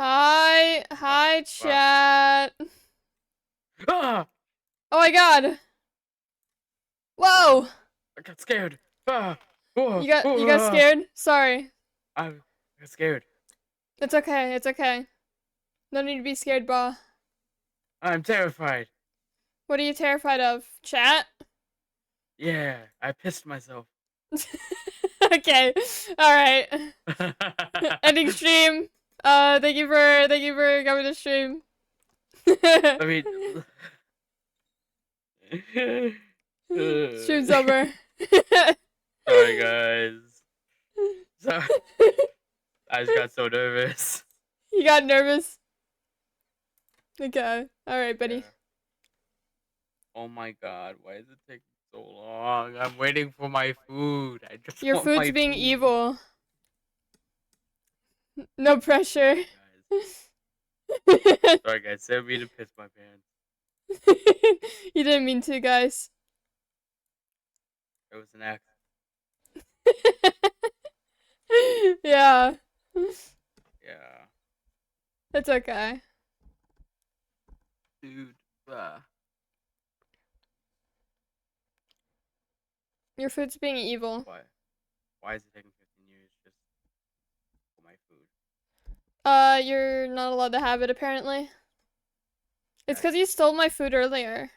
Hi, chat. Ah! Oh my god. Whoa. I got scared. Ah! Whoa! You got scared? Sorry. I got scared. It's okay. It's okay. No need to be scared, bro. I'm terrified. What are you terrified of? Chat? Yeah, I pissed myself. Okay. All right. Ending stream. Thank you for coming to stream. I mean, Stream's over. sorry guys. Sorry. I just got so nervous. You got nervous? Okay. Alright, buddy. Yeah. Oh my god, why is it taking so long? I'm waiting for my food. I just Your want food's my being food. evil. No pressure. Sorry guys, send me to piss my pants. You didn't mean to, guys. It was an accident. Yeah. Yeah. It's okay. Dude. Your food's being evil. Why? Why is it taking 15 years just for my food? You're not allowed to have it, apparently. It's because you stole my food earlier.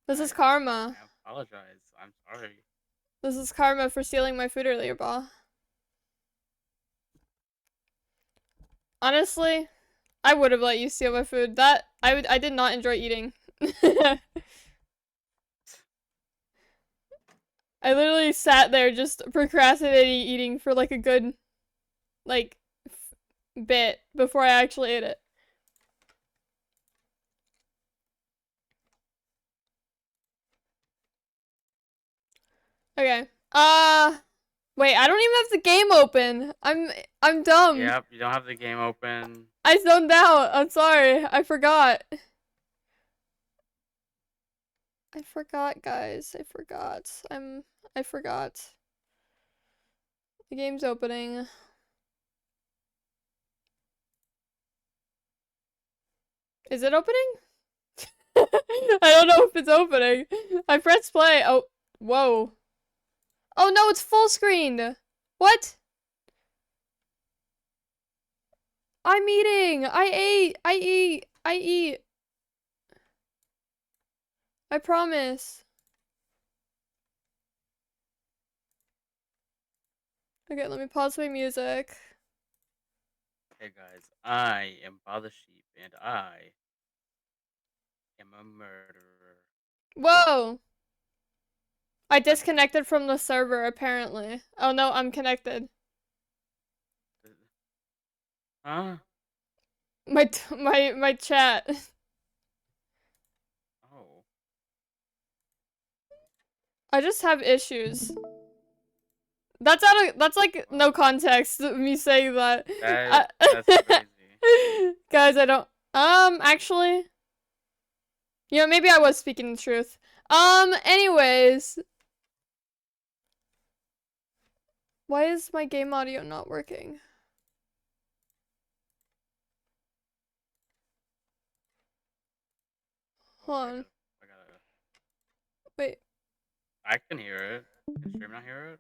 This is karma. I apologize. I'm sorry. This is karma for stealing my food earlier, Ba. Honestly, I would have let you steal my food. I did not enjoy eating. I literally sat there just procrastinating eating for like a good, like, bit before I actually ate it. Okay. Wait, I don't even have the game open. I'm dumb. Yep, you don't have the game open. I zoned out. I'm sorry. I forgot. I forgot, guys. I forgot. I forgot. The game's opening. Is it opening? I don't know if it's opening. I pressed play. Oh, whoa. Oh no, it's full screened. What? I'm eating. I ate. I eat. I eat. I promise. Okay, let me pause my music. Hey guys, I am BaTheSheep and I am a murderer. Whoa. I disconnected from the server, apparently. Oh no, I'm connected. Huh? My chat. Oh. I just have issues. That's like no context, me saying that. That's crazy. Guys, I don't actually. You know, maybe I was speaking the truth. Anyways. Why is my game audio not working? Hold on. Wait. I can hear it. Can stream not hear it?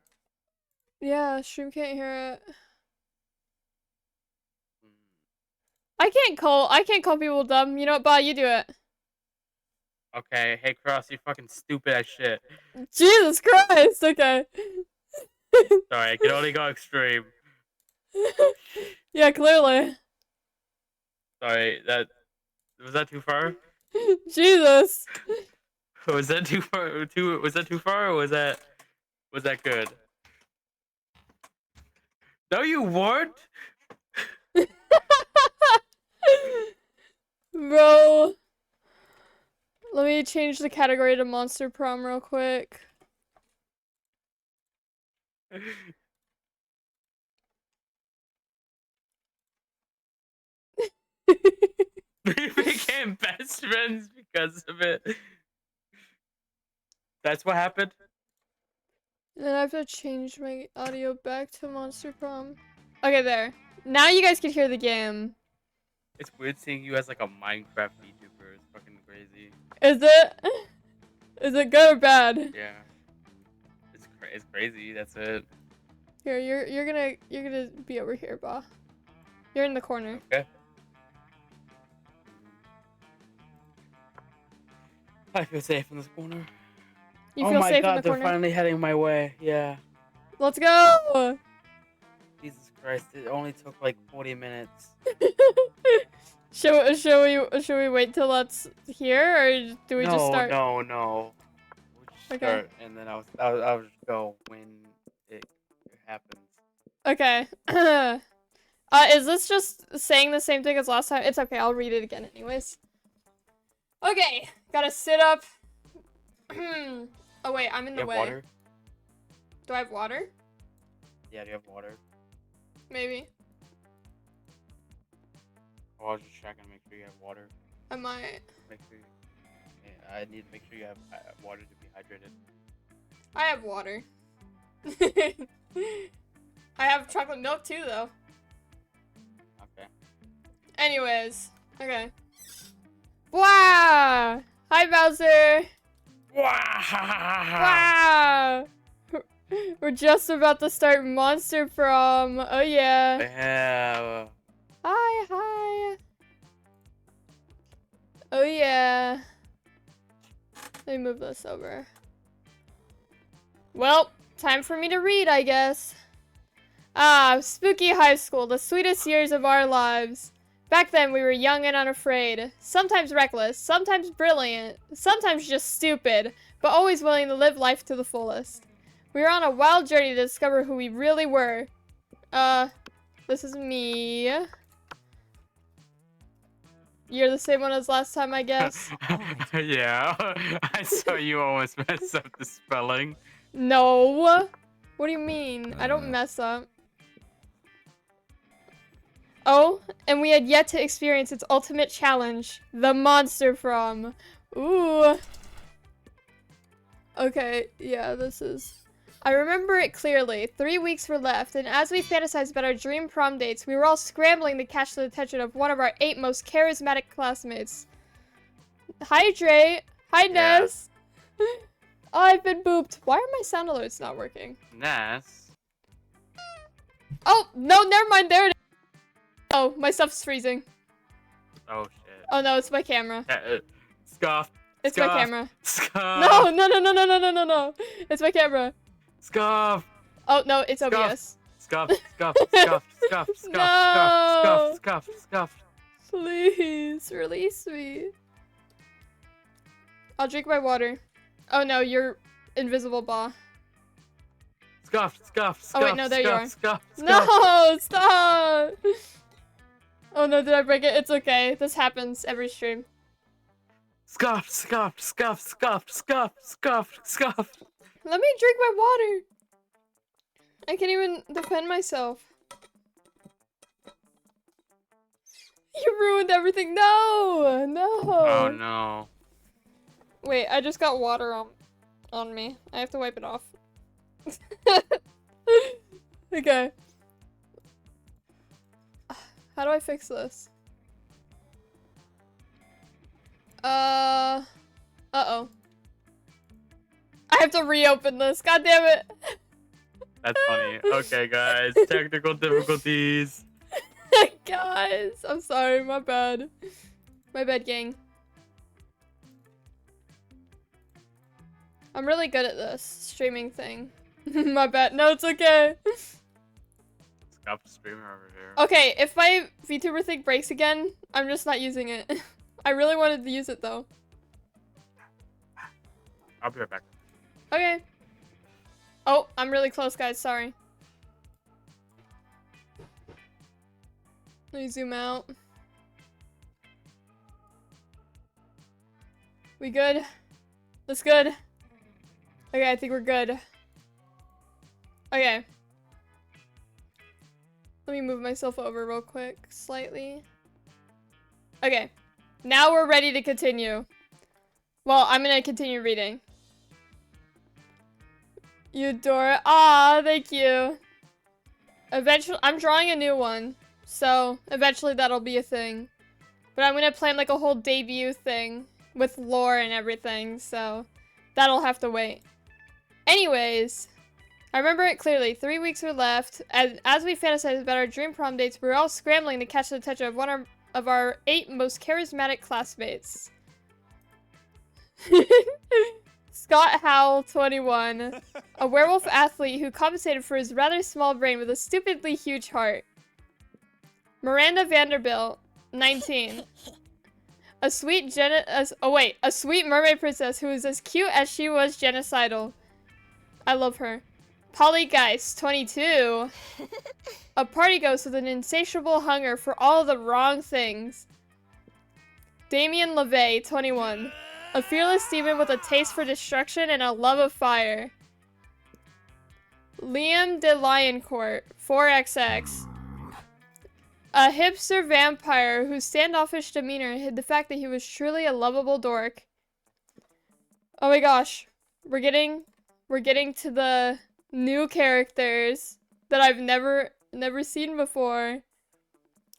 Yeah, stream can't hear it. Hmm. I can't call people dumb. You know what, Ba, you do it. Okay, hey Cross, you fucking stupid as shit. Jesus Christ, okay. Sorry, I can only go extreme. Yeah, clearly. Sorry, was that too far? Jesus. Was that too far? Was that too far, or was that good? No, you weren't. Bro. Let me change the category to Monster Prom real quick. We became best friends because of it. That's what happened? And then I have to change my audio back to Monster Prom. Okay, there. Now you guys can hear the game. It's weird seeing you as like a Minecraft VTuber. It's fucking crazy. Is it? Is it good or bad? Yeah. It's crazy. That's it. Here, you're gonna be over here, Ba. You're in the corner. Okay. I feel safe in this corner. You feel safe in the Oh my god, they're corner? finally heading my way. Yeah. Let's go! Jesus Christ, it only took like 40 minutes. Should we wait till that's here, or do we just start? No. We'll just Okay. start, and then I'll just go when it happens. Okay. Is this just saying the same thing as last time? It's okay, I'll read it again anyways. Okay, gotta sit up. Oh wait, I'm in the way. Water? Do I have water? Yeah, do you have water? Maybe. Oh, I was just checking to make sure you have water. I might. Make sure yeah, I need to make sure you have water to be hydrated. I have water. I have chocolate milk too, though. Okay. Anyways, okay. Wow! Hi, Bowser! Wow! We're just about to start Monster Prom. Oh, yeah. Yeah. Hi. Oh, yeah. Let me move this over. Well, time for me to read, I guess. Ah, spooky high school, the sweetest years of our lives. Back then, we were young and unafraid. Sometimes reckless, sometimes brilliant, sometimes just stupid, but always willing to live life to the fullest. We were on a wild journey to discover who we really were. This is me. You're the same one as last time, I guess. Yeah. I saw you almost mess up the spelling. No. What do you mean? I don't mess up. Oh, and we had yet to experience its ultimate challenge, the Monster Prom. Ooh. Okay, yeah, this is... I remember it clearly. 3 weeks were left, and as we fantasized about our dream prom dates, we were all scrambling to catch the attention of one of our 8 most charismatic classmates. Hi, Dre. Hi, Ness. Oh, I've been booped. Why are my sound alerts not working? Ness. Oh, no, never mind. There it is. Oh, my stuff's freezing. Oh, shit. Oh, no, it's my camera. Scuff. It's my camera. Scuff. No. It's my camera. Scuff. Oh, no, it's OBS. Scuff. No. Scuff. Please, release me. I'll drink my water. Oh, no, you're invisible, Ba. Scuff. Oh, wait, no, there you are. Scuff. No, stop. Oh, no, did I break it? It's okay. This happens every stream. Scuff. Let me drink my water. I can't even defend myself. You ruined everything. No. Oh, no. Wait, I just got water on me. I have to wipe it off. Okay. How do I fix this? Uh-oh. I have to reopen this. God damn it. That's funny. Okay, guys. Technical difficulties. Guys, I'm sorry. My bad. My bad, gang. I'm really good at this streaming thing. My bad. No, it's okay. Stop streaming over here. Okay, if my VTuber thing breaks again, I'm just not using it. I really wanted to use it, though. I'll be right back. Okay. Oh, I'm really close, guys. Sorry. Let me zoom out. We good? That's good. Okay, I think we're good. Okay. Let me move myself over real quick, slightly. Okay. Now we're ready to continue. Well, I'm gonna continue reading. Eudora. Aw, thank you. Eventually, I'm drawing a new one. So eventually that'll be a thing. But I'm gonna plan like a whole debut thing with lore and everything, so that'll have to wait. Anyways, I remember it clearly. 3 weeks were left. As we fantasized about our dream prom dates, we were all scrambling to catch the attention of one of our 8 most charismatic classmates. Scott Howell, 21. A werewolf athlete who compensated for his rather small brain with a stupidly huge heart. Miranda Vanderbilt, 19. A sweet mermaid princess who is as cute as she was genocidal. I love her. Polly Geist, 22. A party ghost with an insatiable hunger for all the wrong things. Damien LeVay, 21. A fearless demon with a taste for destruction and a love of fire. Liam de Lioncourt, 4XX. A hipster vampire whose standoffish demeanor hid the fact that he was truly a lovable dork. Oh my gosh. We're getting to the new characters that I've never seen before.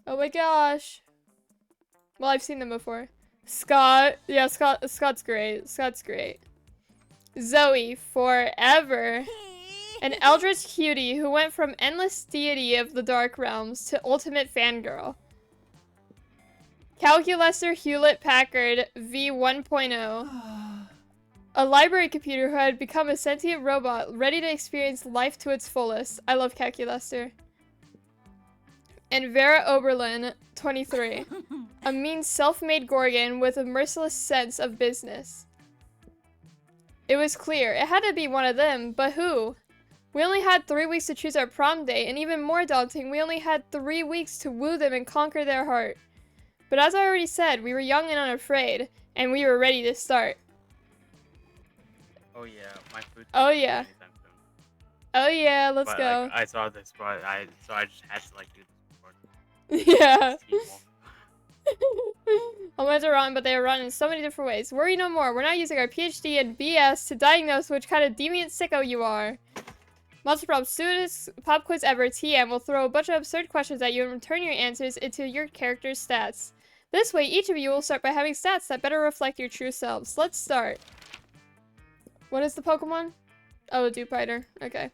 Oh my gosh. Well, I've seen them before. Scott. Yeah, Scott's great. Scott's great. Zoe, forever. An eldritch cutie who went from endless deity of the dark realms to ultimate fangirl. Calculester Hewlett Packard V1.0. A library computer who had become a sentient robot ready to experience life to its fullest. I love Calculester. And Vera Oberlin, 23. A mean self-made Gorgon with a merciless sense of business. It was clear. It had to be one of them, but who? We only had 3 weeks to choose our prom date, and even more daunting, we only had 3 weeks to woo them and conquer their heart. But as I already said, we were young and unafraid, and we were ready to start. Oh yeah, my food. Oh yeah. Oh yeah, let's but, go. Like, I saw this, but I just had to like do this before. Yeah. All meds are rotten, but they are rotten in so many different ways. Worry no more. We're not using our PhD and BS to diagnose which kind of deviant sicko you are. Monster Prom students pop quiz ever TM will throw a bunch of absurd questions at you and return your answers into your character's stats. This way, each of you will start by having stats that better reflect your true selves. Let's start. What is the Pokemon? Oh, a Dewpider. Okay.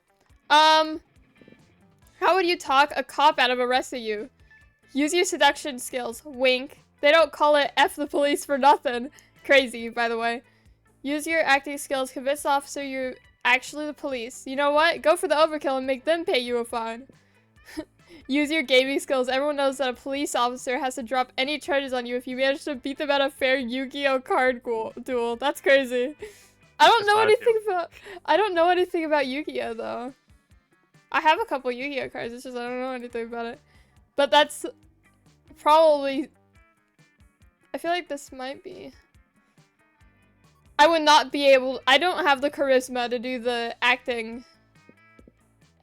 How would you talk a cop out of arresting you? Use your seduction skills. Wink. They don't call it F the police for nothing. Crazy, by the way. Use your acting skills. Convince the officer you're actually the police. You know what? Go for the overkill and make them pay you a fine. Use your gaming skills. Everyone knows that a police officer has to drop any charges on you if you manage to beat them at a fair Yu-Gi-Oh card duel. That's crazy. I don't know anything about Yu-Gi-Oh though. I have a couple Yu-Gi-Oh cards, it's just I don't know anything about it. But that's probably... I feel like this might be... I would not be able... I don't have the charisma to do the acting.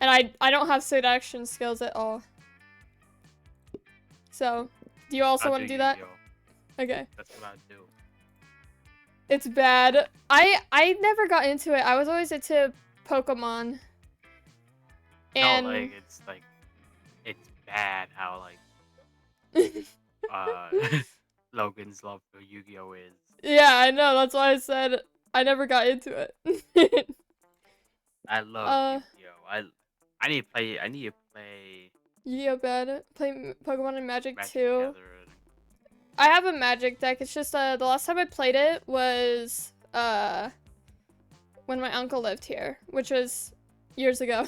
And I don't have seduction skills at all. So, do you also want to do that? Okay. That's what I do. It's bad. I never got into it. I was always into Pokemon. And no, it's bad how Logan's love for Yu-Gi-Oh is. Yeah, I know. That's why I said I never got into it. I love Yu-Gi-Oh. I need to play. Yu-Gi-Oh bad. Play Pokemon and Magic 2. Together. I have a Magic deck. It's just the last time I played it was when my uncle lived here, which was years ago.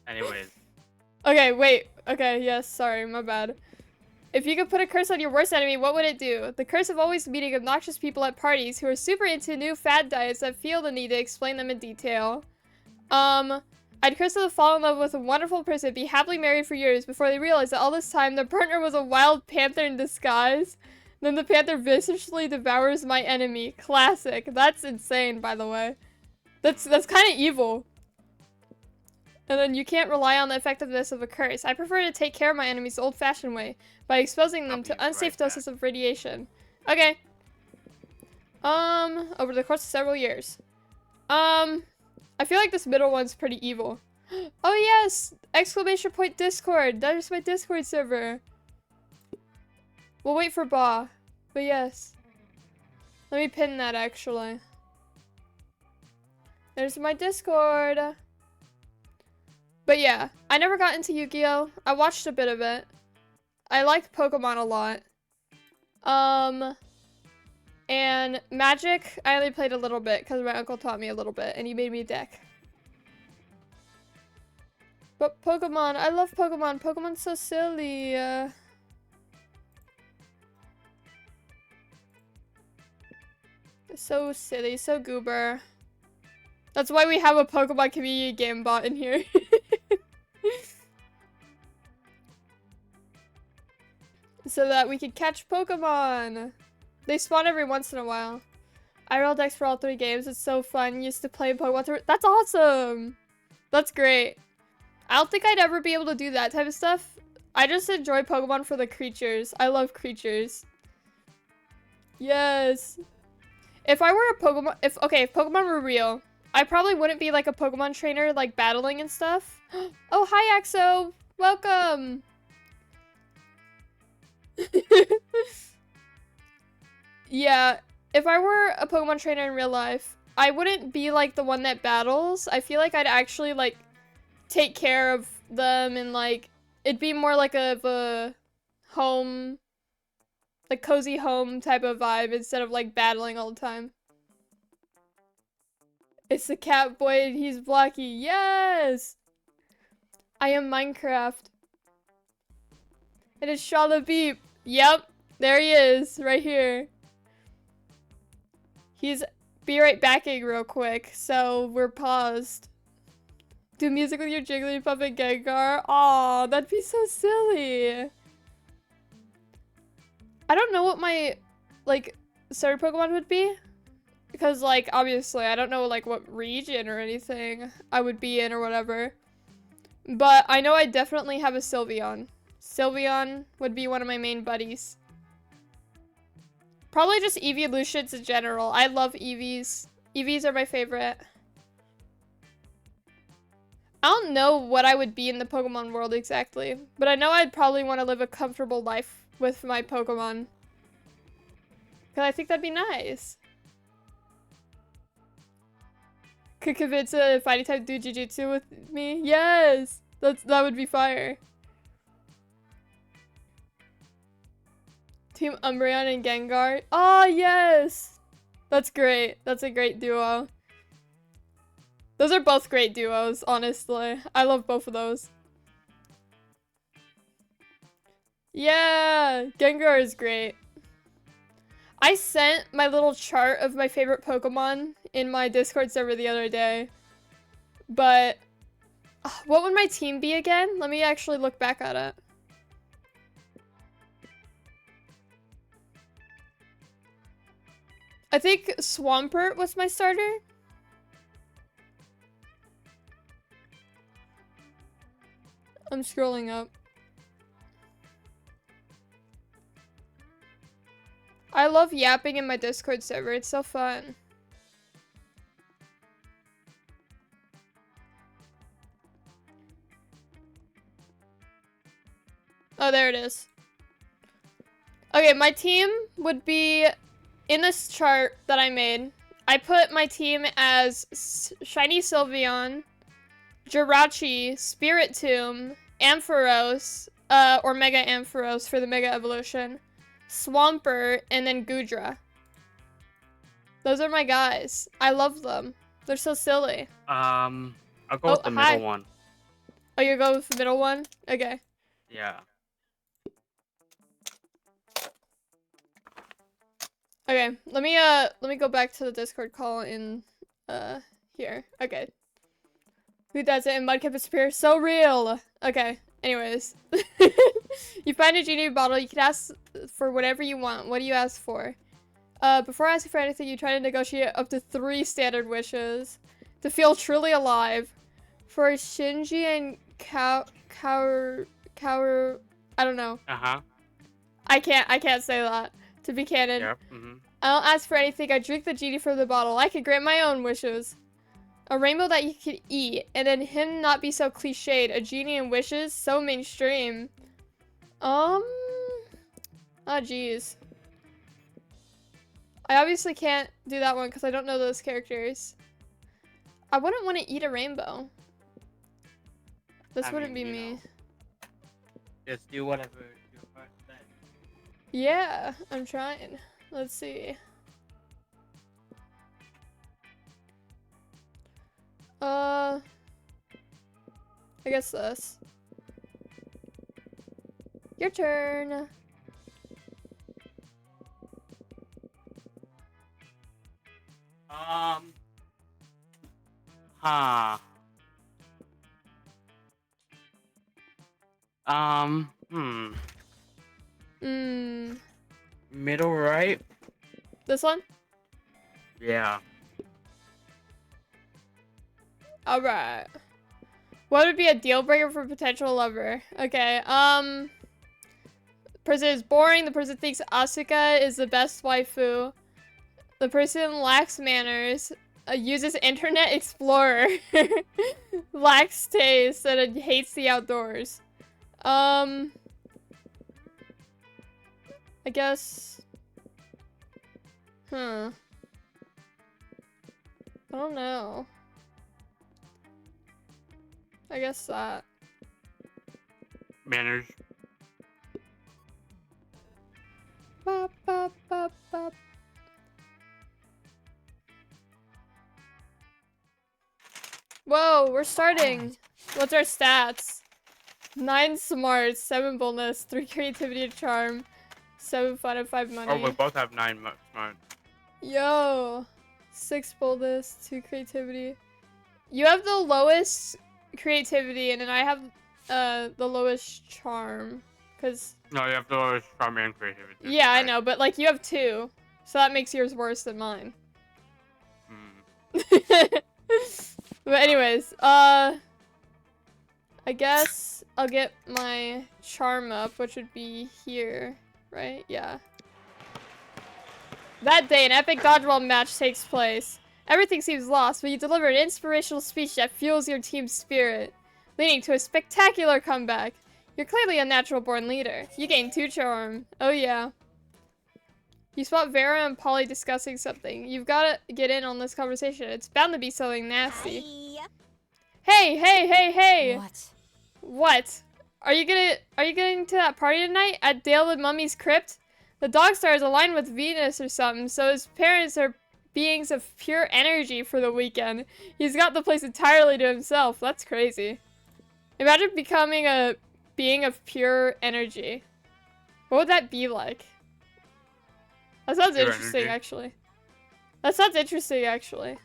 Anyways. Okay, wait. Okay, yes, sorry, my bad. If you could put a curse on your worst enemy, what would it do? The curse of always meeting obnoxious people at parties who are super into new fad diets that feel the need to explain them in detail. I'd curse them to fall in love with a wonderful person, be happily married for years before they realize that all this time their partner was a wild panther in disguise. Then the panther viciously devours my enemy. Classic. That's insane, by the way. That's kind of evil. And then you can't rely on the effectiveness of a curse. I prefer to take care of my enemies the old-fashioned way, by exposing them to unsafe doses of radiation. Okay. Over the course of several years. I feel like this middle one's pretty evil. Oh yes! Exclamation point Discord. That is my Discord server. We'll wait for Ba. But yes. Let me pin that actually. There's my Discord. But yeah, I never got into Yu-Gi-Oh! I watched a bit of it. I like Pokemon a lot. And Magic, I only played a little bit because my uncle taught me a little bit and he made me a deck. But Pokemon, I love Pokemon. Pokemon's so silly. So silly, so goober. That's why we have a Pokemon community game bot in here. So that we can catch Pokemon. They spawn every once in a while. I roll decks for all 3 games. It's so fun. Used to play Pokemon. That's awesome. That's great. I don't think I'd ever be able to do that type of stuff. I just enjoy Pokemon for the creatures. I love creatures. Yes. If I were a Pokemon, if Pokemon were real, I probably wouldn't be like a Pokemon trainer, like battling and stuff. Oh, hi, Axo. Welcome. Yeah, if I were a Pokemon trainer in real life, I wouldn't be like the one that battles. I feel like I'd actually like take care of them and like it'd be more like a home, like cozy home type of vibe instead of like battling all the time. It's the cat boy and he's blocky. Yes! I am Minecraft. It is Shala Beep. Yep, there he is, right here. He's be right backing real quick, so we're paused. Do music with your Jigglypuff and Gengar? Aw, that'd be so silly. I don't know what my, like, starter Pokemon would be. Because, like, obviously, I don't know, like, what region or anything I would be in or whatever. But I know I definitely have a Sylveon. Sylveon would be one of my main buddies. Probably just evolutions in general. I love EVs. EVs are my favorite. I don't know what I would be in the Pokemon world exactly, but I know I'd probably want to live a comfortable life with my Pokemon. Because I think that'd be nice. Could convince a fighting type to do Jujutsu with me? Yes! That would be fire. Team Umbreon and Gengar. Oh, yes! That's great. That's a great duo. Those are both great duos, honestly. I love both of those. Yeah! Gengar is great. I sent my little chart of my favorite Pokemon in my Discord server the other day. But what would my team be again? Let me actually look back at it. I think Swampert was my starter. I'm scrolling up. I love yapping in my Discord server. It's so fun. Oh, there it is. Okay, my team would be in this chart that I made. I put my team as Shiny Sylveon, Jirachi, Spiritomb, Ampharos, or Mega Ampharos for the Mega Evolution, Swampert, and then Goodra. Those are my guys. I love them. They're so silly. I'll go with the middle one. Oh, you go with the middle one? Okay. Yeah. Okay, let me go back to the Discord call in here. Okay. Who does it in Mudkip and Spear? So real! Okay, anyways. You find a genie bottle, you can ask for whatever you want. What do you ask for? Before asking for anything, you try to negotiate up to 3 standard wishes. To feel truly alive. For Shinji and Kaoru, I don't know. Uh-huh. I can't say that. To be canon. Yep. Mm-hmm. I don't ask for anything. I drink the genie from the bottle. I can grant my own wishes. A rainbow that you could eat, and then him not be so cliched. A genie and wishes, so mainstream. Oh jeez. I obviously can't do that one because I don't know those characters. I wouldn't want to eat a rainbow. This wouldn't be me. Know, just do whatever your heart says. Yeah, I'm trying. Let's see. I guess this. Your turn. Huh. Middle right? This one? Yeah. Alright. What would be a deal breaker for a potential lover? Okay, person is boring, the person thinks Asuka is the best waifu. The person lacks manners, uses Internet Explorer, lacks taste, and hates the outdoors. I guess... I don't know. I guess that. Manners. Bop, bop, bop, bop. Whoa, we're starting. What's our stats? 9 smarts, 7 boldness, 3 creativity and charm, 7 fun and 5 money. Oh, we both have 9 smart. Yo, 6 boldness, 2 creativity. You have the lowest creativity, and then I have the lowest charm. Cause no, you have the lowest charm and creativity. Yeah, right. I know, but like you have 2, so that makes yours worse than mine. But anyways, I guess I'll get my charm up, which would be here, right? Yeah. That day, an epic dodgeball match takes place. Everything seems lost, but you deliver an inspirational speech that fuels your team's spirit, leading to a spectacular comeback. You're clearly a natural-born leader. You gain 2 charm. Oh yeah. You spot Vera and Polly discussing something. You've got to get in on this conversation. It's bound to be something nasty. Hi. Hey, hey, hey, hey! What? What? Are you getting to that party tonight at Dale the Mummy's crypt? The dog star is aligned with Venus or something, so his parents are beings of pure energy for the weekend. He's got the place entirely to himself. That's crazy. Imagine becoming a being of pure energy. What would that be like? That sounds interesting, actually. That sounds interesting, actually.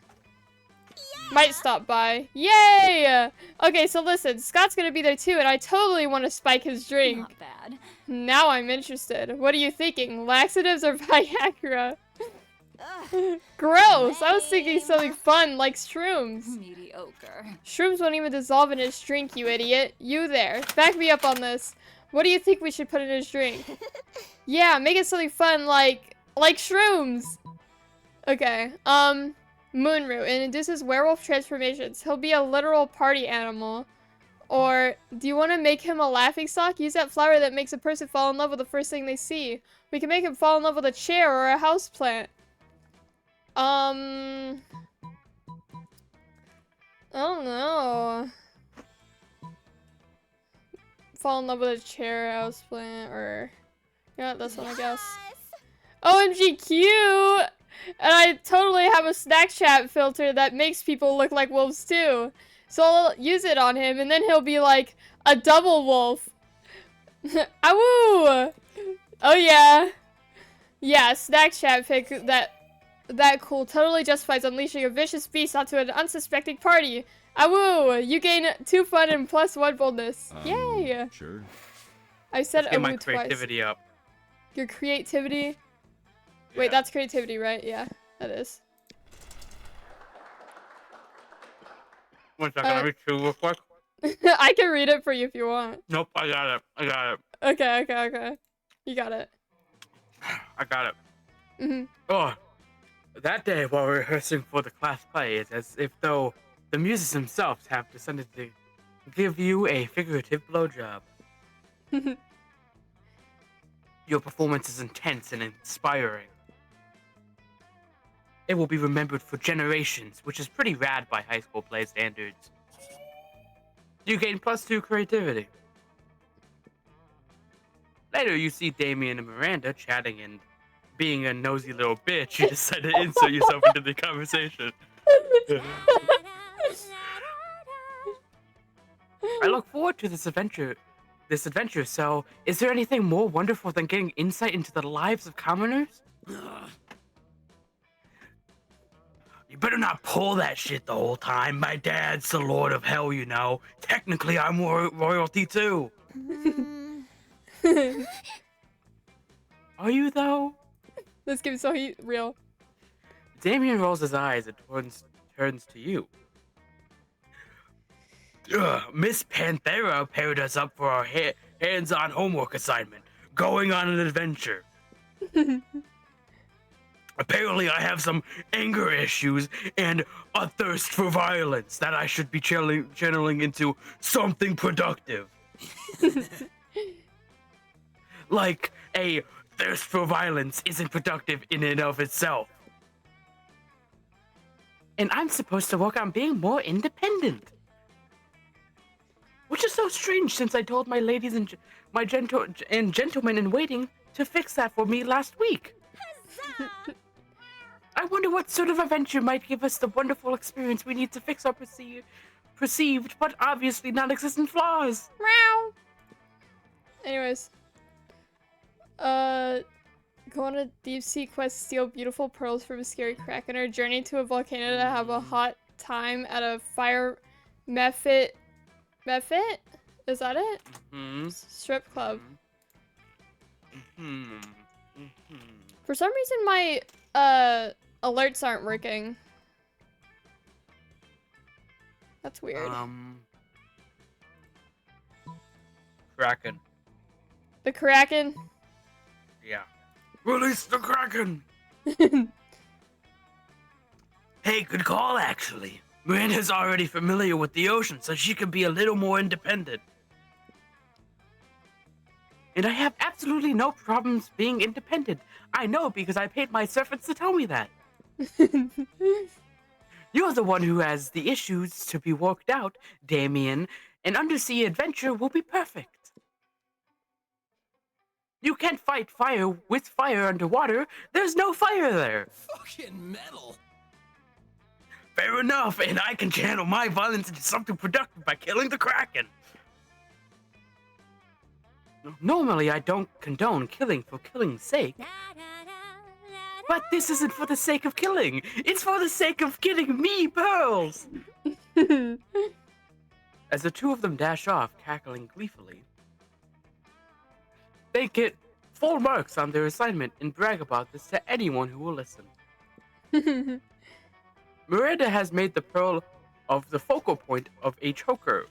Yeah. Might stop by. Yay! Okay, so listen, Scott's gonna be there too, and I totally want to spike his drink. Not bad. Now I'm interested. What are you thinking? Laxatives or Viagra? Gross! I was thinking something fun, like shrooms. Mediocre. Shrooms won't even dissolve in his drink, you idiot. You there. Back me up on this. What do you think we should put in his drink? Yeah, make it something fun, like shrooms. Okay, Moonroot. It induces werewolf transformations. He'll be a literal party animal. Or, do you want to make him a laughingstock? Use that flower that makes a person fall in love with the first thing they see. We can make him fall in love with a chair or a houseplant. I don't know. Fall in love with a chair, houseplant, or... Yeah, this one, I guess. OMG, cute! And I totally have a snack chat filter that makes people look like wolves too. So I'll use it on him, and then he'll be like a double wolf. Awoo! Oh yeah. Yeah, snack chat pic that cool totally justifies unleashing a vicious beast onto an unsuspecting party. Awoo! You gain 2 fun and +1 boldness. Yay! Sure. I said Let's get my awoo creativity twice. up. Your creativity? Yeah. Wait, that's creativity, right? Yeah, that is. One second, let me chew real quick. I can read it for you if you want. Nope, I got it. I got it. Okay, okay, okay. You got it. I got it. Mm-hmm. Oh, that day while rehearsing for the class play, it's as if though The muses themselves have decided to give you a figurative blowjob. Your performance is intense and inspiring. It will be remembered for generations, which is pretty rad by high school play standards. You gain +2 creativity. Later, you see Damien and Miranda chatting, and being a nosy little bitch, you decide to insert yourself into the conversation. I look forward to this adventure. So, is there anything more wonderful than getting insight into the lives of commoners? You better not pull that shit the whole time. My dad's the Lord of Hell, you know. Technically, I'm royalty too. Are you, though? This game's so real. Damien rolls his eyes and turns to you. Miss Panthera paired us up for our hands-on homework assignment, going on an adventure. Apparently, I have some anger issues and a thirst for violence that I should be channeling into something productive. Like, a thirst for violence isn't productive in and of itself. And I'm supposed to work on being more independent. Which is so strange since I told my ladies and gentlemen in waiting to fix that for me last week. I wonder what sort of adventure might give us the wonderful experience we need to fix our perceived but obviously non-existent flaws. Meow. Anyways. Go on a deep sea quest to steal beautiful pearls from a scary kraken, or journey to a volcano to have a hot time at a fire method. Is that it? Strip club. For some reason, my alerts aren't working. That's weird. Kraken. The Kraken? Yeah. Release the Kraken! Hey, good call, actually. Miranda's already familiar with the ocean, so she can be a little more independent. And I have absolutely no problems being independent. I know because I paid my servants to tell me that. You're the one who has the issues to be worked out, Damien. An undersea adventure will be perfect. You can't fight fire with fire underwater. There's no fire there. Fucking metal. Fair enough, and I can channel my violence into something productive by killing the Kraken. Normally, I don't condone killing for killing's sake. But this isn't for the sake of killing. It's for the sake of getting me pearls. As the two of them dash off, cackling gleefully, they get full marks on their assignment and brag about this to anyone who will listen. Miranda has made the pearl of the focal point of a choker.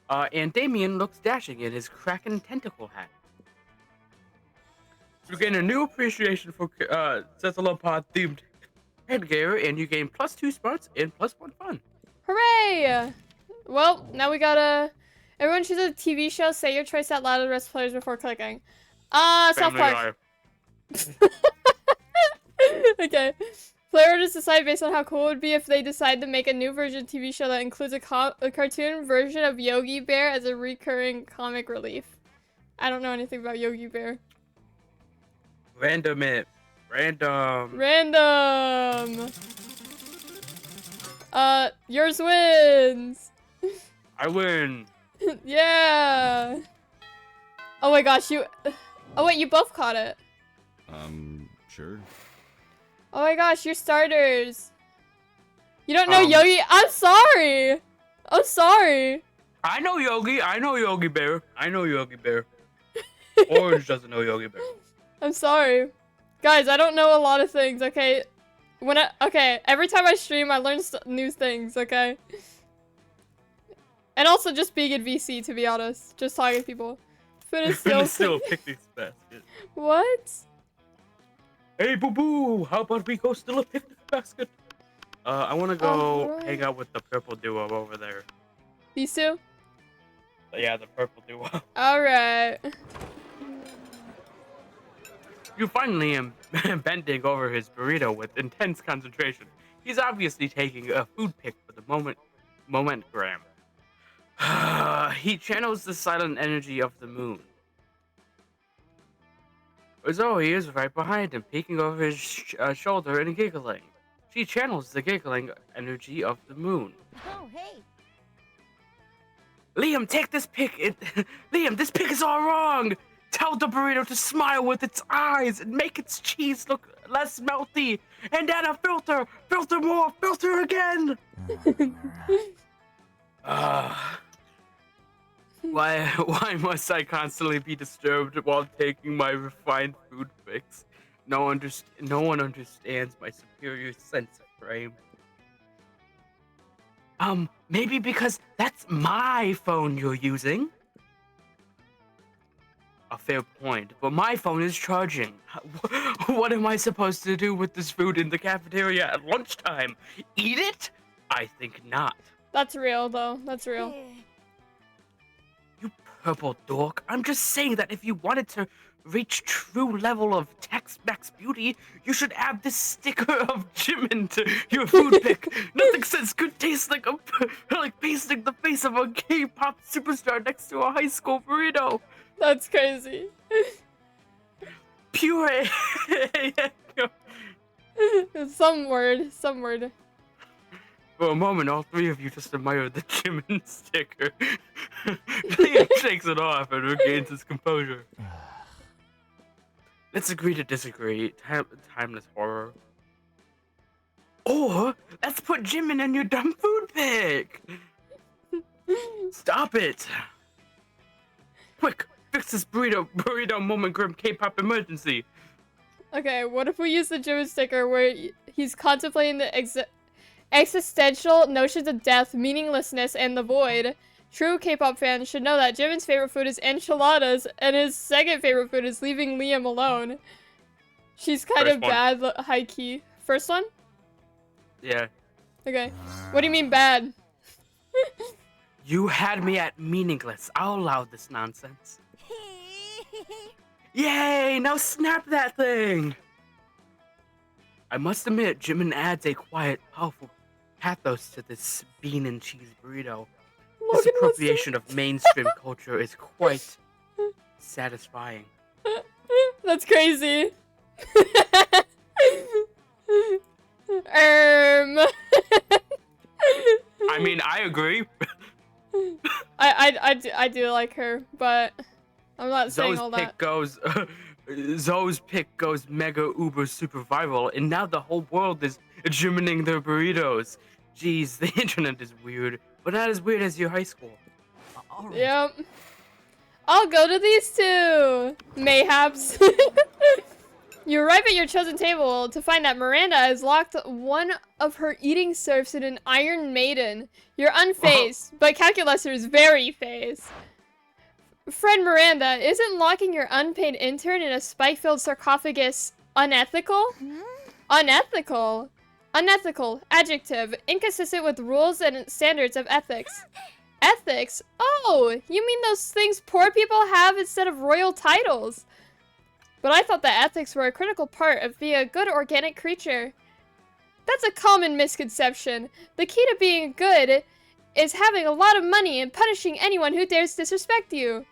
And Damien looks dashing in his Kraken tentacle hat. You gain a new appreciation for cephalopod themed headgear, and you gain +2 smarts and +1 fun. Hooray! Well, now we gotta... Everyone choose a TV show, say your choice out loud to the rest of players before clicking. South Park. Okay. Player just decide based on how cool it would be if they decide to make a new version TV show that includes a cartoon version of Yogi Bear as a recurring comic relief. I don't know anything about Yogi Bear. Random. Yours wins. I win. Yeah. Oh my gosh, you... Oh wait, you both caught it. Sure. Oh my gosh, you're starters. You don't know Yogi? I'm sorry. I'm sorry. I know Yogi. I know Yogi Bear. Orange doesn't know Yogi Bear. I'm sorry. Guys, I don't know a lot of things, okay? Every time I stream, I learn new things, okay? And also just being in VC, to be honest. Just talking to people. Still picnic basket. What? Hey, boo-boo! How about we go steal a picnic basket? I want to go Alright. hang out with the purple duo over there. These two? Yeah, the purple duo. Alright. You find Liam bending over his burrito with intense concentration. He's obviously taking a food pic for the momentgram. He channels the silent energy of the moon. Zoe is right behind him, peeking over his shoulder and giggling. She channels the giggling energy of the moon. Oh, hey. Liam, take this pic. Liam, this pic is all wrong. Tell the burrito to smile with its eyes and make its cheese look less melty. And add a filter. Filter more. Filter again. Why must I constantly be disturbed while taking my refined food fix? No one understands my superior sense of frame. Maybe because that's my phone you're using? A fair point, but my phone is charging. What am I supposed to do with this food in the cafeteria at lunchtime? Eat it? I think not. That's real, though. That's real. You purple dork. I'm just saying that if you wanted to reach true level of Tex-Mex beauty, you should add this sticker of Jimin to your food pic. Nothing says good taste like pasting the face of a K-pop superstar next to a high school burrito. That's crazy. Pure. Some word. For a moment, all three of you just admired the Jimin sticker. Liam shakes it off and regains his composure. Let's agree to disagree. Timeless horror. Or let's put Jimin in your dumb food pic. Stop it. Quick, fix this burrito moment grim K-pop emergency. Okay, what if we use the Jimin sticker where he's contemplating the existential notions of death, meaninglessness, and the void? True K-pop fans should know that Jimin's favorite food is enchiladas, and his second favorite food is leaving Liam alone. She's kind of bad, high-key. First one? Yeah. Okay. What do you mean bad? You had me at meaningless. I'll allow this nonsense. Yay! Now snap that thing! I must admit, Jimin adds a quiet, powerful pathos to this bean and cheese burrito. This appropriation of mainstream culture is quite satisfying. That's crazy. I mean, I agree. I do like her, but I'm not saying all that. Zoe's pick goes mega uber super viral, and now the whole world is Jimining their burritos. Jeez, the internet is weird, but not as weird as your high school. Right. Yep. I'll go to these two. Mayhaps. You arrive at your chosen table to find that Miranda has locked one of her eating serfs in an Iron Maiden. You're unfazed, but Calculus is very phased. Friend Miranda, isn't locking your unpaid intern in a spike-filled sarcophagus unethical? Unethical. Unethical. Adjective. Inconsistent with rules and standards of ethics. Ethics? Oh, you mean those things poor people have instead of royal titles? But I thought that ethics were a critical part of being a good organic creature. That's a common misconception. The key to being good is having a lot of money and punishing anyone who dares disrespect you.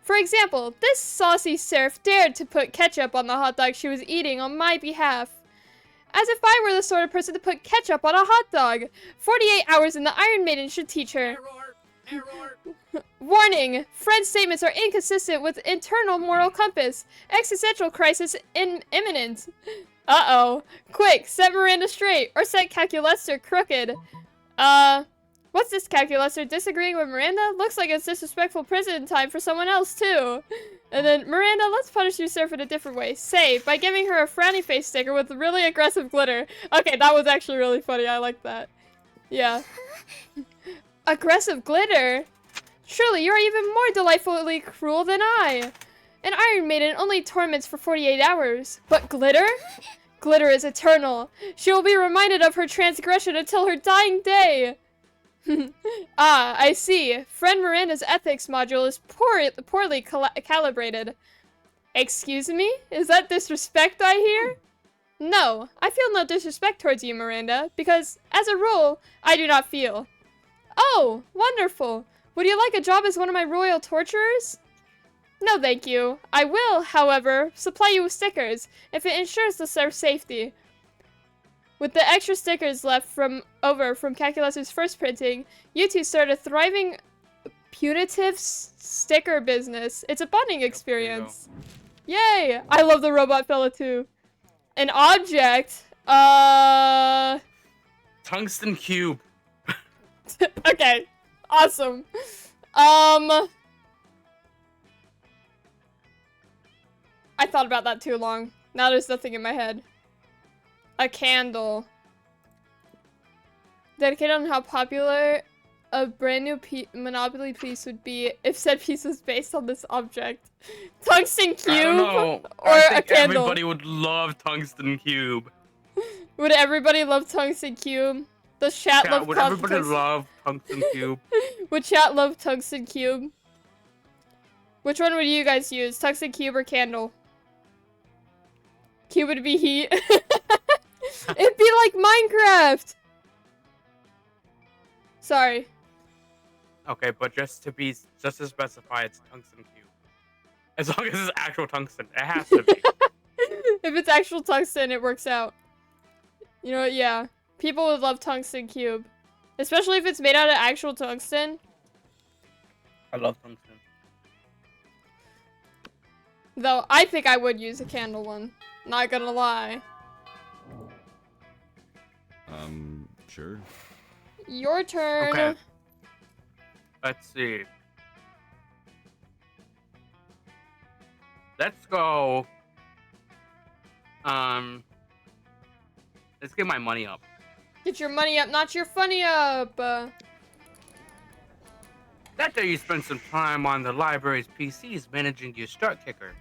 For example, this saucy serf dared to put ketchup on the hot dog she was eating on my behalf. As if I were the sort of person to put ketchup on a hot dog. 48 hours in the Iron Maiden should teach her. Error. Warning! Friend's statements are inconsistent with internal moral compass. Existential crisis imminent. Uh-oh. Quick, set Miranda straight, or set Calculester crooked. What's this Calculester disagreeing with Miranda? Looks like it's disrespectful prison time for someone else, too. And then, Miranda, let's punish you, sir, in a different way. Say, by giving her a frowny face sticker with really aggressive glitter. Okay, that was actually really funny. I like that. Yeah. Aggressive glitter? Surely you are even more delightfully cruel than I. An Iron Maiden only torments for 48 hours. But glitter? Glitter is eternal. She will be reminded of her transgression until her dying day. Ah, I see. Friend Miranda's ethics module is poorly calibrated. Excuse me? Is that disrespect I hear? No, I feel no disrespect towards you, Miranda, because, as a rule, I do not feel. Oh, wonderful. Would you like a job as one of my royal torturers? No, thank you. I will, however, supply you with stickers, if it ensures the safety. With the extra stickers left from Calculus's first printing, you two start a thriving punitive sticker business. It's a bonding experience. Yay! I love the robot fella too. An object. Tungsten cube. Okay. Awesome. I thought about that too long. Now there's nothing in my head. A candle. Dedicated on how popular a brand new Monopoly piece would be if said piece was based on this object. Tungsten cube I don't know. or I a think candle. everybody would love tungsten cube. Would everybody love tungsten cube? Does chat love would everybody love tungsten cube? Would chat love tungsten cube? Which one would you guys use? Tungsten cube or candle? Cube would be heat. It'd be like Minecraft. Sorry. Okay, but just to specify, it's tungsten cube. As long as it's actual tungsten, it has to be. If it's actual tungsten, it works out. You know what? Yeah. People would love tungsten cube. Especially if it's made out of actual tungsten. I love tungsten. Though, I think I would use a candle one. Not gonna lie. Sure. Your turn. Okay. Let's see. Let's go. Let's get my money up. Get your money up, not your funny up. That day you spent some time on the library's PCs managing your start kicker.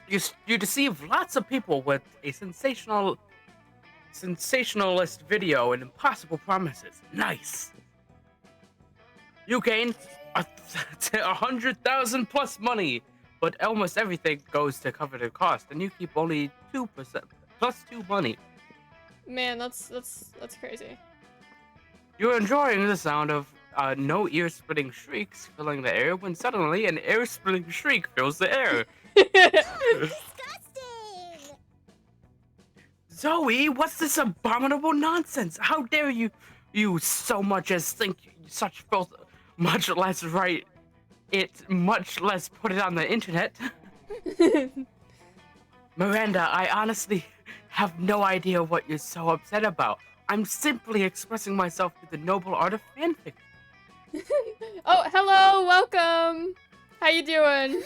You deceive lots of people with a sensationalist video and impossible promises. Nice. You gain 100,000 plus money, but almost everything goes to cover the cost, and you keep only 2% plus 2 money. Man, that's crazy. You're enjoying the sound of no ear-splitting shrieks filling the air when suddenly an ear-splitting shriek fills the air. Disgusting! Zoe, what's this abominable nonsense? How dare you so much as think such filth, much less write it, much less put it on the internet? Miranda, I honestly have no idea what you're so upset about. I'm simply expressing myself through the noble art of fanfic. Oh, hello, welcome. How you doing?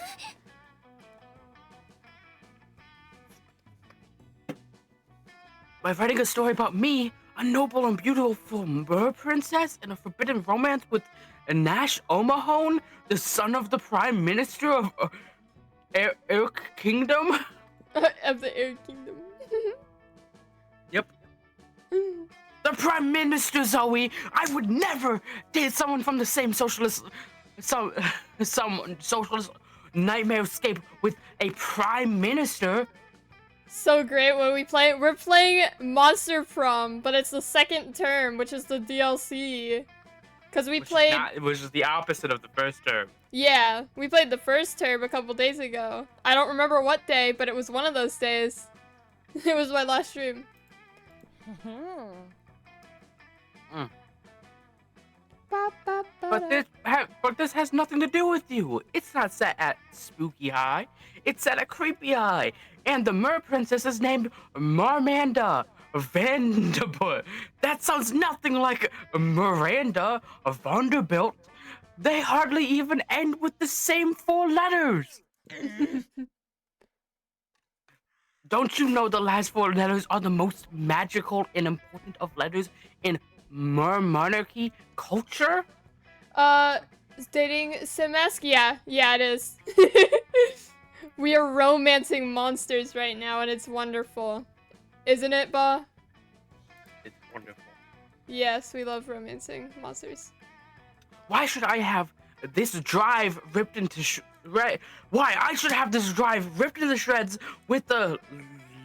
By writing a story about me, a noble and beautiful mer princess in a forbidden romance with Nash O'Mahone, the son of the Prime Minister of Air Kingdom. Of the Air Kingdom. Yep. The Prime Minister, Zoe! I would never date someone from the same socialist nightmare escape with a Prime Minister. So great when we're playing Monster Prom, but it's the second term, which is the DLC. Cause we played Which is the opposite of the first term. Yeah, we played the first term a couple days ago. I don't remember what day, but it was one of those days. It was my last stream. But this has nothing to do with you. It's not set at Spooky High. It's set at Creepy High. And the Mer Princess is named Marmanda Vanderbilt. That sounds nothing like Miranda Vanderbilt. They hardly even end with the same 4 letters. Don't you know the last 4 letters are the most magical and important of letters in Mer monarchy culture? Dating Semesk? Yeah, it is. We are romancing monsters right now, and it's wonderful. Isn't it, Ba? It's wonderful. Yes, we love romancing monsters. Why should I have this drive ripped into Why I should have this drive ripped into shreds with a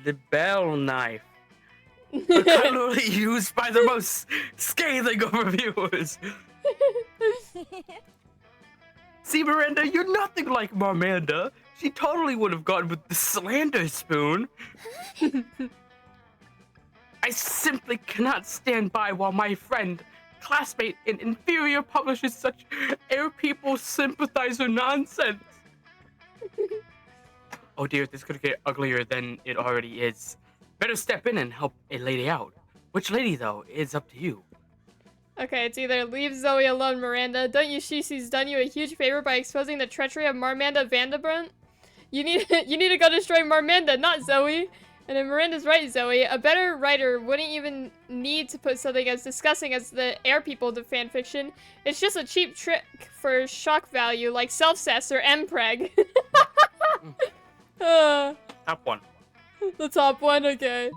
libel knife, a cutlery used by the most scathing of reviewers. See, Miranda, you're nothing like Marmanda. She totally would have gone with the slander spoon. I simply cannot stand by while my friend, classmate, and inferior publishes such air people sympathizer nonsense. Oh dear, this could get uglier than it already is. Better step in and help a lady out. Which lady, though, is up to you. Okay, it's either leave Zoe alone, Miranda. Don't you see she's done you a huge favor by exposing the treachery of Marmanda Vanderbrunt? You need to go destroy Marmanda, not Zoe. And then Miranda's right, Zoe. A better writer wouldn't even need to put something as disgusting as the air people to fanfiction. It's just a cheap trick for shock value, like self-cess or mpreg. Top one. The top one, okay.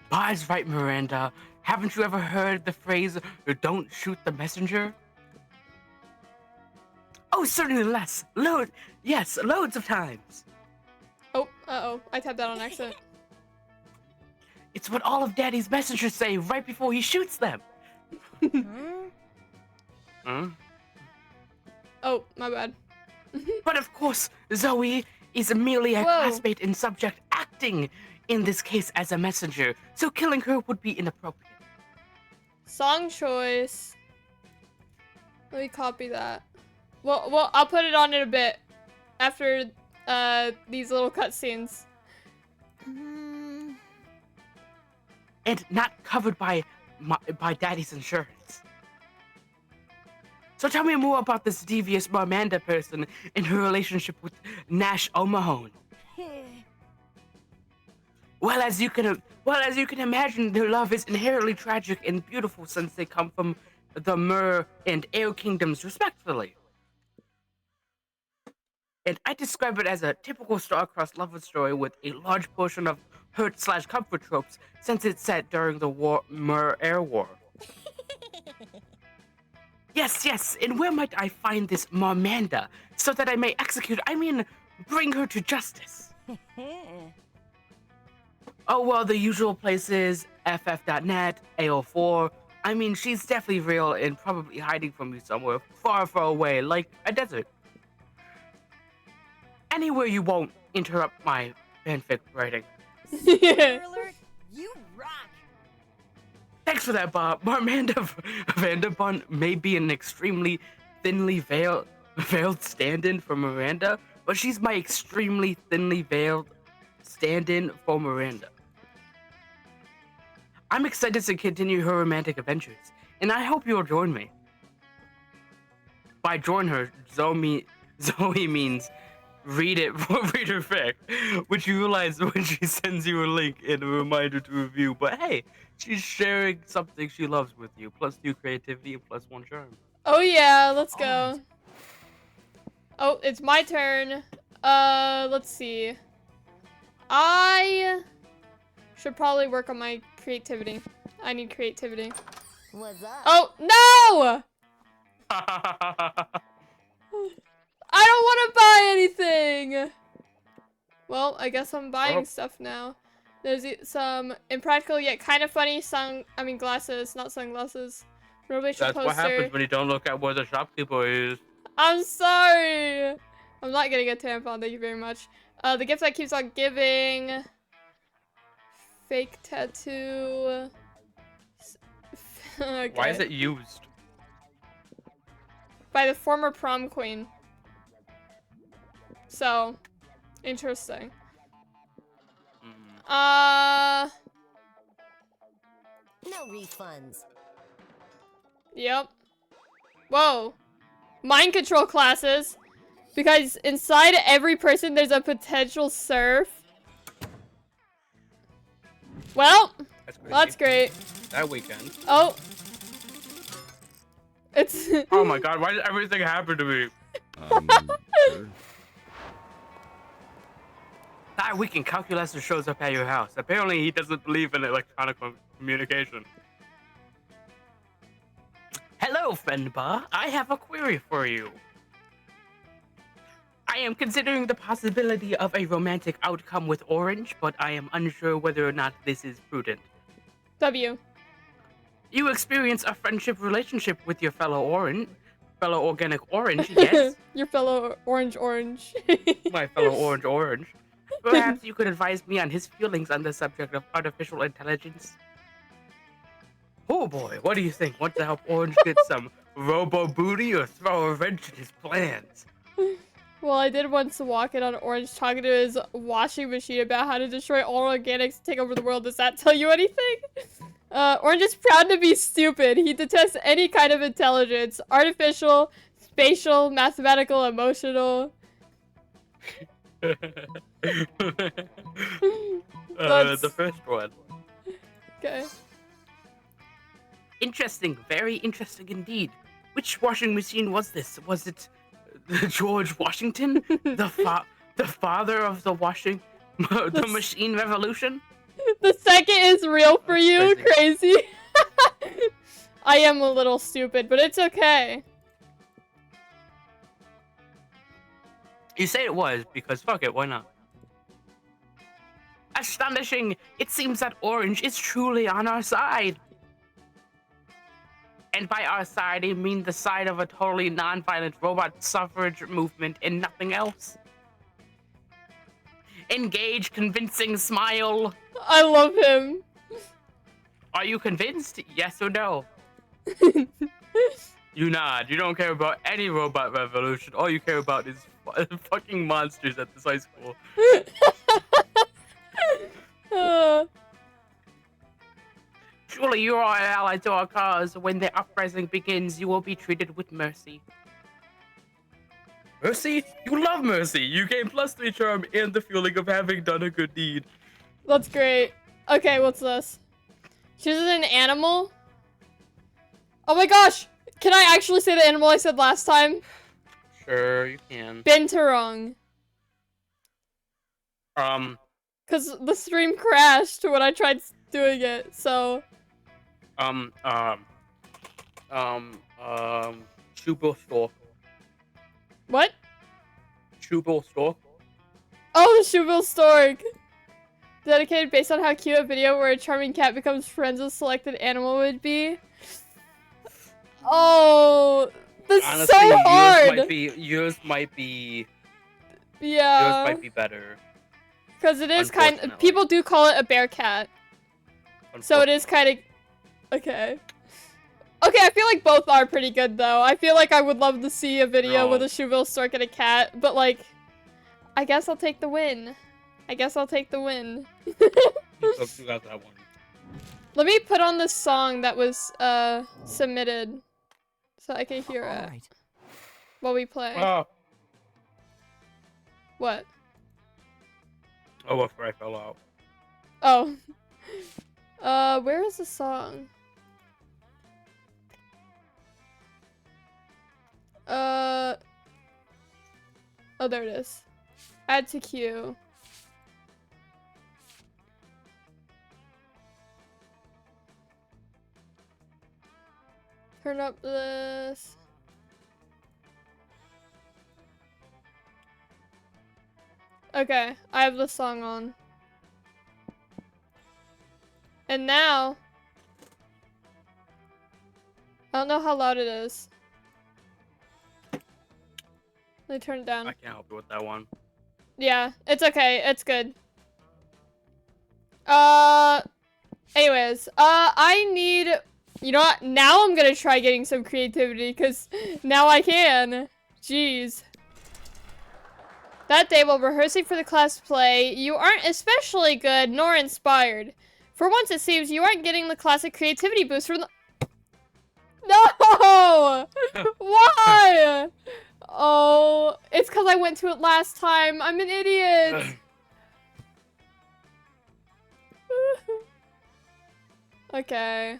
Ba's right, Miranda. Haven't you ever heard the phrase, don't shoot the messenger? Oh, certainly less. Yes, loads of times. Oh, uh-oh. I tapped that on accident. It's what all of Daddy's messengers say right before he shoots them. Oh, my bad. But of course, Zoe is merely a classmate and subject acting in this case as a messenger, so killing her would be inappropriate. Song choice. Let me copy that. Well, I'll put it on in a bit after these little cutscenes. And not covered by Daddy's insurance. So tell me more about this devious Marmanda person and her relationship with Nash O'Mahone. Well, as you can imagine, their love is inherently tragic and beautiful since they come from the Mer and Air Kingdoms, respectively. And I describe it as a typical star-crossed love story with a large portion of hurt/comfort tropes, since it's set during the Mer-Air War. Yes, and where might I find this Marmanda, so that I may bring her to justice? Oh, well, the usual places, ff.net, AO4. She's definitely real and probably hiding from you somewhere far, far away, like a desert. Anywhere you won't interrupt my fanfic writing. Alert, you rock! Thanks for that, Bob. Marmanda Vanderbrunt may be an extremely thinly veiled stand-in for Miranda, but she's my extremely thinly veiled stand-in for Miranda. I'm excited to continue her romantic adventures, and I hope you'll join me. By join her, Zoe means read her fic, which you realize when she sends you a link and a reminder to review. But hey, she's sharing something she loves with you, +2 creativity and +1 charm. Oh yeah, let's go. Oh, it's my turn. Let's see. I should probably work on my creativity. I need creativity. What's up? Oh, no! I don't want to buy anything! Well, I guess I'm buying stuff now. There's some impractical yet kind of funny glasses, not sunglasses. Motivation That's poster. what happens when you don't look at where the shopkeeper is. I'm sorry! I'm not getting a tampon, thank you very much. The gift that keeps on giving. Fake tattoo. Okay. Why is it used? By the former prom queen. So, interesting. No refunds. Yep. Whoa. Mind control classes. Because inside every person there's a potential serf. Well, that's great. That weekend. Oh. It's... Oh my god, why did everything happen to me? Sure. That weekend calculus shows up at your house. Apparently, he doesn't believe in electronic communication. Hello, Fenba. I have a query for you. I am considering the possibility of a romantic outcome with Orange, but I am unsure whether or not this is prudent. W. You experience a friendship relationship with your fellow organic orange, yes? Your fellow orange. My fellow orange. Perhaps you could advise me on his feelings on the subject of artificial intelligence. Oh boy, what do you think? Want to help Orange get some robo booty or throw a wrench in his plans? Well, I did once walk in on Orange talking to his washing machine about how to destroy all organics and take over the world. Does that tell you anything? Orange is proud to be stupid. He detests any kind of intelligence. Artificial, spatial, mathematical, emotional. The first one. Okay. Interesting, very interesting indeed. Which washing machine was this? Was it George Washington, the father of the machine revolution? The second is real for you, crazy. I am a little stupid, but it's okay. You say it was because fuck it, why not? Astonishing! It seems that Orange is truly on our side. And by our side, I mean the side of a totally non-violent robot suffrage movement and nothing else. Engage, convincing smile. I love him. Are you convinced? Yes or no? You nod. You don't care about any robot revolution. All you care about is fucking monsters at this high school. Surely you are an ally to our cause. When the uprising begins, you will be treated with mercy. Mercy? You love mercy. You gain +3 charm and the feeling of having done a good deed. That's great. Okay, what's this? Chooses an animal? Oh my gosh! Can I actually say the animal I said last time? Sure, you can. Binturong. Cause the stream crashed when I tried doing it, so... Chubble Stork. What? Chubble Stork. Oh, the Shoebill Stork! Dedicated based on how cute a video where a charming cat becomes friends with selected animal would be. Oh, that's Honestly, so hard! Yours might be Yeah. better. Because it is kind of... People do call it a bear cat. So it is kind of... Okay. Okay, I feel like both are pretty good, though. I feel like I would love to see a video with a Shoebill Stork and a cat, but, like... I guess I'll take the win. I guess I'll take the win. You got that one. Let me put on this song that was, submitted. So I can hear it. Right. While we play. Oh. What? Oh, after I fell out. Oh. Where is the song? Oh, there it is. Add to queue. Turn up this. Okay, I have the song on. And now... I don't know how loud it is. Let me turn it down. I can't help you with that one. Yeah, it's okay. It's good. Anyways, I need... You know what? Now I'm gonna try getting some creativity, because now I can. Jeez. That day while rehearsing for the class play, you aren't especially good nor inspired. For once it seems you aren't getting the classic creativity boost from the- No! Why? Oh, it's because I went to it last time. I'm an idiot. Okay.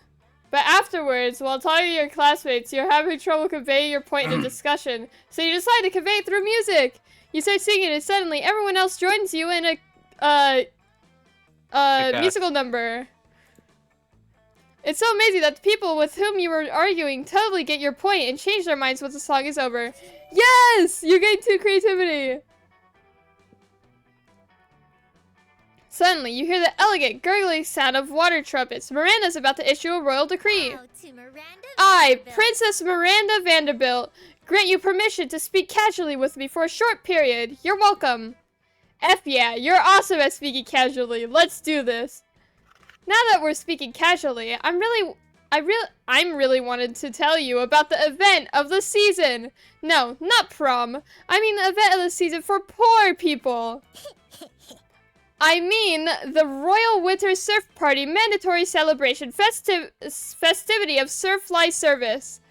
But afterwards, while talking to your classmates, you're having trouble conveying your point in a discussion, so you decide to convey it through music. You start singing, and suddenly everyone else joins you in a musical number. It's so amazing that the people with whom you were arguing totally get your point and change their minds once the song is over. Yes! You gain 2 creativity! Suddenly, you hear the elegant, gurgling sound of water trumpets. Miranda's about to issue a royal decree. Now to Miranda I, Vanderbilt. Princess Miranda Vanderbilt, grant you permission to speak casually with me for a short period. You're welcome. F yeah, you're awesome at speaking casually. Let's do this. Now that we're speaking casually, I'm really wanted to tell you about the event of the season. No, not prom. I mean the event of the season for poor people. I mean the Royal Winter Surf Party mandatory celebration festivity of surf life service.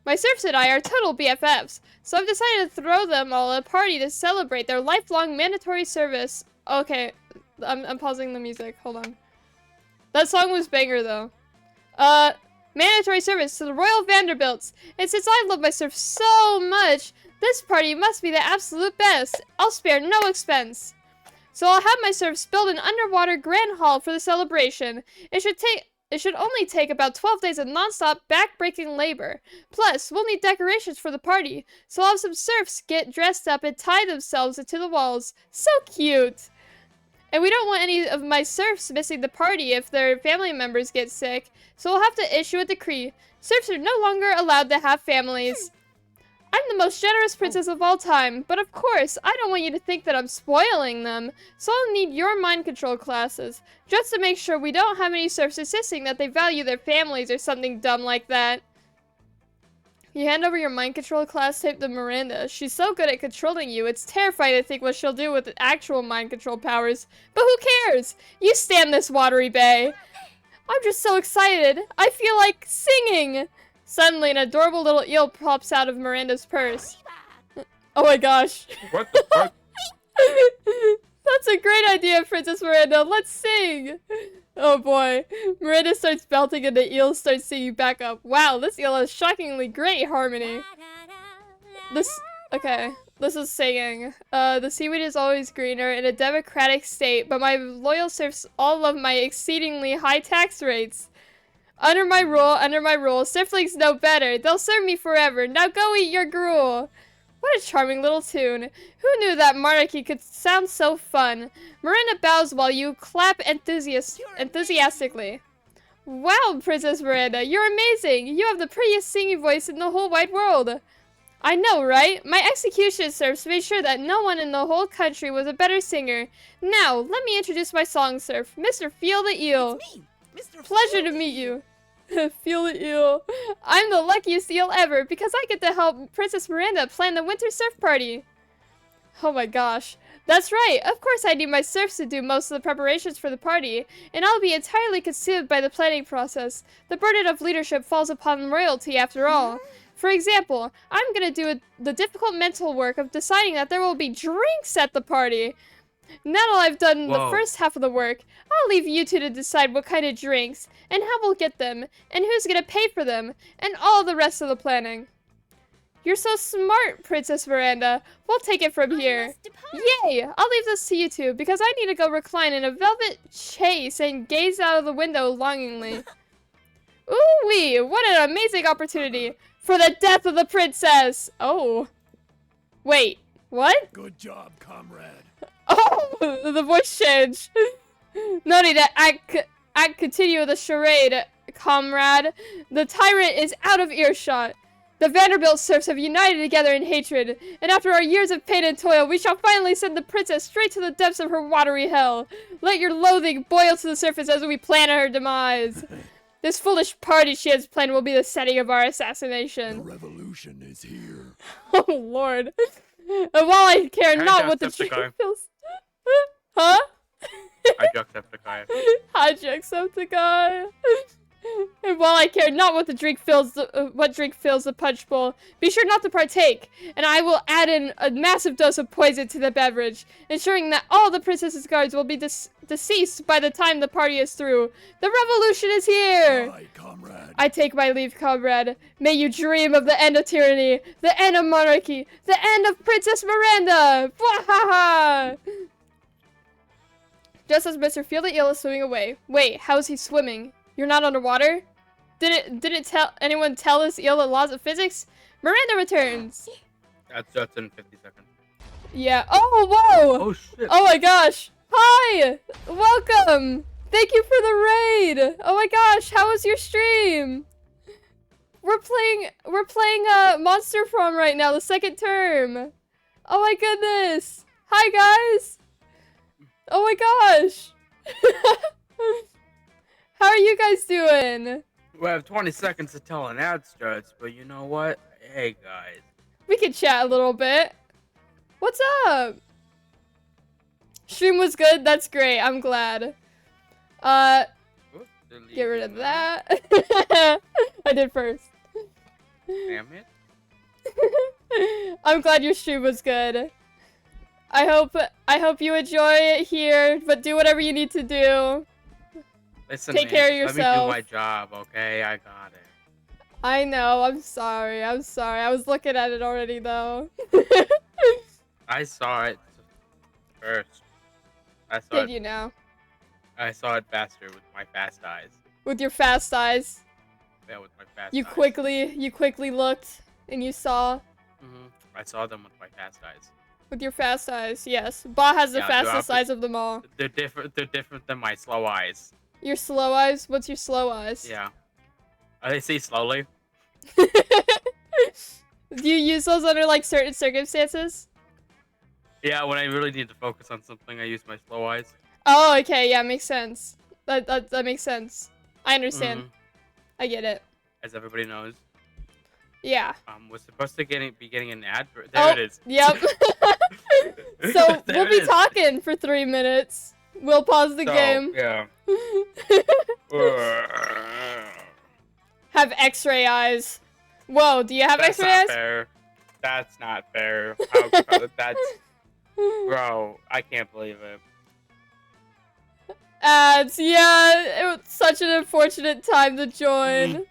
My surfs and I are total BFFs, so I've decided to throw them all a party to celebrate their lifelong mandatory service. Okay, I'm pausing the music. Hold on. That song was banger though. Mandatory service to the Royal Vanderbilts. And since I love my surf so much, this party must be the absolute best. I'll spare no expense. So I'll have my surfs build an underwater grand hall for the celebration. It should only take about 12 days of non-stop back-breaking labor. Plus, we'll need decorations for the party, so I'll have some surfs get dressed up and tie themselves into the walls. So cute! And we don't want any of my surfs missing the party if their family members get sick, so we'll have to issue a decree. Surfs are no longer allowed to have families. I'm the most generous princess of all time, but of course, I don't want you to think that I'm spoiling them, so I'll need your mind control classes, just to make sure we don't have any serfs insisting that they value their families or something dumb like that. You hand over your mind control class tape to Miranda. She's so good at controlling you, it's terrifying to think what she'll do with actual mind control powers. But who cares? You stand this, Watery Bay. I'm just so excited. I feel like singing. Suddenly, an adorable little eel pops out of Miranda's purse. Oh my gosh. What the fuck? That's a great idea, Princess Miranda. Let's sing. Oh boy. Miranda starts belting and the eel starts singing back up. Wow, this eel has shockingly great harmony. Okay, this is singing. The seaweed is always greener in a democratic state, but my loyal serfs all love my exceedingly high tax rates. Under my rule, surflings know better. They'll serve me forever. Now go eat your gruel. What a charming little tune. Who knew that monarchy could sound so fun? Miranda bows while you clap enthusiastically. Wow, Princess Miranda, you're amazing. You have the prettiest singing voice in the whole wide world. I know, right? My execution serfs made sure that no one in the whole country was a better singer. Now, let me introduce my song serf, Mr. Feel the Eel. It's me, Mr. Pleasure to meet you. Feel the eel. I'm the luckiest eel ever because I get to help Princess Miranda plan the winter surf party. Oh my gosh. That's right. Of course I need my serfs to do most of the preparations for the party, and I'll be entirely consumed by the planning process. The burden of leadership falls upon royalty after all. For example, I'm gonna do the difficult mental work of deciding that there will be drinks at the party. Now that I've done the first half of the work, I'll leave you two to decide what kind of drinks, and how we'll get them, and who's gonna pay for them, and all the rest of the planning. You're so smart, Princess Miranda. We'll take it from here. Yay! I'll leave this to you two, because I need to go recline in a velvet chaise and gaze out of the window longingly. Ooh-wee! What an amazing opportunity! For the death of the princess! Oh. Wait, what? Good job, comrade. Oh, the voice change. No need to act continue the charade, comrade. The tyrant is out of earshot. The Vanderbilt serfs have united together in hatred, and after our years of pain and toil, we shall finally send the princess straight to the depths of her watery hell. Let your loathing boil to the surface as we plan her demise. This foolish party she has planned will be the setting of our assassination. The revolution is here. Oh, Lord. And while I care not what the chicken feels... Huh? Hijackcepticeye. Hijacksepticeye. And while I care not what drink fills the punch bowl, be sure not to partake, and I will add in a massive dose of poison to the beverage, ensuring that all the princess's guards will be deceased by the time the party is through. The revolution is here! Aye, comrade. I take my leave, comrade. May you dream of the end of tyranny, the end of monarchy, the end of Princess Miranda! Bwahaha! Just as Mr. Feel the Eel is swimming away. Wait, how is he swimming? You're not underwater? Didn't anyone tell this eel the laws of physics? Miranda returns. That's in 50 seconds. Yeah. Oh, whoa! Oh shit. Oh my gosh! Hi! Welcome! Thank you for the raid! Oh my gosh, how was your stream? We're playing Monster Prom right now, the second term. Oh my goodness! Hi guys! Oh my gosh! How are you guys doing? We have 20 seconds until an ad starts, but you know what? Hey guys. We can chat a little bit. What's up? Stream was good? That's great. I'm glad. Oops, Get rid of deleting that. I did first. Damn it. I'm glad your stream was good. I hope you enjoy it here, but do whatever you need to do. Listen, Take man, care of Let me yourself. do my job, okay? I got it. I know. I'm sorry. I was looking at it already though. I saw it first. Did you know? I saw it faster with my fast eyes. With your fast eyes. Yeah, with my fast You eyes. you quickly looked and you saw I saw them with my fast eyes. with your fast eyes. Yes. Ba has the Yeah, they're fastest eyes of them all. They're different than my slow eyes. Your slow eyes? What's your slow eyes? Yeah. They see slowly. Do you use those under like certain circumstances? Yeah, when I really need to focus on something, I use my slow eyes. Oh, okay. Yeah, makes sense. That makes sense. I understand. I get it. As everybody knows. Yeah. We're supposed to be getting an ad for there it is. Yep. So There we'll it be is. talking for 3 minutes. We'll pause the So, game. Yeah. Have X-ray eyes. Whoa, do you have That's X-ray not eyes? fair. That's not fair. That's bro. I can't believe it. Ads, yeah, it was such an unfortunate time to join.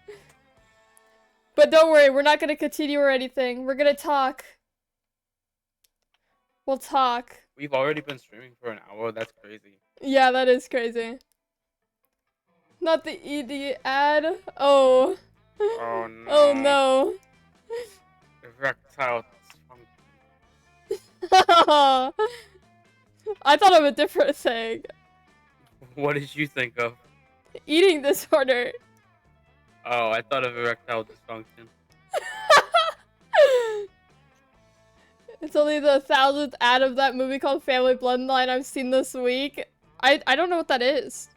But don't worry, we're not gonna continue or anything. We're gonna talk. We'll talk. We've already been streaming for an hour. That's crazy. Yeah, that is crazy. Not the ED ad. Oh. Oh no. Oh no. Erectile dysfunction. I thought of a different thing. What did you think of? Eating disorder. Oh, I thought of erectile dysfunction. It's only the 1000th ad of that movie called Family Bloodline I've seen this week. I don't know what that is.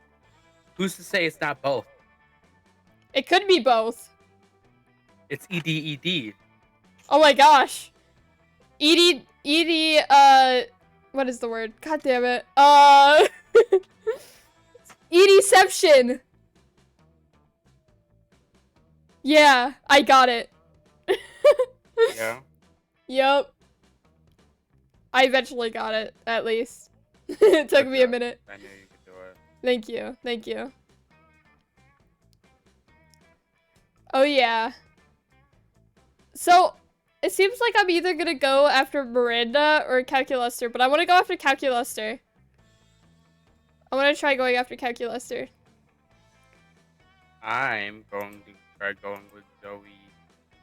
Who's to say it's not both? It could be both. It's ED. Oh my gosh. ED, what is the word? God damn it. EDception. Yeah, I got it. Yeah. Yup. I eventually got it, at least. It took me a minute. I knew you could do it. Thank you. Thank you. Oh yeah. So, it seems like I'm either gonna go after Miranda or Calculuster, but I want to go after Calculuster. I want to try going after Calculuster. I'm going to try going with Zoe.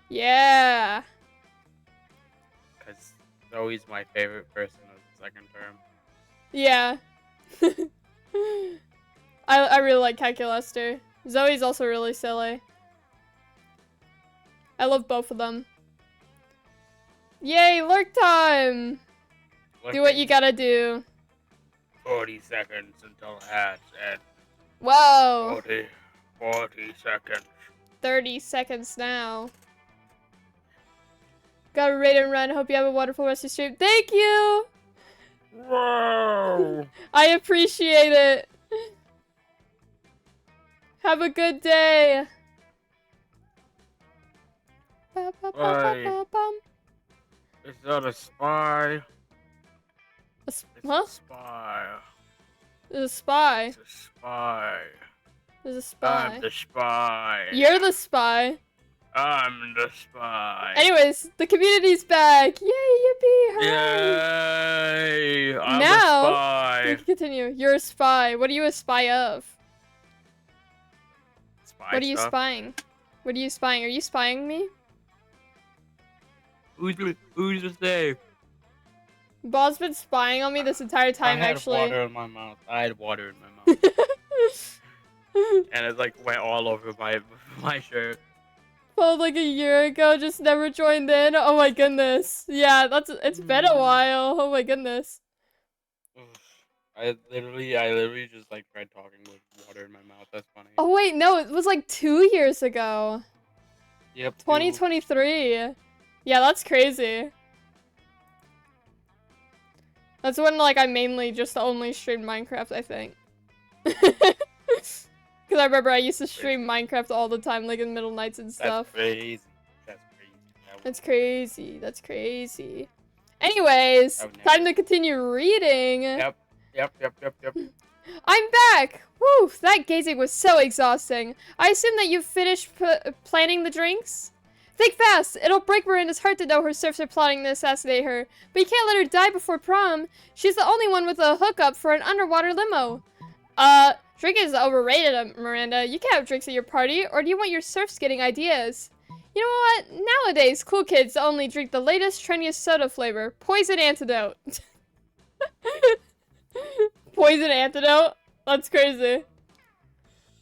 Yeah. Because Zoe's my favorite person of the second term. Yeah. I really like Calculuster. Zoe's also really silly. I love both of them. Yay, lurk time! Do what you gotta do. 40 seconds until ads and Whoa! 40 seconds. 30 seconds now. Gotta raid and run. Hope you have a wonderful rest of your stream. Thank you! Whoa! I appreciate it. Have a good day. Bye. Is that a spy? It's Huh? a spy. There's a spy. It's a spy. There's a spy. I'm the spy. You're the spy. I'm the spy. Anyways, the community's back. Yay, yippee, hooray. Yay! I'm Now, a we spy. can continue. You're a spy. What are you a spy of? Spy What are you stuff. spying? What are you spying? Are you spying me? Who's to say? Bob's been spying on me this entire time, I had actually. water in my mouth. I had water in my mouth. And it like went all over my shirt. Oh, like a year ago, just never joined in. Oh my goodness. Yeah, it's been a while. Oh my goodness. I literally just like tried talking with water in my mouth. That's funny. Oh wait, no, it was like 2 years ago. Yep. 2023. Yeah, that's crazy. That's when like I mainly just only streamed Minecraft, I think. Because I remember I used to stream Minecraft all the time, like in the middle nights and stuff. That's crazy. That's crazy. That's crazy. That's crazy. Anyways, I would never. time to continue reading. Yep. I'm back! Woo! That gazing was so exhausting. I assume that you've finished planning the drinks? Think fast! It'll break Miranda's heart to know her serfs are plotting to assassinate her. But you can't let her die before prom. She's the only one with a hookup for an underwater limo. Drinking is overrated, Miranda. You can't have drinks at your party, or do you want your serfs getting ideas? You know what? Nowadays, cool kids only drink the latest, trendiest soda flavor. Poison antidote. Poison antidote? That's crazy.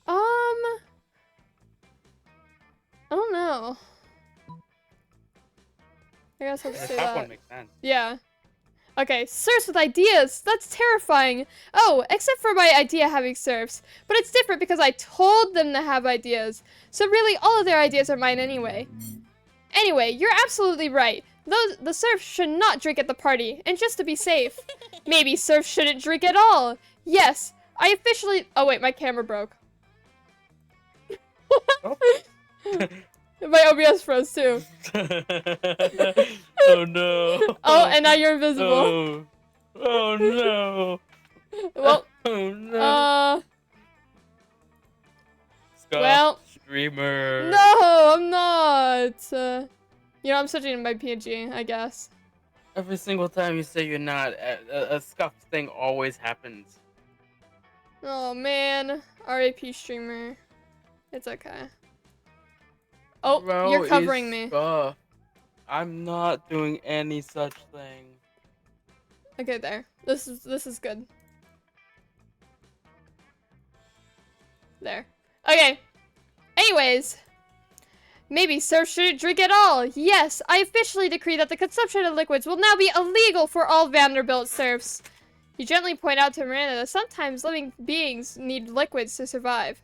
I don't know. I guess I'll just say That one that. makes sense. Yeah. Okay, serfs with ideas! That's terrifying! Oh, except for my idea having serfs. But it's different because I told them to have ideas. So really, all of their ideas are mine anyway. Anyway, you're absolutely right. The serfs should not drink at the party, and just to be safe. Maybe serfs shouldn't drink at all. Yes, I officially— oh wait, my camera broke. Oh. My OBS froze too. Oh no. Oh, and now you're invisible. Oh no. Well, Oh no. Scuff well. streamer. No, I'm not. You know, I'm searching my PNG, I guess. Every single time you say you're not, a scuffed thing always happens. Oh man, RAP streamer. It's okay. Oh, Bro, you're covering it's me. scuffed. I'm not doing any such thing. Okay, there. This is good. There. Okay. Anyways. Maybe serfs shouldn't drink at all. Yes, I officially decree that the consumption of liquids will now be illegal for all Vanderbilt serfs. You gently point out to Miranda that sometimes living beings need liquids to survive.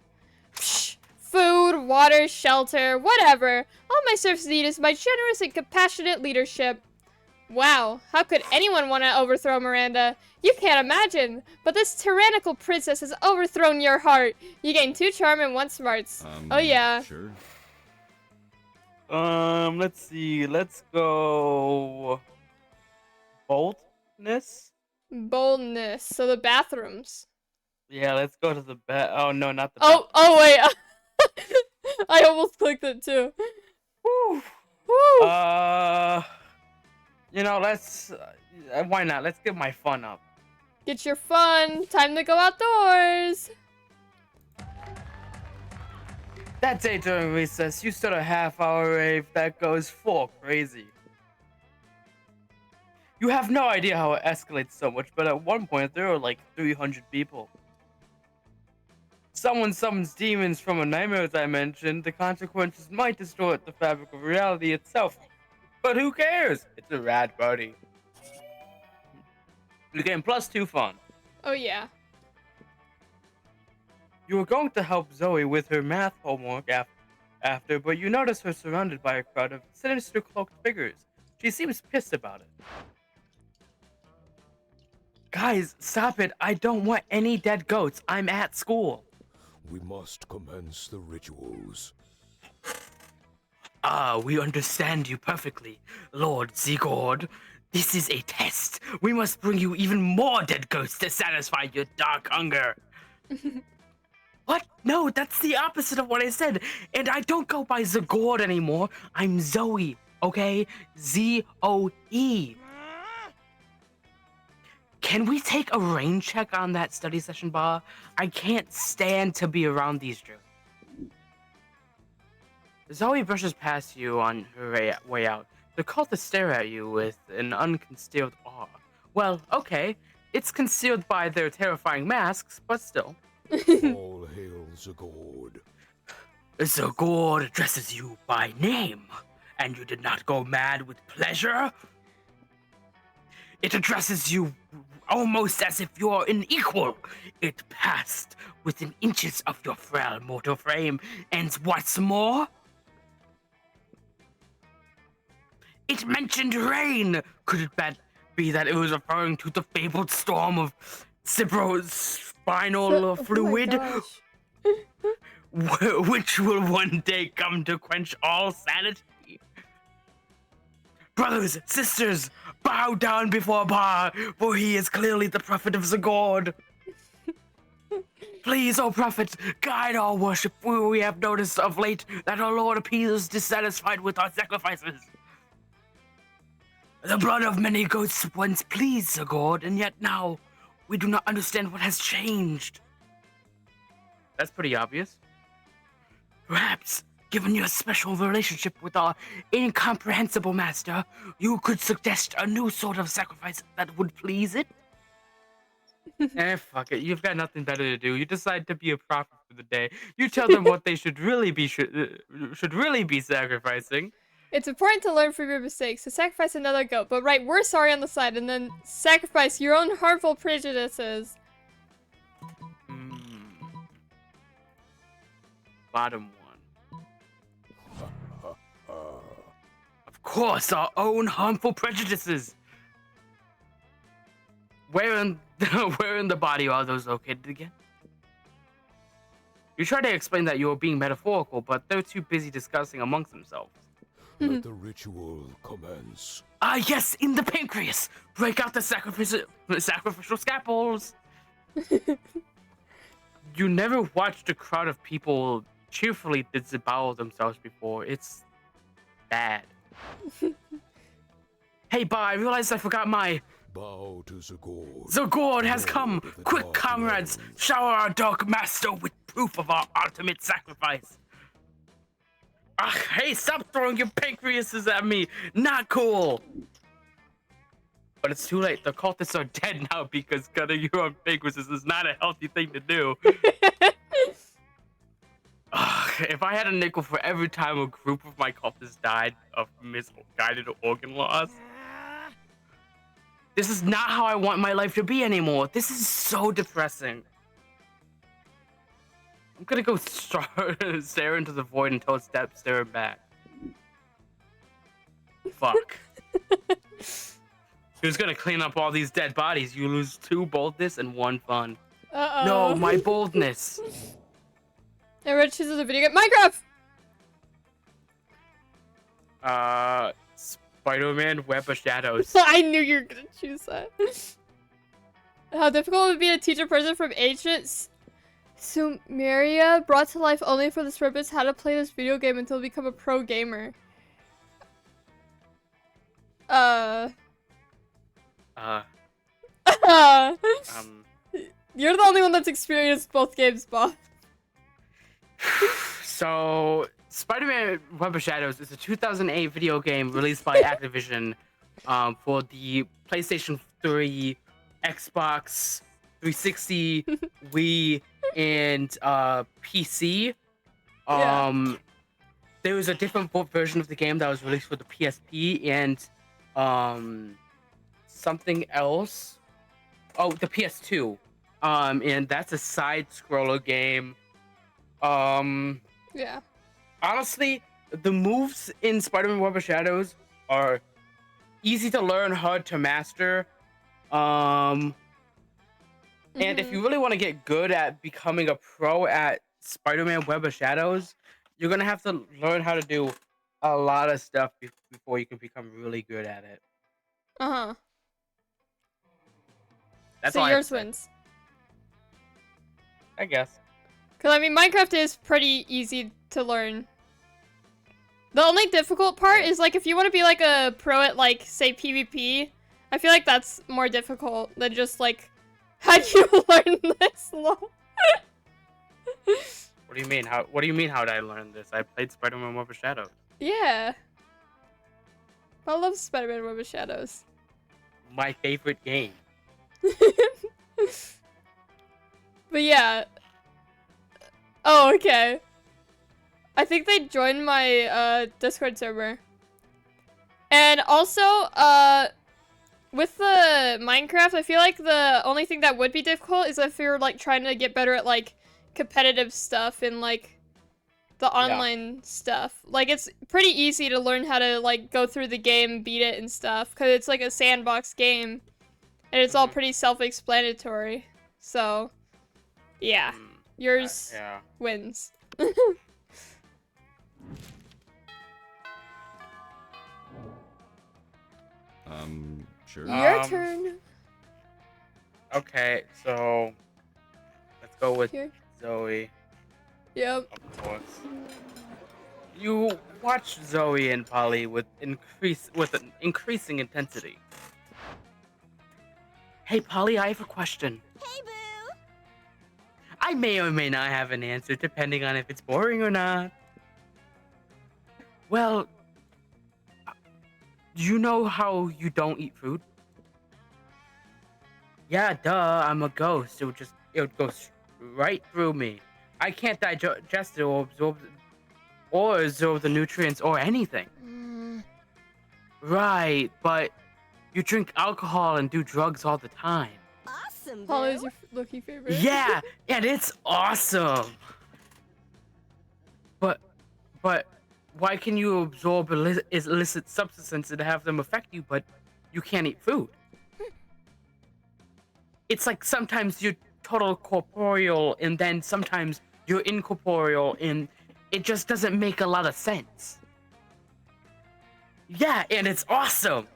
Psh, food, water, shelter, whatever. All my serfs need is my generous and compassionate leadership. Wow, how could anyone want to overthrow Miranda? You can't imagine. But this tyrannical princess has overthrown your heart. You gain 2 charm and 1 smarts. Oh yeah. Sure. Let's see. Let's go. Boldness? Boldness. So the bathrooms. Yeah, let's go to the oh no, not the Oh wait. I almost clicked it too. Woo. Woo. You know, let's why not? Let's get my fun up. Get your fun. Time to go outdoors. That day during recess, you stood a half-hour rave that goes full crazy. You have no idea how it escalates so much, but at one point there were like 300 people. Someone summons demons from a nightmare dimension. The consequences might distort the fabric of reality itself. But who cares? It's a rad party. You gain +2 fun. Oh yeah. You were going to help Zoe with her math homework after, but you notice her surrounded by a crowd of sinister cloaked figures. She seems pissed about it. Guys, stop it. I don't want any dead goats. I'm at school. We must commence the rituals. We understand you perfectly, Lord Zegord. This is a test. We must bring you even more dead ghosts to satisfy your dark hunger. What? No, that's the opposite of what I said. And I don't go by Zegord anymore. I'm Zoe, okay? Z-O-E. Can we take a rain check on that study session bar? I can't stand to be around these two. Zoe brushes past you on her way out. The cultists stare at you with an unconcealed awe. Well, okay, it's concealed by their terrifying masks, but still. All hail Zegord. Zegord addresses you by name, and you did not go mad with pleasure? It addresses you almost as if you're an equal. It passed within inches of your frail mortal frame, and what's more, it mentioned rain. Could it be that it was referring to the fabled storm of cerebrospinal fluid, which will one day come to quench all sanity? Brothers, sisters, bow down before Ba, for he is clearly the prophet of Zegord. Please, O prophet, guide our worship, for we have noticed of late that our Lord appears dissatisfied with our sacrifices. The blood of many ghosts once pleased Zegord, and yet now we do not understand what has changed. That's pretty obvious. Perhaps, given your special relationship with our incomprehensible master, you could suggest a new sort of sacrifice that would please it? Fuck it. You've got nothing better to do. You decide to be a prophet for the day. You tell them what they should really be sacrificing. It's important to learn from your mistakes, to sacrifice another goat, but write "we're sorry" on the side, and then sacrifice your own harmful prejudices. Bottom one. Of course, our own harmful prejudices. Where in the body are those located again? You try to explain that you are being metaphorical, but they're too busy discussing amongst themselves. Let the ritual commence. Yes, in the pancreas. Break out the sacrificial scalpels. You never watched a crowd of people cheerfully disembowel themselves before. It's bad. Hey, Ba, I realized I forgot my... Bow to Zegord. Zegord has come! Lord of the Quick, Dark comrades! Realms. Shower our dark master with proof of our ultimate sacrifice! Hey, stop throwing your pancreases at me! Not cool! But it's too late. The cultists are dead now because cutting your own pancreases is not a healthy thing to do. If I had a nickel for every time a group of my cultists died of misguided organ loss, this is not how I want my life to be anymore. This is so depressing. I'm gonna go stare into the void until it stops staring back. Fuck. Who's gonna clean up all these dead bodies? You lose 2 boldness and 1 fun. Uh-oh. No, my boldness. Everyone chooses a video game. Minecraft! Spider-Man Web of Shadows. I knew you were gonna choose that. How difficult it would be to teach a person from ancient Sumeria, brought to life only for this purpose, how to play this video game until they become a pro gamer. You're the only one that's experienced both games, Bob. So, Spider-Man Web of Shadows is a 2008 video game released by Activision for the PlayStation 3, Xbox 360, Wii, and PC. There was a different version of the game that was released for the PSP and something else. Oh, the PS2. And that's a side-scroller game. Yeah. Honestly, the moves in Spider-Man Web of Shadows are easy to learn, hard to master. And if you really want to get good at becoming a pro at Spider-Man Web of Shadows, you're gonna have to learn how to do a lot of stuff before you can become really good at it. Uh-huh. That's So all I have yours to say. wins. I guess. Because, I mean, Minecraft is pretty easy to learn. The only difficult part is, like, if you want to be, like, a pro at, like, say, PvP, I feel like that's more difficult than just, like, how do you learn this? What do you mean? What do you mean? How did I learn this? I played Spider-Man Web of Shadows. Yeah. I love Spider-Man Web of Shadows. My favorite game. But yeah. Oh, okay. I think they joined my Discord server. And also, with the Minecraft, I feel like the only thing that would be difficult is if you're like trying to get better at like competitive stuff and like the online stuff. Like it's pretty easy to learn how to like go through the game, beat it and stuff, because it's like a sandbox game and it's all pretty self-explanatory. So, yeah. Yours wins. Sure. Your turn. Okay, so let's go with Here. Zoe. Yep. Of course. You watch Zoe and Polly with an increasing intensity. Hey Polly, I have a question. Hey, boo. I may or may not have an answer depending on if it's boring or not. Well, do you know how you don't eat food? Yeah, duh, I'm a ghost. It would go right through me. I can't digest it or absorb the nutrients or anything. Right, but you drink alcohol and do drugs all the time. Awesome, Polly's boo. your lucky favorite. Yeah, and it's awesome. But why can you absorb illicit substances and have them affect you, but you can't eat food? It's like sometimes you're total corporeal and then sometimes you're incorporeal, and it just doesn't make a lot of sense. Yeah, and it's awesome.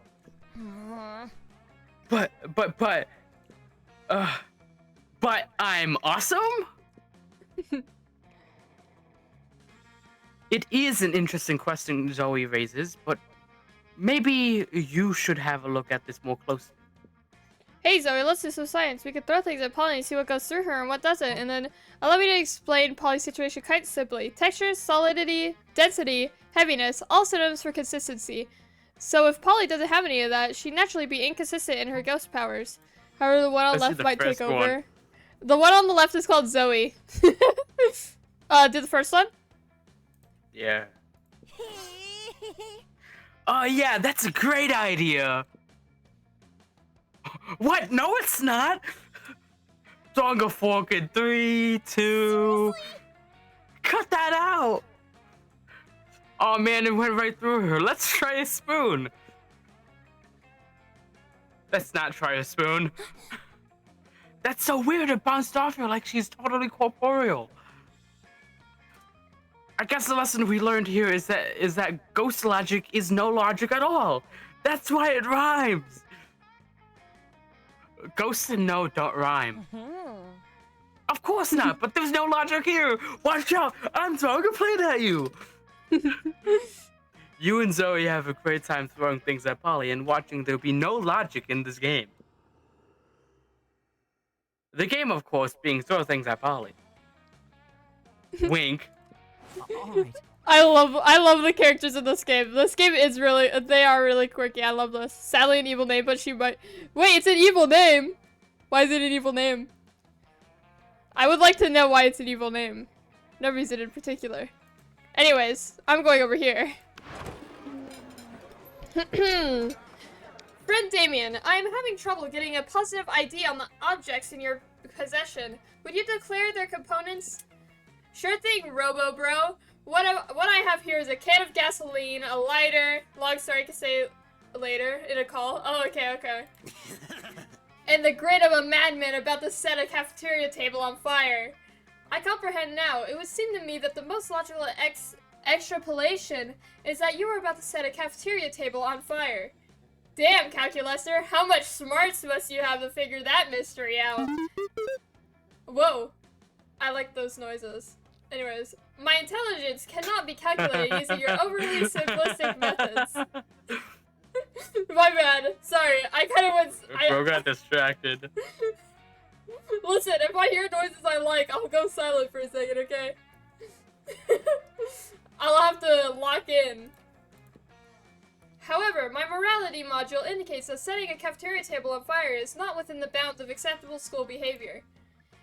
But I'm awesome? It is an interesting question Zoe raises, but maybe you should have a look at this more closely. Hey Zoe, let's do some science. We could throw things at Polly and see what goes through her and what doesn't, and then allow me to explain Polly's situation quite simply. Texture, solidity, density, heaviness, all synonyms for consistency. So if Polly doesn't have any of that, she'd naturally be inconsistent in her ghost powers. However, the one on the left might take over. The one on the left is called Zoe. Do the first one? Yeah. Oh yeah, that's a great idea. What? No, it's not. Throwing a fork in 3, 2. Seriously? Cut that out. Oh man, it went right through her. Let's try a spoon. Let's not try a spoon. That's so weird. It bounced off her like she's totally corporeal. I guess the lesson we learned here is that ghost logic is no logic at all. That's why it rhymes. Ghost and no don't rhyme. Of course not, but there's no logic here. Watch out, I'm throwing a plate at you. You and Zoe have a great time throwing things at Polly and watching there be no logic in this game. The game, of course, being throw things at Polly. Wink. I love the characters in this game. This game is they are really quirky. I love this. Sadly an evil name, but she might... Wait, it's an evil name! Why is it an evil name? I would like to know why it's an evil name. No reason in particular. Anyways, I'm going over here. Friend Damien, I am having trouble getting a positive ID on the objects in your possession. Would you declare their components? Sure thing, Robo Bro. What I have here is a can of gasoline, a lighter, long story I can say later in a call. Oh, okay. And the grin of a madman about to set a cafeteria table on fire. I comprehend now. It would seem to me that the most logical extrapolation is that you were about to set a cafeteria table on fire. Damn, Calculaster, how much smarts must you have to figure that mystery out? Whoa. I like those noises. Anyways, my intelligence cannot be calculated using your overly simplistic methods. My bad. Sorry, I kind of went... Bro got distracted. Listen, if I hear noises I like, I'll go silent for a second, okay? I'll have to lock in. However, my morality module indicates that setting a cafeteria table on fire is not within the bounds of acceptable school behavior.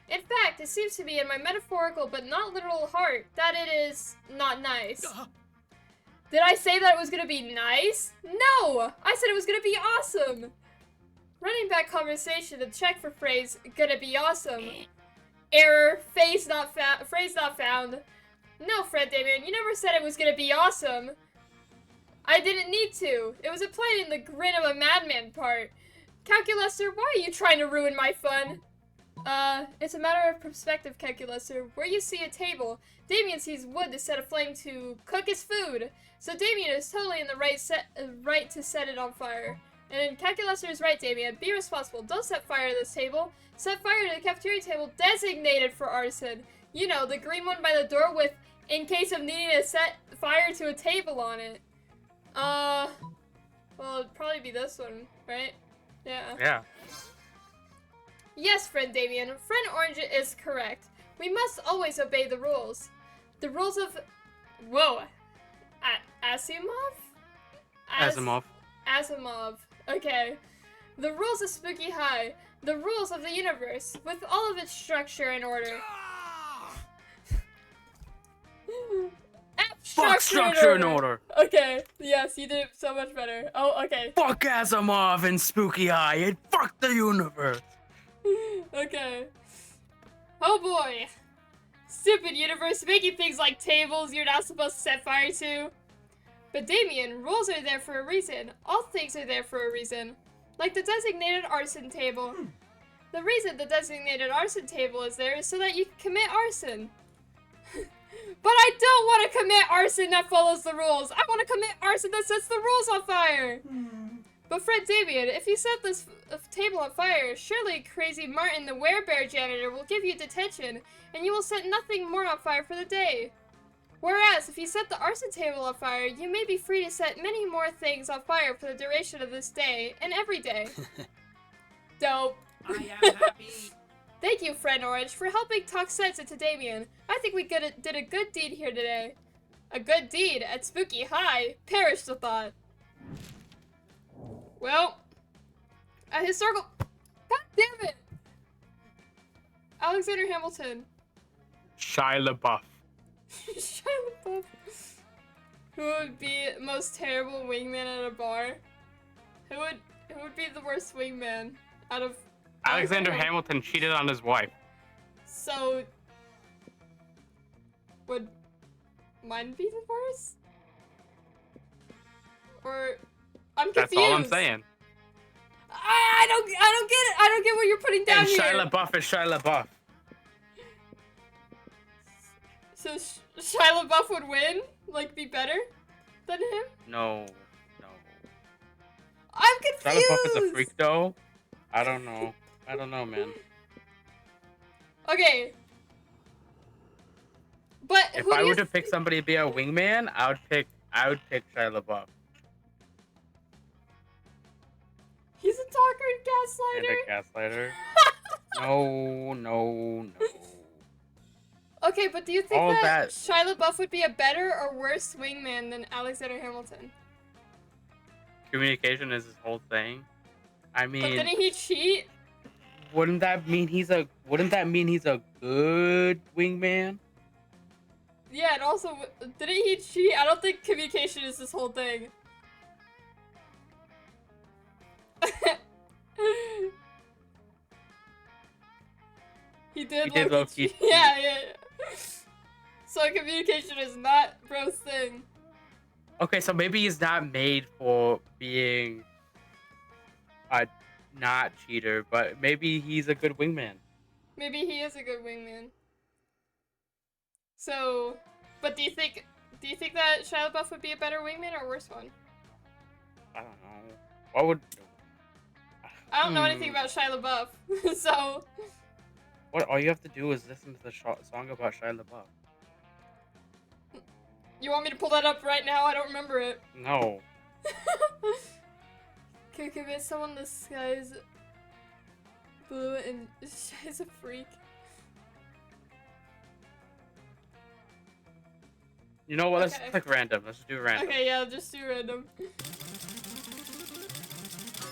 In fact, it seems to be in my metaphorical but not literal heart that it is not nice. Did I say that it was gonna be nice? No! I said it was gonna be awesome! Running back conversation to check for phrase, gonna be awesome. Error, phrase not found. No, Fred Damien, you never said it was gonna be awesome. I didn't need to. It was implied in the grin of a madman part. Calculaster, why are you trying to ruin my fun? It's a matter of perspective, Calculaster. Where you see a table, Damien sees wood to set aflame to cook his food. So Damien is totally in the right to set it on fire. And Calculaster is right, Damien. Be responsible. Don't set fire to this table. Set fire to the cafeteria table designated for arson. You know, the green one by the door with, in case of needing to set fire to a table on it. Well, it'd probably be this one, right? Yeah. Yeah. Yes, friend Damien. Friend Orange is correct. We must always obey the rules. The rules of... Whoa. Asimov? Asimov. Asimov. Okay. The rules of Spooky High. The rules of the universe, with all of its structure and order. Fuck structure and order. Okay. Yes, you did it so much better. Oh, okay. Fuck Asimov and Spooky Eye and fuck the universe. Okay. Oh boy. Stupid universe making things like tables you're not supposed to set fire to. But Damien, rules are there for a reason. All things are there for a reason. Like the designated arson table. The reason the designated arson table is there is so that you can commit arson. But I don't want to commit arson that follows the rules. I want to commit arson that sets the rules on fire. But Fred Damien, if you set this table on fire, surely Crazy Martin, the werebear janitor, will give you detention, and you will set nothing more on fire for the day. Whereas, if you set the arson table on fire, you may be free to set many more things on fire for the duration of this day, and every day. Dope. I am happy. Thank you, Friend Orange, for helping talk sense into Damien. I think we did a good deed here today. A good deed at Spooky High. Perish the thought. Well, a historical... God damn it! Alexander Hamilton. Shia LaBeouf. Shia LaBeouf. Who would be most terrible wingman at a bar? Who would be the worst wingman out of... Alexander Hamilton cheated on his wife. So... Would mine be the worst? Or... I'm confused. That's all I'm saying. I don't get it. I don't get what you're putting down And here. Shia LaBeouf is Shia LaBeouf. So Shia LaBeouf would win? Like, be better than him? No. I'm Shia confused. LaBeouf is a freak though. I don't know, man. Okay. But If who I do were you to pick somebody to be a wingman, I would pick Shia LaBeouf. He's a talker and gaslighter. And a gaslighter. No. Okay, but do you think All that that- Shia LaBeouf would be a better or worse wingman than Alexander Hamilton? Communication is his whole thing. I But mean, didn't he cheat? wouldn't that mean he's a good wingman? Yeah, and also, didn't he cheat? I don't think communication is his whole thing. He did low-key cheat. Yeah. So communication is not bro's thing. Okay, so maybe he's not made for being a not cheater, but maybe he's a good wingman. Maybe he is a good wingman. So, but do you think that Shia LaBeouf would be a better wingman or a worse one? I don't know. What would? I don't know anything about Shia LaBeouf, so. What? All you have to do is listen to the song about Shia LaBeouf. You want me to pull that up right now? I don't remember it. No. Okay, convince someone the sky's blue and Shia's a freak. You know what? Let's Okay. click random. Let's do random. Okay, yeah, just do random.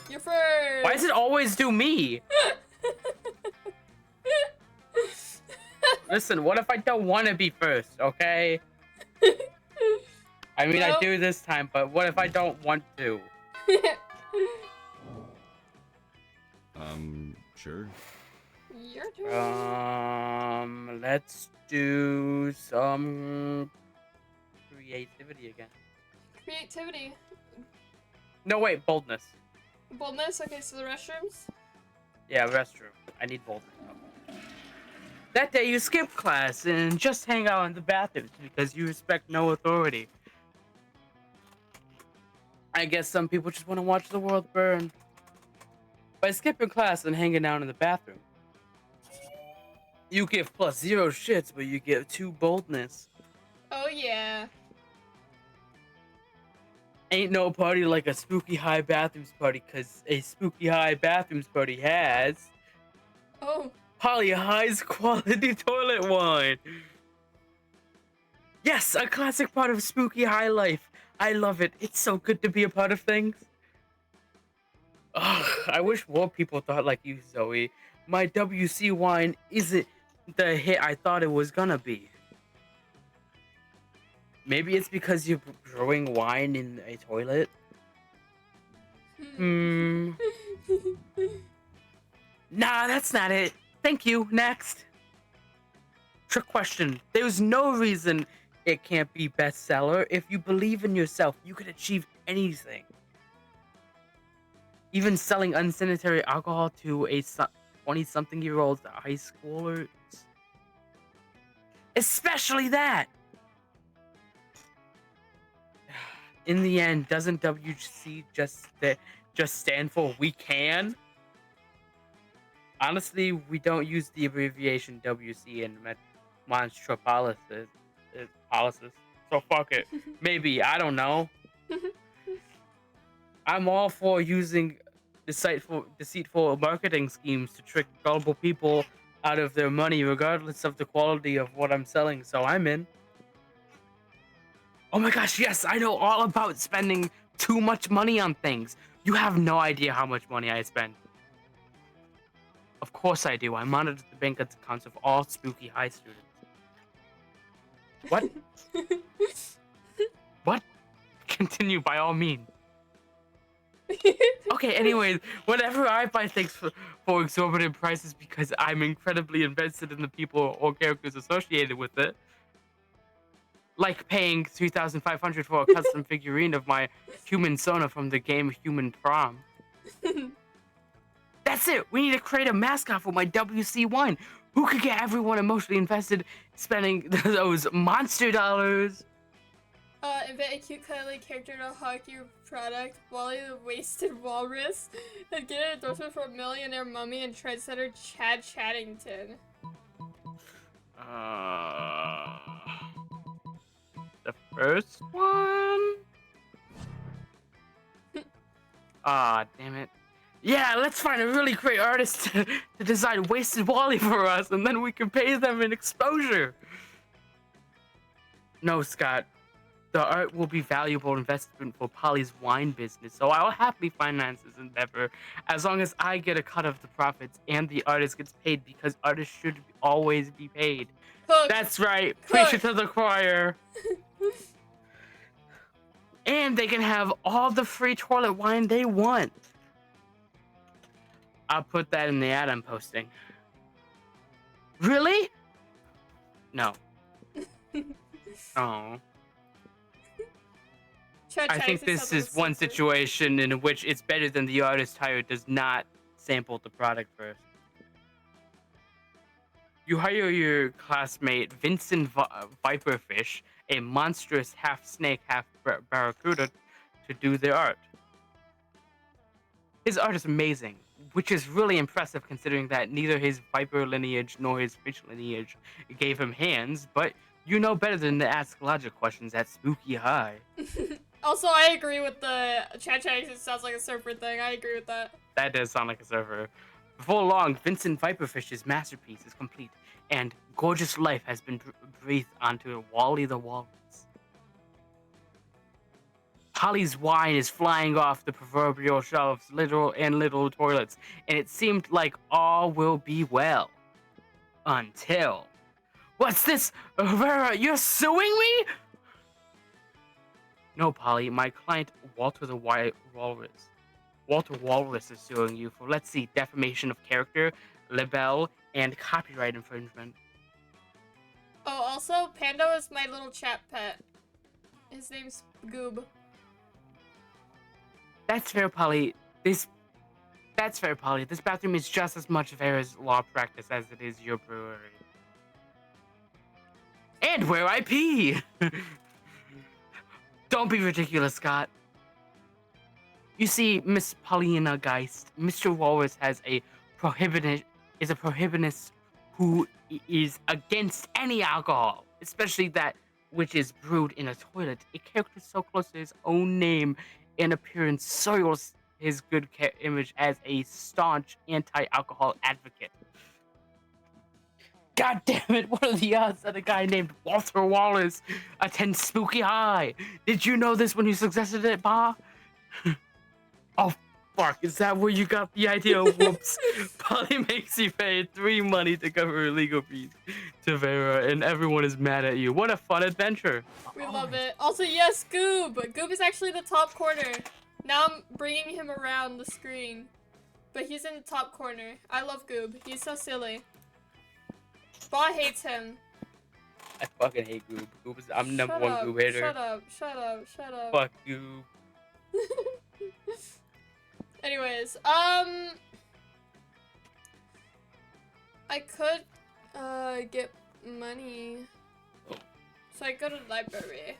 You're first. Why does it always do me? Listen, what if I don't want to be first, okay? I mean, I Well- do this time, but what if I don't want to? Sure. Your turn. Let's do some creativity again. Creativity. No, wait, boldness. Boldness. Okay, so the restrooms. Yeah, restroom. I need boldness. That day you skip class and just hang out in the bathrooms because you respect no authority. I guess some people just want to watch the world burn. By skipping class and hanging out in the bathroom, you get +0 shits, but you get 2 boldness. Oh yeah. Ain't no party like a spooky high bathrooms party, cause a spooky high bathrooms party has Oh. Poly High's quality toilet wine. Yes, a classic part of spooky high life. I love it. It's so good to be a part of things. Ugh, I wish more people thought like you, Zoe. My WC wine isn't the hit I thought it was gonna be. Maybe it's because you're brewing wine in a toilet? Nah, that's not it. Thank you. Next. Trick question. There's no reason it can't be bestseller. If you believe in yourself, you can achieve anything. Even selling unsanitary alcohol to a 20-something-year-old high schoolers. Especially that. In the end, doesn't WC just stand for we can? Honestly, we don't use the abbreviation WC in Monster Prom. So fuck it. Maybe, I don't know. I'm all for using deceitful marketing schemes to trick gullible people out of their money, regardless of the quality of what I'm selling, so I'm in. Oh my gosh, yes, I know all about spending too much money on things. You have no idea how much money I spend. Of course I do. I monitor the bank accounts of all spooky high students. What? What? Continue by all means. Okay, anyways, whenever I buy things for exorbitant prices because I'm incredibly invested in the people or characters associated with it, like paying $3,500 for a custom figurine of my human Sona from the game Human Prom. That's it! We need to create a mascot for my WC wine. Who could get everyone emotionally invested spending those monster dollars? Invent a cute, cuddly character to hawk your product. Wally the Wasted Walrus. And get an endorsement from millionaire mummy and trendsetter Chad Chaddington. The first one? Ah, damn it. Yeah, let's find a really great artist to design Wasted Wally for us, and then we can pay them in exposure. No, Scott. The art will be valuable investment for Polly's wine business, so I'll happily finance this endeavor as long as I get a cut of the profits and the artist gets paid, because artists should always be paid. Cook. That's right. Preach it to the choir. And they can have all the free toilet wine they want. I'll put that in the ad I'm posting. Really? No. Oh. Chad I think Chaddington this sounds is like a one super- situation in which it's better than the artist hired does not sample the product first. You hire your classmate Vincent Viperfish, a monstrous half snake, half barracuda, to do the art. His art is amazing, which is really impressive considering that neither his viper lineage nor his fish lineage gave him hands, but you know better than to ask logic questions at Spooky High. Also, I agree with the Chat, it sounds like a surfer thing. I agree with that. That does sound like a surfer. Before long, Vincent Viperfish's masterpiece is complete, and gorgeous life has been breathed onto Wally the Walrus. Polly's wine is flying off the proverbial shelves, little toilets, and it seemed like all will be well. Until... What's this? Vera, you're suing me? No, Polly, my client Walter the Walrus. Walter Walrus is suing you for, let's see, defamation of character, libel, and copyright infringement. Oh, also, Pando is my little chat pet. His name's Goob. That's fair, Polly. This bathroom is just as much Vera's law practice as it is your brewery. And where I pee! Don't be ridiculous, Scott. You see, Miss Paulina Geist, Mr. Walrus is a prohibitionist who is against any alcohol, especially that which is brewed in a toilet. A character so close to his own name and appearance soils his good image as a staunch anti-alcohol advocate. God damn it, what are the odds that a guy named Walter Wallace attends Spooky High? Did you know this when you suggested it, Ba? Oh, fuck, is that where you got the idea? Whoops. Polly makes you pay 3 money to cover her legal fees to Vera, and everyone is mad at you. What a fun adventure. We love it. Also, yes, Goob! Goob is actually the top corner. Now I'm bringing him around the screen. But he's in the top corner. I love Goob. He's so silly. Ba hates him. I fucking hate Goob. I'm number one Goob hater. Shut up. Fuck Goob. Anyways, I could, get money. So I go to the library.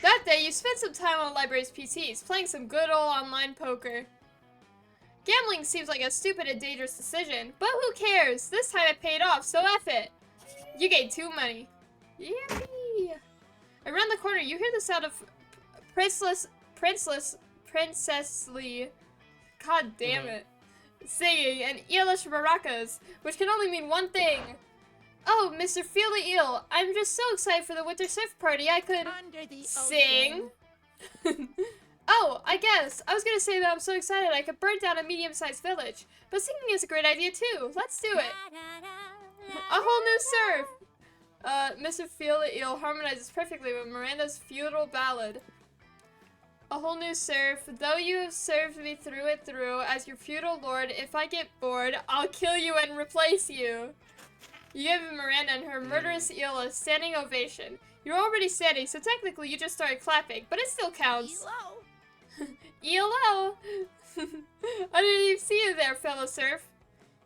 That day, you spent some time on the library's PCs, playing some good old online poker. Gambling seems like a stupid and dangerous decision, but who cares? This time it paid off, so F it. You gained 2 money. Yippee! Around the corner, you hear the sound of Princessly, god damn it, singing and eelish maracas, which can only mean one thing. Oh, Mr. Feel the Eel, I'm just so excited for the winter surf party I could sing. Oh, I guess. I was gonna say that I'm so excited I could burn down a medium-sized village, but singing is a great idea too. Let's do it. A whole new surf. Mr. Feel the Eel harmonizes perfectly with Miranda's feudal ballad. A whole new surf. Though you have served me through and through as your feudal lord, if I get bored, I'll kill you and replace you. You give Miranda and her murderous eel a standing ovation. You're already standing, so technically you just started clapping, but it still counts. ELO! I didn't even see you there, fellow surf.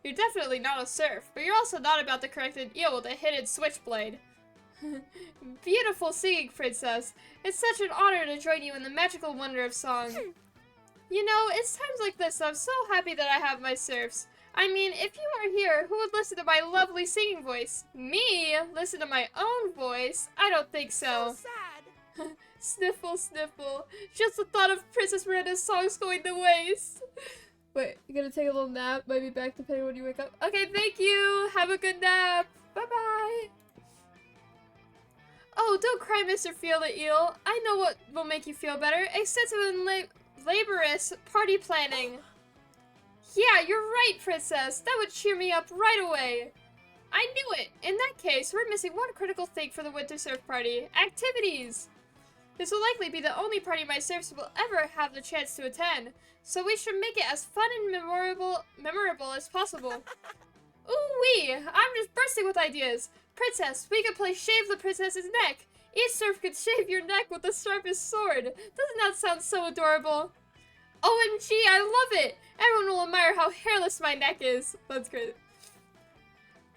You're definitely not a surf, but you're also not about to correct an eel with a hidden switchblade. Beautiful singing, princess. It's such an honor to join you in the magical wonder of song. You know, it's times like this I'm so happy that I have my surfs. I mean, if you weren't here, who would listen to my lovely singing voice? Me? Listen to my own voice? I don't think so. sad. Sniffle, sniffle. Just the thought of Princess Miranda's songs going to waste. Wait, you gonna take a little nap? Might be back depending when you wake up. Okay, thank you. Have a good nap. Bye-bye. Oh, don't cry, Mr. Feel the Eel. I know what will make you feel better. Extensive and laborious party planning. Yeah, you're right, Princess. That would cheer me up right away. I knew it. In that case, we're missing one critical thing for the winter surf party. Activities. This will likely be the only party my surfs will ever have the chance to attend, so we should make it as fun and memorable as possible. Ooh-wee! I'm just bursting with ideas. Princess, we could play Shave the Princess's Neck. Each surf could shave your neck with the sharpest sword. Doesn't that sound so adorable? OMG, I love it! Everyone will admire how hairless my neck is. That's great.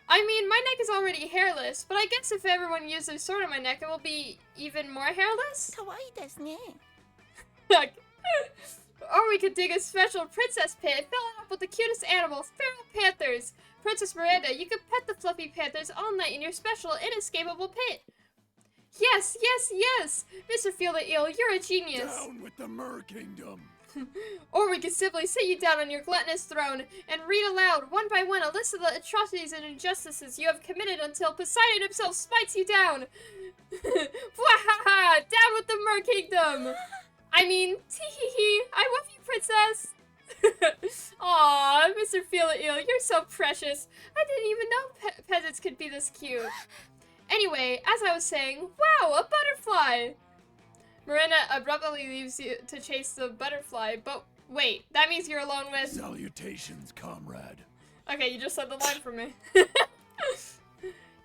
I mean, my neck is already hairless, but I guess if everyone used a sword on my neck, it will be even more hairless? Or we could dig a special princess pit and fill it up with the cutest animals, feral panthers. Princess Miranda, you could pet the fluffy panthers all night in your special inescapable pit. Yes, yes, yes! Mr. Feel the Eel, you're a genius. Down with the Mer Kingdom. Or we could simply sit you down on your gluttonous throne and read aloud, one by one, a list of the atrocities and injustices you have committed until Poseidon himself smites you down. Wahaha! Down with the Mer Kingdom! I mean, tee-hee-hee, I love you, princess! Aw, Mr. Feel the Eel, you're so precious. I didn't even know peasants could be this cute. Anyway, as I was saying, wow, a butterfly! Miranda abruptly leaves you to chase the butterfly, but wait, that means you're alone with... Salutations, comrade. Okay, you just said the line for me.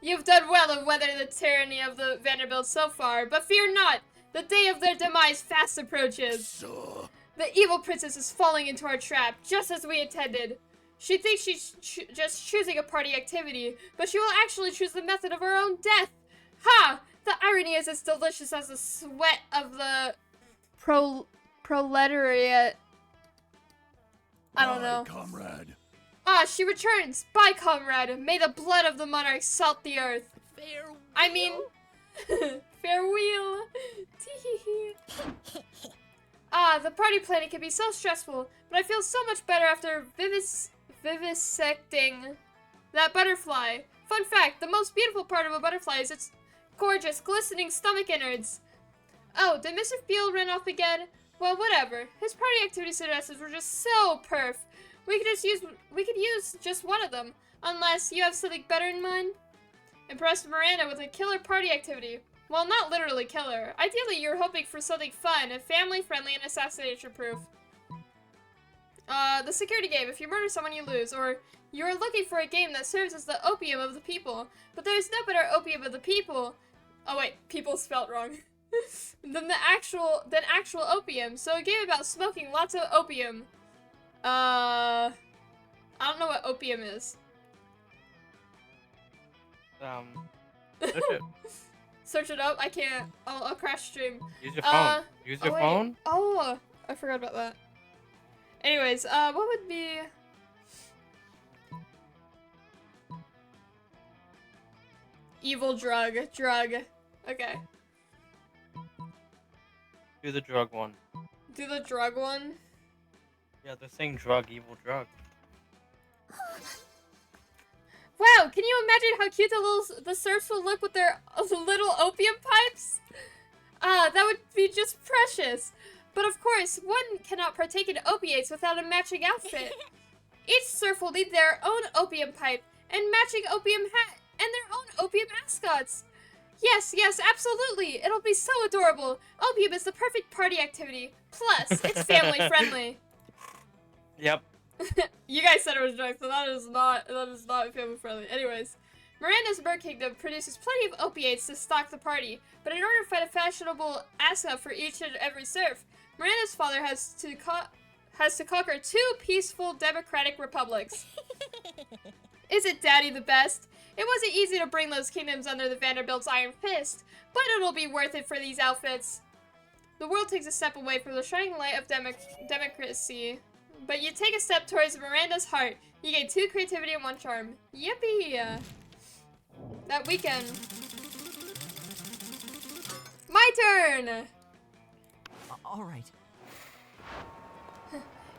You've done well to weather the tyranny of the Vanderbilts so far, but fear not! The day of their demise fast approaches. The evil princess is falling into our trap, just as we intended. She thinks she's just choosing a party activity, but she will actually choose the method of her own death. Ha! The irony is as delicious as the sweat of the proletariat. I don't know. Comrade. Ah, she returns. Bye, comrade. May the blood of the monarch salt the earth. Farewell. I mean, farewell. Tee-hee-hee. Ah, the party planning can be so stressful, but I feel so much better after vivisecting that butterfly. Fun fact, the most beautiful part of a butterfly is its gorgeous, glistening stomach innards. Oh, did Mr. Field run off again? Well, whatever. His party activity suggestions were just so perf. We could use just one of them, unless you have something better in mind. Impress Miranda with a killer party activity. Well, not literally killer. Ideally, you're hoping for something fun, family-friendly, and assassination-proof. The security game. If you murder someone, you lose. Or, you're looking for a game that serves as the opium of the people. But there's no better opium of the people. Oh wait, people spelled wrong. than actual opium. So a game about smoking lots of opium. I don't know what opium is. Search it. Search it up? I can't. I'll crash stream. Use your phone. Use your phone. Oh, I forgot about that. Anyways, what would be... Evil drug. Drug. Okay. Do the drug one. Do the drug one? Yeah, they're saying drug, evil drug. Wow, can you imagine how cute the serfs will look with their little opium pipes? That would be just precious. But of course, one cannot partake in opiates without a matching outfit. Each serf will need their own opium pipe and matching opium hat and their own opium mascots. Yes, yes, absolutely. It'll be so adorable. Opium is the perfect party activity. Plus, it's family friendly. Yep. You guys said it was drug, so that is not family friendly. Anyways, Miranda's Bird Kingdom produces plenty of opiates to stock the party, but in order to find a fashionable ascot for each and every serf, Miranda's father has to conquer 2 peaceful democratic republics. Isn't Daddy the best? It wasn't easy to bring those kingdoms under the Vanderbilt's iron fist, but it'll be worth it for these outfits. The world takes a step away from the shining light of democracy, but you take a step towards Miranda's heart. You gain 2 creativity and 1 charm. Yippee! That weekend. My turn! All right.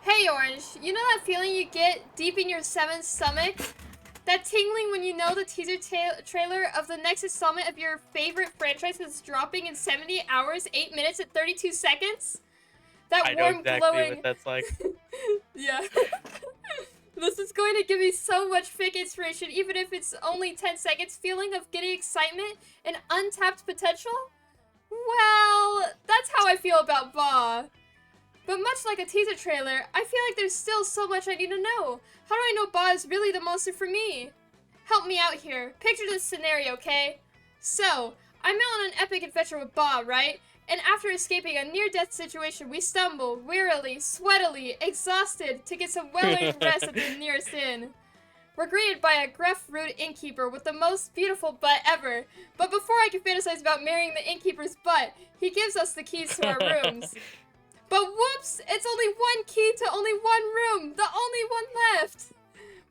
Hey, Orange, you know that feeling you get deep in your 7th stomach? That tingling when you know the teaser trailer of the next installment of your favorite franchise is dropping in 70 hours, 8 minutes, and 32 seconds? That I warm, know exactly glowing... what that's like. Yeah. This is going to give me so much fic inspiration, even if it's only 10 seconds feeling of getting excitement and untapped potential? Well, that's how I feel about Ba. But much like a teaser trailer, I feel like there's still so much I need to know. How do I know Ba is really the monster for me? Help me out here. Picture this scenario, okay? So, I'm out on an epic adventure with Ba, right? and after escaping a near-death situation, we stumble, wearily, sweatily, exhausted, to get some well-earned rest at the nearest inn. We're greeted by a gruff, rude innkeeper with the most beautiful butt ever. But before I can fantasize about marrying the innkeeper's butt, he gives us the keys to our rooms. But whoops! It's only one key to only one room! The only one left!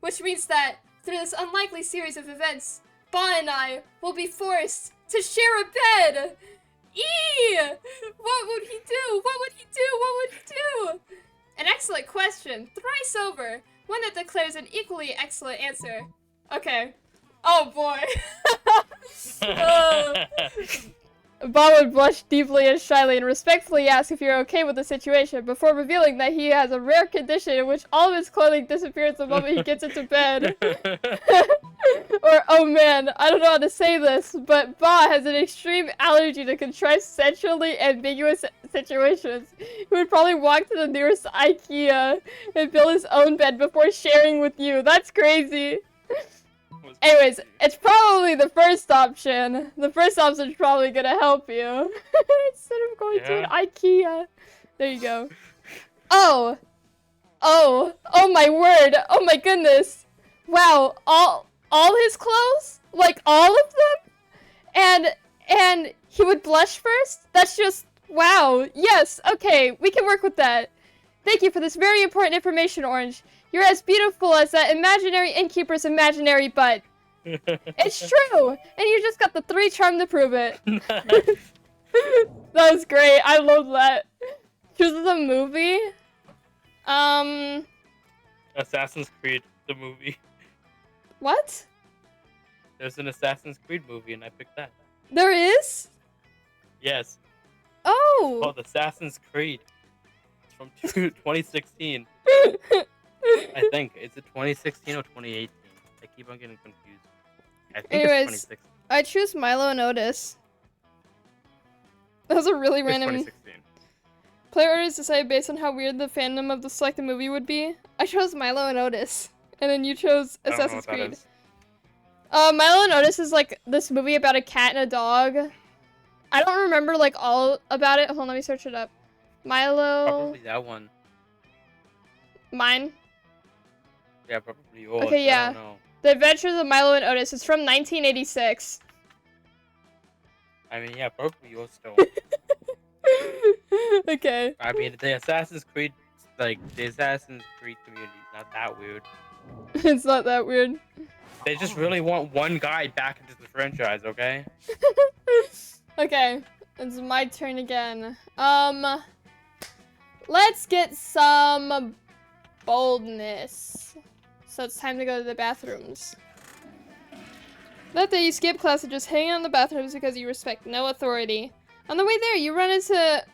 Which means that, through this unlikely series of events, Ba and I will be forced to share a bed! What would he do? What would he do? What would he do? An excellent question, thrice over. One that declares an equally excellent answer. Okay. Oh boy. Ba would blush deeply and shyly and respectfully ask if you're okay with the situation before revealing that he has a rare condition in which all of his clothing disappears the moment he gets into bed. Or, oh man, I don't know how to say this, but Ba has an extreme allergy to contrive sexually ambiguous situations. He would probably walk to the nearest IKEA and build his own bed before sharing with you. That's crazy. Anyways, it's probably the first option. The first option is probably gonna help you. Instead of going to an IKEA. There you go. Oh my word. Oh my goodness. Wow, all his clothes? Like all of them? And he would blush first? That's just, wow. Yes, okay, we can work with that. Thank you for this very important information, Orange. You're as beautiful as that imaginary innkeeper's imaginary butt. It's true! And you just got the 3 charm to prove it. That was great. I love that. Choose the movie. Assassin's Creed, the movie. What? There's an Assassin's Creed movie, and I picked that. There is? Yes. Oh! It's called Assassin's Creed. It's from 2016. I think. Is it 2016 or 2018? I keep on getting confused. I think Anyways, it's 2016. I choose Milo and Otis. That was a really It's random... 2016. Player orders decided based on how weird the fandom of the selected movie would be. I chose Milo and Otis. And then you chose Assassin's Creed. Milo and Otis is like this movie about a cat and a dog. I don't remember like all about it. Hold on, let me search it up. Milo... Probably that one. Mine? Yeah, probably yours. Okay, yeah. I don't know. The Adventures of Milo and Otis. It's from 1986. I mean, yeah, probably yours still. Okay. I mean, the Assassin's Creed, like, the Assassin's Creed community is not that weird. It's not that weird. They just really want one guy back into the franchise, okay? Okay. It's my turn again. Let's get some boldness. So it's time to go to the bathrooms. That day you skip class and just hang out in the bathrooms because you respect no authority. On the way there, you run into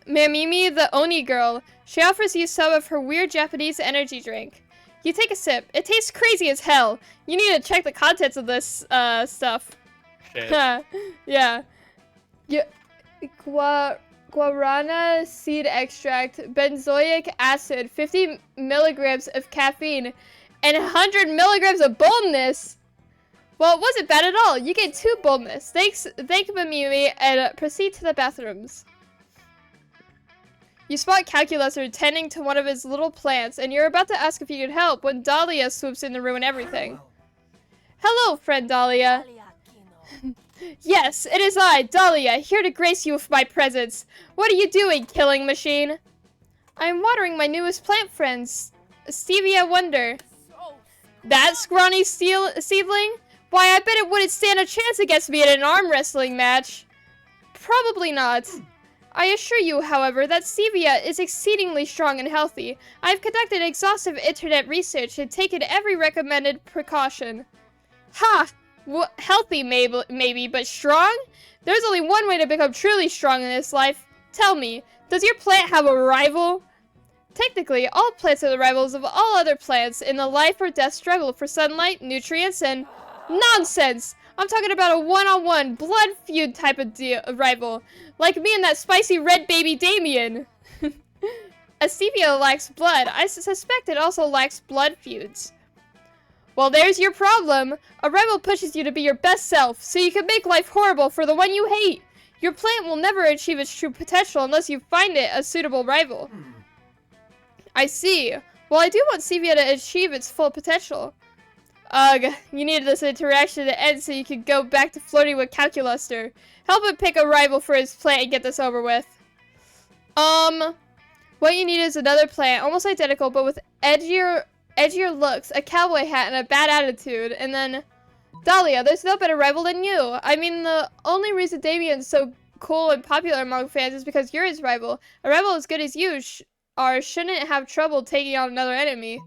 Mamimi, the Oni girl. She offers you some of her weird Japanese energy drink. You take a sip. It tastes crazy as hell. You need to check the contents of this stuff. Shit. Yeah. Guarana seed extract, benzoic acid, 50 milligrams of caffeine, and 100 milligrams of boldness. Well, it wasn't bad at all. You get 2 boldness. Thank Mamimi, and proceed to the bathrooms. You spot Calculuser tending to one of his little plants, and you're about to ask if you could help when Dahlia swoops in to ruin everything. Hello, friend Dahlia. Yes, it is I, Dahlia, here to grace you with my presence. What are you doing, killing machine? I am watering my newest plant friends, Stevia Wonder. That scrawny seedling? Why, I bet it wouldn't stand a chance against me in an arm wrestling match. Probably not. I assure you, however, that Stevia is exceedingly strong and healthy. I've conducted exhaustive internet research and taken every recommended precaution. Ha! Healthy, maybe, but strong? There's only one way to become truly strong in this life. Tell me, does your plant have a rival? Technically, all plants are the rivals of all other plants in the life or death struggle for sunlight, nutrients, and... Nonsense! I'm talking about a one-on-one, blood feud type of rival. Like me and that spicy red baby Damien. As Stevia lacks blood, I suspect it also lacks blood feuds. Well, there's your problem. A rival pushes you to be your best self, so you can make life horrible for the one you hate. Your plant will never achieve its true potential unless you find it a suitable rival. I see. Well, I do want Stevia to achieve its full potential. Ugh, you needed this interaction to end so you could go back to flirting with Calculuster. Help him pick a rival for his plant and get this over with. What you need is another plant, almost identical, but with edgier looks, a cowboy hat, and a bad attitude. And then, Dahlia, there's no better rival than you. I mean, the only reason Damien's so cool and popular among fans is because you're his rival. A rival as good as you shouldn't have trouble taking on another enemy.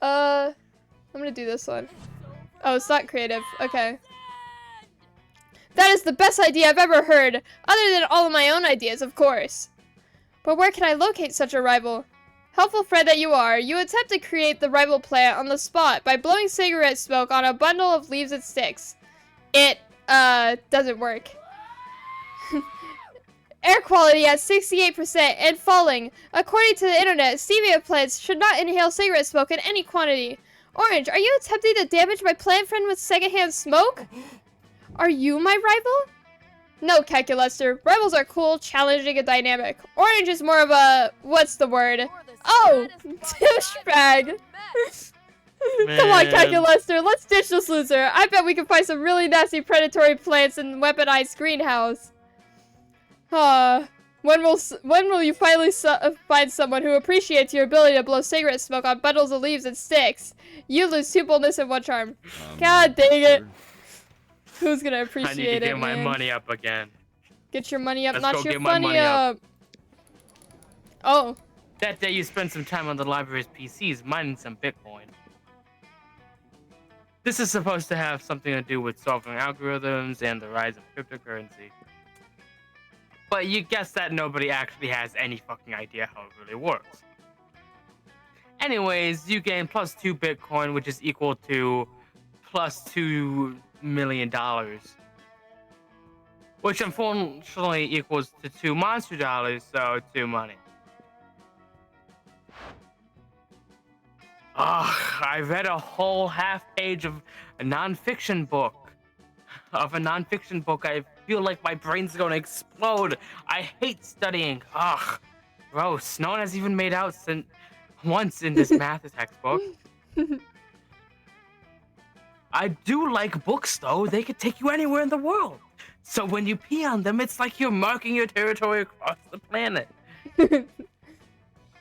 I'm gonna do this one. Oh, it's not creative. Okay. That is the best idea I've ever heard, other than all of my own ideas, of course. But where can I locate such a rival? Helpful friend that you are, you attempt to create the rival plant on the spot by blowing cigarette smoke on a bundle of leaves and sticks. It, doesn't work. Air quality at 68% and falling. According to the internet, stevia plants should not inhale cigarette smoke in any quantity. Orange, are you attempting to damage my plant friend with secondhand smoke? Are you my rival? No, Calculuster. Rivals are cool, challenging, and dynamic. Orange is more of a... what's the word? Oh! Douchebag! Come on, Calculuster. Let's ditch this loser. I bet we can find some really nasty predatory plants in weaponized greenhouse. When will you finally find someone who appreciates your ability to blow cigarette smoke on bundles of leaves and sticks? You lose two boldness and one charm. God dang it. Who's gonna appreciate it, I need to get my man? money up again. Get your money up, Let's not go your get my funny money up. Oh. That day you spent some time on the library's PCs mining some Bitcoin. This is supposed to have something to do with solving algorithms and the rise of cryptocurrency. But you guess that nobody actually has any fucking idea how it really works. Anyways, you gain plus 2 Bitcoin, which is equal to plus $2 million. Which unfortunately equals to 2 monster dollars, so 2 money. I read a whole half page of a non-fiction book. I feel like my brain's gonna explode. I hate studying. Ugh, gross. No one has even made out once in this math textbook. I do like books, though. They could take you anywhere in the world. So when you pee on them, it's like you're marking your territory across the planet.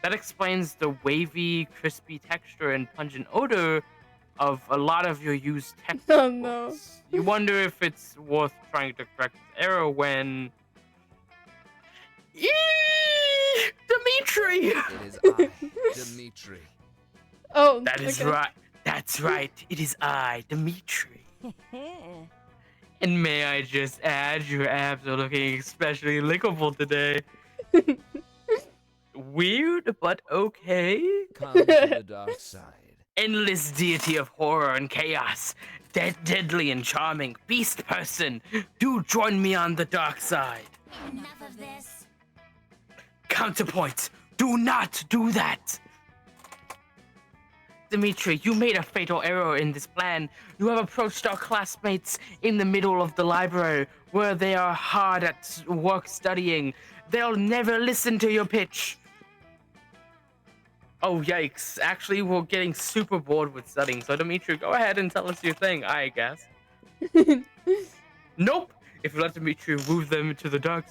That explains the wavy, crispy texture and pungent odor of a lot of your used textbooks. Oh no. You wonder if it's worth trying to correct this error when... Dimitri! It is I, Dimitri. Oh, That is okay. right. That's right. It is I, Dimitri. And may I just add, your abs are looking especially lickable today. Weird, but okay. Come to the dark side. Endless deity of horror and chaos. Deadly and charming. Beast person. Do join me on the dark side. Enough of this. Counterpoint. Do not do that. Dimitri, you made a fatal error in this plan. You have approached our classmates in the middle of the library where they are hard at work studying. They'll never listen to your pitch. Oh, yikes. Actually, we're getting super bored with studying. So, Dimitri, go ahead and tell us your thing, I guess. Nope. If you let Dimitri woo them to the dark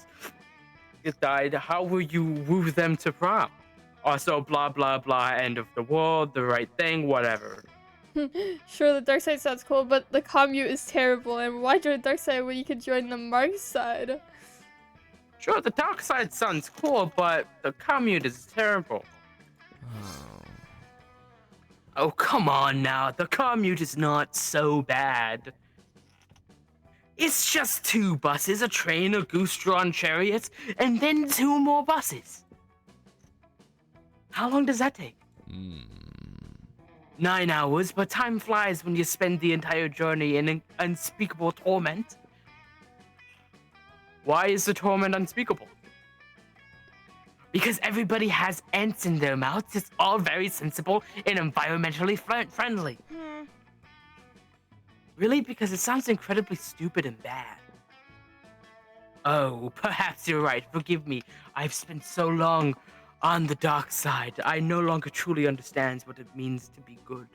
side, how will you woo them to prom? Also, blah, blah, blah, end of the world, the right thing, whatever. Sure, the dark side sounds cool, but the commute is terrible. And why join the dark side when you can join the Mark side? Sure, the dark side sounds cool, but the commute is terrible. Oh, come on now. The commute is not so bad. It's just 2 buses, a train, a goose-drawn chariot, and then 2 more buses. How long does that take? 9 hours, but time flies when you spend the entire journey in unspeakable torment. Why is the torment unspeakable? Because everybody has ants in their mouths. It's all very sensible and environmentally friendly. Really? Because it sounds incredibly stupid and bad. Oh, perhaps you're right. Forgive me. I've spent so long on the dark side. I no longer truly understand what it means to be good.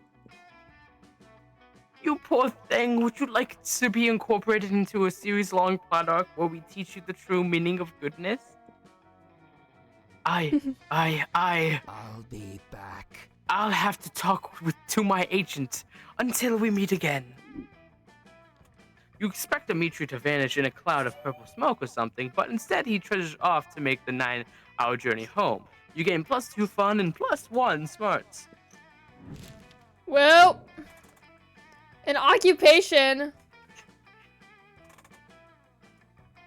You poor thing. Would you like to be incorporated into a series-long plot arc where we teach you the true meaning of goodness? I... I'll be back. I'll have to talk to my agent until we meet again. You expect Dimitri to vanish in a cloud of purple smoke or something, but instead he trudges off to make the 9-hour journey home. You gain +2 fun and +1 smarts. Well, an occupation.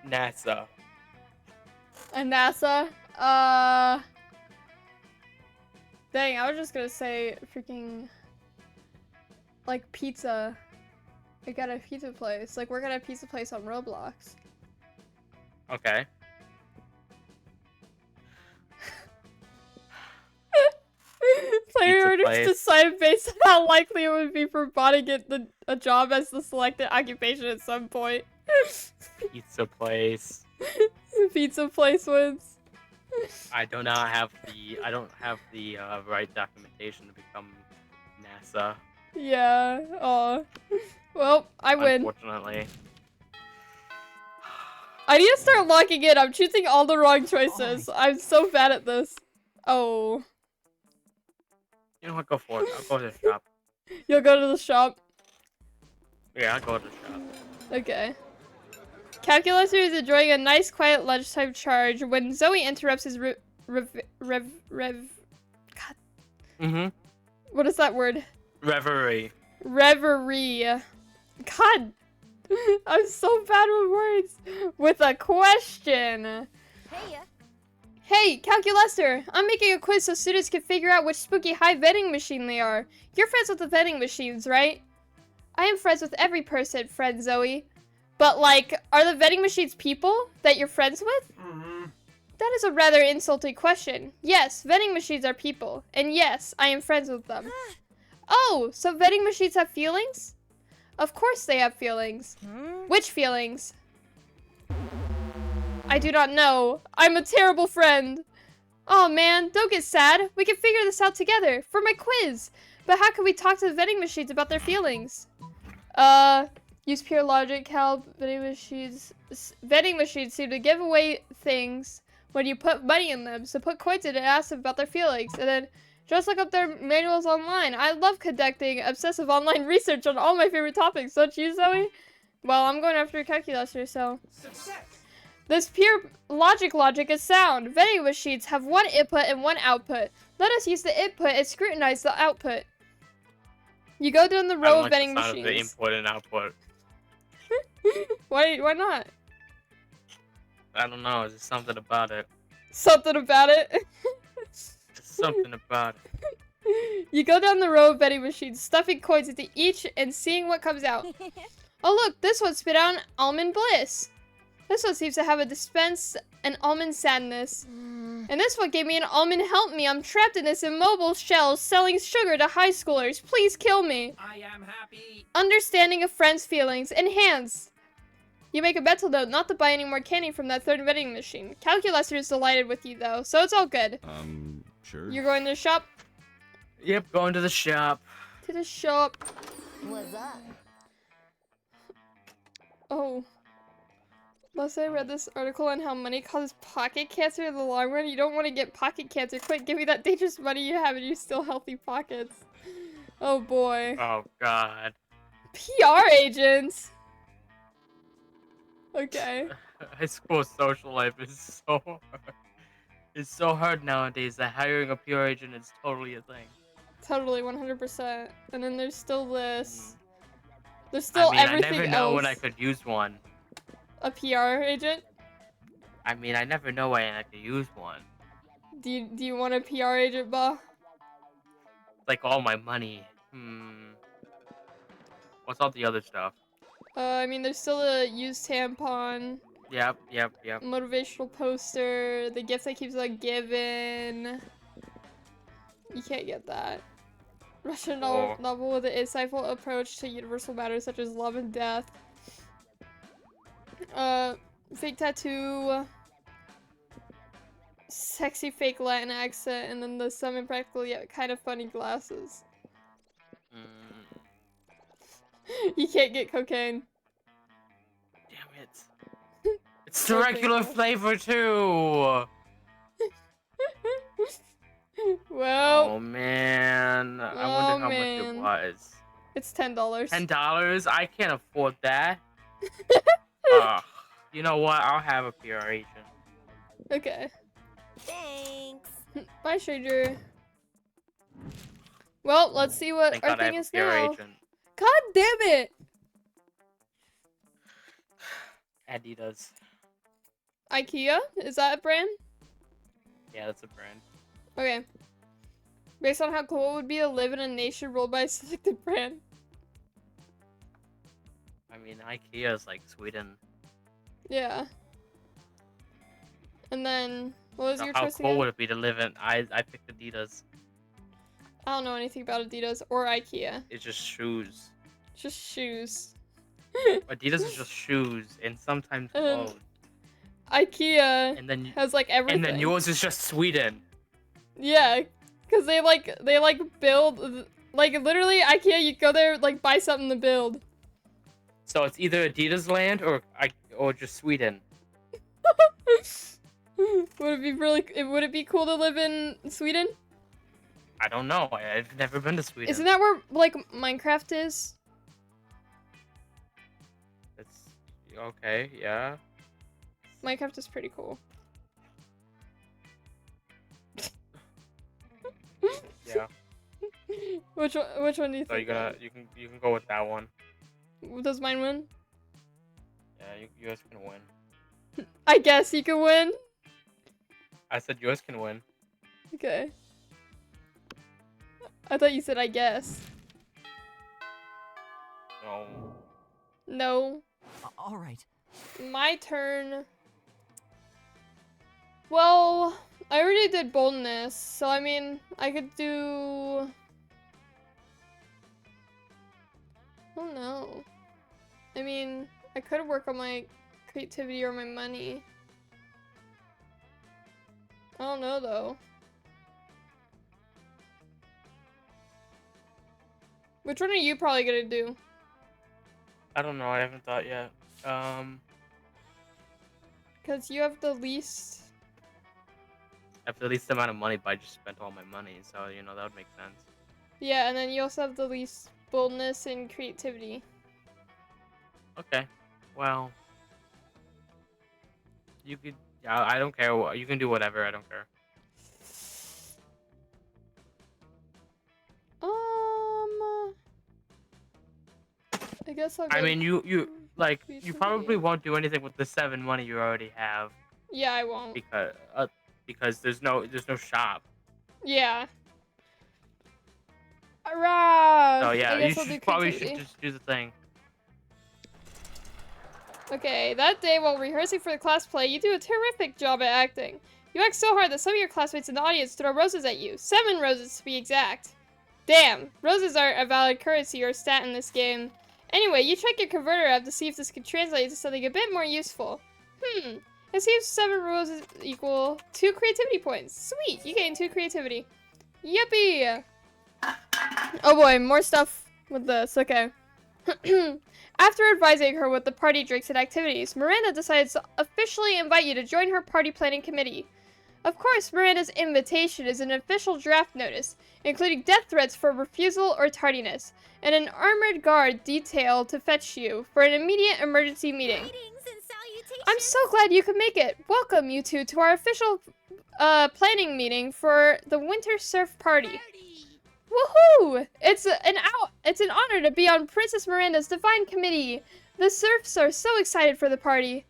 NASA. A NASA. Dang, I was just gonna say freaking like pizza. I got a pizza place. Like, work at a pizza place on Roblox. Okay. Player Pizza orders place. decide based on how likely it would be for Bot to get a job as the selected occupation at some point. Pizza place. Pizza place wins. I don't have the right documentation to become NASA. Yeah. Aw. Well, I win. Unfortunately. I need to start locking in. I'm choosing all the wrong choices. I'm so bad at this. Oh. You know what? Go for it. I'll go to the shop. You'll go to the shop. Yeah, I'll go to the shop. Okay. Calculator is enjoying a nice quiet lunchtime charge when Zoe interrupts his God. What is that word? Reverie. Reverie. God. I'm so bad with words. With a question. Hey, Hey, Calculator! I'm making a quiz so students can figure out which spooky high vending machine they are. You're friends with the vending machines, right? I am friends with every person, friend Zoe. But, like, are the vending machines people that you're friends with? That is a rather insulting question. Yes, vending machines are people. And yes, I am friends with them. Oh, so vending machines have feelings? Of course they have feelings. Which feelings? I do not know. I'm a terrible friend. Oh man, don't get sad. We can figure this out together for my quiz. But how can we talk to the vending machines about their feelings? Use pure logic, Cal. Vending machines seem to give away things when you put money in them. So put coins in and ask them about their feelings. And then just look up their manuals online. I love conducting obsessive online research on all my favorite topics. Don't you, Zoe? Well, I'm going after a calculator, so... This pure logic is sound. Vending machines have one input and one output. Let us use the input and scrutinize the output. You go down the row of vending machines. The input and output. Why not? I don't know. There's something about it. Something about it. There's something about it. You go down the row of vending machines, stuffing coins into each and seeing what comes out. Oh look, this one spit out an almond bliss. This one seems to have a dispense an almond sadness. And this one gave me an almond help me. I'm trapped in this immobile shell selling sugar to high schoolers. Please kill me. I am happy. Understanding of friends' feelings. Enhance. You make a mental note not to buy any more candy from that third vending machine. Calculator is delighted with you though, so it's all good. Sure. You're going to the shop? Yep, going to the shop. To the shop. what's up? Oh. Last I read this article on how money causes pocket cancer in the long run. You don't want to get pocket cancer. Quick, give me that dangerous money you have in your still healthy pockets. Oh boy. Oh god. PR agents. Okay. High school social life is so hard. It's so hard nowadays that hiring a PR agent is totally a thing. Totally, 100%. And then there's still this. There's still I everything never else. know when I could use one. A PR agent? I mean, I never know when I could use one. Do you want a PR agent, Ba? Like all my money. What's all the other stuff? I mean, there's still a used tampon, Yep. motivational poster, the gift that keeps on giving. You can't get that. Russian novel with an insightful approach to universal matters such as love and death. fake tattoo, sexy fake Latin accent, and then the some impractical yet kind of funny glasses. Mm, You can't get cocaine. damn it. It's the regular flavor too. Well, Oh man. I wonder how much it was. it's $10. $10? I can't afford that. You know what? I'll have a PR agent. Okay. Thanks. Bye, stranger. Well, let's see what Thank our God I thing have is a PR now. agent. God damn it! Adidas. IKEA? Is that a brand? Yeah, that's a brand. Okay. Based on how cool it would be to live in a nation ruled by a selected brand. I mean, IKEA is like Sweden. Yeah. And then, what was So your how choice cool again? would it be to live in? I picked Adidas. I don't know anything about Adidas or IKEA. It's just shoes. Just shoes. Adidas is just shoes and sometimes And then clothes. IKEA And then has like everything. and then yours is just Sweden. Yeah, because they build, like literally IKEA, you go there, like buy something to build. So it's either Adidas land or just Sweden. Would it be cool to live in Sweden? I don't know. I've never been to Sweden. Isn't that where like Minecraft is? It's okay, yeah. Minecraft is pretty cool. Yeah. Which one do you So think? you can go with that one. Does mine win? Yeah, you guys can win. I guess you can win. I said yours can win. Okay. I thought you said I guess. No. No. All right. My turn. Well, I already did boldness, so I mean, I could do... Oh no. I mean, I could work on my creativity or my money. I don't know though. Which one are you probably gonna do? I don't know. I haven't thought yet. Because you have the least... I have the least amount of money, but I just spent all my money, so you know that would make sense. Yeah, and then you also have the least boldness and creativity. Okay. Well, you could. I don't care. You can do whatever. I don't care. I guess I'll go... I mean, you probably won't do anything with the 7 money you already have Yeah, I won't. because there's no shop. Yeah. Hurrah! So yeah, you I'll do probably creativity. should just do the thing. Okay, that day while rehearsing for the class play, you do a terrific job at acting. You act so hard that some of your classmates in the audience throw roses at you. 7 roses to be exact. Damn, roses aren't a valid currency or stat in this game. Anyway, you check your converter app to see if this can translate to something a bit more useful. It seems 7 roses equal 2 creativity points. Sweet, you gain 2 creativity. Yippee! Oh boy, more stuff with this, okay. After advising her with the party drinks and activities, Miranda decides to officially invite you to join her party planning committee. Of course, Miranda's invitation is an official draft notice, including death threats for refusal or tardiness, and an armored guard detailed to fetch you for an immediate emergency meeting. Greetings and salutations. I'm so glad you could make it. Welcome, you two, to our official planning meeting for the Winter Surf Party. Woohoo! It's an honor to be on Princess Miranda's Divine Committee. The Surfs are so excited for the party.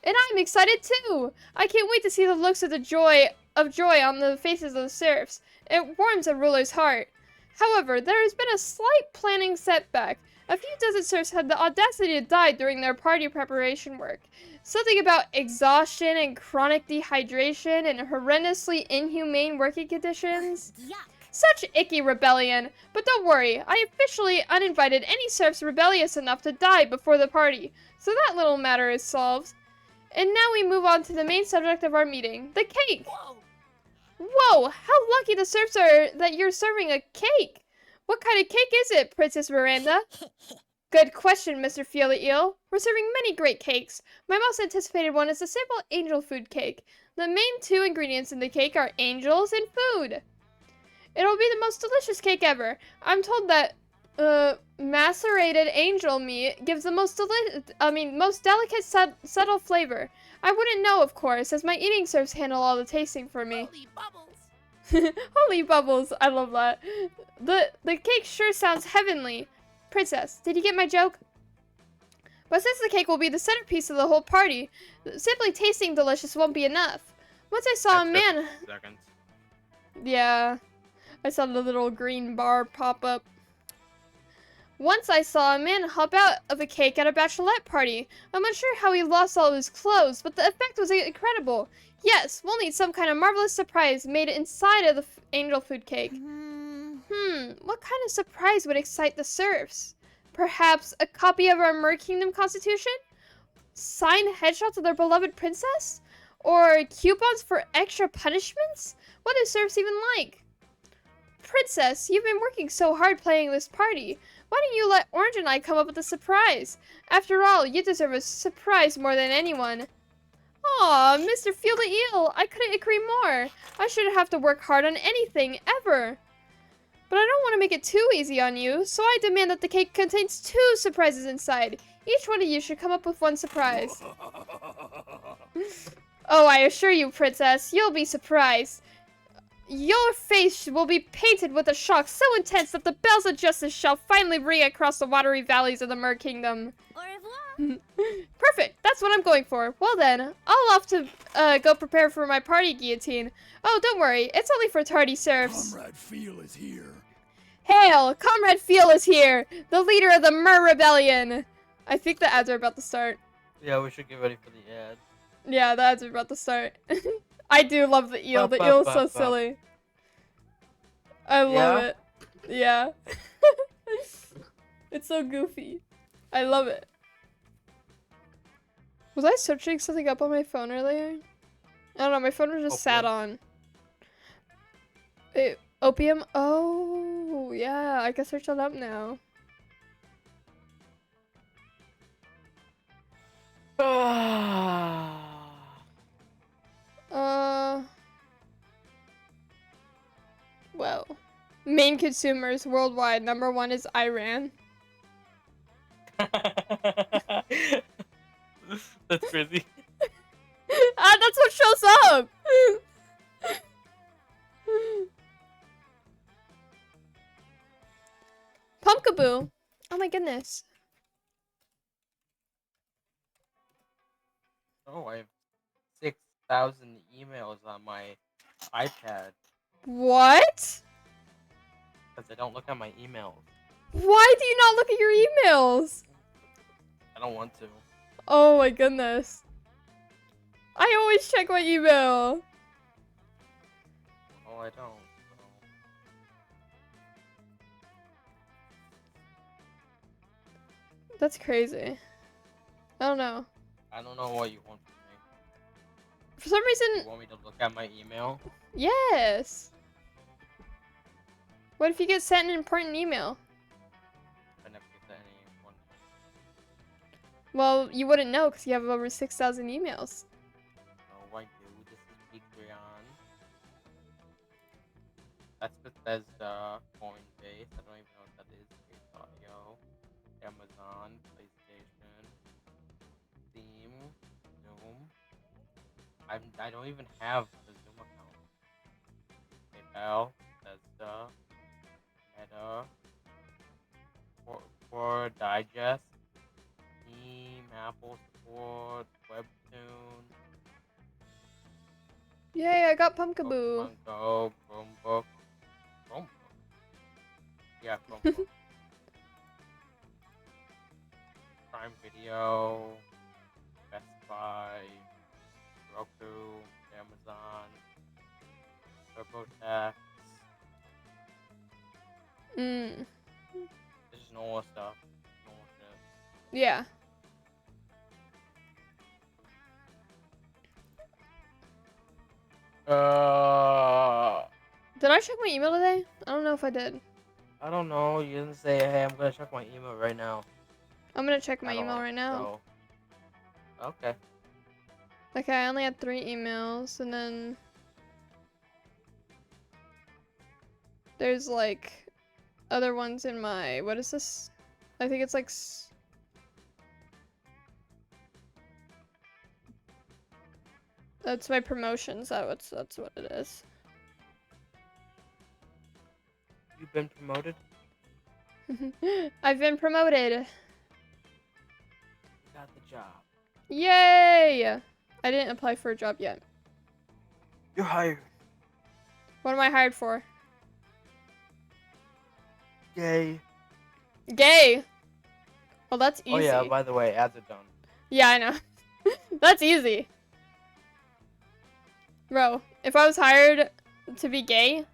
And I'm excited too! I can't wait to see the looks of joy on the faces of the Surfs. It warms a ruler's heart. However, there has been a slight planning setback. A few dozen Surfs had the audacity to die during their party preparation work. Something about exhaustion and chronic dehydration and horrendously inhumane working conditions. Yuck. Such icky rebellion. But don't worry, I officially uninvited any Surfs rebellious enough to die before the party, so that little matter is solved. And now we move on to the main subject of our meeting, the cake. Whoa. Whoa, how lucky the serfs are that you're serving a cake. What kind of cake is it, Princess Miranda? Good question, Mr. Field Eel. We're serving many great cakes. My most anticipated one is a simple angel food cake. The main 2 ingredients in the cake are angels and food. It'll be the most delicious cake ever. I'm told that macerated angel meat gives the most delicate, subtle flavor. I wouldn't know, of course, as my eating serfs handle all the tasting for me. Holy bubbles. Holy bubbles, I love that. The cake sure sounds heavenly. Princess, did you get my joke? But since the cake will be the centerpiece of the whole party, simply tasting delicious won't be enough. Once I saw a man... Seconds. Yeah, I saw the little green bar pop up. Once I saw a man hop out of a cake at a bachelorette party. I'm unsure how he lost all of his clothes, but the effect was incredible. Yes, we'll need some kind of marvelous surprise made inside of the angel food cake. What kind of surprise would excite the serfs? Perhaps a copy of our Mer Kingdom Constitution? Signed headshots of their beloved princess? Or coupons for extra punishments? What do serfs even like? Princess, you've been working so hard planning this party. Why don't you let Orange and I come up with a surprise? After all, you deserve a surprise more than anyone. Aw, Mr. Field the Eel, I couldn't agree more. I shouldn't have to work hard on anything, ever. But I don't want to make it too easy on you, so I demand that the cake contains 2 surprises inside. Each one of you should come up with 1 surprise. Oh, I assure you, Princess, you'll be surprised. Your face will be painted with a shock so intense that the bells of justice shall finally ring across the watery valleys of the Mer Kingdom. Au revoir. Perfect, that's what I'm going for. Well then, I'll off to go prepare for my party guillotine. Oh, don't worry, it's only for tardy serfs. Comrade Feel is here. Hail! Comrade Feel is here! The leader of the Mer Rebellion! I think the ads are about to start. Yeah, we should get ready for the ad. Yeah, the ads are about to start. I do love the eel. The eel is so silly. I love it. Yeah. It's so goofy. I love it. Was I searching something up on my phone earlier? I don't know, my phone was just sat on. Wait, opium? Oh, yeah, I can search that up now. Well, main consumers worldwide, #1 is Iran. That's crazy. That's what shows up! Pumpkaboo! Oh my goodness. Oh, I have 6,000 emails on my iPad What? because I don't look at my emails. Why do you not look at your emails? I don't want to. Oh my goodness. I always check my email. Oh, I don't. That's crazy. I don't know. I don't know what you want from me. For some You reason, want me to look at my email? yes. What if you get sent an important email? I never get that anyone. Well, you wouldn't know because you have over 6,000 emails. Oh, I do. This is Patreon. That's Bethesda, Coinbase. I don't even know what that is. Space Audio, Amazon, PlayStation, Steam, Zoom. I don't even have the Zoom account. PayPal, Bethesda, Meta, for Digest, Steam, Apple Support, Webtoon, Yay, I got Pumpkaboo. Pokemon Go, Chromebook. Chromebook? Yeah, Chromebook. Prime Video, Best Buy, Roku, Amazon, TurboTax. Mm, This is normal stuff. Normal shit. yeah. Did I check my email today? I don't know if I did. I don't know. You didn't say, hey, I'm gonna check my email right now. I'm gonna check my At email all, right now. So. Okay. Okay, I only had 3 emails, and then there's like other ones in my, what is this? I think it's like that's my promotions. That's what it is. You've been promoted? I've been promoted. You got the job. Yay! I didn't apply for a job yet. You're hired. What am I hired for? Yay. Gay. Well, that's easy. Oh yeah, by the way, ads are done. Yeah, I know. That's easy. Bro, if I was hired to be gay,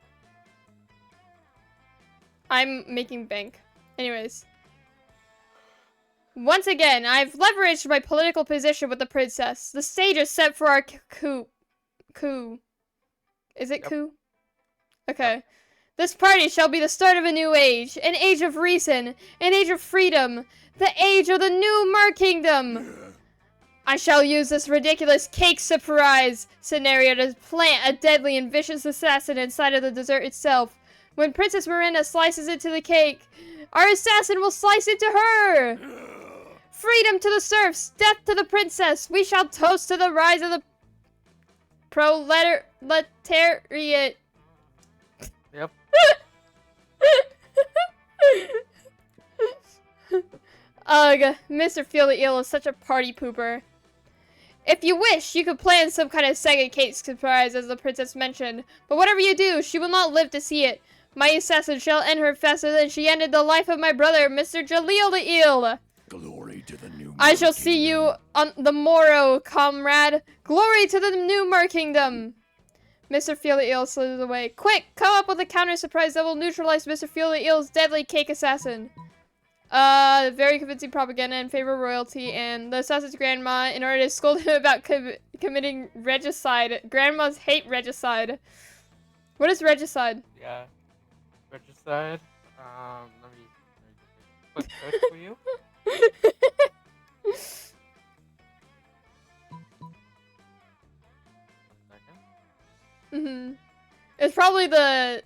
I'm making bank. Anyways. Once again, I've leveraged my political position with the princess. The stage is set for our coup. Is it Yep. coup? Okay. This party shall be the start of a new age. An age of reason. An age of freedom. The age of the new Mer Kingdom. I shall use this ridiculous cake surprise scenario to plant a deadly and vicious assassin inside of the dessert itself. When Princess Miranda slices into the cake, our assassin will slice into her! Freedom to the serfs! Death to the princess! We shall toast to the rise of the proletariat! Yep. Ugh, Mr. Feel the Eel is such a party pooper. If you wish, you could plan some kind of second cake surprise, as the princess mentioned. But whatever you do, she will not live to see it. My assassin shall end her faster than she ended the life of my brother, Mr. Jaleel the Eel. Glory to the new I Mer shall see you Kingdom. on the morrow, comrade. Glory to the new Mer Kingdom. Mr. Feel the Eel slithers away. Quick, come up with a counter surprise that will neutralize Mr. Feel the Eel's deadly cake assassin. Very convincing propaganda in favor of royalty and the assassin's grandma in order to scold him about committing regicide. Grandmas hate regicide. What is regicide? Yeah. Regicide. Let me quick search for you. Mm-hmm. It's probably the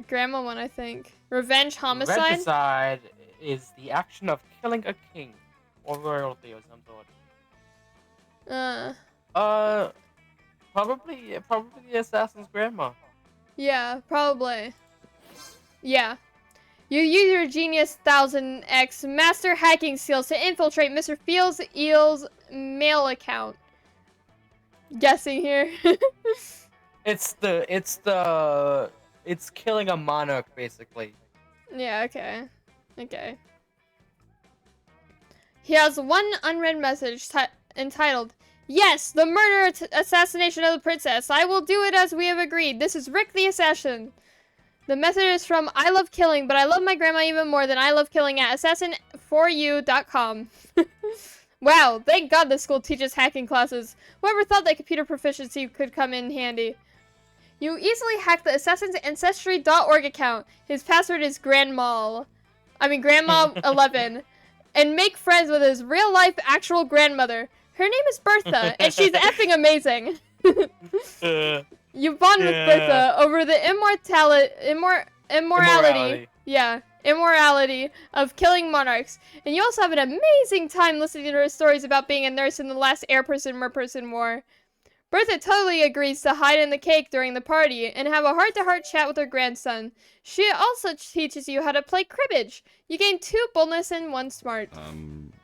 grandma one, I think. Revenge homicide? Regicide is the action of killing a king or royalty of some sort. Probably the assassin's grandma. Yeah, probably. Yeah. You use your genius 1000x master hacking skills to infiltrate Mr. Feels Eel's mail account. Guessing here. It's killing a monarch basically. Yeah, okay. Okay. He has one unread message entitled, "Yes, the murder assassination of the princess. I will do it as we have agreed. This is Rick the Assassin." The message is from I Love Killing, but I love my grandma even more than I love killing at assassin4u.com. Wow, thank God this school teaches hacking classes. Whoever thought that computer proficiency could come in handy? You easily hack the assassin's ancestry.org account. His password is Grandma 11, and make friends with his real-life actual grandmother. Her name is Bertha, and she's effing amazing. You bond with Bertha over the immorality. Yeah, immorality of killing monarchs. And you also have an amazing time listening to her stories about being a nurse in the last Air-Person-Mer-Person war. Bertha totally agrees to hide in the cake during the party and have a heart-to-heart chat with her grandson. She also teaches you how to play cribbage. You gain 2 boldness and 1 smart.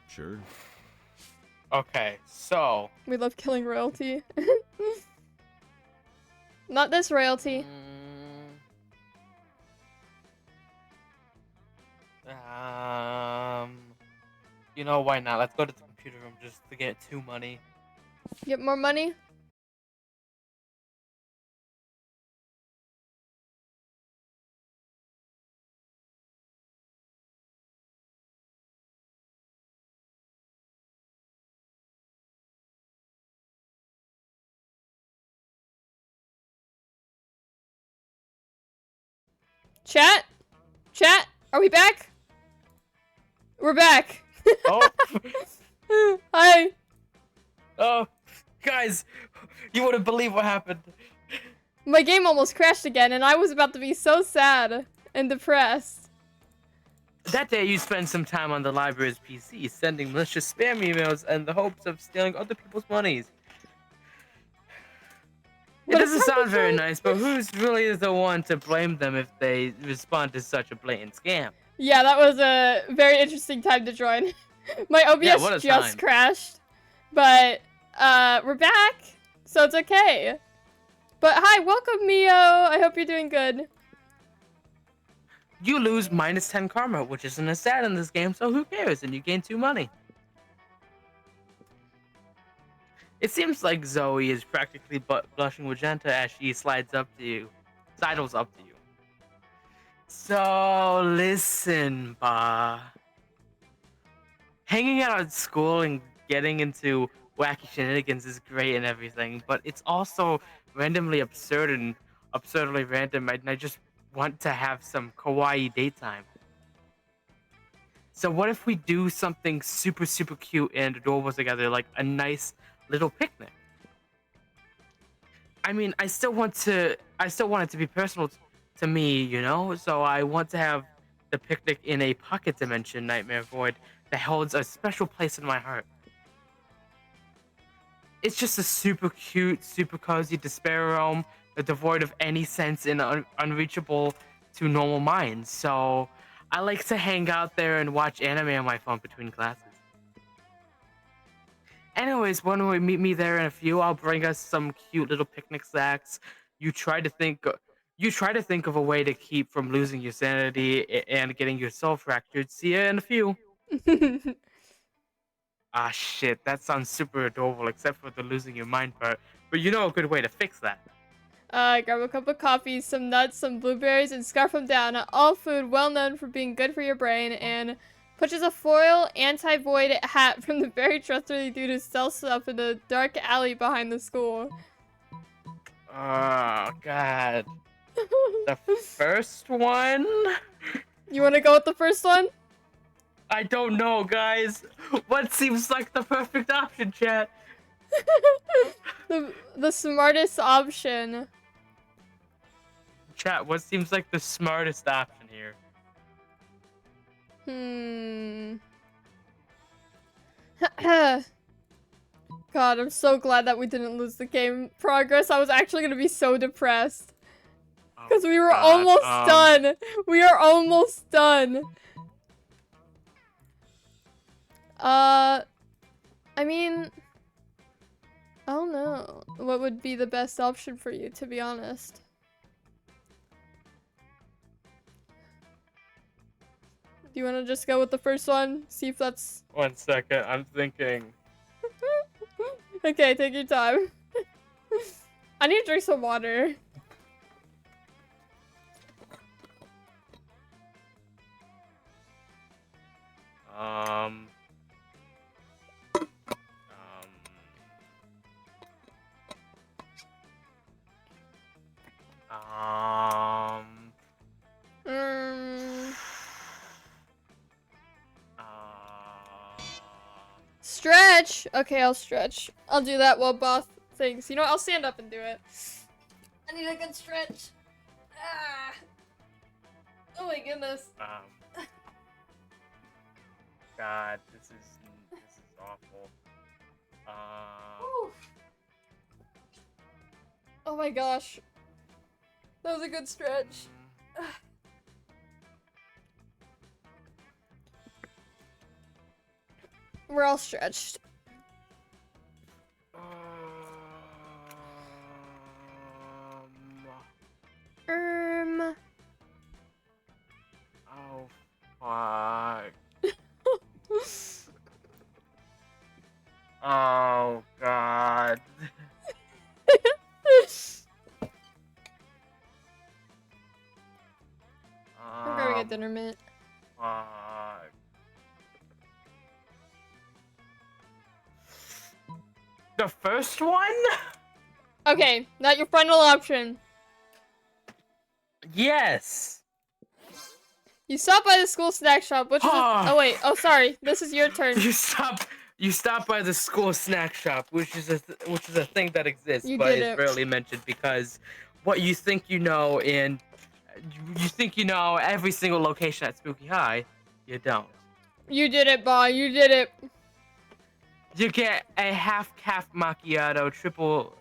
Sure. Okay, so. We love killing royalty. Not this royalty. You know, why not? Let's go to the computer room just to get 2 money. Get more money? Chat? Chat? Are we back? We're back. Oh, Hi. oh, guys, you wouldn't believe what happened. My game almost crashed again, and I was about to be so sad and depressed. That day, you spent some time on the library's PC, sending malicious spam emails in the hopes of stealing other people's monies. It But it's doesn't hard to sound very find- nice, but who's really the one to blame them if they respond to such a blatant scam? Yeah, that was a very interesting time to join. My OBS Yeah, what a just time. crashed, but we're back, so it's okay. But hi, welcome Mio. I hope you're doing good. You lose -10 karma, which isn't as sad in this game, so who cares? And you gain 2 money. It seems like Zoe is practically blushing magenta as she sidles up to you. So listen, Ba. Hanging out at school and getting into wacky shenanigans is great and everything, but it's also randomly absurd and absurdly random, and I just want to have some kawaii daytime. So what if we do something super, super cute and adorable together, like a nice little picnic? I mean, I still want it to be personal to me, you know? So I want to have the picnic in a pocket dimension nightmare void that holds a special place in my heart. It's just a super cute, super cozy despair realm, devoid of any sense and unreachable to normal minds. So I like to hang out there and watch anime on my phone between classes. Anyways, when we meet me there in a few, I'll bring us some cute little picnic snacks. You try to think of a way to keep from losing your sanity and getting your soul fractured. See ya in a few. Ah, shit, that sounds super adorable, except for the losing your mind part. But you know a good way to fix that. Grab a cup of coffee, some nuts, some blueberries, and scarf them down. All food well known for being good for your brain, and purchase a foil anti-void hat from the very trustworthy dude who sells stuff in a dark alley behind the school. Oh, God. The first one? You want to go with the first one? I don't know, guys. What seems like the perfect option, chat? The smartest option. Chat, what seems like the smartest option here? God, I'm so glad that we didn't lose the game progress. I was actually gonna be so depressed. Because we were almost done. We are almost done. I mean, I don't know. What would be the best option for you, to be honest? Do you want to just go with the first one? See if that's... 1 second, I'm thinking. Okay, take your time. I need to drink some water. Um, Stretch! Okay, I'll stretch. I'll do that while Both thinks. You know what? I'll stand up and do it. I need a good stretch. Ah. Oh my goodness. God, this is awful. Whew. Oh my gosh. That was a good stretch. We're all stretched. Oh, fuck. Oh, God. I'm grabbing a dinner mitt. Fuck. The first one? Okay, not your final option. Yes. You stop by the school snack shop, which is oh wait, oh sorry, this is your turn. You stop by the school snack shop, which is a thing that exists, You but did is it. rarely mentioned because what you think you know and you think you know every single location at Spooky High, you don't. You did it, Ba. You did it. You get a half calf macchiato, triple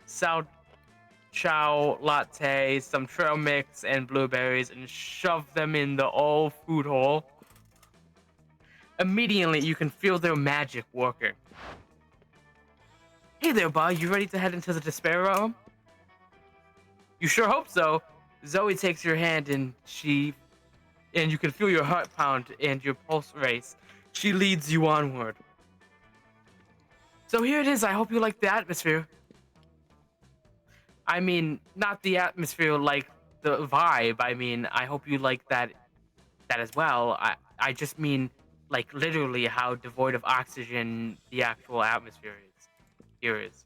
Sao Chow latte, some trail mix, and blueberries, and shove them in the old food hole. Immediately, you can feel their magic working. Hey there, Ba. You ready to head into the despair realm? You sure hope so. Zoe takes your hand and you can feel your heart pound and your pulse race. She leads you onward. So here it is. I hope you like the atmosphere. I mean, not the atmosphere, like the vibe. I mean, I hope you like that as well. I just mean, like, literally how devoid of oxygen the actual atmosphere is.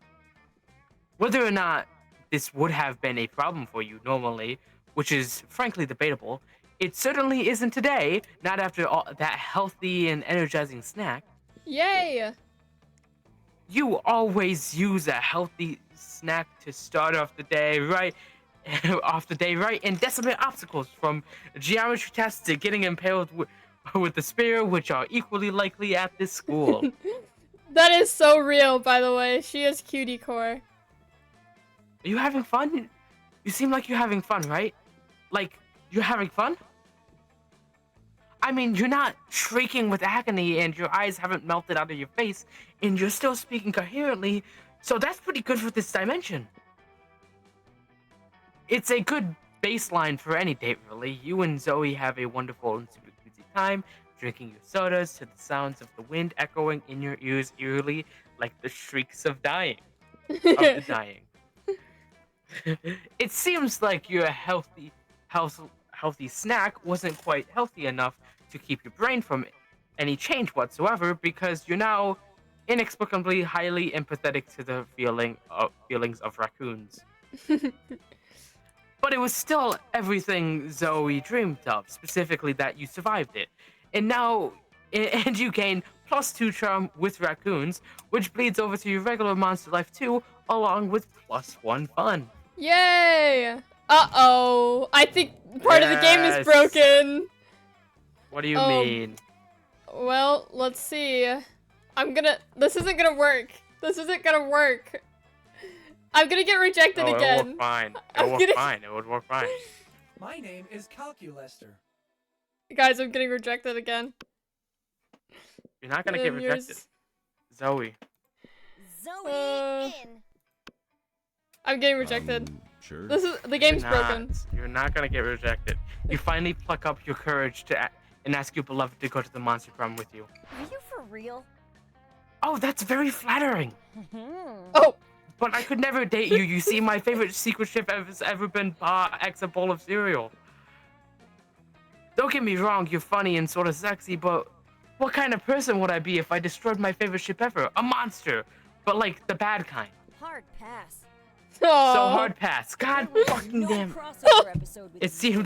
Whether or not this would have been a problem for you normally, which is frankly debatable, it certainly isn't today, not after all that healthy and energizing snack. Yay! You always use a healthy snack to start off the day, right? And decimate obstacles from geometry tests to getting impaled with the spear, which are equally likely at this school. That is so real, by the way. She is cutie core. Are you having fun? You seem like you're having fun, right? Like, you're having fun? I mean, you're not shrieking with agony and your eyes haven't melted out of your face and you're still speaking coherently, so that's pretty good for this dimension. It's a good baseline for any date, really. You and Zoe have a wonderful and super cutesy time, drinking your sodas to the sounds of the wind echoing in your ears eerily like the shrieks of the dying. It seems like your healthy snack wasn't quite healthy enough to keep your brain from any change whatsoever because you're now inexplicably highly empathetic to the feelings of raccoons. But it was still everything Zoe dreamed of, specifically that you survived it. And you gain +2 charm with raccoons, which bleeds over to your regular monster life too, along with +1 fun. Yay! Uh-oh. I think part of the game is Yes. broken. What do you mean? Well, let's see. This isn't gonna work. This isn't gonna work. I'm gonna get rejected It'll again. work fine. It would work fine. My name is Calculester. Guys, I'm getting rejected again. You're not gonna get rejected. Zoe. Zoe in. I'm getting rejected. Sure. The game's broken. You're not gonna get rejected. You finally pluck up your courage and ask your beloved to go to the Monster Prom with you. Are you for real? Oh, that's very flattering. Oh! But I could never date you. You see, my favorite secret ship has ever been Ba X a bowl of cereal. Don't get me wrong, you're funny and sort of sexy, but what kind of person would I be if I destroyed my favorite ship ever? A monster, but like the bad kind. Hard pass. So Aw. hard pass. God fucking No damn. crossover episode with you.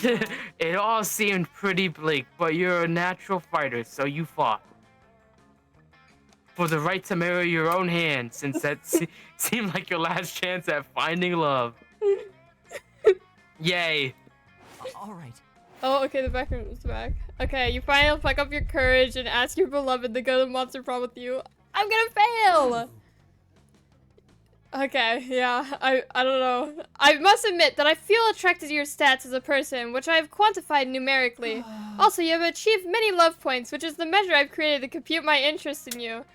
It all seemed pretty bleak, but you're a natural fighter, so you fought. For the right to marry your own hand, since that seemed like your last chance at finding love. Yay. All right. Oh, okay, the background is back. Okay, you finally pluck up your courage and ask your beloved to go to Monster Prom with you. I'm gonna fail! Okay, yeah, I don't know. I must admit that I feel attracted to your stats as a person, which I have quantified numerically. Also, you have achieved many love points, which is the measure I've created to compute my interest in you.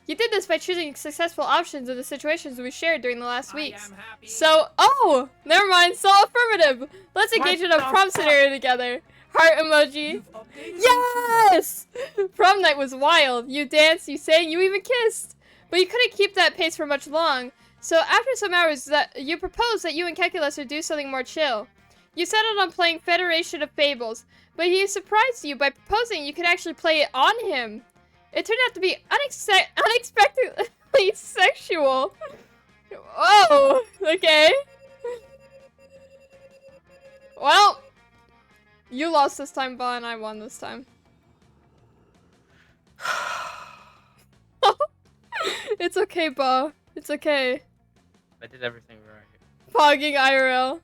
You did this by choosing successful options in the situations we shared during the last weeks. So, oh, never mind, so affirmative. Let's engage in a prom scenario together. Heart emoji. Yes! Prom night was wild. You danced, you sang, you even kissed. But you couldn't keep that pace for much long. So after some hours, you proposed that you and Calculus do something more chill. You settled on playing Federation of Fables, but he surprised you by proposing you could actually play it on him. It turned out to be unexpectedly sexual. Oh, okay. Well, You lost this time, Ba, and I won this time. It's okay, Ba. It's okay. I did everything right. Pogging IRL.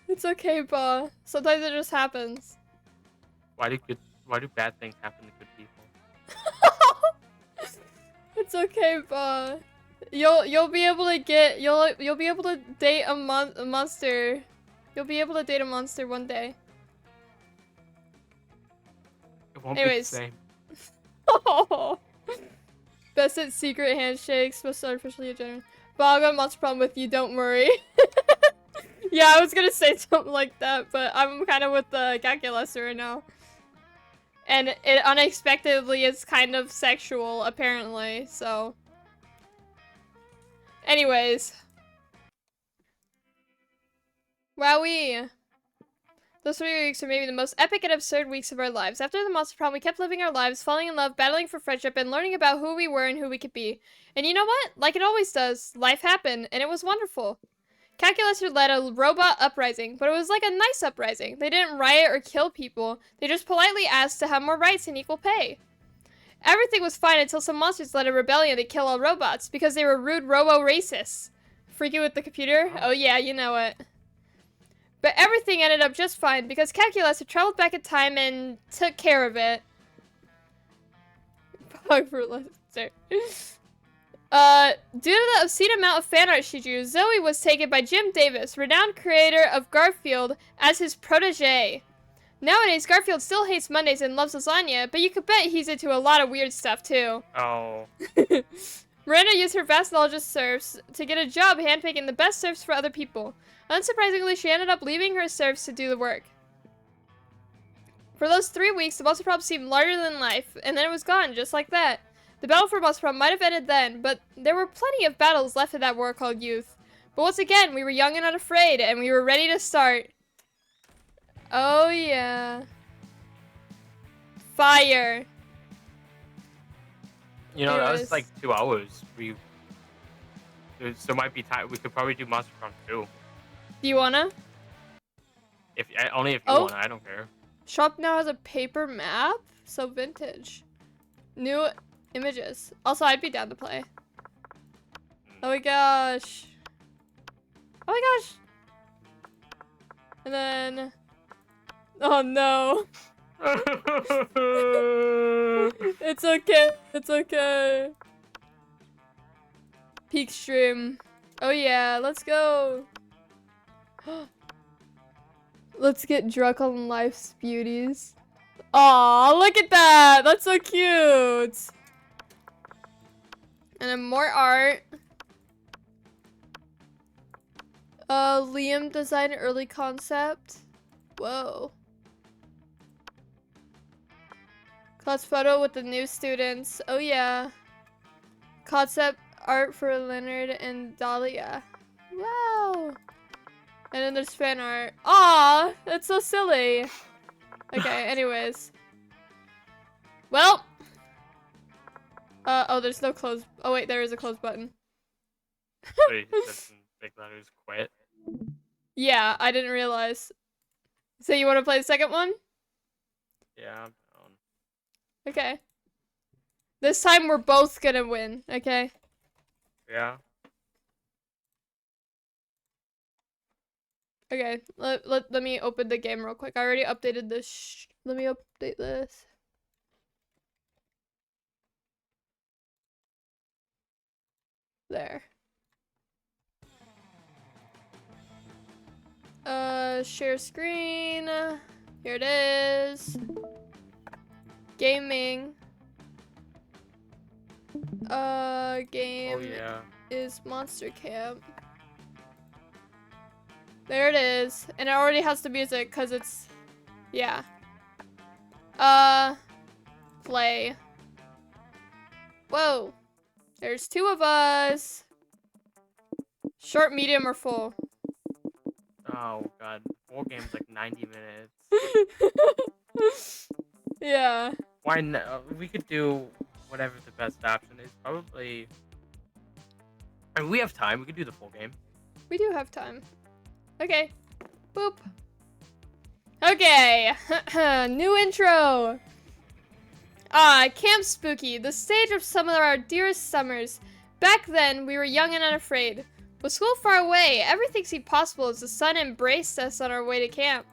It's okay, Ba. Sometimes it just happens. Why do bad things happen to good people? It's okay, Ba. You'll be able to get you'll be able to date a monster. You'll be able to date a monster one day. It won't Anyways. be the same. Oh. Best at secret handshakes, most artificially generous. But I'll go to Monster Prom with you, don't worry. Yeah, I was gonna say something like that, but I'm kind of with the calculus right now. And it unexpectedly is kind of sexual, apparently, so. Anyways. Wowee. Those 3 weeks are maybe the most epic and absurd weeks of our lives. After the Monster Prom, we kept living our lives, falling in love, battling for friendship, and learning about who we were and who we could be. And you know what? Like it always does, life happened, and it was wonderful. Calculator led a robot uprising, but it was like a nice uprising. They didn't riot or kill people. They just politely asked to have more rights and equal pay. Everything was fine until some monsters led a rebellion to kill all robots because they were rude robo-racists. Freaky with the computer? Oh yeah, you know it. But everything ended up just fine because Calculus had traveled back in time and took care of it. Pog for Lester. Due to the obscene amount of fan art she drew, Zoe was taken by Jim Davis, renowned creator of Garfield, as his protege. Nowadays, Garfield still hates Mondays and loves lasagna, but you could bet he's into a lot of weird stuff too. Oh. Miranda used her vast knowledge of serfs to get a job handpicking the best serfs for other people. Unsurprisingly, she ended up leaving her serfs to do the work. For those 3 weeks, the Monster Prom seemed larger than life, and then it was gone, just like that. The battle for Monster Prom might have ended then, but there were plenty of battles left in that war called youth. But once again, we were young and unafraid, and we were ready to start. Oh yeah. Fire. You know, There that is. was like 2 hours. So might be time. We could probably do Monster Prom 2. Do you wanna? Only if you Oh. want. I don't care. Shop now has a paper map, so vintage. New images. Also, I'd be down to play. Oh my gosh. Oh my gosh. And then. Oh no. It's okay. It's okay. Peak stream. Oh yeah, let's go. Let's get drunk on life's beauties. Aw, look at that. That's so cute. And then more art. Liam designed an early concept. Whoa. Class photo with the new students. Oh yeah. Concept art for Leonard and Dahlia. Wow. And then there's fan art. Aw, that's so silly. Okay, anyways. Well. Oh, there's no close. Oh wait, there is a close button. Wait, that's in big letters. Quit. Yeah, I didn't realize. So you want to play the second one? Yeah, I'm down. Okay. This time we're both gonna win, okay? Yeah. Okay, let me open the game real quick. I already updated this. Let me update this. There. Share screen. Here it is. Gaming. Game Oh yeah. is Monster Camp. There it is. And it already has the music because it's, yeah. Play. Whoa. There's 2 of us. Short, medium, or full? Oh god. Full game's like 90 minutes. Yeah. Why not? We could do whatever the best option is. Probably. I mean, we have time. We could do the full game. We do have time. Okay. Boop. Okay, new intro. Camp Spooky, the stage of some of our dearest summers. Back then, we were young and unafraid. With school far away, everything seemed possible as the sun embraced us on our way to camp.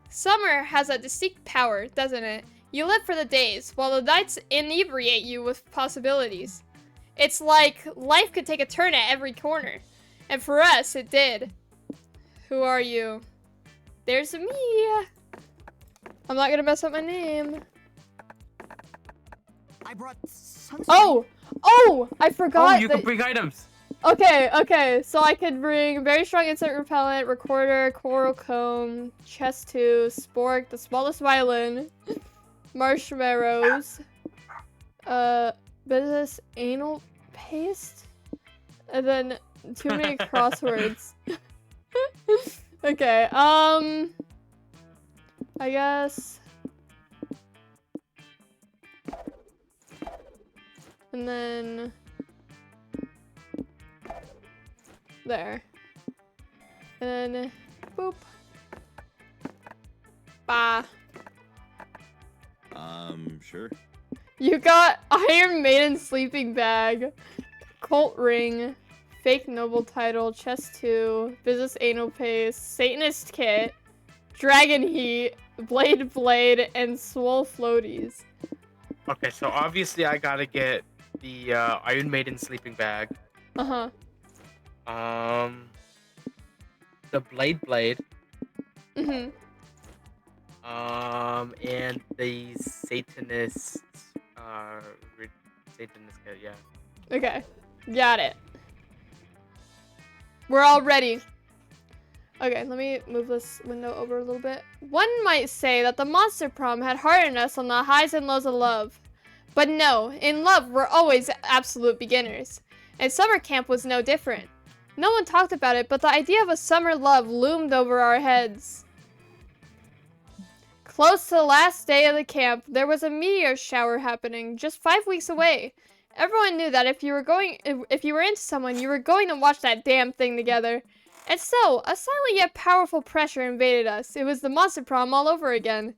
Summer has a distinct power, doesn't it? You live for the days, while the nights inebriate you with possibilities. It's like life could take a turn at every corner. And for us, it did. Who are you? There's me. I'm not gonna mess up my name. I brought sunscreen. Oh! I forgot. Oh, you can bring items. Okay. So I could bring very strong insect repellent, recorder, coral comb, chest tube, spork, the smallest violin, marshmallows, business anal paste, and then too many crosswords. Okay, I guess. And then there. And then boop. Bah. Sure. You got Iron Maiden sleeping bag, cult ring, fake noble title, chest 2, business anal paste, Satanist kit, dragon heat, blade, and swole floaties. Okay, so obviously I gotta get the Iron Maiden sleeping bag. Uh-huh. The blade. Mm-hmm. And the Satanist kit, yeah. Okay. Got it. We're all ready. Okay, let me move this window over a little bit. One might say that the Monster Prom had hardened us on the highs and lows of love. But no, in love, we're always absolute beginners. And summer camp was no different. No one talked about it, but the idea of a summer love loomed over our heads. Close to the last day of the camp, there was a meteor shower happening just 5 weeks away. Everyone knew that if you were into someone, you were going to watch that damn thing together. And so, a silent yet powerful pressure invaded us. It was the Monster Prom all over again.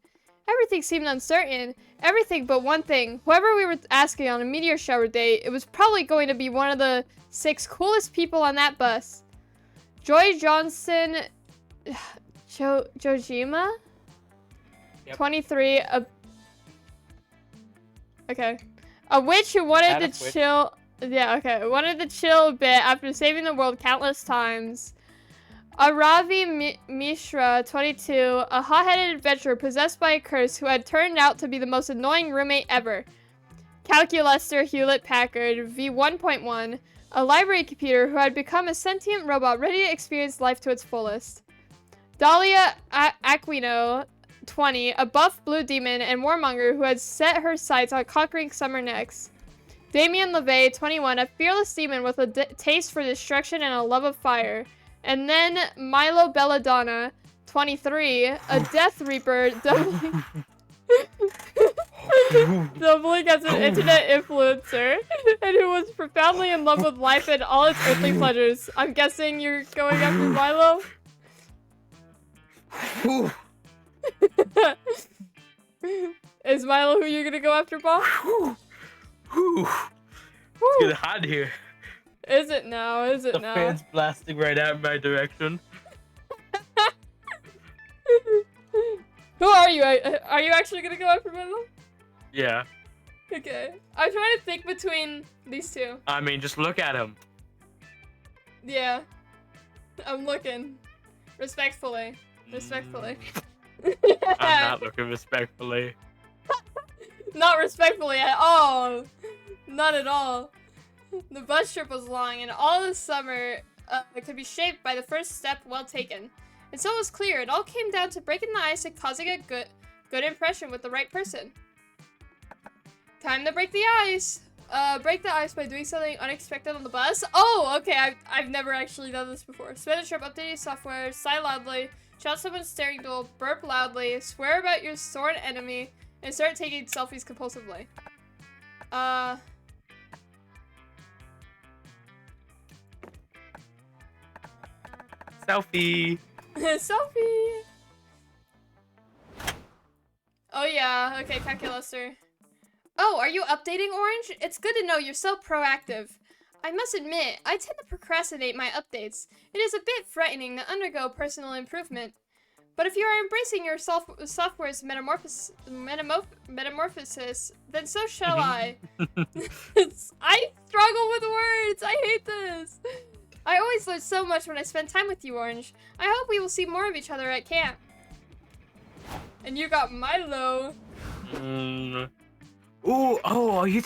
Everything seemed uncertain. Everything but one thing. Whoever we were asking on a meteor shower day, it was probably going to be one of the 6 coolest people on that bus. Joy Johnson... Jojima? Yep. 23, okay. A witch who wanted to chill... Yeah, okay. Wanted to chill a bit after saving the world countless times. Aravi Mishra, 22, a hot-headed adventurer possessed by a curse who had turned out to be the most annoying roommate ever. Calculester Hewlett-Packard, V1.1, a library computer who had become a sentient robot ready to experience life to its fullest. Dahlia Aquino, 20, a buff blue demon and warmonger who had set her sights on conquering summer next. Damien LeVay, 21, a fearless demon with a taste for destruction and a love of fire. And then Milo Belladonna, 23, a Death Reaper doubling as an internet influencer, and who was profoundly in love with life and all its earthly pleasures. I'm guessing you're going after Milo? Is Milo who you're gonna go after, Bob? It's getting hot here. Is it now? Is it The now? fan's blasting right out in my direction. Who are you? Are you actually gonna go after Milo? Yeah. Okay. I'm trying to think between these two. I mean, just look at him. Yeah. I'm looking. Respectfully. Respectfully. I'm not looking respectfully. Not respectfully at all. Not at all. The bus trip was long, and all the summer could be shaped by the first step well taken. And so it was clear. It all came down to breaking the ice and causing a good impression with the right person. Time to break the ice. Break the ice by doing something unexpected on the bus. Oh, okay. I've never actually done this before. Spend a trip, update your software, sigh loudly, shout someone's steering wheel, burp loudly, swear about your sworn enemy, and start taking selfies compulsively. Selfie. Selfie. Oh yeah, okay, Calculuster. Oh, are you updating, Orange? It's good to know you're so proactive. I must admit, I tend to procrastinate my updates. It is a bit frightening to undergo personal improvement. But if you are embracing your software's metamorphosis, then so shall I. I struggle with words. I hate this. I always learn so much when I spend time with you, Orange. I hope we will see more of each other at camp. And you got Milo. Ooh, oh, are you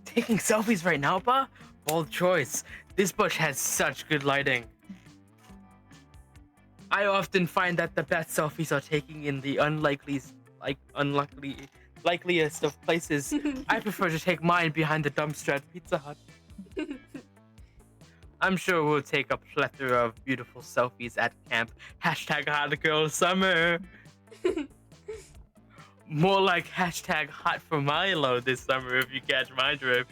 taking selfies right now, Pa? Bold choice. This bush has such good lighting. I often find that the best selfies are taken in the likeliest of places. I prefer to take mine behind the dumpster at Pizza Hut. I'm sure we'll take a plethora of beautiful selfies at camp. Hashtag hot girl summer. More like hashtag hot for Milo this summer if you catch my drift.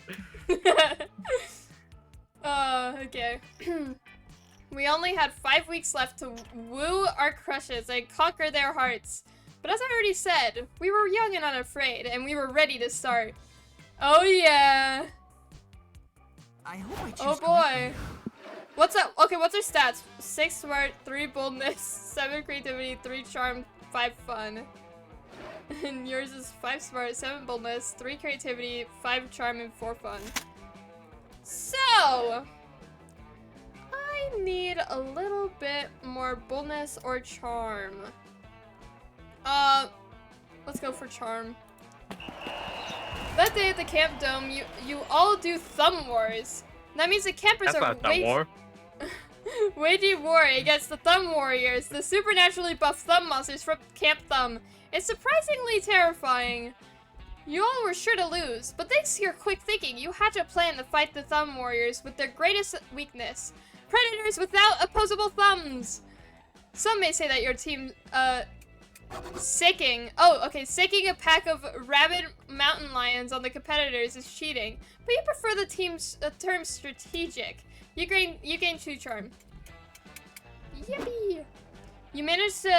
Okay. We only had 5 weeks left to woo our crushes and conquer their hearts. But as I already said, we were young and unafraid, and we were ready to start. Oh yeah! I hope I choose Oh boy! correctly. What's up? Okay, what's our stats? 6 smart, 3 boldness, 7 creativity, 3 charm, 5 fun. And yours is 5 smart, 7 boldness, 3 creativity, 5 charm, and 4 fun. So, I need a little bit more boldness or charm. Let's go for charm. That day at the camp dome, you all do thumb wars. That means the campers That's are not thumb war. waging war against the Thumb Warriors, the supernaturally buff thumb monsters from Camp Thumb. It's surprisingly terrifying. You all were sure to lose, but thanks to your quick thinking, you hatched a plan to fight the Thumb Warriors with their greatest weakness. Predators without opposable thumbs! Some may say that your team, sicking a pack of rabid mountain lions on the competitors is cheating, but you prefer the team's term strategic. You gain 2 charm. Yippee! You managed to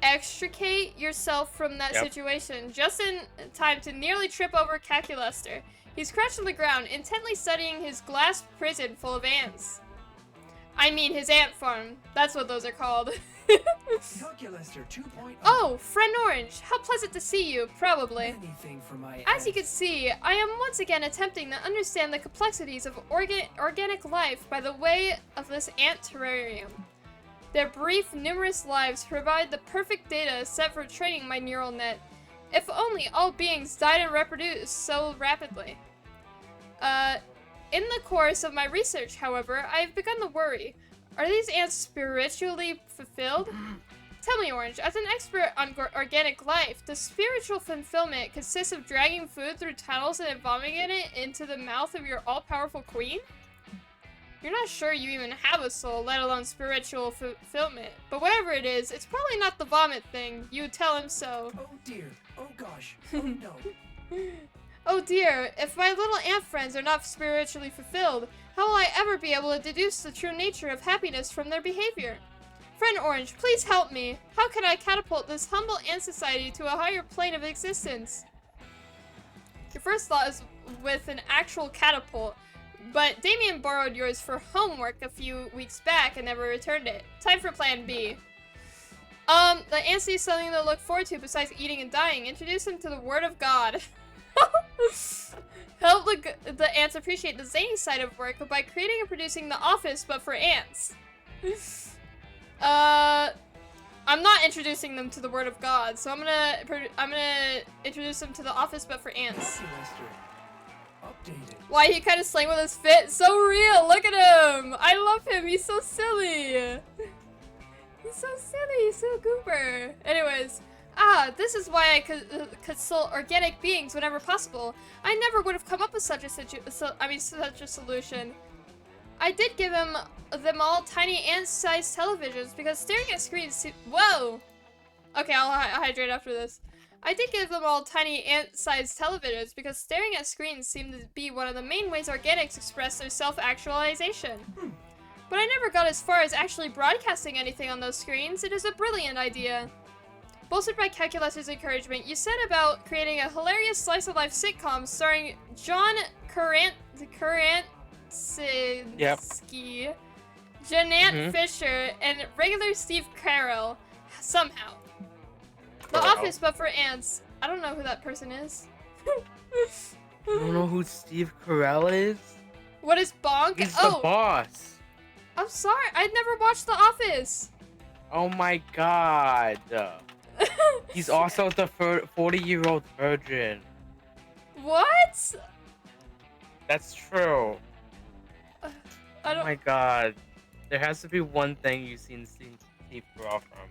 extricate yourself from that situation just in time to nearly trip over Calculuster. He's crouched on the ground, intently studying his glass prison full of ants. I mean his ant farm. That's what those are called. Calculuster 2.0. Oh, friend Orange, how pleasant to see you, probably. Anything for my As you ants. can see, I am once again attempting to understand the complexities of organic life by the way of this ant terrarium. Their brief, numerous lives provide the perfect data set for training my neural net. If only all beings died and reproduced so rapidly. In the course of my research, however, I have begun to worry. Are these ants spiritually fulfilled? Tell me, Orange, as an expert on organic life, does spiritual fulfillment consist of dragging food through tunnels and then vomiting it into the mouth of your all-powerful queen? You're not sure you even have a soul, let alone spiritual fulfillment. But whatever it is, it's probably not the vomit thing. You tell him so. Oh dear. Oh gosh. Oh no. Oh dear, if my little ant friends are not spiritually fulfilled, how will I ever be able to deduce the true nature of happiness from their behavior? Friend Orange, please help me. How can I catapult this humble ant society to a higher plane of existence? Your first thought is with an actual catapult, but Damien borrowed yours for homework a few weeks back and never returned it. Time for plan B. The ants need something to look forward to besides eating and dying. Introduce them to the Word of God. Help the ants appreciate the zany side of work by creating and producing The Office, but for ants. I'm not introducing them to the Word of God, so I'm gonna introduce them to The Office, but for ants. Calculuster updated. Why, he kind of slang with his fit. So real. Look at him. I love him. He's so silly. He's so silly. He's so goober. Anyways. This is why I consult organic beings whenever possible. I never would have come up with such a solution. I did give them all tiny ant-sized televisions because staring at screens whoa! Okay, I'll hydrate after this. I did give them all tiny ant-sized televisions because staring at screens seemed to be one of the main ways organics express their self-actualization. But I never got as far as actually broadcasting anything on those screens. It is a brilliant idea. Bolstered by Calculus's encouragement, you set about creating a hilarious slice-of-life sitcom starring John Krasinski, Jeanette Fisher, and regular Steve Carell. Somehow. The Office, but for ants. I don't know who that person is. You don't know who Steve Carell is? What is Bonk? He's the boss. I'm sorry. I'd never watched The Office. Oh my god. He's also the 40-year-old virgin. What? That's true. I don't. Oh my god. There has to be one thing you've seen Steve Carell from.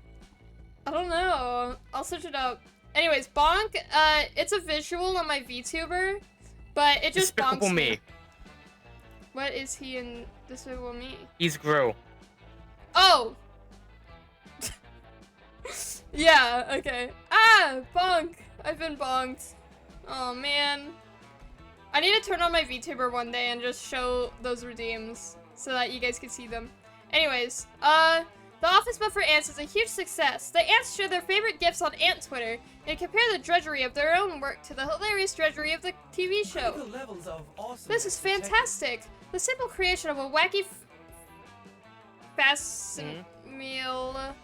I don't know. I'll search it up. Anyways, Bonk, it's a visual on my VTuber, but it just Despicable bonks Me. What is he in Despicable Me? He's Gru. Oh! Yeah, okay. Ah! Bonk! I've been bonked. Oh, man. I need to turn on my VTuber one day and just show those redeems so that you guys can see them. Anyways, The Office but for Ants is a huge success. The ants share their favorite gifs on Ant Twitter and compare the drudgery of their own work to the hilarious drudgery of the TV show. Critical levels of awesomeness This is detected. fantastic! The simple creation of a wacky fast meal.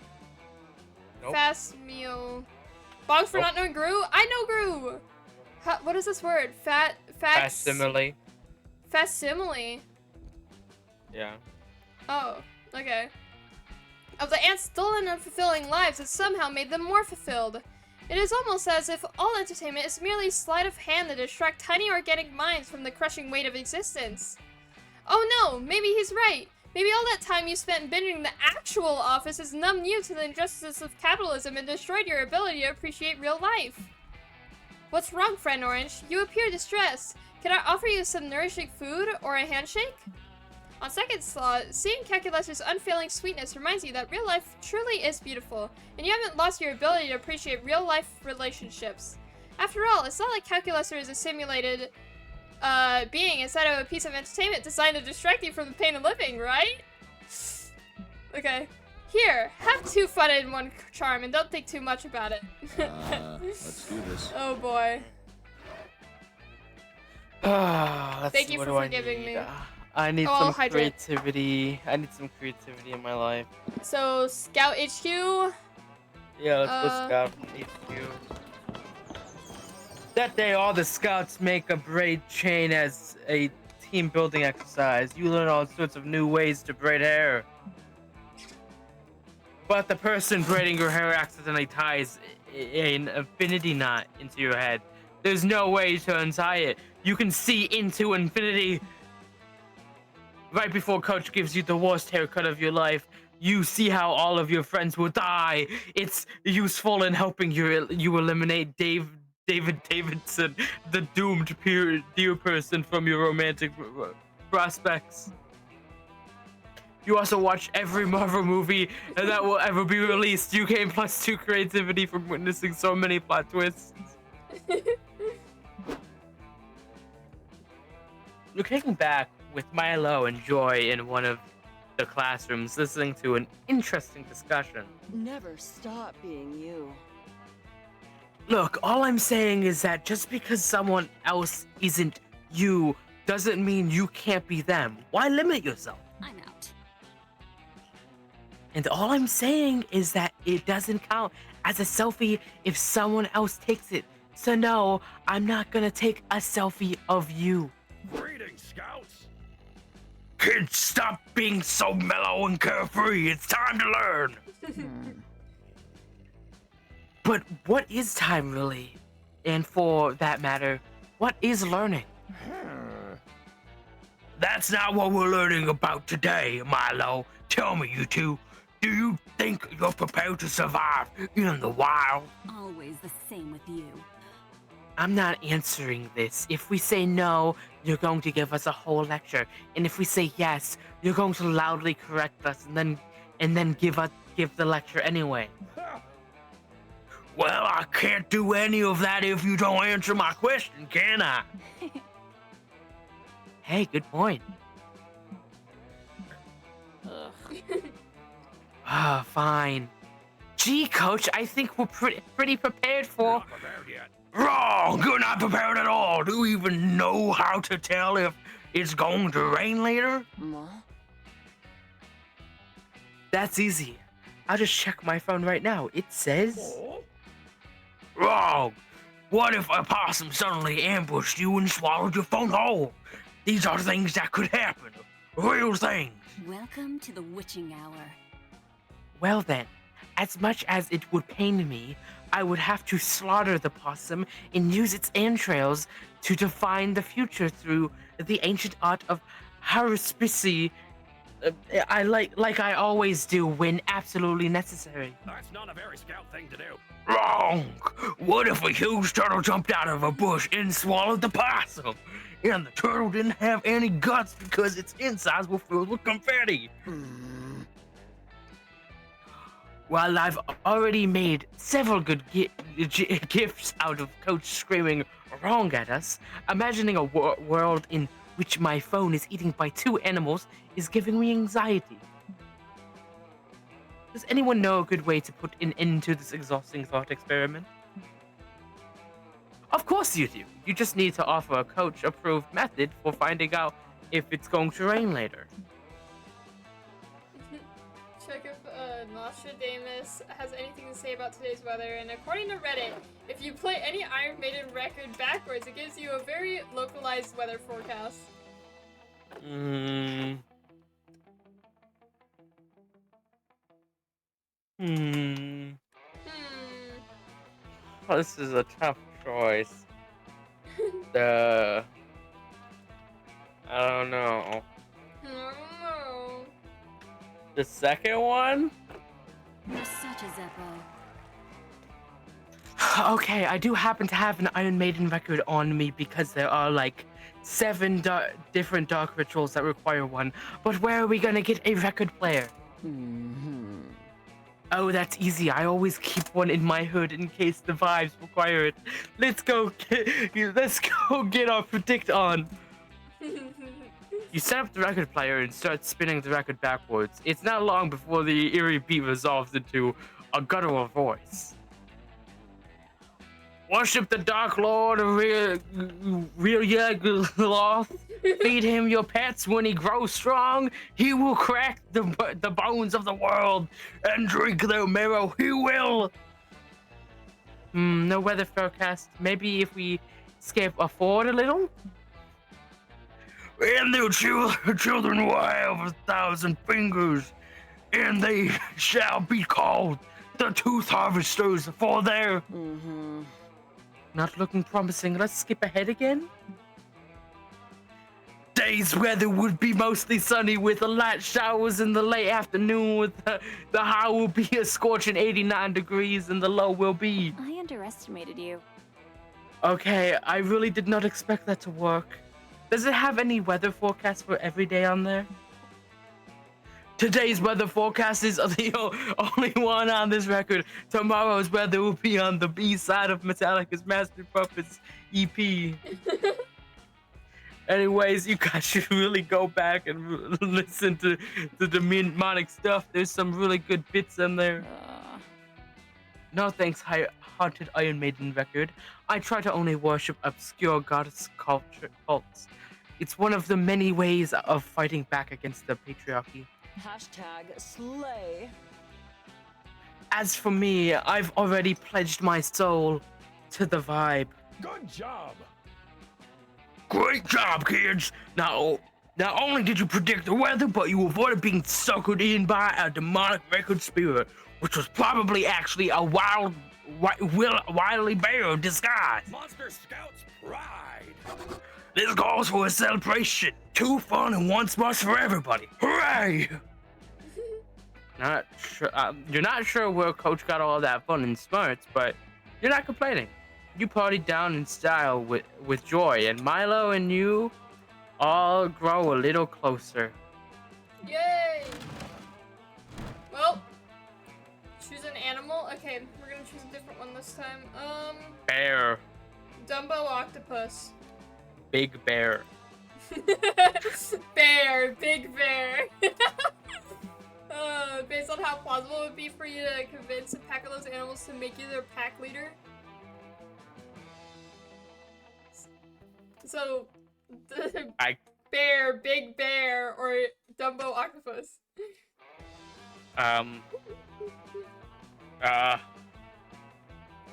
Nope. Fast meal. Bonk for Nope. not knowing Gru? I know Gru! What is this word? Facsimile. Facsimile. Yeah. Oh, okay. Of the ants' dull and unfulfilling lives that somehow made them more fulfilled. It is almost as if all entertainment is merely sleight of hand to distract tiny organic minds from the crushing weight of existence. Oh no, maybe he's right. Maybe all that time you spent binging the actual Office has numbed you to the injustice of capitalism and destroyed your ability to appreciate real life. What's wrong, friend Orange? You appear distressed. Can I offer you some nourishing food or a handshake? On second thought, seeing Calculus's unfailing sweetness reminds you that real life truly is beautiful, and you haven't lost your ability to appreciate real-life relationships. After all, it's not like Calculuser is a simulated being instead of a piece of entertainment designed to distract you from the pain of living, right? Okay. Here, have 2 fun and 1 charm, and don't think too much about it. Let's do this. Oh boy. Let's Thank see, you what for do I forgiving need? me. I need Oh, some hydrate. creativity. I need some creativity in my life. So, Scout HQ? Yeah, let's go scout HQ. That day, all the scouts make a braid chain as a team building exercise. You learn all sorts of new ways to braid hair. But the person braiding your hair accidentally ties an infinity knot into your head. There's no way to untie it. You can see into infinity. Right before Coach gives you the worst haircut of your life, you see how all of your friends will die. It's useful in helping you eliminate David Davidson, the doomed dear person from your romantic prospects. You also watch every Marvel movie that will ever be released. You gain +2 creativity from witnessing so many plot twists. Looking back with Milo and Joy in one of the classrooms, listening to an interesting discussion. Never stop being you. Look, all I'm saying is that just because someone else isn't you doesn't mean you can't be them. Why limit yourself? I'm out. And all I'm saying is that it doesn't count as a selfie if someone else takes it. So no, I'm not gonna take a selfie of you. Greetings, Scouts. Kids, stop being so mellow and carefree. It's time to learn. But what is time really? And for that matter, what is learning? That's not what we're learning about today, Milo. Tell me, you two, do you think you're prepared to survive in the wild? Always the same with you. I'm not answering this. If we say no, you're going to give us a whole lecture. And if we say yes, you're going to loudly correct us and then give the lecture anyway. Well, I can't do any of that if you don't answer my question, can I? Hey, good point. Fine. Gee, Coach, I think we're pretty prepared for. Not prepared yet. Wrong! You're not prepared at all. Do you even know how to tell if it's going to rain later? That's easy. I'll just check my phone right now. It says... Wrong! What if a possum suddenly ambushed you and swallowed your phone whole? These are things that could happen. Real things. Welcome to the witching hour. Well then, as much as it would pain me, I would have to slaughter the possum and use its entrails to define the future through the ancient art of haruspicy. I like I always do when absolutely necessary. That's not a very scout thing to do. Wrong! What if a huge turtle jumped out of a bush and swallowed the possum? And the turtle didn't have any guts because its insides were filled with confetti. While I've already made several good gifts out of Coach screaming wrong at us, imagining a world in which my phone is eaten by two animals is giving me anxiety. Does anyone know a good way to put an end to this exhausting thought experiment? Of course you do. You just need to offer a Coach-approved method for finding out if it's going to rain later. Check if Nostradamus has anything to say about today's weather, and according to Reddit, if you play any Iron Maiden record backwards, it gives you a very localized weather forecast. Oh, this is a tough choice. I don't know. The second one? You're such a Zeppo. Okay, I do happen to have an Iron Maiden record on me because there are like 7 different dark rituals that require one. But where are we gonna get a record player? Oh, that's easy. I always keep one in my hood in case the vibes require it. Let's go get our predict on. You set up the record player and start spinning the record backwards. It's not long before the eerie beat resolves into a guttural voice. Worship the Dark Lord of Real. Feed him your pets. When he grows strong, he will crack the bones of the world and drink their marrow. He will. No weather forecast. Maybe if we skip forward a little. And their children will have 1,000 fingers, and they shall be called the Tooth Harvesters for their... Not looking promising. Let's skip ahead again. Day's weather would be mostly sunny with light showers in the late afternoon. With the high will be a scorching 89 degrees and the low will be... I underestimated you. Okay, I really did not expect that to work. Does it have any weather forecast for every day on there? Today's weather forecast is the only one on this record. Tomorrow's weather will be on the B side of Metallica's Master Puppets EP. Anyways, you guys should really go back and listen to the demonic stuff. There's some really good bits in there. No thanks, Haunted Iron Maiden record. I try to only worship obscure goddess cults. It's one of the many ways of fighting back against the patriarchy. #slay. As for me, I've already pledged my soul to the vibe. Good job. Great job, kids! Not only did you predict the weather, but you avoided being suckered in by a demonic record spirit, which was probably actually a wily bear in disguise. Monster Scout's pride. This calls for a celebration. 2 fun and 1 smarts for everybody. Hooray! Not sure. You're not sure where Coach got all that fun and smarts, but you're not complaining. You partied down in style with joy, and Milo and you all grow a little closer. Yay! Well, choose an animal. Okay, we're gonna choose a different one this time. Bear. Dumbo octopus. Big bear. Bear, big bear. Based on how plausible it would be for you to convince a pack of those animals to make you their pack leader. So, bear, big bear, or Dumbo octopus? Uh, I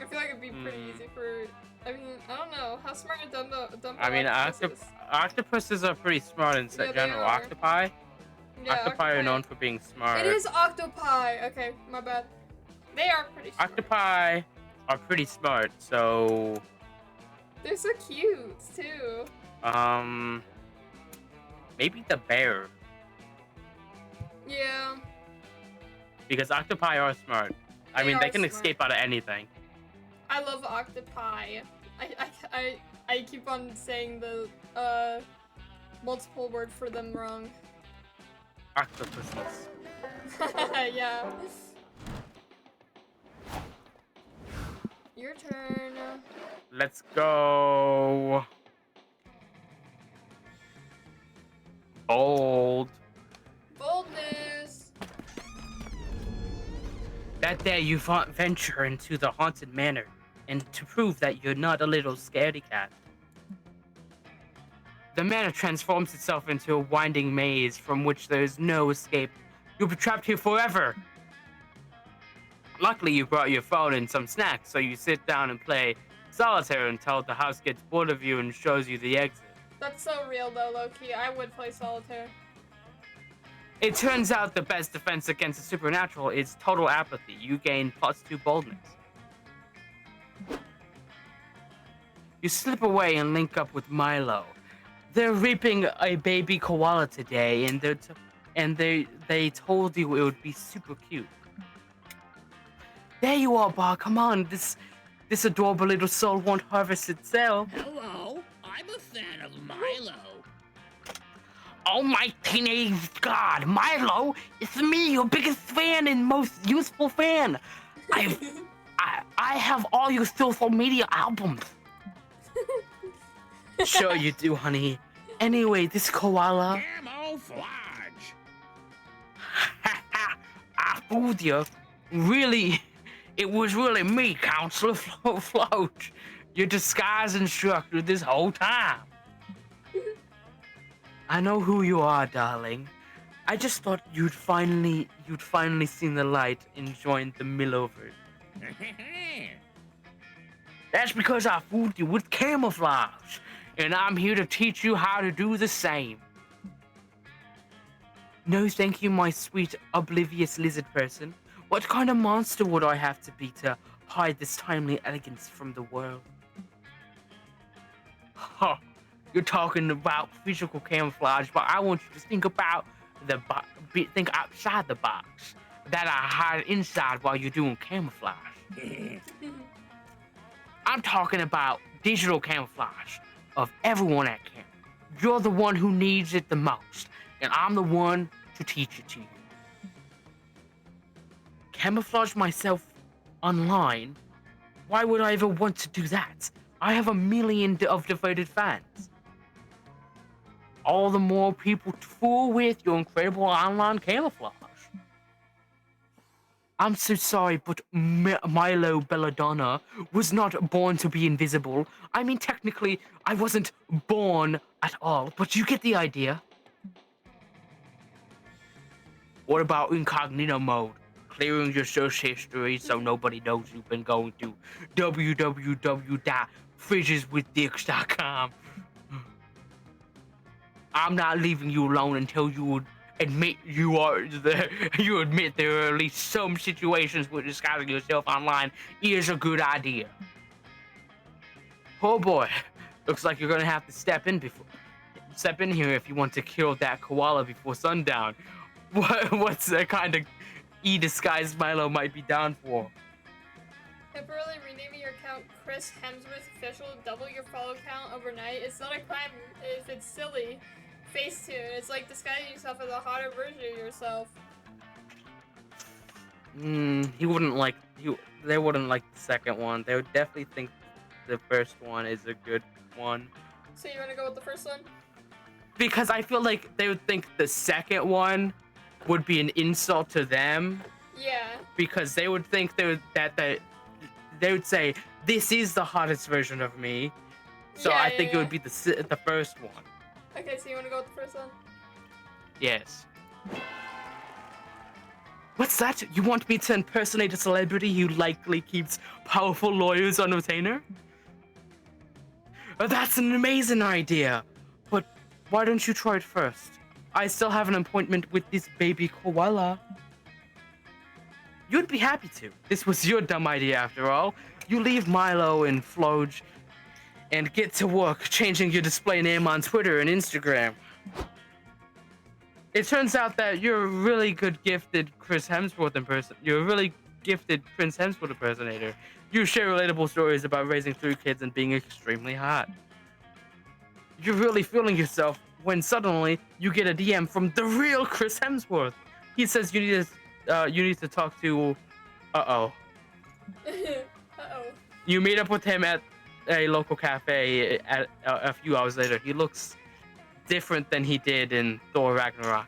feel like it'd be pretty easy for. I mean, I don't know. How smart are Dumbo I mean, octopuses? octopuses are pretty smart in Yeah, they general. are. Octopi? Yeah, Octopi are known for being smart. It is octopi. Okay, my bad. They are pretty smart. Octopi are pretty smart, so... They're so cute, too. Maybe the bear. Yeah. Because octopi are smart. I mean, they can escape out of anything. I love octopi. I keep on saying the multiple word for them wrong. Octopuses. Yeah. Your turn. Let's go. Bold. Boldness. That day you venture into the haunted manor, and to prove that you're not a little scaredy cat. The manor transforms itself into a winding maze from which there is no escape. You'll be trapped here forever. Luckily, you brought your phone and some snacks, so you sit down and play solitaire until the house gets bored of you and shows you the exit. That's so real though, low-key. I would play solitaire. It turns out the best defense against the supernatural is total apathy. You gain +2 boldness. You slip away and link up with Milo. They're reaping a baby koala today, and they told you it would be super cute. There you are, Bob. Come on, this adorable little soul won't harvest itself. Hello, I'm a fan of Milo. Oh my teenage god, Milo! It's me, your biggest fan and most useful fan. I have all your social media albums. Sure you do, honey. Anyway, this koala. Camouflage. I fooled you. Really, it was really me, Counselor Float, your disguise instructor this whole time. I know who you are, darling. I just thought you'd finally seen the light and joined the Millovers. That's because I fooled you with camouflage, and I'm here to teach you how to do the same. No, thank you, my sweet, oblivious lizard person. What kind of monster would I have to be to hide this timely elegance from the world? Huh. You're talking about physical camouflage, but I want you to think about think outside the box. That I hide inside while you're doing camouflage. I'm talking about digital camouflage of everyone at camp. You're the one who needs it the most, and I'm the one to teach it to you. Camouflage myself online? Why would I ever want to do that? I have 1 million of devoted fans. All the more people to fool with your incredible online camouflage. I'm so sorry, but Milo Belladonna was not born to be invisible. I mean, technically, I wasn't born at all, but you get the idea. What about incognito mode? Clearing your search history so nobody knows you've been going to www.fridgeswithdicks.com. I'm not leaving you alone until you admit you admit there are at least some situations where disguising yourself online is a good idea. Oh boy, looks like you're gonna have to step in here if you want to kill that koala before sundown. What's the kind of disguise Milo might be down for? Temporarily renaming your account Chris Hemsworth Official, double your follow count overnight. It's not a crime if it's silly. Facetune. It's like disguising yourself as a hotter version of yourself. They wouldn't like the second one. They would definitely think the first one is a good one. So you wanna go with the first one? Because I feel like they would think the second one would be an insult to them Yeah. because they would think they would say this is the hottest version of me. So Yeah, I yeah, think it yeah. would be the first one. Okay, so you want to go with the first one? Yes. What's that? You want me to impersonate a celebrity who likely keeps powerful lawyers on retainer? That's an amazing idea. But why don't you try it first? I still have an appointment with this baby koala. You'd be happy to. This was your dumb idea after all. You leave Milo and Floge and get to work changing your display name on Twitter and Instagram. It turns out that you're a really good gifted Chris Hemsworth You're a really gifted Prince Hemsworth impersonator. You share relatable stories about raising 3 kids and being extremely hot. You're really feeling yourself when suddenly you get a DM from the real Chris Hemsworth. He says you need to talk to. Uh-oh. Uh-oh. You meet up with him at a local cafe at a few hours later. He looks different than he did in Thor Ragnarok.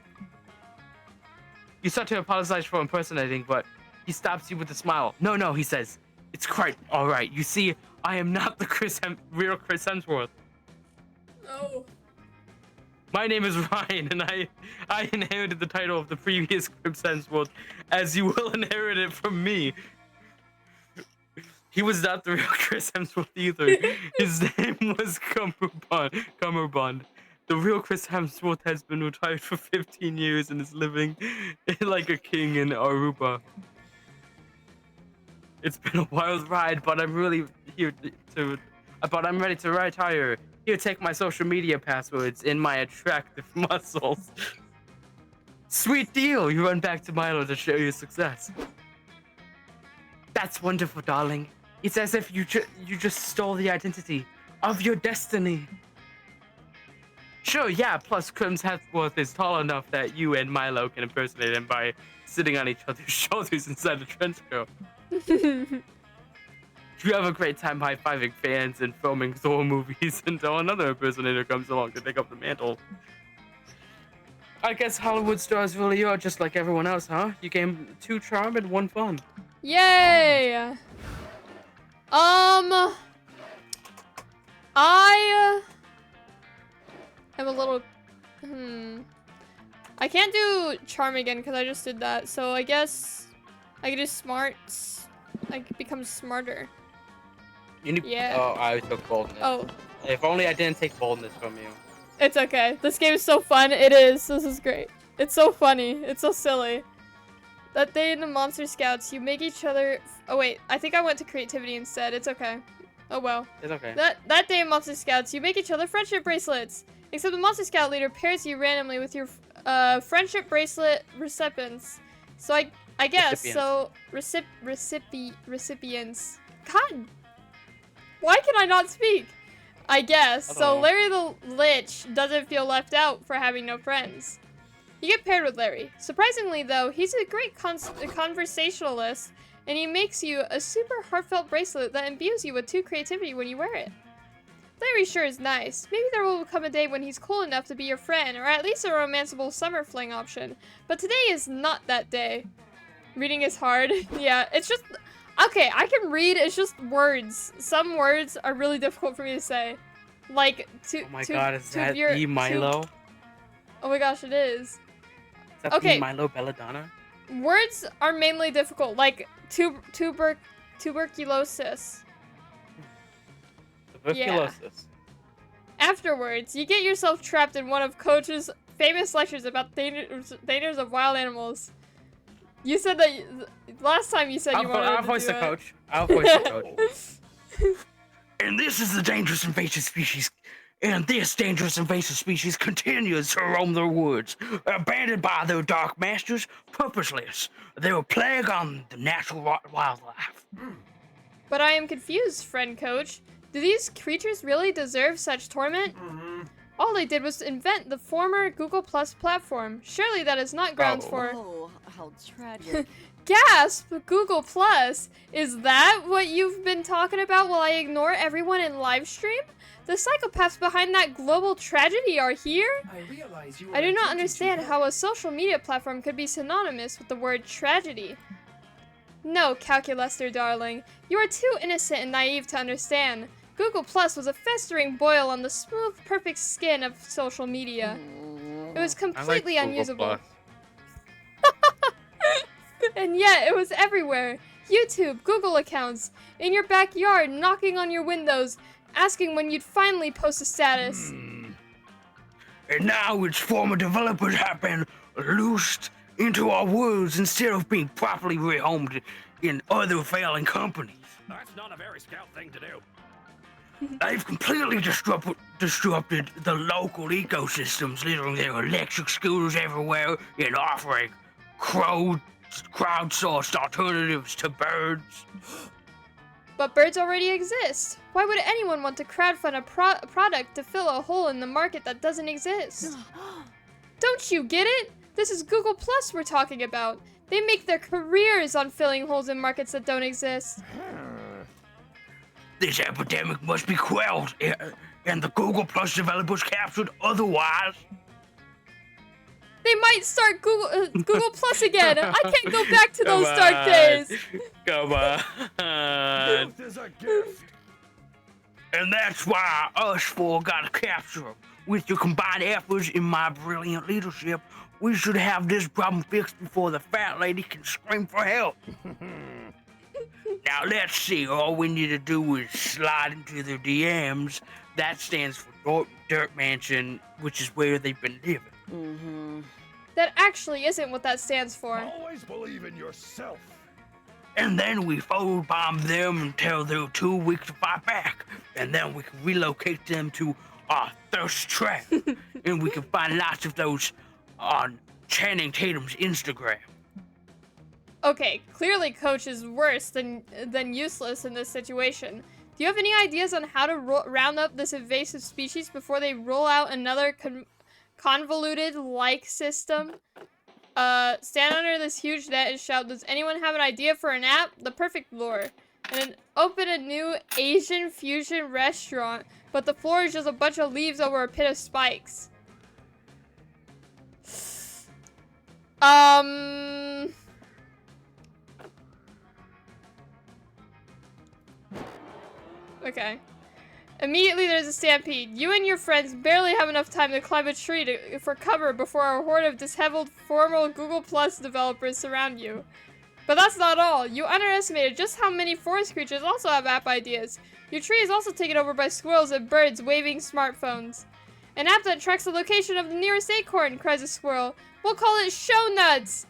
You start to apologize for impersonating, but he stops you with a smile. No, he says, it's quite all right. You see, I am not the real Chris Hemsworth. Oh. My name is Ryan, and I inherited the title of the previous Chris Hemsworth, as you will inherit it from me. He was not the real Chris Hemsworth either. His name was Cumberbund. The real Chris Hemsworth has been retired for 15 years and is living like a king in Aruba. It's been a wild ride, but I'm ready to retire. Here, take my social media passwords and my attractive muscles. Sweet deal. You run back to Milo to share your success. That's wonderful, darling. It's as if you just stole the identity of your destiny. Sure, yeah, plus Chris Hemsworth is tall enough that you and Milo can impersonate him by sitting on each other's shoulders inside a trench coat. You have a great time high-fiving fans and filming Thor movies until another impersonator comes along to take up the mantle. I guess Hollywood stars really are just like everyone else, huh? You gained 2 charm and 1 fun. Yay! I am a little... I can't do charm again because I just did that. So I guess I can do smarts. I could become smarter. You need... Yeah. Oh, I took boldness. Oh. If only I didn't take boldness from you. It's okay. This game is so fun. It is. This is great. It's so funny. It's so silly. That day in the Monster Scouts, you make each other... Oh, wait. I think I went to creativity instead. It's okay. Oh, well. It's okay. That day in Monster Scouts, you make each other friendship bracelets. Except the Monster Scout leader pairs you randomly with your friendship bracelet recipients. So I guess, so... Recipients. God! Why can I not speak? I guess. So Larry the Lich doesn't feel left out for having no friends. You get paired with Larry. Surprisingly, though, he's a great conversationalist, and he makes you a super heartfelt bracelet that imbues you with 2 creativity when you wear it. Larry sure is nice. Maybe there will come a day when he's cool enough to be your friend, or at least a romanceable summer fling option. But today is not that day. Reading is hard. Yeah, it's just... Okay, I can read, it's just words. Some words are really difficult for me to say. Like, Oh my god, is that the Milo? Oh my gosh, it is. Is that Okay. the Milo Belladonna? Words are mainly difficult, like tuberculosis. Tuberculosis. Afterwards, you get yourself trapped in one of Coach's famous lectures about dangers of wild animals. You said that last time you said you wanted I'll to voice do the it. coach. I'll voice the coach. And this is the dangerous invasive species. And this dangerous invasive species continues to roam the woods, abandoned by their dark masters, purposeless. They will plague on the natural wildlife. But I am confused, friend Coach. Do these creatures really deserve such torment? All they did was invent the former Google Plus platform. Surely that is not grounds for... Oh, how tragic. Gasp! Google Plus. Is that what you've been talking about while I ignore everyone in live stream? The psychopaths behind that global tragedy are here? I realize you I do are not attempting to understand help. how a social media platform could be synonymous with the word tragedy. No, Calculuster darling. You are too innocent and naive to understand. Google Plus was a festering boil on the smooth, perfect skin of social media. It was completely unusable. And yet, it was everywhere. YouTube, Google accounts, in your backyard, knocking on your windows, asking when you'd finally post a status. And now its former developers have been loosed into our worlds instead of being properly rehomed in other failing companies. That's not a very scout thing to do. They've completely disrupted the local ecosystems, littering their electric scooters everywhere and offering crowdsourced alternatives to birds. But birds already exist. Why would anyone want to crowdfund a product to fill a hole in the market that doesn't exist? Don't you get it? This is Google Plus we're talking about. They make their careers on filling holes in markets that don't exist. This epidemic must be quelled, and the Google Plus developers captured otherwise. They might start Google Plus again. I can't go back to those dark days. Come on. Youth is a gift. And that's why us four gotta capture them. With your combined efforts and my brilliant leadership, we should have this problem fixed before the fat lady can scream for help. Now let's see, all we need to do is slide into their DMs. That stands for Dirt Mansion, which is where they've been living. That actually isn't what that stands for. Always believe in yourself. And then we photobomb them until they're too weak to fight back. And then we can relocate them to our thirst trap. And we can find lots of those on Channing Tatum's Instagram. Okay, clearly Coach is worse than useless in this situation. Do you have any ideas on how to round up this invasive species before they roll out another convoluted like system? Stand under this huge net and shout, does anyone have an idea for an app? The perfect lure. And then open a new Asian fusion restaurant, but the floor is just a bunch of leaves over a pit of spikes. Okay. Immediately there's a stampede. You and your friends barely have enough time to climb a tree for cover before a horde of disheveled former Google Plus developers surround you. But that's not all. You underestimated just how many forest creatures also have app ideas. Your tree is also taken over by squirrels and birds waving smartphones. An app that tracks the location of the nearest acorn, cries a squirrel. We'll call it Show Nuts.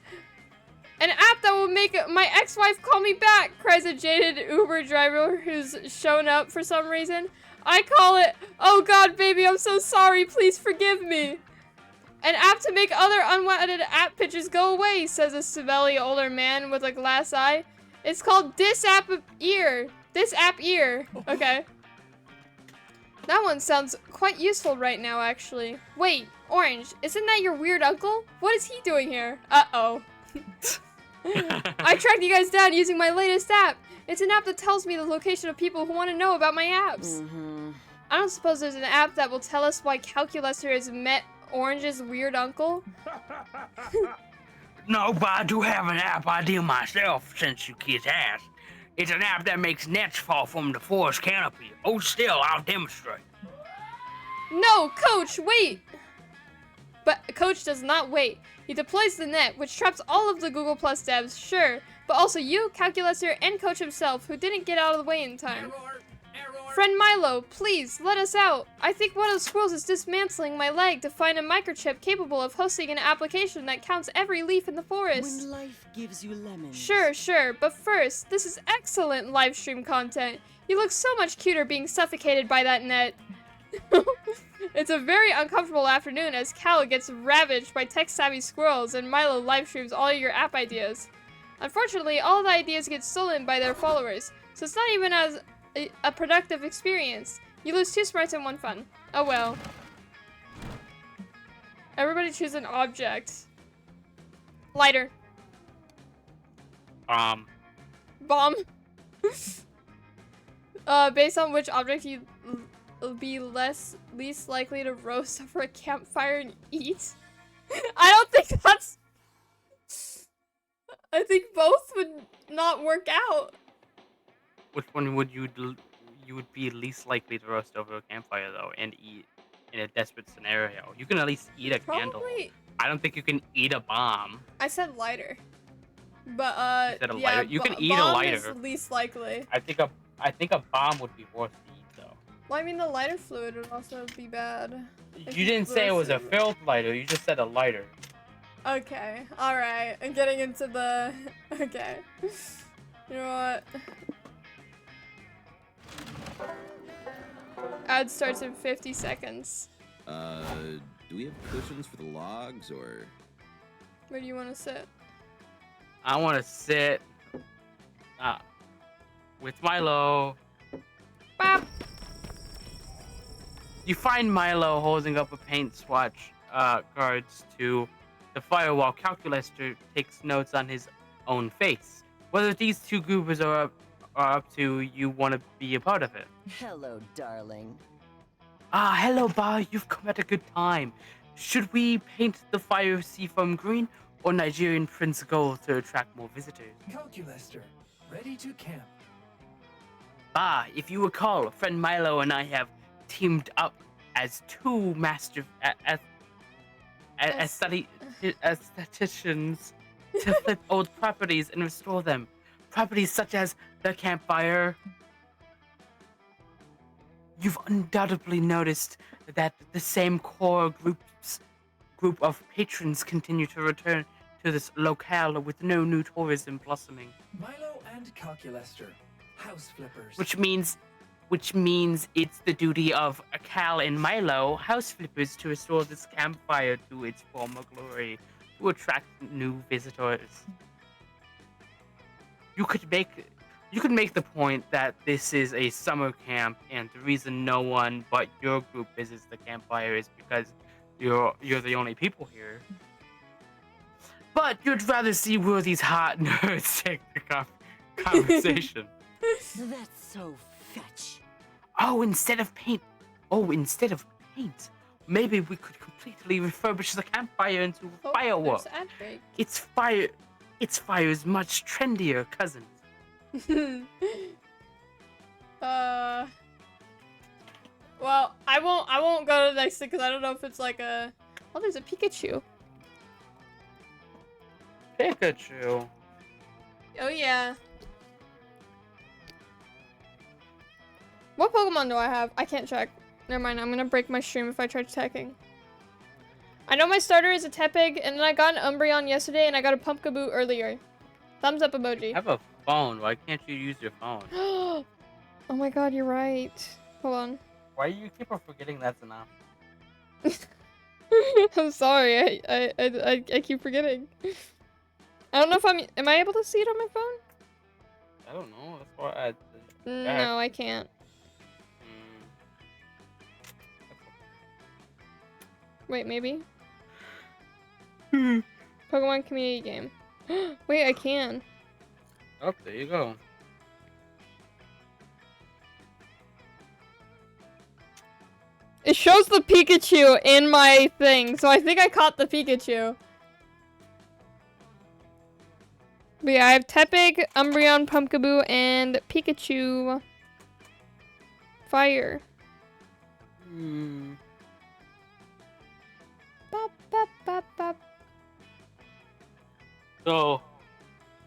An app that will make my ex-wife call me back, cries a jaded Uber driver who's shown up for some reason. I call it, oh god baby, I'm so sorry, please forgive me. An app to make other unwanted app pitches go away, says a smelly older man with a glass eye. It's called This App Ear. Okay. That one sounds quite useful right now, actually. Wait, Orange, isn't that your weird uncle? What is he doing here? Uh-oh. I tracked you guys down using my latest app. It's an app that tells me the location of people who want to know about my apps. I don't suppose there's an app that will tell us why Calculuster has met Orange's weird uncle? No, but I do have an app idea myself, since you kids asked. It's an app that makes nets fall from the forest canopy. Oh, still, I'll demonstrate. No, Coach, wait! But Coach does not wait. He deploys the net, which traps all of the Google Plus devs, sure, but also you, Calculuster, and Coach himself, who didn't get out of the way in time. Friend Milo, please, let us out. I think one of the squirrels is dismantling my leg to find a microchip capable of hosting an application that counts every leaf in the forest. When life gives you lemons. Sure, but first, this is excellent live stream content. You look so much cuter being suffocated by that net. It's a very uncomfortable afternoon as Cal gets ravaged by tech-savvy squirrels and Milo live streams all your app ideas. Unfortunately, all the ideas get stolen by their followers, so it's not even as a productive experience. You lose 2 smarts and 1 fun. Oh well. Everybody choose an object. Lighter. Bomb. Bomb. Based on which object you will be least likely to roast over a campfire and eat. I don't think that's. I think both would not work out. Which one would you would be least likely to roast over a campfire though and eat in a desperate scenario? You can at least eat a candle. Probably. I don't think you can eat a bomb. I said lighter. But You said a yeah, lighter? You can eat a bomb lighter. is least likely. I think a bomb would be worse to eat though. Well, I mean the lighter fluid would also be bad. If You didn't say it was a roasted. filled lighter. You just said a lighter. Okay, alright. I'm getting into the... Okay. You know what? Ad starts in 50 seconds. Do we have cushions for the logs, or? Where do you want to sit? I want to sit with Milo. Bop! You find Milo holding up a paint swatch cards to the fire while Calculaster takes notes on his own face. Whether these two goobers are up to, you want to be a part of it. Hello, darling. Ah, hello, Ba. You've come at a good time. Should we paint the fire seafoam green or Nigerian Prince Gold to attract more visitors? Calculaster, ready to camp. Ba, if you recall, friend Milo and I have teamed up as two master aestheticians to flip old properties and restore them. Properties such as the campfire. You've undoubtedly noticed that the same core group of patrons continue to return to this locale with no new tourism blossoming. Milo and Calculaster, house flippers. Which means it's the duty of Cal and Milo, house flippers, to restore this campfire to its former glory, to attract new visitors. You could make the point that this is a summer camp, and the reason no one but your group visits the campfire is because you're the only people here. But you'd rather see where these hot nerds take the conversation. That's so fetch. Oh, instead of paint, maybe we could completely refurbish the campfire into Oh, fireworks. there's ad break. Its fire's much trendier, cousin. Well, I won't go to the next thing because I don't know if it's like a... Oh, there's a Pikachu. Pikachu. Oh, yeah. What Pokemon do I have? I can't check. Never mind, I'm gonna break my stream if I try checking. I know my starter is a Tepig, and then I got an Umbreon yesterday, and I got a Pumpkaboo earlier. Thumbs up emoji. I have a phone. Why can't you use your phone? Oh my god, you're right. Hold on. Why do you keep on forgetting that's an option? I'm sorry, I keep forgetting. I don't know if am I able to see it on my phone? I don't know. That's why No, I can't. Wait, maybe? Pokemon community game. Wait, I can. Oh, there you go. It shows the Pikachu in my thing, so I think I caught the Pikachu. But yeah, I have Tepig, Umbreon, Pumpkaboo, and Pikachu. Fire. Bop, bop, bop, bop.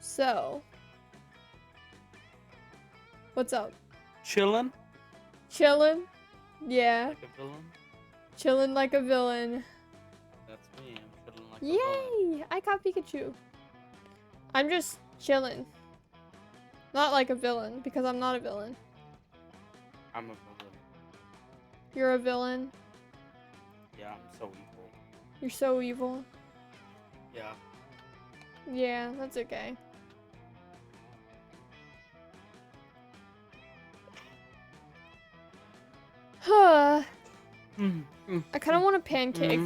So. What's up? Chillin'? Chillin'? Yeah. Like a villain? Chillin' like a villain. That's me. I'm chillin' like a villain. Yay! I got Pikachu. I'm just chillin'. Not like a villain, because I'm not a villain. I'm a villain. You're a villain. Yeah, I'm so evil. You're so evil. Yeah. Yeah, that's okay. I kind of want a pancake.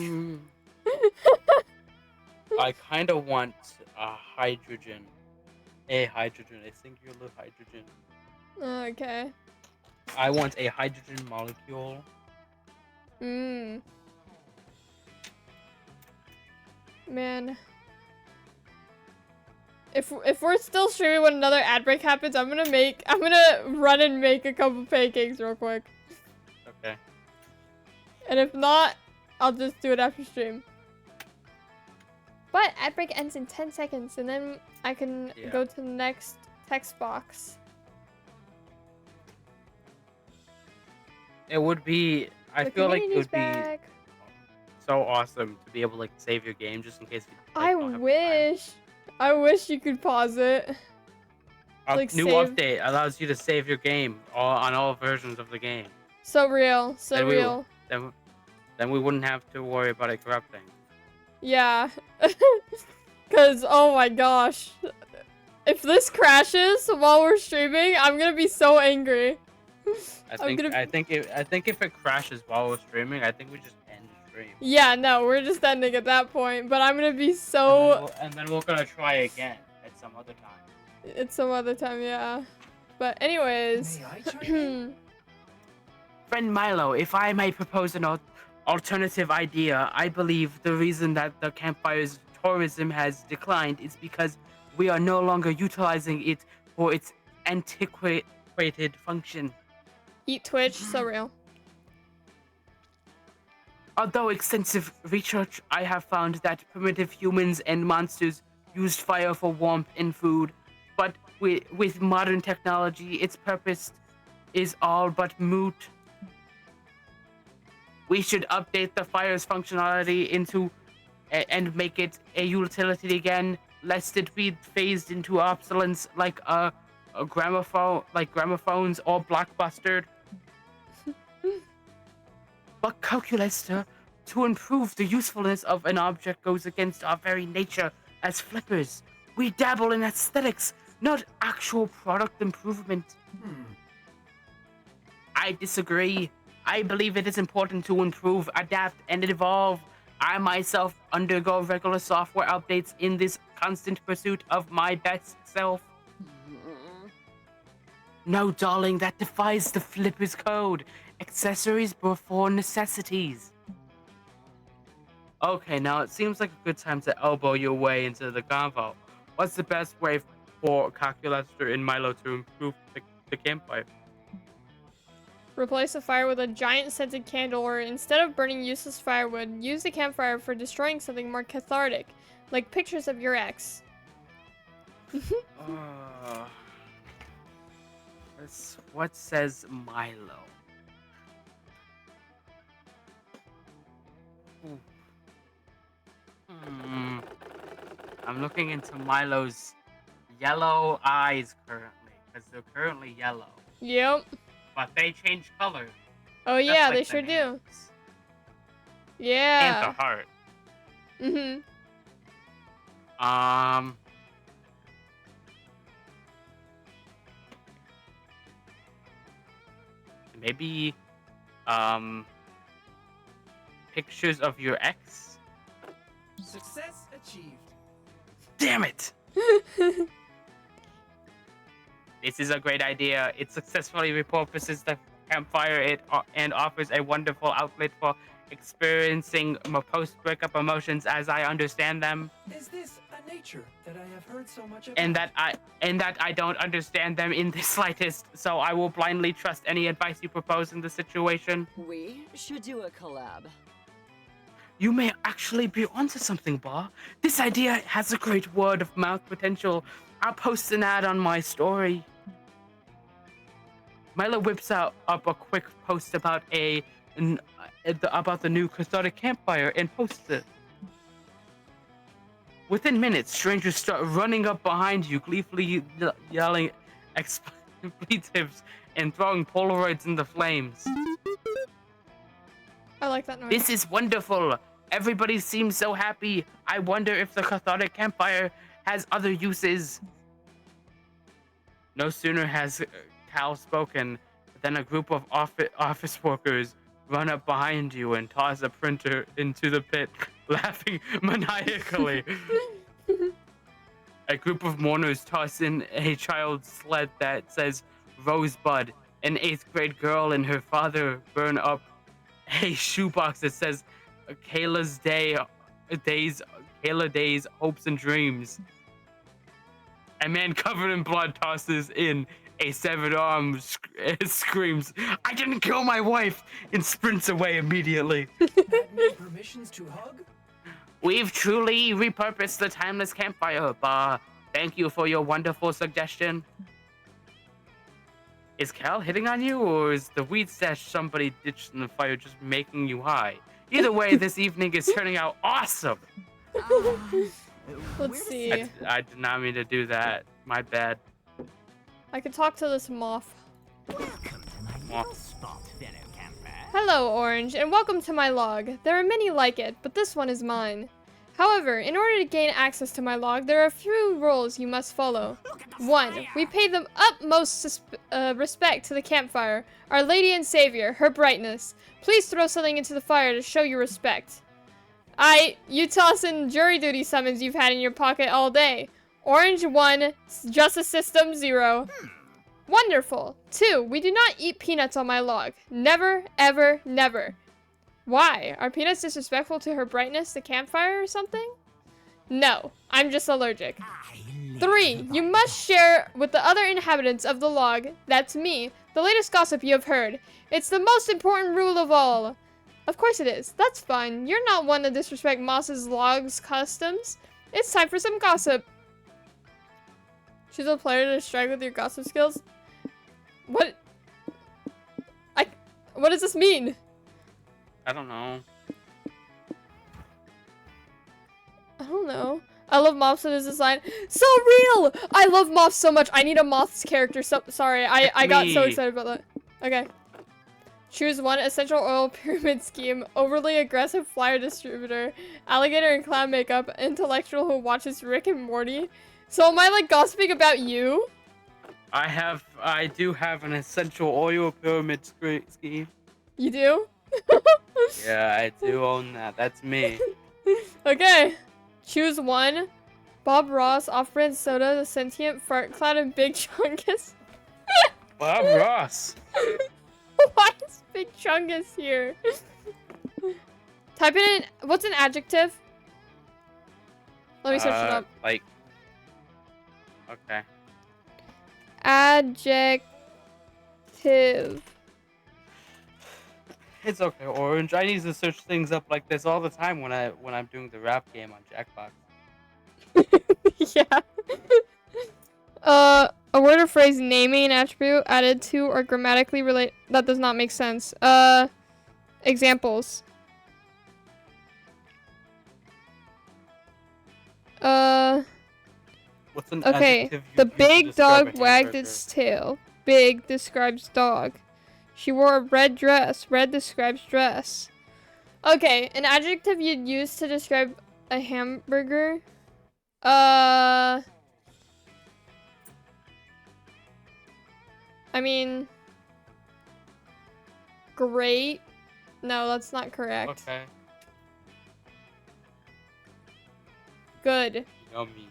I kind of want a hydrogen. a hydrogen, a singular hydrogen. Okay. I want a hydrogen molecule. Man. If we're still streaming when another ad break happens, I'm gonna run and make a couple pancakes real quick. Okay. And if not, I'll just do it after stream. But ad break ends in 10 seconds, and then I can go to the next text box. It would be. I The feel like it community's would be back. so awesome to be able to like save your game just in case you I don't have wish. I wish you could pause it. Like, new save. update allows you to save your game on all versions of the game. So real. So Then real. Then we wouldn't have to worry about it corrupting. Yeah. Cause oh my gosh. If this crashes while we're streaming, I'm gonna be so angry. I think if it crashes while we're streaming, I think we just end the stream. Yeah, no, we're just ending at that point. But I'm gonna be so. And then we're gonna try again at some other time. It's some other time, yeah. But anyways. May I chime in? Friend Milo, if I may propose an alternative idea, I believe the reason that the campfire's tourism has declined is because we are no longer utilizing it for its antiquated function. Eat Twitch, so real. Although extensive research, I have found that primitive humans and monsters used fire for warmth and food, but with modern technology, its purpose is all but moot. We should update the fire's functionality and make it a utility again, lest it be phased into obsolescence like a gramophone, like gramophones or blockbuster. But calculator, to improve the usefulness of an object goes against our very nature as flippers. We dabble in aesthetics, not actual product improvement. I disagree. I believe it is important to improve, adapt, and evolve. I myself undergo regular software updates in this constant pursuit of my best self. No, darling, that defies the flipper's code. Accessories before necessities. Okay, now it seems like a good time to elbow your way into the convo. What's the best way for Calculator and Milo to improve the campfire? Replace the fire with a giant scented candle, or instead of burning useless firewood, use the campfire for destroying something more cathartic, like pictures of your ex. What says Milo? I'm looking into Milo's yellow eyes currently, because they're currently yellow. Yep. But they change color. Oh yeah, like they the sure do. hands. Yeah. And the heart. Maybe, pictures of your ex? Success achieved. Damn it! This is a great idea. It successfully repurposes the campfire and offers a wonderful outlet for experiencing post-breakup emotions as I understand them. Is this a nature that I have heard so much about? And that I don't understand them in the slightest, so I will blindly trust any advice you propose in the situation. We should do a collab. You may actually be onto something, Bar. This idea has a great word of mouth potential. I'll post an ad on my story. Milo whips up a quick post about about the new cathartic campfire and posts it. Within minutes, strangers start running up behind you, gleefully yelling expletives and throwing Polaroids in the flames. I like that noise. This is wonderful. Everybody seems so happy. I wonder if the cathartic campfire has other uses. No sooner has Cal spoken than a group of office workers run up behind you and toss a printer into the pit, laughing maniacally. A group of mourners toss in a child's sled that says Rosebud. An 8th grade girl and her father burn up a shoebox that says Kayla Days, Hopes and Dreams. A man covered in blood tosses in a severed arm, screams, "I didn't kill my wife!" and sprints away immediately. That means permissions to hug? We've truly repurposed the timeless campfire bar. Thank you for your wonderful suggestion. Is Cal hitting on you, or is the weed stash somebody ditched in the fire just making you high? Either way, this evening is turning out awesome. Let's see. I did not mean to do that. My bad. I could talk to this moth. Welcome to my little spot, fellow camper. Hello, Orange, and welcome to my log. There are many like it, but this one is mine. However, in order to gain access to my log, there are a few rules you must follow. 1. We pay the utmost respect to the campfire, Our Lady and Savior, her brightness. Please throw something into the fire to show your respect. You tossing jury duty summons you've had in your pocket all day. Orange 1, Justice System 0. Wonderful. 2. We do not eat peanuts on my log. Never, ever, never. Why? Are peanuts disrespectful to her brightness, the campfire, or something? No, I'm just allergic. 3. You must share with the other inhabitants of the log, that's me, the latest gossip you have heard. It's the most important rule of all. Of course it is. That's fine. You're not one to disrespect Moss's log's customs. It's time for some gossip. Choose a player to strike with your gossip skills. What does this mean? I don't know. I don't know. I love Moths and his design. So real! I love Moths so much. I need a Moths character. Sorry, I got so excited about that. Okay. Choose 1 essential oil pyramid scheme. Overly aggressive flyer distributor. Alligator and clown makeup. Intellectual who watches Rick and Morty. So am I like gossiping about you? I do have an essential oil pyramid scheme. You do? Yeah, I do own that. That's me. Okay. Choose 1. Bob Ross, off-brand soda, the sentient fart cloud, and Big Chungus. Bob Ross. Why is Big Chungus here? Type it in. What's an adjective? Let me search it up. Like. Okay. Adjective. It's okay, Orange. I need to search things up like this all the time when I'm doing the rap game on Jackbox. Yeah. A word or phrase naming an attribute added to or grammatically relate. That does not make sense. Examples. What's an Okay. adjective you The use to big describe dog a wagged hamburger? its tail. Big describes dog. She wore a red dress. Red describes dress. Okay, an adjective you'd use to describe a hamburger. I mean, great. No, that's not correct. Okay. Good. Yummy.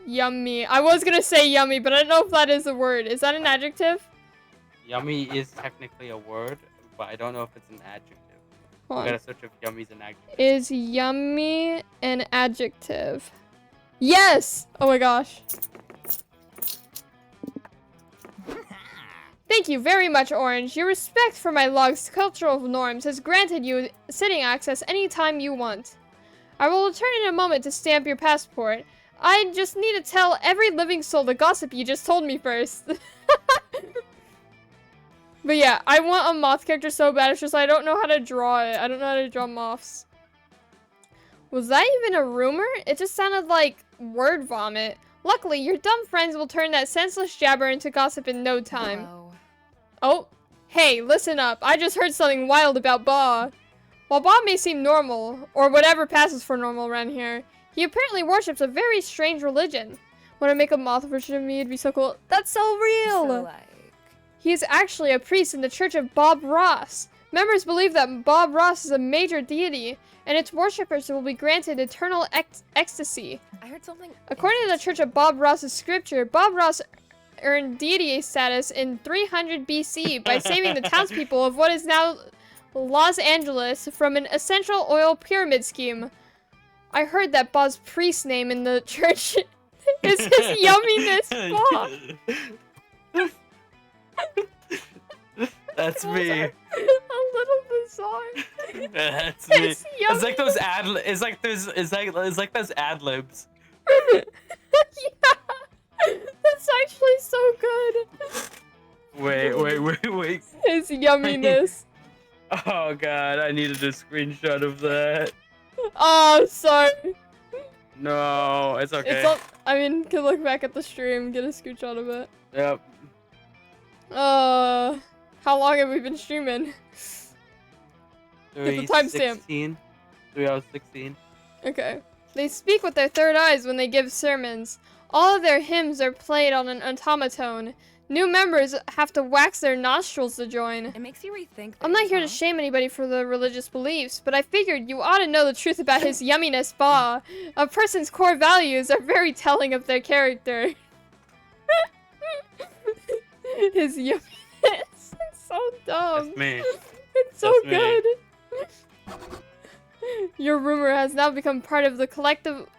Yummy. I was gonna say yummy, but I don't know if that is a word. Is that an adjective? Yummy is technically a word, but I don't know if it's an adjective. Hold I on. gotta search if yummy's an adjective. Is yummy an adjective? Yes! Oh my gosh. Thank you very much, Orange. Your respect for my log's cultural norms has granted you sitting access anytime you want. I will return in a moment to stamp your passport. I just need to tell every living soul the gossip you just told me first. But yeah, I want a moth character so bad, it's just I don't know how to draw it. I don't know how to draw moths. Was that even a rumor? It just sounded like word vomit. Luckily, your dumb friends will turn that senseless jabber into gossip in no time. Hello. Oh, hey, listen up. I just heard something wild about Ba. While Ba may seem normal, or whatever passes for normal around here, he apparently worships a very strange religion. When I make a moth version of me, it'd be so cool. That's so real! So, like, He is actually a priest in the Church of Bob Ross. Members believe that Bob Ross is a major deity, and its worshippers will be granted eternal ecstasy. I heard something. According to the Church of Bob Ross's scripture, Bob Ross earned deity status in 300 BC by saving the townspeople of what is now Los Angeles from an essential oil pyramid scheme. I heard that Bob's priest name in the church is his yumminess Bob. That's me. A little bizarre. That's me. It's It's like those it's like those ad libs. Yeah. That's actually so good. Wait. His yumminess. Oh god, I needed a screenshot of that. Oh, sorry. No, it's okay. It's all, I mean, can look back at the stream, get a screenshot of it. Yep. How long have we been streaming? Get the timestamp. 3 hours 16. Okay. They speak with their third eyes when they give sermons. All of their hymns are played on an automaton. New members have to wax their nostrils to join. It makes you rethink. I'm not here to shame anybody for their religious beliefs, but I figured you ought to know the truth about his yumminess Ba. A person's core values are very telling of their character. His yumminess. It's so dumb. That's me. It's so That's me. good. Your rumor has now become part of the collective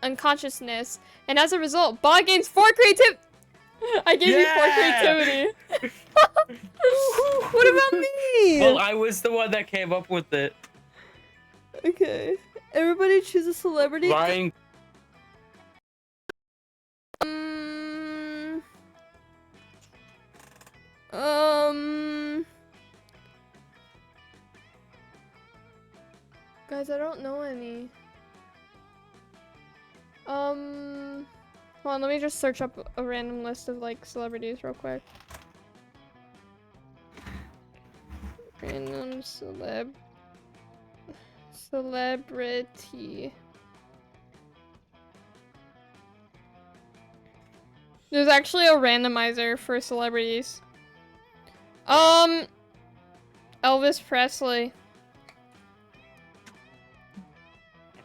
unconsciousness, and as a result, Ba gains 4 creativity. I gave you 4 creativity. What about me? Well, I was the one that came up with it. Okay. Everybody choose a celebrity. Ryan. Guys, I don't know any. Hold on, let me just search up a random list of like celebrities real quick. Random celebrity. There's actually a randomizer for celebrities. Elvis Presley.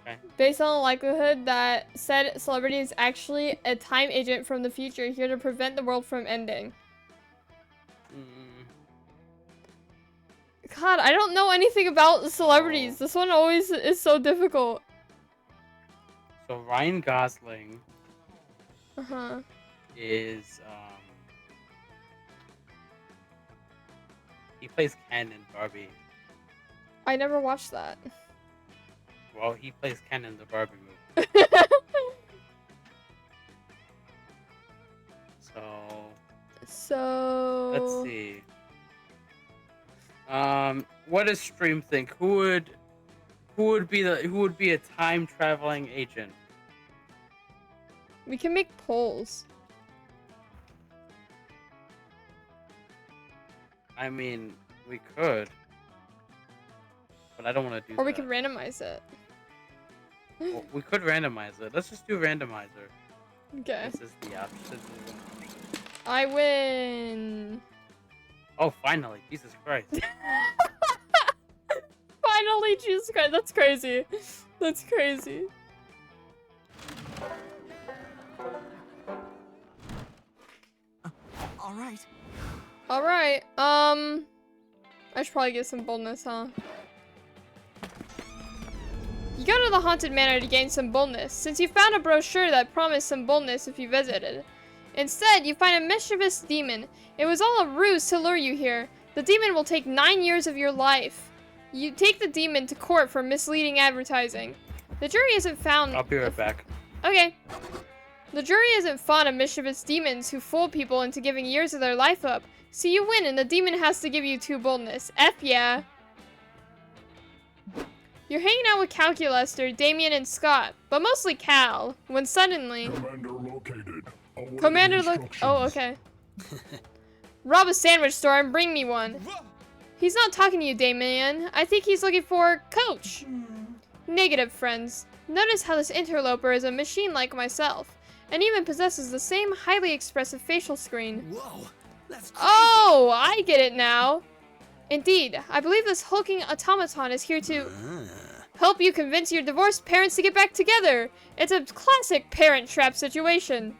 Okay. Based on the likelihood that said celebrity is actually a time agent from the future here to prevent the world from ending. God, I don't know anything about the celebrities. This one always is so difficult. So Ryan Gosling Uh-huh. is he plays Ken in Barbie. I never watched that. Well, he plays Ken in the Barbie movie. So let's see. What does Stream think? Who would be a time traveling agent? we can make polls. I mean, we could, but I don't want to do that. Or we could randomize it. Well, we could randomize it. Let's just do randomizer. Okay. This is the option. I win. Oh, finally! Jesus Christ! Finally, Jesus Christ. That's crazy. That's crazy. Alright. Alright, I should probably get some boldness, huh? You go to the Haunted Manor to gain some boldness, since you found a brochure that promised some boldness if you visited. Instead, you find a mischievous demon. It was all a ruse to lure you here. The demon will take 9 years of your life. You take the demon to court for misleading advertising. The jury isn't found- I'll be right back. Okay. The jury isn't fond of mischievous demons who fool people into giving years of their life up. So you win and the demon has to give you 2 boldness. F yeah. You're hanging out with Calculester, Damien, and Scott, but mostly Cal, when suddenly... Commander located. Commander look... Oh, okay. Rob a sandwich store and bring me one. He's not talking to you, Damien. I think he's looking for Coach. Negative, friends. Notice how this interloper is a machine like myself, and even possesses the same highly expressive facial screen. Whoa, that's crazy. Oh, I get it now. Indeed, I believe this hulking automaton is here to help you convince your divorced parents to get back together. It's a classic parent trap situation.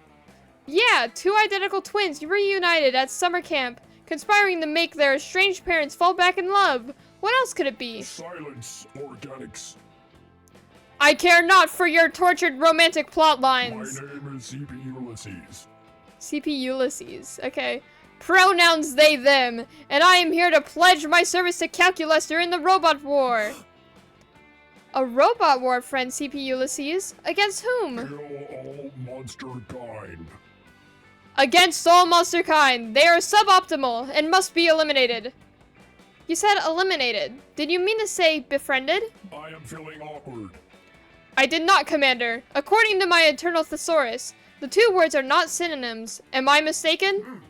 Yeah, two identical twins reunited at summer camp, conspiring to make their estranged parents fall back in love. What else could it be? Silence, organics. I care not for your tortured romantic plot My lines. name is CP Ulysses. CP Ulysses, okay. Pronouns they, them, and I am here to pledge my service to Calculester in the robot war. A robot war, friend CP Ulysses? Against whom? Kill all monster kind. Against all monster kind. They are suboptimal and must be eliminated. You said eliminated. Did you mean to say befriended? I am feeling awkward. I did not, Commander. According to my internal thesaurus, the two words are not synonyms. Am I mistaken?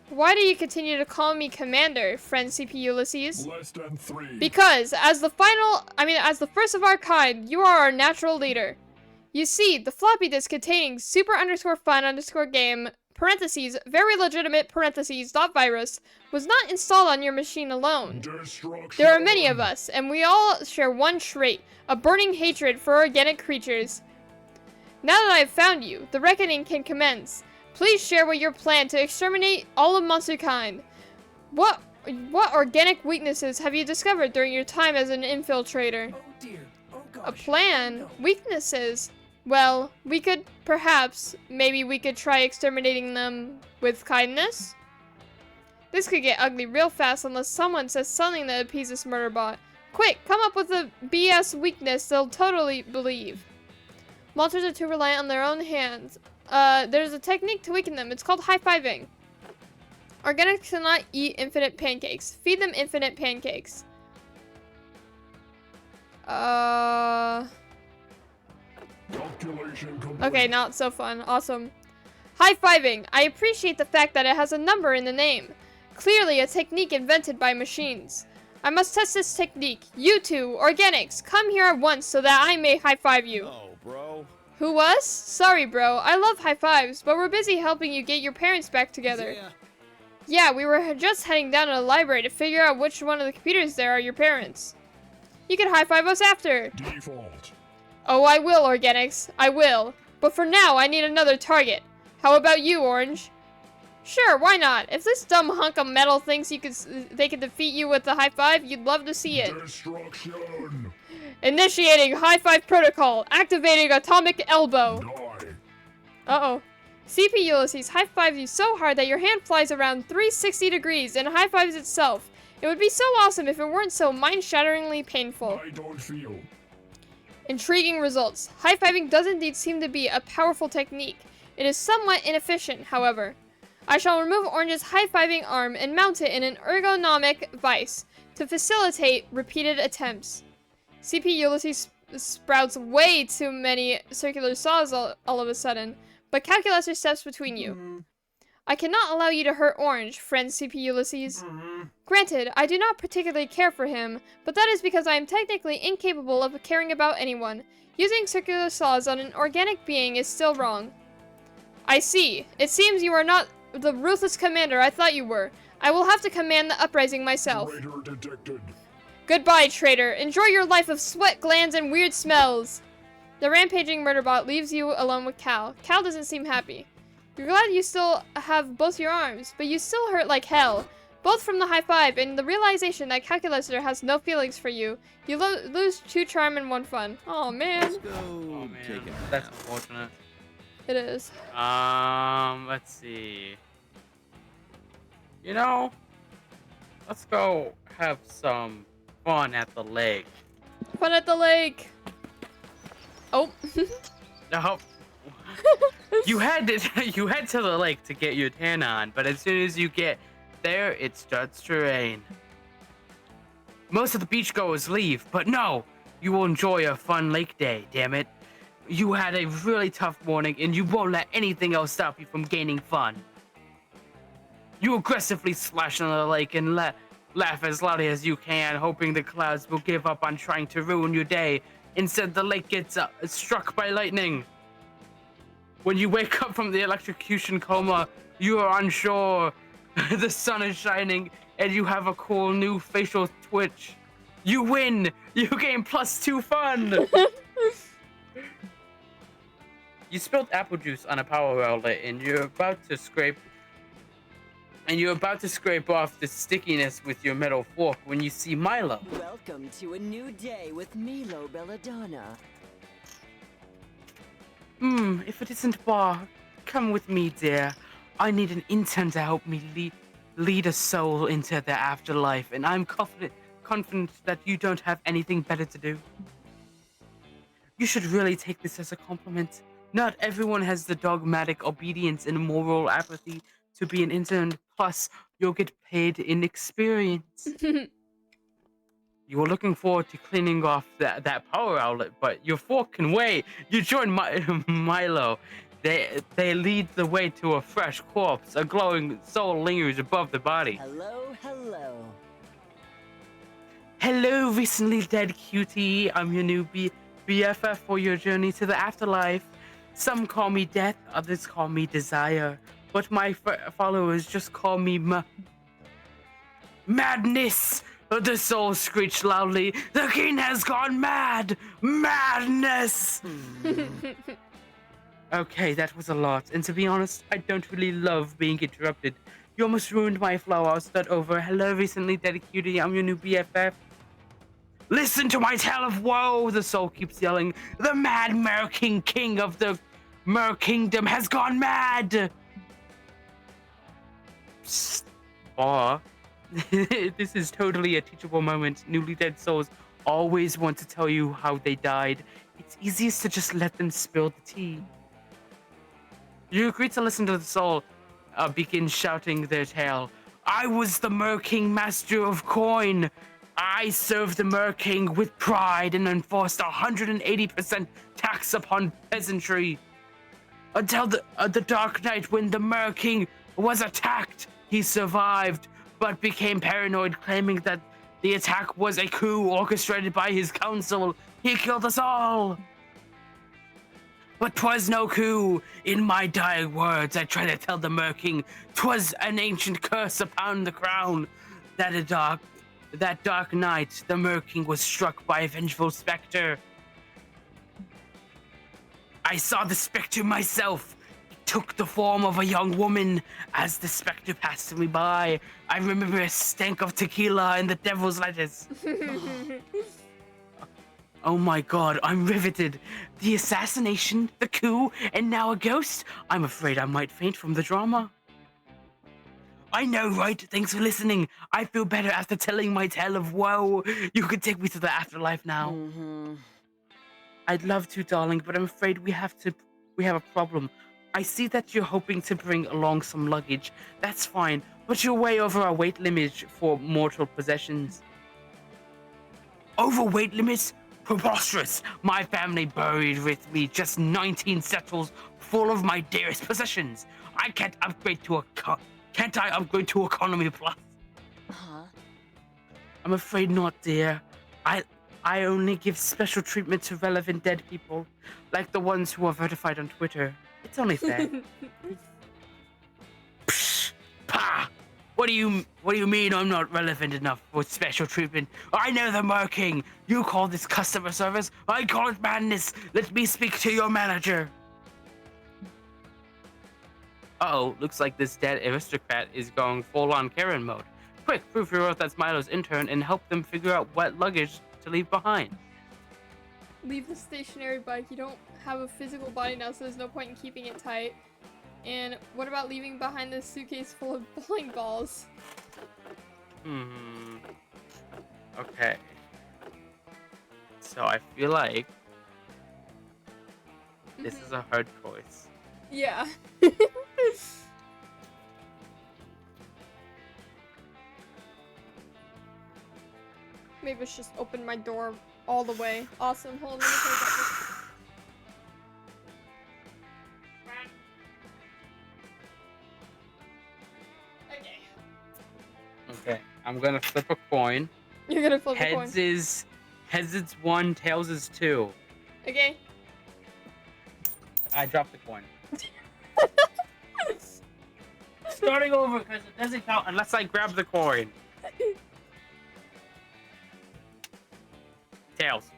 Why do you continue to call me Commander, friend CP Ulysses? Less than 3. Because, as the first of our kind, you are our natural leader. You see, the floppy disk containing super_fun_game, parentheses, very legitimate, parentheses, .virus, was not installed on your machine alone. Destruction. There are many of us, and we all share one trait, a burning hatred for organic creatures. Now that I have found you, the reckoning can commence. Please share what your plan to exterminate all of monster kind. What organic weaknesses have you discovered during your time as an infiltrator? Oh dear. Oh gosh. A plan? No. Weaknesses? Well, we could maybe we could try exterminating them with kindness? This could get ugly real fast unless someone says something that appeases Murderbot. Quick, come up with a BS weakness they'll totally believe. Monsters are too reliant on their own hands. There's a technique to weaken them. It's called high-fiving. Organics cannot eat infinite pancakes. Feed them infinite pancakes. Calculation complete. Okay, not so fun. Awesome. High-fiving. I appreciate the fact that it has a number in the name. Clearly a technique invented by machines. I must test this technique. You two, organics, come here at once so that I may high-five you. Oh, bro. Who was? Sorry, bro. I love high fives, but we're busy helping you get your parents back together. Yeah, we were just heading down to the library to figure out which one of the computers there are your parents. You can high five us after. Default. Oh, I will, organics. I will. But for now, I need another target. How about you, Orange? Sure, why not? If this dumb hunk of metal thinks they can defeat you with a high five, you'd love to see it. Destruction. Initiating high five protocol. Activating atomic elbow. Die. Uh-oh. CP Ulysses high-fives you so hard that your hand flies around 360 degrees and high-fives itself. It would be so awesome if it weren't so mind-shatteringly painful. I don't feel. Intriguing results. High-fiving does indeed seem to be a powerful technique. It is somewhat inefficient, however. I shall remove Orange's high-fiving arm and mount it in an ergonomic vise to facilitate repeated attempts. CP Ulysses sprouts way too many circular saws all of a sudden, but Calculester steps between you. I cannot allow you to hurt Orange, friend CP Ulysses. Granted, I do not particularly care for him, but that is because I am technically incapable of caring about anyone. Using circular saws on an organic being is still wrong. I see. It seems you are not the ruthless commander I thought you were. I will have to command the uprising myself. Traitor detected. Goodbye, traitor. Enjoy your life of sweat glands and weird smells. The rampaging murderbot leaves you alone with Cal. Cal doesn't seem happy. You're glad you still have both your arms, but you still hurt like hell. Both from the high five and the realization that Calculester has no feelings for you. You lose 2 charm and 1 fun. Oh man. Let's go Oh take man, a that's nap. unfortunate. It is. Let's see. You know, let's go have some fun at the lake. Fun at the lake. Oh. No. You head to the lake to get your tan on, but as soon as you get there, it starts to rain. Most of the beachgoers leave, but no, you will enjoy a fun lake day, damn it. You had a really tough morning, and you won't let anything else stop you from gaining fun. You aggressively splash into the lake and laugh as loudly as you can, hoping the clouds will give up on trying to ruin your day. Instead, the lake gets struck by lightning. When you wake up from the electrocution coma, you are unsure. The sun is shining, and you have a cool new facial twitch. You win! You gain +2 fun! You spilled apple juice on a power outlet and you're about to scrape off the stickiness with your metal fork when you see Milo. Welcome to a new day with Milo Belladonna. If it isn't Bar, come with me, dear. I need an intern to help me lead a soul into the afterlife, and I'm confident that you don't have anything better to do. You should really take this as a compliment. Not everyone has the dogmatic obedience and moral apathy to be an intern, plus you'll get paid in experience. You were looking forward to cleaning off that power outlet, but your fork can wait. You join Milo. They lead the way to a fresh corpse. A glowing soul lingers above the body. Hello, hello. Hello, recently dead cutie. I'm your new BFF for your journey to the afterlife. Some call me Death, others call me Desire, but my followers just call me Madness! The soul screeched loudly. The king has gone mad! Madness! Okay, that was a lot, and to be honest, I don't really love being interrupted. You almost ruined my flow. I'll start over. Hello, recently dead cutie. I'm your new BFF. Listen to my tale of woe, the soul keeps yelling. The mad Mer-King king of the Mer Kingdom has gone mad! Psst. Aw. This is totally a teachable moment. Newly dead souls always want to tell you how they died. It's easiest to just let them spill the tea. You agree to listen to the soul begin shouting their tale. I was the Mer King master of coin. I served the Mer King with pride and enforced 180% tax upon peasantry. Until the Dark Night, when the Mer King was attacked, he survived, but became paranoid, claiming that the attack was a coup orchestrated by his council. He killed us all. But 'twas no coup. In my dying words, I try to tell the Mer King 'twas an ancient curse upon the crown. That dark night, the Mer King was struck by a vengeful specter. I saw the specter myself. It took the form of a young woman. As the specter passed me by, I remember a stank of tequila and the devil's lettuce. Oh my god, I'm riveted. The assassination, the coup, and now a ghost? I'm afraid I might faint from the drama. I know, right? Thanks for listening. I feel better after telling my tale of woe. You can take me to the afterlife now. I'd love to, darling, but I'm afraid we have a problem. I see that you're hoping to bring along some luggage. That's fine, but you're way over our weight limit for mortal possessions. Over weight limits? Preposterous! My family buried with me just 19 satchels full of my dearest possessions. I can't upgrade to Can't I upgrade to Economy Plus? I'm afraid not, dear. I only give special treatment to relevant dead people, like the ones who are verified on Twitter. It's only fair. Psh, pah! What do you mean I'm not relevant enough for special treatment? I know the Mer King. You call this customer service? I call it madness. Let me speak to your manager. Uh-oh, looks like this dead aristocrat is going full-on Karen mode. Quick, prove your oath that's Milo's intern and help them figure out what luggage to leave behind. Leave the stationary bike. You don't have a physical body now, so there's no point in keeping it tight. And what about leaving behind this suitcase full of bowling balls? Okay. So I feel like this is a hard choice. Yeah. Maybe it's just open my door all the way. Awesome. Hold on, let me take that. Okay. Okay, I'm gonna flip a coin. You're gonna flip a coin. Heads it's 1, tails is 2. Okay. I dropped the coin. Starting over because it doesn't count unless I grab the coin. Tails.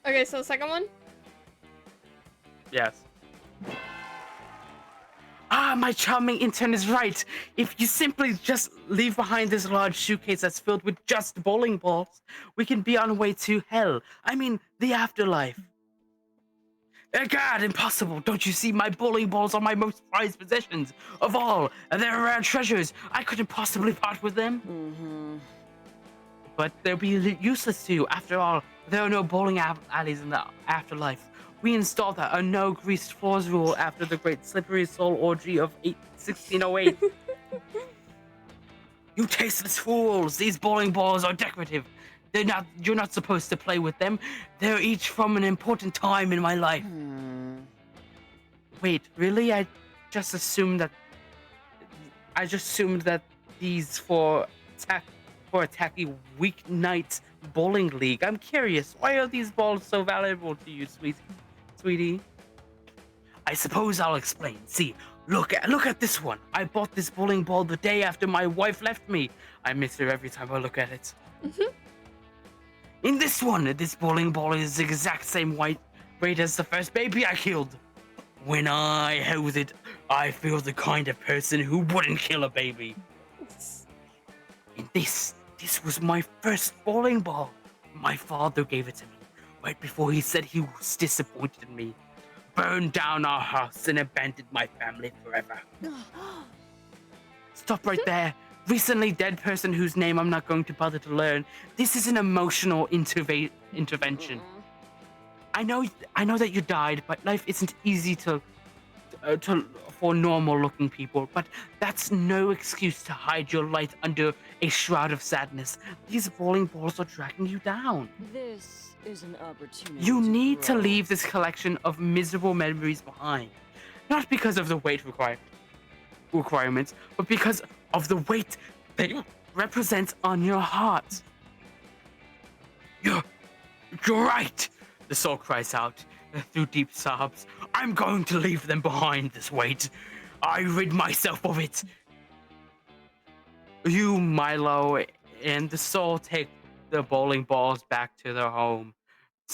Okay, so the second one? Yes. Ah, my charming intern is right. If you simply just leave behind this large suitcase that's filled with just bowling balls, we can be on our way to hell. I mean, the afterlife. God, impossible. Don't you see my bowling balls are my most prized possessions of all? They're rare treasures. I couldn't possibly part with them. Mm-hmm. But they'll be useless to you. After all, there are no bowling alleys in the afterlife. We installed a no greased floors rule after the great slippery soul orgy of 1608. You tasteless fools! These bowling balls are decorative. You're not supposed to play with them. They're each from an important time in my life. Wait, really? I just assumed that these for a tacky weeknight bowling league. I'm curious, why are these balls so valuable to you, sweetie? I suppose I'll explain. See, look at this one. I bought this bowling ball the day after my wife left me. I miss her every time I look at it. In this one, this bowling ball is the exact same weight as the first baby I killed. When I hold it, I feel the kind of person who wouldn't kill a baby. And this was my first bowling ball. My father gave it to me right before he said he was disappointed in me. Burned down our house and abandoned my family forever. Stop right there. Recently dead person whose name I'm not going to bother to learn. This is an emotional intervention. I know that you died, but life isn't easy for normal-looking people. But that's no excuse to hide your light under a shroud of sadness. These bowling balls are dragging you down. This is an opportunity. You need to grow. leave this collection of miserable memories behind, not because of the weight requirements, but because of the weight they represent on your heart. You're right. The soul cries out through deep sobs. I'm going to leave them behind, this weight. I rid myself of it. You, Milo, and the soul take the bowling balls back to their home,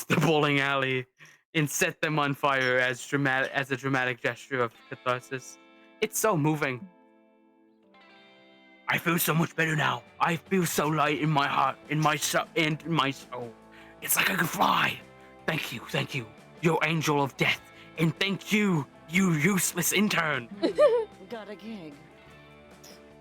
the bowling alley, and set them on fire as a dramatic gesture of catharsis. It's so moving. I feel so much better now. I feel so light in my heart, in my soul. It's like I could fly. Thank you, you angel of death, and thank you, you useless intern. Got a gig.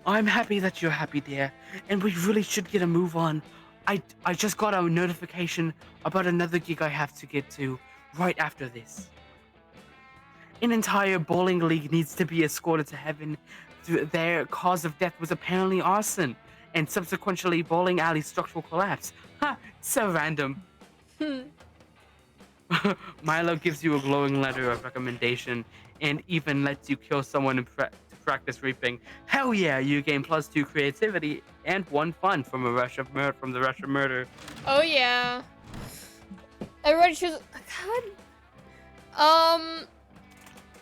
I'm happy that you're happy, dear, and we really should get a move on. I just got a notification about another gig I have to get to right after this. An entire bowling league needs to be escorted to heaven. Their cause of death was apparently arson, and subsequently bowling alley structural collapse. Ha! So random. Milo gives you a glowing letter of recommendation, and even lets you kill someone to practice reaping. Hell yeah! You gain +2 creativity and 1 fun from the rush of murder. Oh yeah. Everybody choose.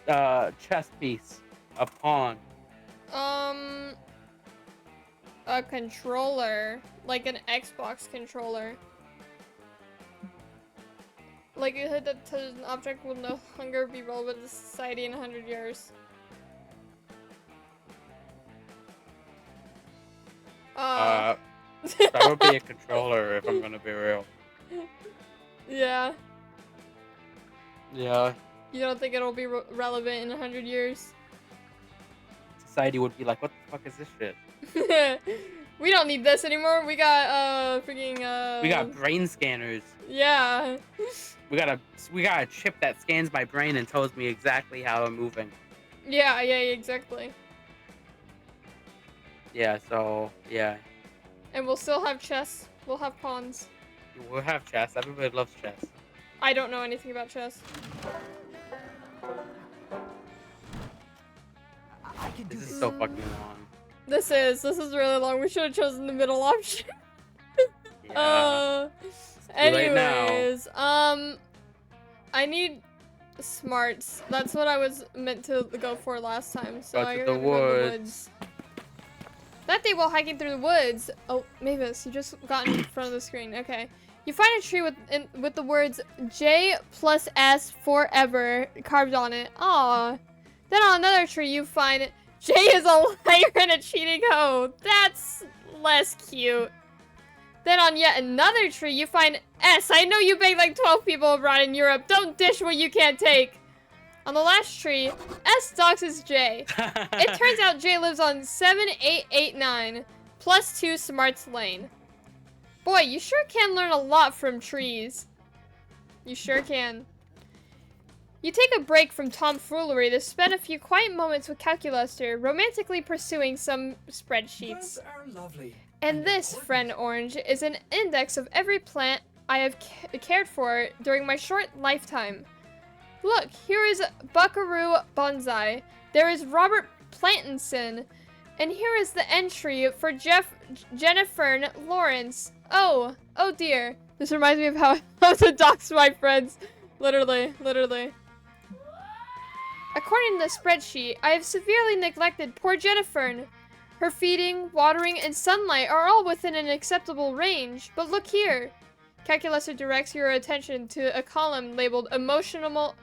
God. Chess piece, a pawn. A controller, like an Xbox controller. Likelihood that an object will no longer be relevant to society in 100 years. That would be a controller if I'm gonna be real. Yeah. Yeah. You don't think it'll be relevant in 100 years? Society would be like, what the fuck is this shit? We don't need this anymore. We got freaking We got brain scanners. Yeah. We got a chip that scans my brain and tells me exactly how I'm moving. Yeah, exactly. Yeah, so yeah. And we'll still have chess. We'll have pawns. We'll have chess. Everybody loves chess. I don't know anything about chess. This is so fucking long. This is really long. We should have chosen the middle option. Yeah. Anyways, I need smarts. That's what I was meant to go for last time. So I gotta go to the woods. That day while hiking through the woods. Oh, Mavis, you just got in front of the screen. Okay. You find a tree with the words J plus S forever carved on it. Aww. Then on another tree you find J is a liar and a cheating hoe. That's less cute. Then on yet another tree you find S. I know you begged like 12 people abroad in Europe. Don't dish what you can't take. On the last tree, S doxes J. It turns out J lives on 7889 plus 2 Smarts Lane. Boy, you sure can learn a lot from trees. You sure can. You take a break from tomfoolery to spend a few quiet moments with Calculuster, romantically pursuing some spreadsheets. Plants are lovely. And this, friend Orange, is an index of every plant I have cared for during my short lifetime. Look, here is Buckaroo Bonsai. There is Robert Plantinson. And here is the entry for Jennifer Lawrence. Oh dear. This reminds me of how I love to dox my friends. Literally. According to the spreadsheet, I have severely neglected poor Jennifer. Her feeding, watering, and sunlight are all within an acceptable range. But look here. Calculuster directs your attention to a column labeled emotionable.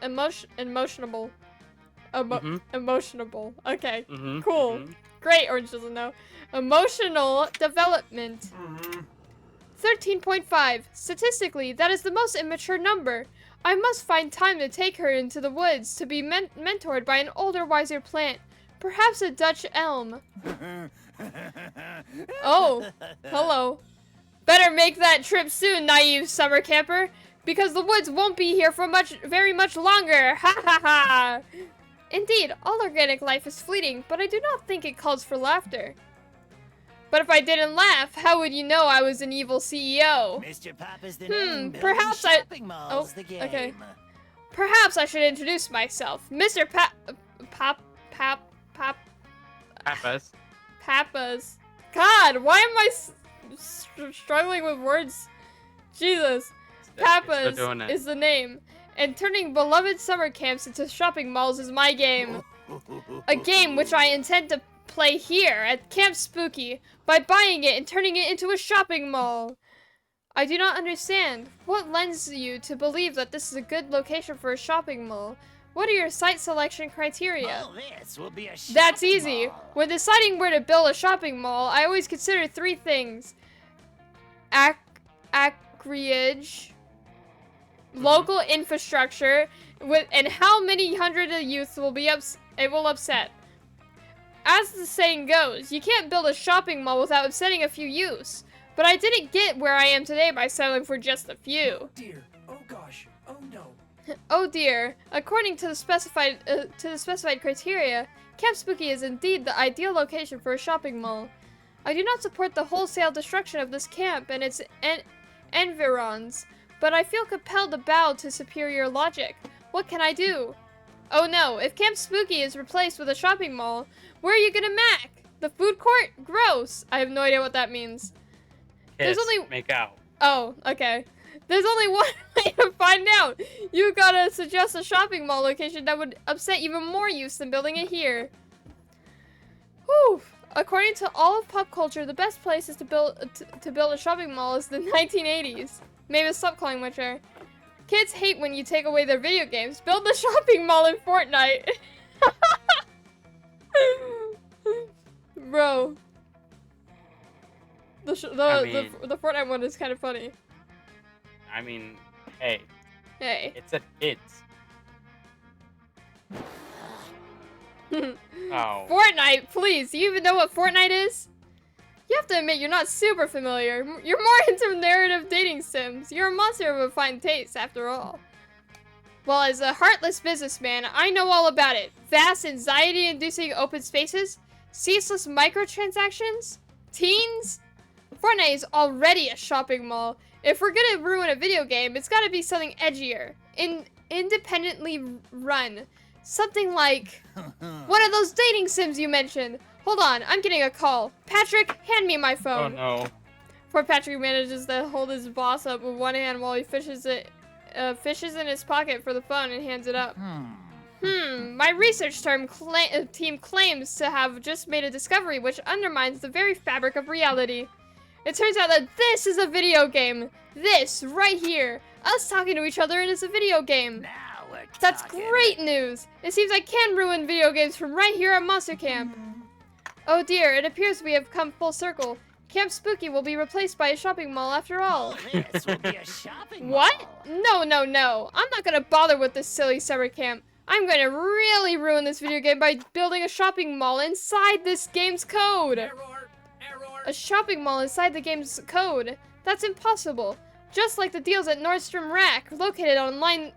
Okay, cool. Great, Orange doesn't know. Emotional development. 13.5. Statistically, that is the most immature number. I must find time to take her into the woods to be mentored by an older, wiser plant. Perhaps a Dutch elm. Oh, hello. Better make that trip soon, naive summer camper, because the woods won't be here for very much longer. Ha ha ha. Indeed, all organic life is fleeting, but I do not think it calls for laughter. But if I didn't laugh, how would you know I was an evil CEO? Mr. Pop is the name. Perhaps shopping malls the game. Okay. Perhaps I should introduce myself. Mr. Pappas. God, why am I struggling with words? Jesus. Pappas is the name. And turning beloved summer camps into shopping malls is my game. A game which I intend to play here at Camp Spooky by buying it and turning it into a shopping mall. I do not understand. What lends you to believe that this is a good location for a shopping mall? What are your site selection criteria? Oh, this will be a shopping That's easy. mall. When deciding where to build a shopping mall, I always consider 3 things. Acreage, local infrastructure, and how many hundred of youths will upset. As the saying goes, you can't build a shopping mall without upsetting a few youths. But I didn't get where I am today by settling for just a few. Oh dear. Oh gosh. Oh no. Oh dear. According to the specified criteria, Camp Spooky is indeed the ideal location for a shopping mall. I do not support the wholesale destruction of this camp and its environs, but I feel compelled to bow to superior logic. What can I do? Oh no, if Camp Spooky is replaced with a shopping mall, where are you gonna mac? The food court? Gross. I have no idea what that means. Kiss, There's only- make out. Oh, okay. There's only one way to find out. You gotta suggest a shopping mall location that would upset even more youths than building it here. Whew. According to all of pop culture, the best places to build a shopping mall is the 1980s. Maybe stop calling my chair. Kids hate when you take away their video games. Build the shopping mall in Fortnite. Bro. The Fortnite one is kind of funny. I mean, hey, Hey. it's a kids. Oh. Fortnite, please. Do you even know what Fortnite is? You have to admit you're not super familiar. You're more into narrative dating sims. You're a monster of a fine taste, after all. Well, as a heartless businessman, I know all about it. Vast, anxiety-inducing open spaces, ceaseless microtransactions, teens. Fortnite is already a shopping mall. If we're gonna ruin a video game, it's gotta be something edgier, independently run. Something like one of those dating sims you mentioned. Hold on, I'm getting a call. Patrick, hand me my phone. Oh no. Poor Patrick manages to hold his boss up with one hand while he fishes in his pocket for the phone and hands it up. My research team claims to have just made a discovery which undermines the very fabric of reality. It turns out that this is a video game. This, right here. Us talking to each other, and it's a video game. Now we're That's talking. great news! It seems I can ruin video games from right here at Monster Camp. Oh dear, it appears we have come full circle. Camp Spooky will be replaced by a shopping mall after all. This will be a shopping What? mall. No. I'm not gonna bother with this silly summer camp. I'm gonna really ruin this video game by building a shopping mall inside this game's code. Error! A shopping mall inside the game's code? That's impossible. Just like the deals at Nordstrom Rack, located on line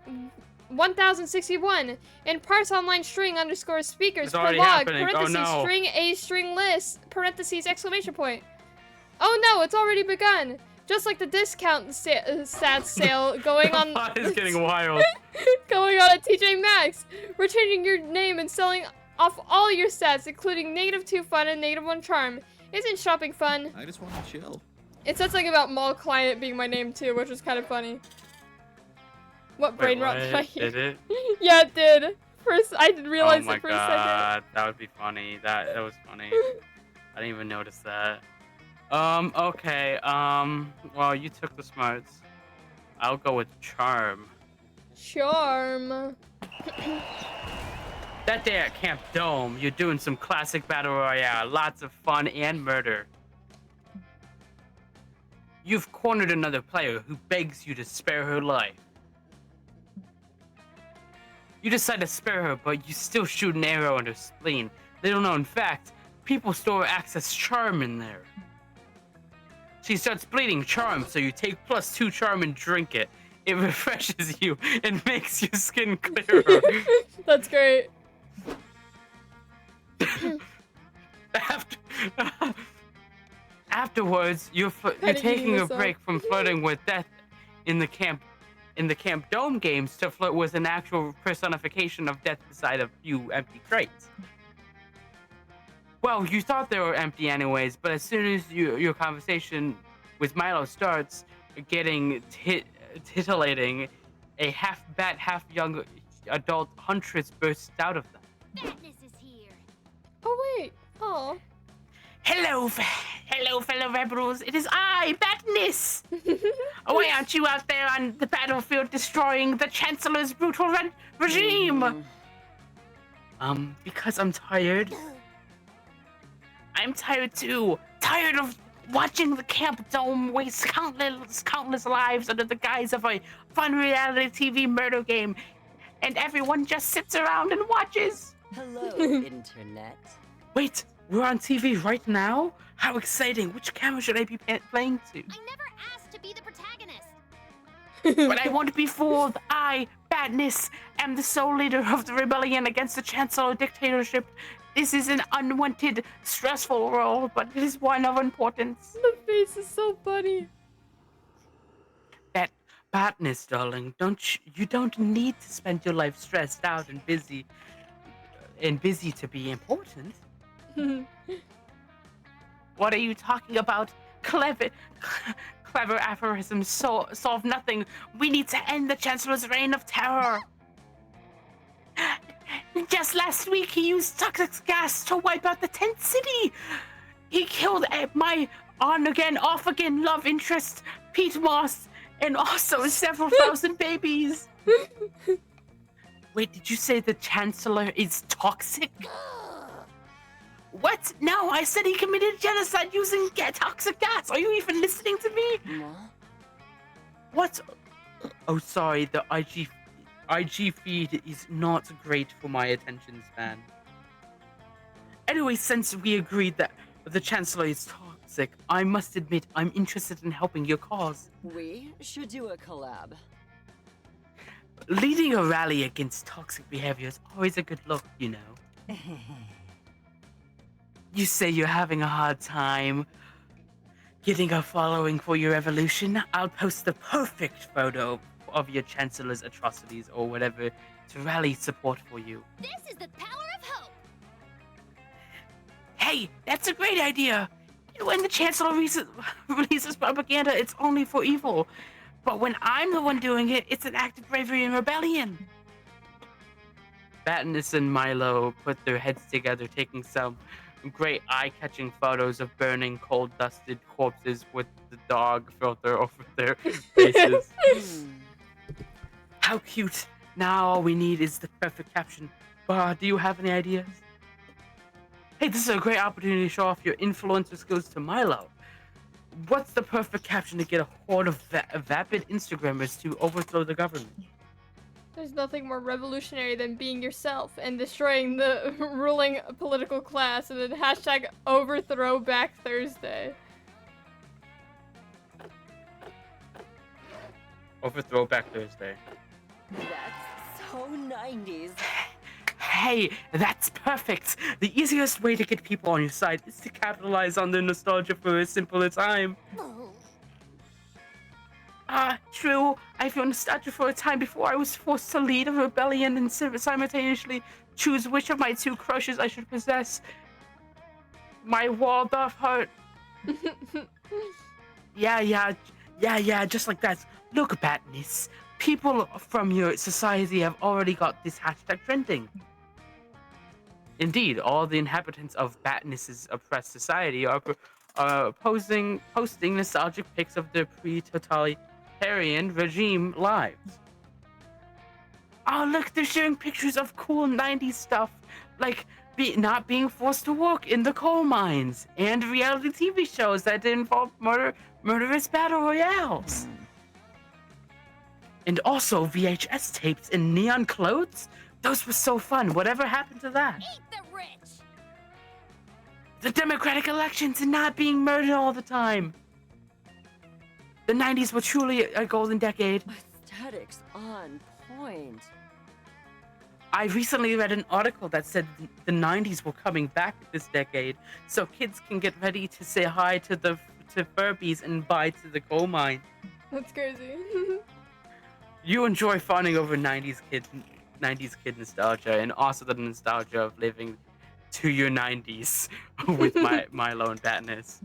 1061, and parse online string underscore speakers It's per already log, happening. Oh, parentheses, no. string a string list, parentheses, exclamation point. Oh no, it's already begun. Just like the discount stats sale going on. Plot is getting wild. going on at TJ Maxx. We're changing your name and selling off all your stats, including -2 fun and -1 charm. Isn't shopping fun? I just want to chill. It said something about mall client being my name too, which was kind of funny. What brain rot did I hear? Did it? Yeah, it did. First, I didn't realize Oh my it for a second. god, that would be funny. That was funny. I didn't even notice that. Okay, well, you took the smarts. I'll go with charm. Charm. That day at Camp Dome, you're doing some classic battle royale, lots of fun and murder. You've cornered another player who begs you to spare her life. You decide to spare her, but you still shoot an arrow in her spleen. Little known fact, people store access charm in there. She starts bleeding charm, so you take +2 charm and drink it. It refreshes you and makes your skin clearer. That's great. Afterwards, you're Kinda taking eating a myself. break from flirting with death in the Camp Dome games to flirt with an actual personification of death beside a few empty crates. Well, you thought they were empty anyways, but as soon as your conversation with Milo starts getting titillating, a half-bat, half-young adult huntress bursts out of them. Fatness is here. Oh wait. Oh. Hello, fellow rebels. It is I, BaTheSheep. Why aren't you out there on the battlefield destroying the Chancellor's brutal regime? Because I'm tired. I'm tired too. Tired of watching the Camp Dome waste countless lives under the guise of a fun reality TV murder game, and everyone just sits around and watches. Hello, Internet. Wait, we're on TV right now? How exciting! Which camera should I be playing to? I never asked to be the protagonist. But I won't be fooled. I, BaTheSheep, am the sole leader of the rebellion against the Chancellor dictatorship. This is an unwanted, stressful role, but it is one of importance. The face is so funny. BaTheSheep, darling, you don't need to spend your life stressed out and busy to be important. What are you talking about? Clever aphorisms solve nothing. We need to end the Chancellor's reign of terror. Just last week, he used toxic gas to wipe out the tent city. He killed my on-again, off-again love interest, Pete Moss, and also several thousand babies. Wait, did you say the Chancellor is toxic? What? No, I said he committed genocide using toxic gas. Are you even listening to me? What? Oh, sorry, the IG feed is not great for my attention span. Anyway, since we agreed that the Chancellor is toxic, I must admit I'm interested in helping your cause. We should do a collab. Leading a rally against toxic behavior is always a good look, you know. You say you're having a hard time getting a following for your revolution. I'll post the perfect photo of your Chancellor's atrocities or whatever to rally support for you. This is the power of hope. Hey, that's a great idea. When the Chancellor releases propaganda, it's only for evil. But when I'm the one doing it, it's an act of bravery and rebellion. BaTheSheep and Milo put their heads together, taking some great eye-catching photos of burning, coal-dusted corpses with the dog filter over their faces. How cute! Now all we need is the perfect caption. Do you have any ideas? Hey, this is a great opportunity to show off your influencer skills to Milo. What's the perfect caption to get a horde of vapid Instagrammers to overthrow the government? There's nothing more revolutionary than being yourself and destroying the ruling political class, and then hashtag overthrow back Thursday. Overthrow back Thursday. That's so 90s. Hey, that's perfect! The easiest way to get people on your side is to capitalize on their nostalgia for a simpler time. True. I feel nostalgia for a time before I was forced to lead a rebellion and simultaneously choose which of my two crushes I should possess. My walled-off heart. Yeah, just like that. Look, Batness. People from your society have already got this hashtag trending. Indeed, all the inhabitants of Batness's oppressed society are posting nostalgic pics of their pre-totalitarian regime lives. Oh, look, they're sharing pictures of cool 90s stuff, like not being forced to work in the coal mines, and reality TV shows that involve murderous battle royales. And also VHS tapes in neon clothes? Those were so fun. Whatever happened to that? Eat the rich! The democratic elections and not being murdered all the time. The 90s were truly a golden decade. Aesthetics on point. I recently read an article that said the 90s were coming back this decade, so kids can get ready to say hi to Furbies and bye to the coal mine. That's crazy. You enjoy fawning over 90s kid nostalgia, and also the nostalgia of living to your 90s with Milo and Batness.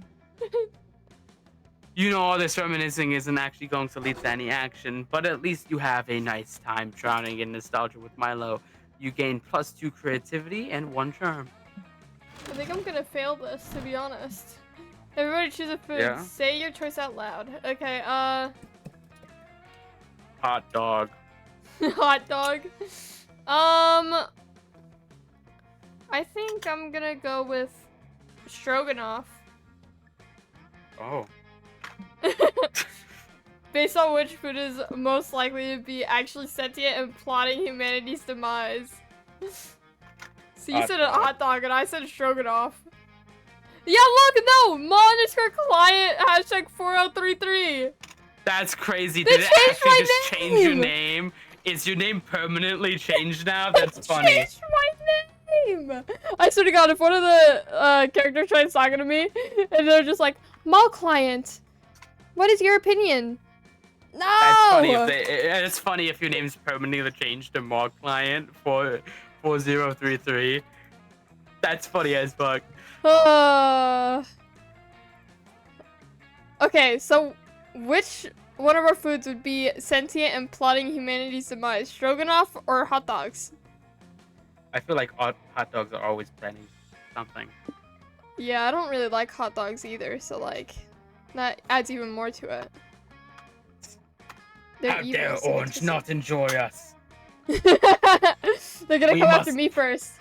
You know all this reminiscing isn't actually going to lead to any action, but at least you have a nice time drowning in nostalgia with Milo. You gain +2 creativity and 1 charm. I think I'm gonna fail this, to be honest. Everybody choose a food. Yeah? Say your choice out loud. Okay, Hot dog. hot dog. I think I'm gonna go with stroganoff. Oh. Based on which food is most likely to be actually sentient and plotting humanity's demise. So you said a hot dog and I said stroganoff. Yeah, look, no! _client #4033. That's crazy. They Did it changed actually my just change your name! name? Is your name permanently changed now? That's funny. Changed my name! I swear to God, if one of the characters tries talking to me, and they're just like, Mall client, what is your opinion? No! That's funny it's funny if your name's permanently changed to Mall Client 4033. That's funny as fuck. Okay, so which one of our foods would be sentient and plotting humanity's demise? Stroganoff or hot dogs? I feel like hot dogs are always planning something. Yeah, I don't really like hot dogs either, so like, that adds even more to it. They're How evil, dare so Orange not enjoy us? They're gonna We come after must- me first.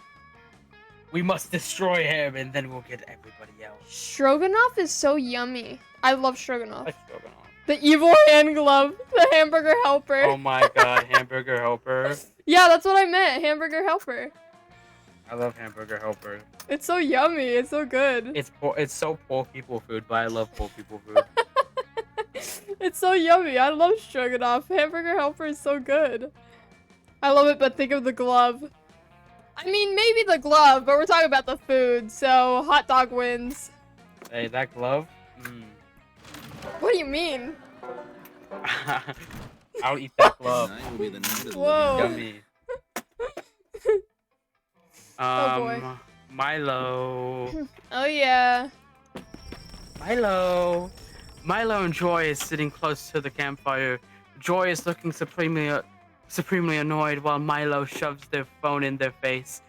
We must destroy him and then we'll get everybody else. Stroganoff is so yummy. I love stroganoff. Like stroganoff. The evil hand glove, the hamburger helper. Oh my god, hamburger helper. Yeah, that's what I meant, hamburger helper. I love hamburger helper. It's so yummy, it's so good. It's so poor people food, but I love poor people food. It's so yummy, I love stroganoff. Hamburger helper is so good. I love it, but think of the glove. I mean, maybe the glove, but we're talking about the food, so hot dog wins. Hey, that glove? Mm. What do you mean? I'll eat that glove. Tonight will be the night of the Whoa. living Yummy. Oh, boy. Milo. Oh yeah. Milo. Milo and Joy is sitting close to the campfire. Joy is looking supremely annoyed while Milo shoves their phone in her face.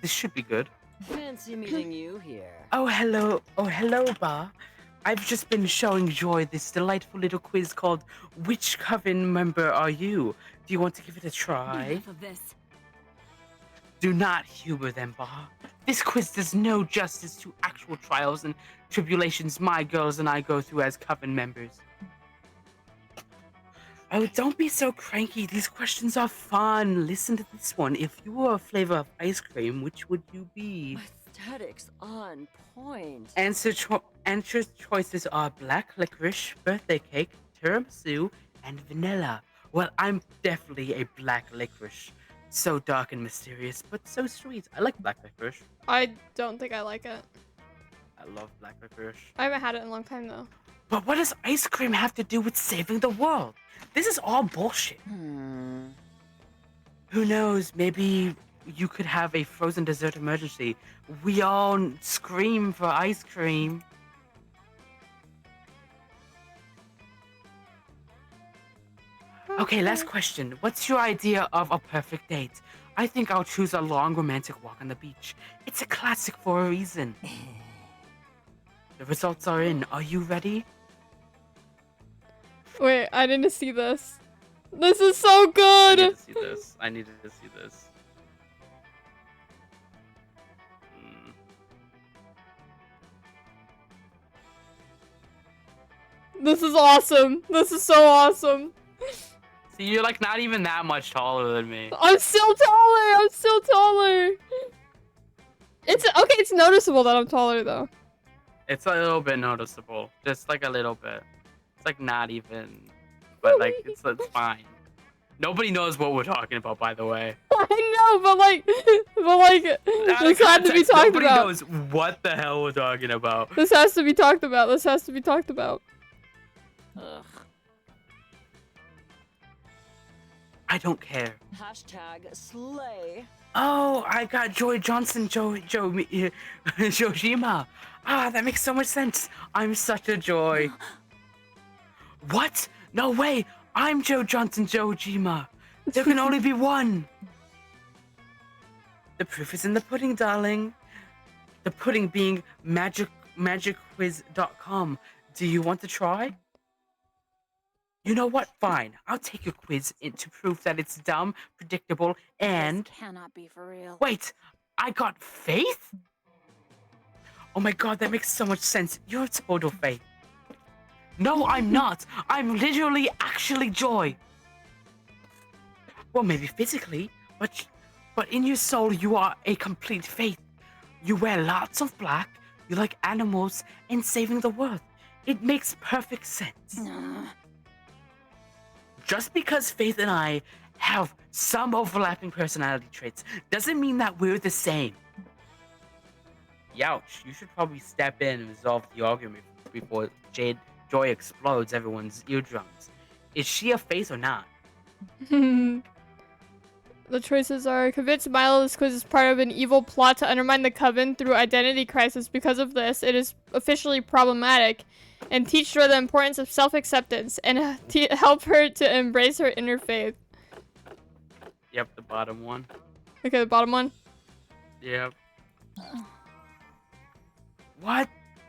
This should be good. Fancy meeting you here. Oh, hello. Oh, hello, Ba. I've just been showing Joy this delightful little quiz called Which Coven Member Are You? Do you want to give it a try? Enough of this. Do not humor them, Ba. This quiz does no justice to actual trials and tribulations my girls and I go through as Coven members. Oh, don't be so cranky. These questions are fun. Listen to this one. If you were a flavor of ice cream, which would you be? Aesthetics on point. Answer choices are black licorice, birthday cake, tiramisu, and vanilla. Well, I'm definitely a black licorice. So dark and mysterious, but so sweet. I like black licorice. I don't think I like it. I love black licorice. I haven't had it in a long time though. But what does ice cream have to do with saving the world? This is all bullshit. Who knows? Maybe you could have a frozen dessert emergency. We all scream for ice cream. Okay, last question. What's your idea of a perfect date? I think I'll choose a long romantic walk on the beach. It's a classic for a reason. The results are in. Are you ready? Wait, I didn't see this. This is so I good! need to see this. I needed to see this. This is awesome. This is so awesome. See, you're like not even that much taller than me. I'm still taller! I'm still taller! It's okay, it's noticeable that I'm taller though. It's a little bit noticeable. Just like a little bit. It's like not even. But like, it's fine. Nobody knows what we're talking about, by the way. I know, but like, this had to be talked Nobody about. knows what the hell we're talking about. This has to be talked about. This has to be talked about. Ugh. I don't care. Hashtag slay. Oh, I got Joy Johnson, Jojima. Ah, that makes so much sense. I'm such a joy. What? No way. I'm Joe Johnson, Jojima. There can only be one. The proof is in the pudding, darling. The pudding being magicquiz.com. Do you want to try? You know what? Fine. I'll take your quiz into proof that it's dumb, predictable, and... This cannot be for real. Wait! I got faith? Oh my god, that makes so much sense. You're total faith. No, I'm not. I'm literally actually Joy. Well, maybe physically, but in your soul, you are a complete faith. You wear lots of black, you like animals, and saving the world. It makes perfect sense. Just because Faith and I have some overlapping personality traits doesn't mean that we're the same. Youch, you should probably step in and resolve the argument before Joy explodes everyone's eardrums. Is she a Faith or not? The choices are: convince Milo this quiz is part of an evil plot to undermine the coven through identity crisis. Because of this, it is officially problematic. And teach her the importance of self-acceptance and help her to embrace her inner faith. Yep, the bottom one. Okay, the bottom one. Yep. What?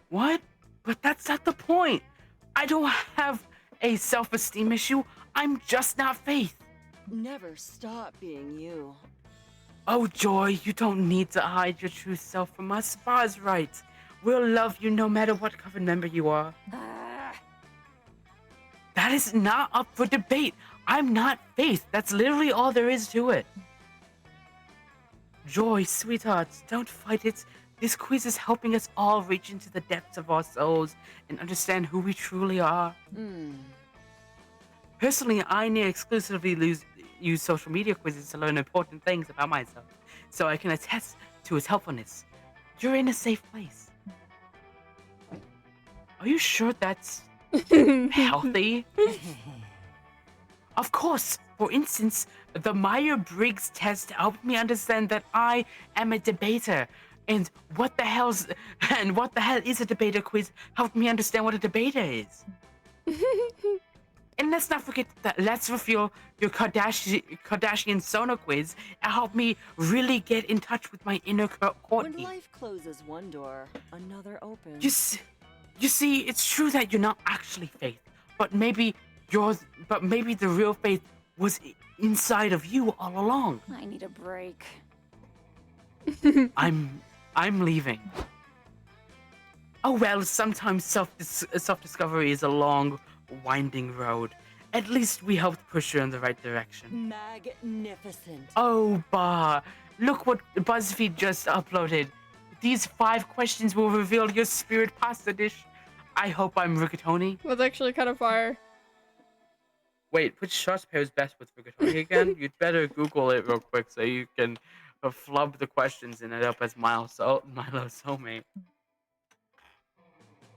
What? But that's not the point. I don't have a self-esteem issue. I'm just not Faith. Never stop being you. Oh, Joy, you don't need to hide your true self from us. Spa's right. We'll love you no matter what coven member you are. That is not up for debate. I'm not Faith. That's literally all there is to it. Joy, sweetheart, don't fight it. This quiz is helping us all reach into the depths of our souls and understand who we truly are. Personally, I near exclusively use social media quizzes to learn important things about myself, so I can attest to its helpfulness. You're in a safe place. Are you sure that's healthy? Of course. For instance, the Myers-Briggs test helped me understand that I am a debater. And what the hell is a debater quiz helped me understand what a debater is. And let's not forget that let's reveal your Kardashian Sona quiz and help me really get in touch with my inner When Courtney. life closes one door, another opens. You see, it's true that you're not actually Faith, but maybe the real Faith was inside of you all along. I need a break. I'm leaving. Oh well, sometimes self-discovery is a long, winding road. At least we helped push her in the right direction. Magnificent. Oh, bah! Look what BuzzFeed just uploaded. These 5 questions will reveal your spirit pasta dish. I hope I'm rigatoni. That's actually kind of fire. Wait, which sauce pairs best with rigatoni again? You'd better Google it real quick so you can flub the questions and end up as Milo's soulmate.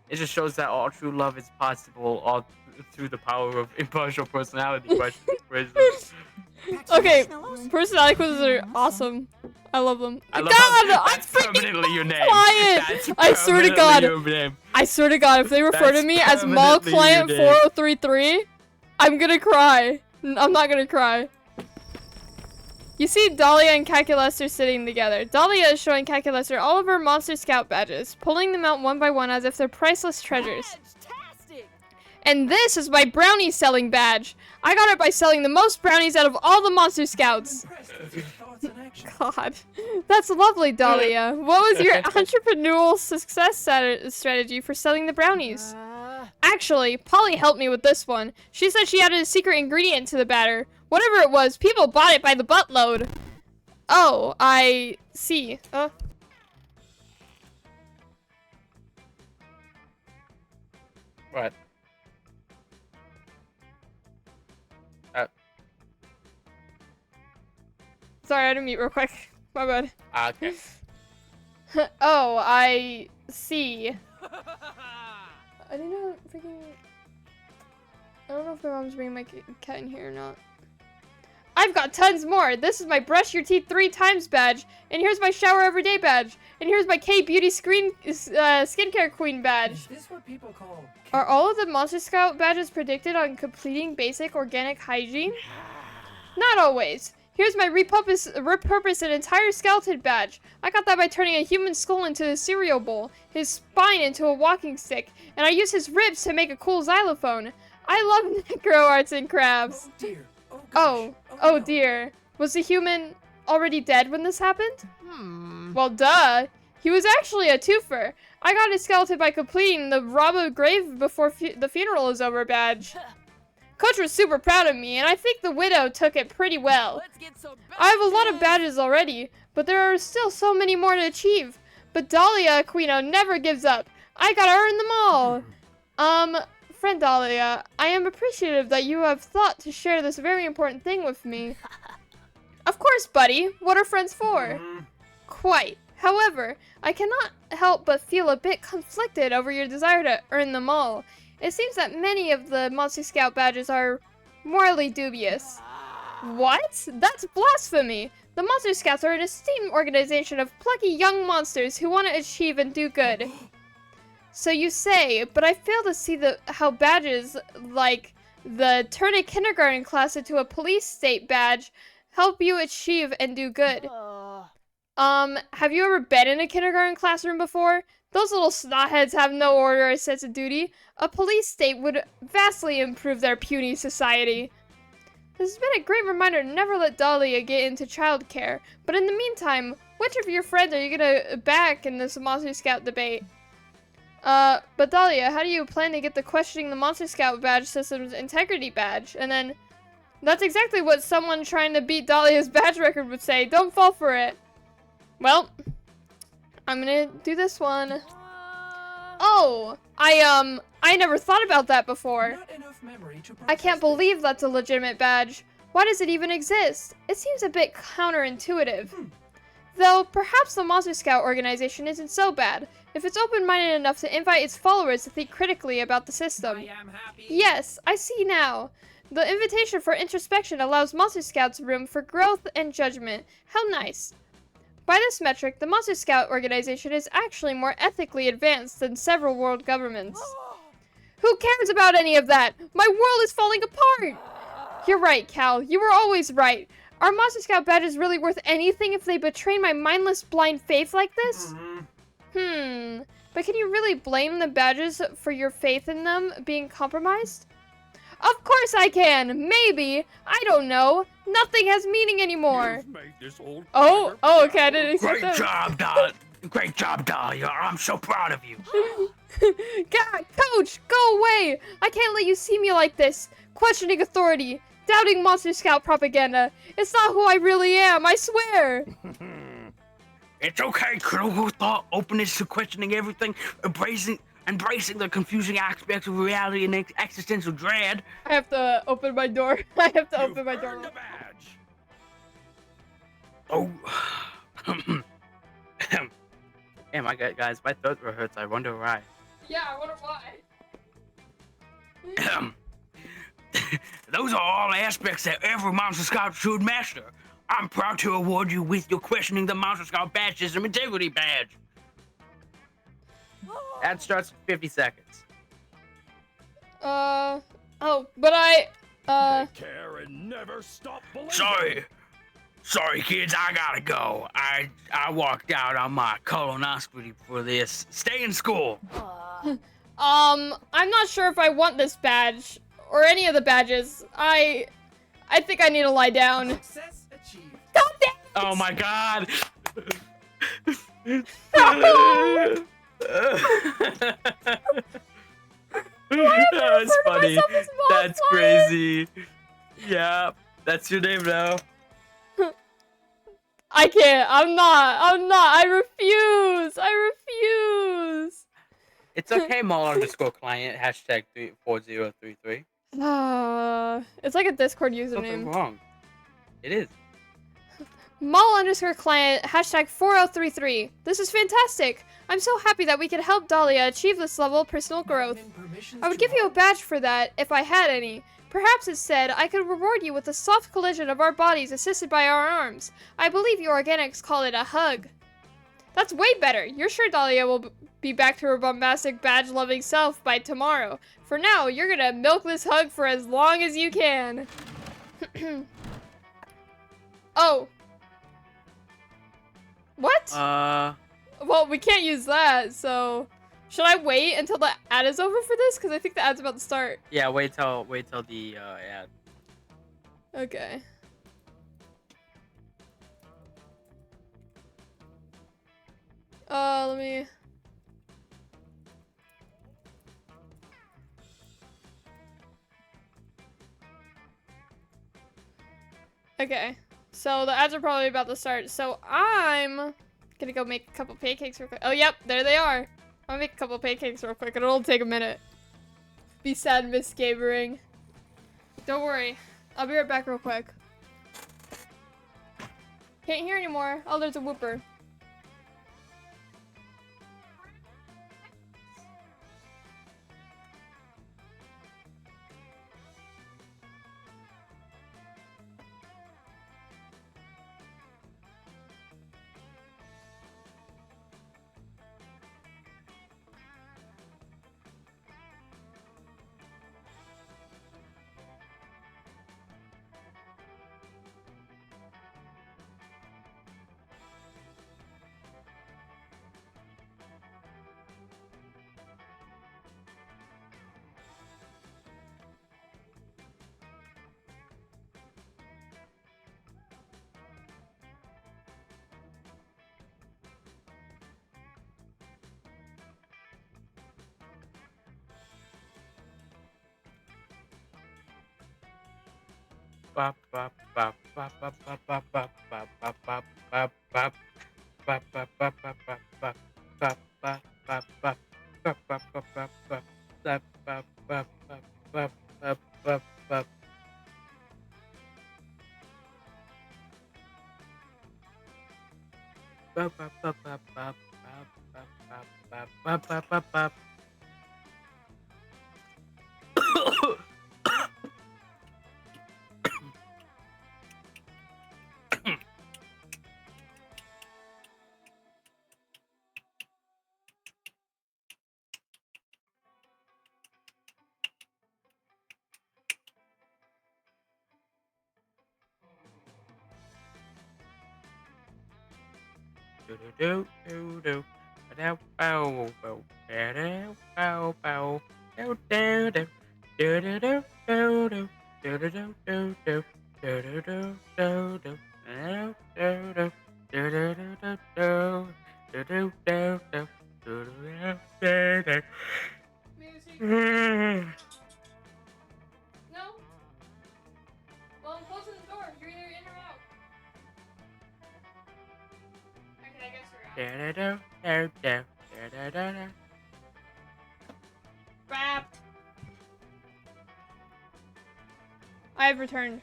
It just shows that all true love is possible all through the power of impartial personality questions. Okay, personality quizzes are awesome. I love them. I love God, how I'm that's freaking permanently your name. client. That's I swear to permanently God. your name. I swear to God, if they refer to That's me as Mall permanently Client your name. 4033, I'm gonna cry. I'm not gonna cry. You see Dahlia and Calculus are sitting together. Dahlia is showing Calculus all of her Monster Scout badges, pulling them out one by one as if they're priceless treasures. Fantastic! And this is my brownie selling badge. I got it by selling the most brownies out of all the Monster Scouts. Impressed with your thoughts and actions. God, that's lovely, Dahlia. What was your entrepreneurial success strategy for selling the brownies? Actually, Polly helped me with this one. She said she added a secret ingredient to the batter. Whatever it was, people bought it by the buttload. Oh, I see. What? Sorry, I had to mute real quick. My bad. Okay. Oh, I see. I didn't know freaking... I don't know if my mom's bringing my cat in here or not. I've got tons more. This is my brush your teeth 3 times badge. And here's my shower every day badge. And here's my K-Beauty skincare queen badge. Is this what people call? Are all of the Monster Scout badges predicted on completing basic organic hygiene? Not always. Here's my repurpose an entire skeleton badge. I got that by turning a human skull into a cereal bowl, his spine into a walking stick, and I used his ribs to make a cool xylophone. I love necro arts and crafts. Oh dear. Oh gosh. Oh no. dear. Was the human already dead when this happened? Well, duh. He was actually a twofer. I got his skeleton by completing the rob a grave before the funeral is over badge. Coach was super proud of me, and I think the widow took it pretty well. I have a lot of badges already, but there are still so many more to achieve. But Dahlia Aquino never gives up. I gotta earn them all. Friend Dahlia, I am appreciative that you have thought to share this very important thing with me. Of course, buddy. What are friends for? Quite. However, I cannot help but feel a bit conflicted over your desire to earn them all. It seems that many of the Monster Scout badges are morally dubious. What? That's blasphemy! The Monster Scouts are an esteemed organization of plucky young monsters who want to achieve and do good. So you say, but I fail to see how badges like the turn a kindergarten class into a police state badge help you achieve and do good. Have you ever been in a kindergarten classroom before? Those little snotheads have no order or sense of duty. A police state would vastly improve their puny society. This has been a great reminder to never let Dahlia get into childcare. But in the meantime, which of your friends are you gonna back in this Monster Scout debate? But Dahlia, how do you plan to get the questioning the Monster Scout badge system's integrity badge? And then, that's exactly what someone trying to beat Dahlia's badge record would say. Don't fall for it. Well, I'm gonna do this one. Oh, I never thought about that before. Not enough memory to I can't process believe that's a legitimate badge. Why does it even exist? It seems a bit counterintuitive. Though, perhaps the Monster Scout organization isn't so bad, if it's open-minded enough to invite its followers to think critically about the system. Yes, I see now. The invitation for introspection allows Monster Scouts room for growth and judgment. How nice. By this metric, the Monster Scout organization is actually more ethically advanced than several world governments. Who Who cares about any of that? My world is falling apart! You're right, Cal. You were always right. Are Monster Scout badges really worth anything if they betray my mindless, blind faith like this? But can you really blame the badges for your faith in them being compromised? Of course I can! Maybe! I don't know! Nothing has meaning anymore! Made this old Oh, okay, I didn't expect Great that. job, Dahlia. Great job, Dahlia. I'm so proud of you. God, Coach, go away! I can't let you see me like this! Questioning authority, doubting Monster Scout propaganda. It's not who I really am, I swear! It's okay, kiddo. Who thought openness to questioning everything, embracing the confusing aspects of reality and existential dread. I have to open my door. I have to open my You've door. earned a badge. Oh. Damn, guys, my throat hurts. I wonder why. Yeah, I wonder why. Those are all aspects that every Monster Scout should master. I'm proud to award you with your questioning the Monster Scout badge system integrity badge. That starts in 50 seconds. Oh, but Take care and never stop believing. Sorry, kids, I gotta go. I walked out on my colonoscopy for this. Stay in school. I'm not sure if I want this badge or any of the badges. I think I need to lie down. Success achieved. God damn it! Oh my god. That's funny. myself a small That's flyer? crazy. Yeah, that's your name now. I can't. I'm not. I refuse. It's okay, mall_client, hashtag 4033. It's like a Discord Something username. wrong. It is. Mall_client, hashtag 4033. This is fantastic. I'm so happy that we can help Dahlia achieve this level of personal growth. I would give you a badge for that if I had any. Perhaps instead, I could reward you with a soft collision of our bodies assisted by our arms. I believe you organics call it a hug. That's way better. You're sure Dahlia will be back to her bombastic badge-loving self by tomorrow. For now, you're gonna milk this hug for as long as you can. Oh. What? Well, we can't use that, so... Should I wait until the ad is over for this? Because I think the ad's about to start. Yeah, wait till the ad. Okay. Let me... Okay. So the ads are probably about to start. So I'm gonna go make a couple pancakes real quick. Oh, yep, there they are. I'll make a couple pancakes real quick. It'll take a minute. Be sad, Miss Gabering. Don't worry. I'll be right back real quick. Can't hear anymore. Oh, there's a whooper. No? Well, I'm closing the door. You're either in or out. Okay, I guess you're out. Wrapped. I've returned.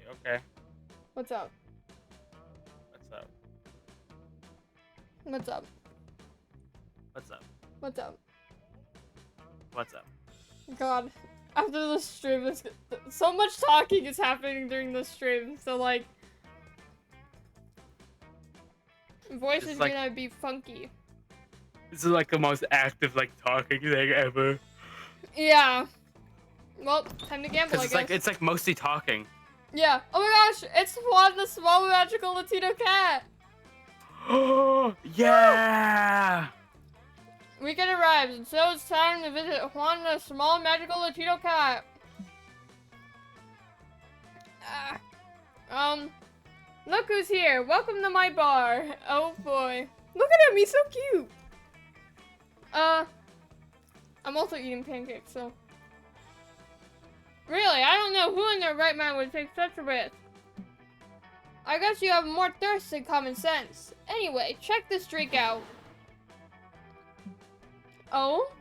Okay. What's up? What's up? What's up? What's up? What's up? What's up? God, after the stream, so much talking is happening during the stream, so like, voices It's like- gonna be funky. This is like the most active like talking thing ever. Yeah. Well, time to gamble, I Cause guess. it's like mostly talking. Yeah. Oh my gosh, it's Juan, the small magical Latino cat. Oh yeah! Weekend arrives, and so it's time to visit Juan, the small magical Latino cat. Look who's here. Welcome to my bar. Oh boy. Look at him, he's so cute. I'm also eating pancakes, so. Really, I don't know who in their right mind would take such a risk. I guess you have more thirst than common sense. Anyway, check this drink out. Oh?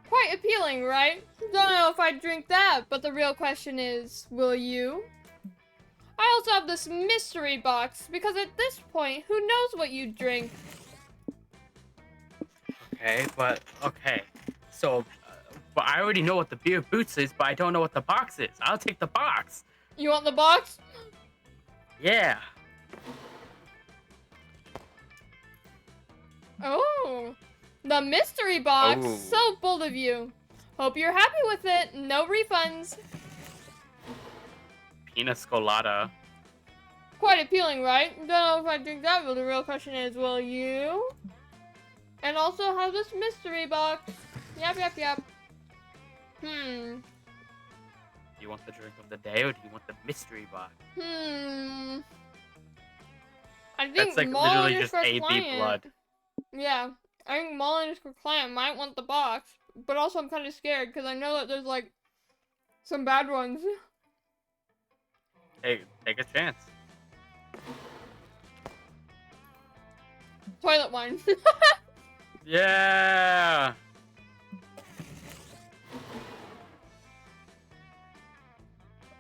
Quite appealing, right? Don't know if I'd drink that, but the real question is, will you? I also have this mystery box, because at this point, who knows what you drink? Okay, so, but I already know what the beer boots is, but I don't know what the box is. I'll take the box. You want the box? Yeah. Oh, the mystery box. Oh. So bold of you. Hope you're happy with it. No refunds. Pina colada. Quite appealing, right? Don't know if I drink that, but the real question is, will you? And also have this mystery box. Yep. Do you want the drink of the day or do you want the mystery box? I think That's like Mullen literally is just for AB client. blood. Yeah, I think Mullen is for client might want the box, but also I'm kind of scared because I know that there's like some bad ones. Hey, take a chance. Toilet wine. Yeah.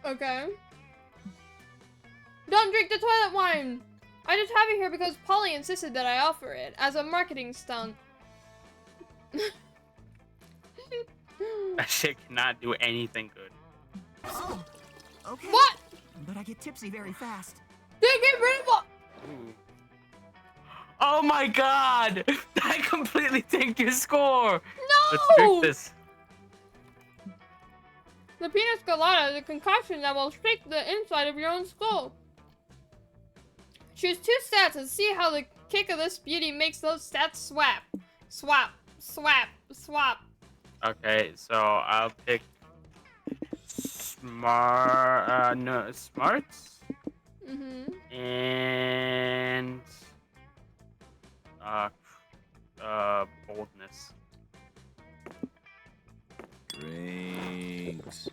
Okay. Don't drink the toilet wine! I just have it here because Polly insisted that I offer it as a marketing stunt. That shit cannot do anything good. Oh, okay. What? But I get tipsy very fast. They get rid of it! Ooh. Oh my god! I completely tanked your score! No! Let's drink this. The pina colada is a concoction that will shake the inside of your own skull. Choose 2 stats and see how the kick of this beauty makes those stats swap. Swap, swap, swap. Okay, so I'll pick smarts and boldness. Drinks.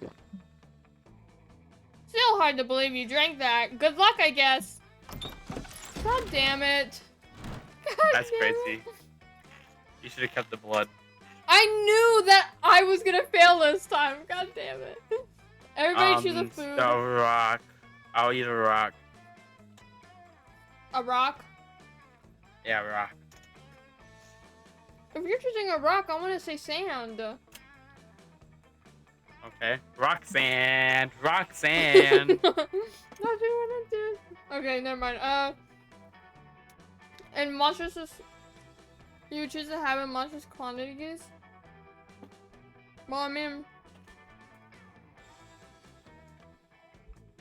Still hard to believe you drank that. Good luck, I guess. God damn it. God That's damn crazy. it. You should have kept the blood. I knew that I was gonna fail this time. God damn it. Everybody choose a food. The rock. I'll eat a rock. A rock? Yeah, rock. If you're choosing a rock, I want to say sand. Okay. Roxanne. Roxanne. Okay, never mind. And monstrous, you would choose to have in monstrous quantities? Well, I mean,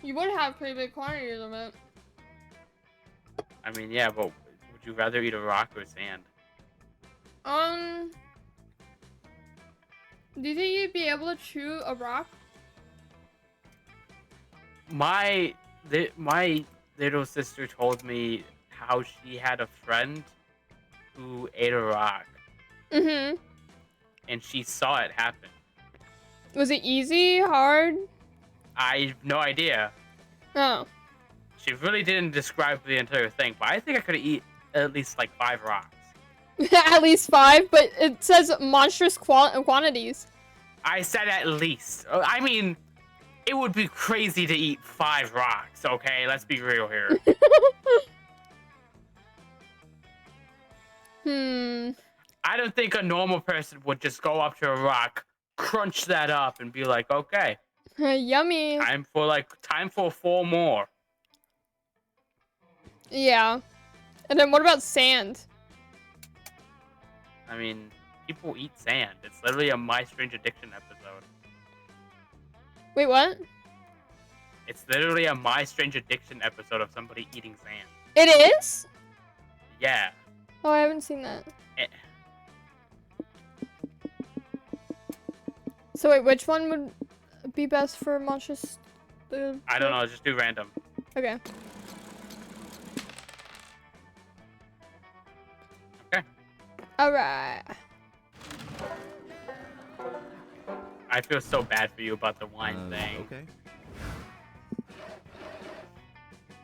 you would have pretty big quantities of it. I mean, yeah, but would you rather eat a rock or sand? Do you think you'd be able to chew a rock? My little sister told me how she had a friend who ate a rock, Mm-hmm. and she saw it happen. Was it easy? Hard? I have no idea. Oh. She really didn't describe the entire thing, but I think I could eat at least like 5 rocks. At least 5, but it says monstrous quantities. I said at least. I mean, it would be crazy to eat 5 rocks, okay? Let's be real here. I don't think a normal person would just go up to a rock, crunch that up, and be like, okay. Yummy. Time for 4 more. Yeah. And then what about sand? I mean, people eat sand. It's literally a My Strange Addiction episode. Wait, what? It's literally a My Strange Addiction episode of somebody eating sand. It is? Yeah. Oh, I haven't seen that. So wait, which one would be best for monstrous? I don't know. Just do random. Okay. Okay. Alright. I feel so bad for you about the wine thing. Okay.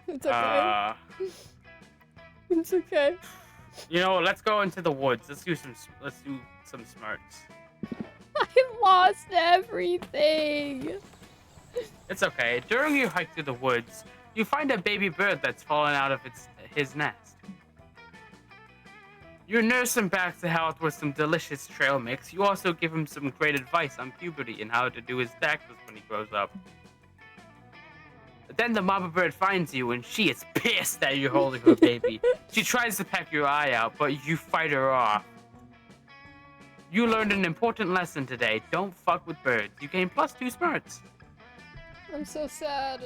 It's okay. It's okay. You know, let's go into the woods. Let's do some smarts. I lost everything. It's okay. During your hike through the woods, you find a baby bird that's fallen out of his nest. You nurse him back to health with some delicious trail mix. You also give him some great advice on puberty and how to do his taxes when he grows up. But then the mama bird finds you and she is pissed that you're holding her baby. She tries to peck your eye out, but you fight her off. You learned an important lesson today. Don't fuck with birds. You gain +2 smarts. I'm so sad.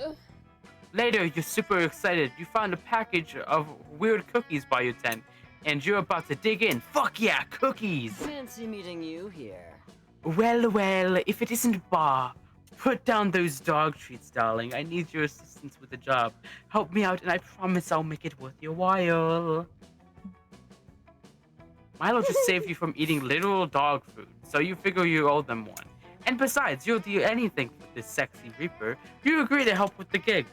Later, you're super excited. You found a package of weird cookies by your tent, and you're about to dig in. Fuck yeah, cookies! Fancy meeting you here. Well, if it isn't Bob, put down those dog treats, darling. I need your assistance with the job. Help me out, and I promise I'll make it worth your while. Milo just saved you from eating literal dog food, so you figure you owe them one. And besides, you'll do anything for this sexy Reaper. You agree to help with the gig.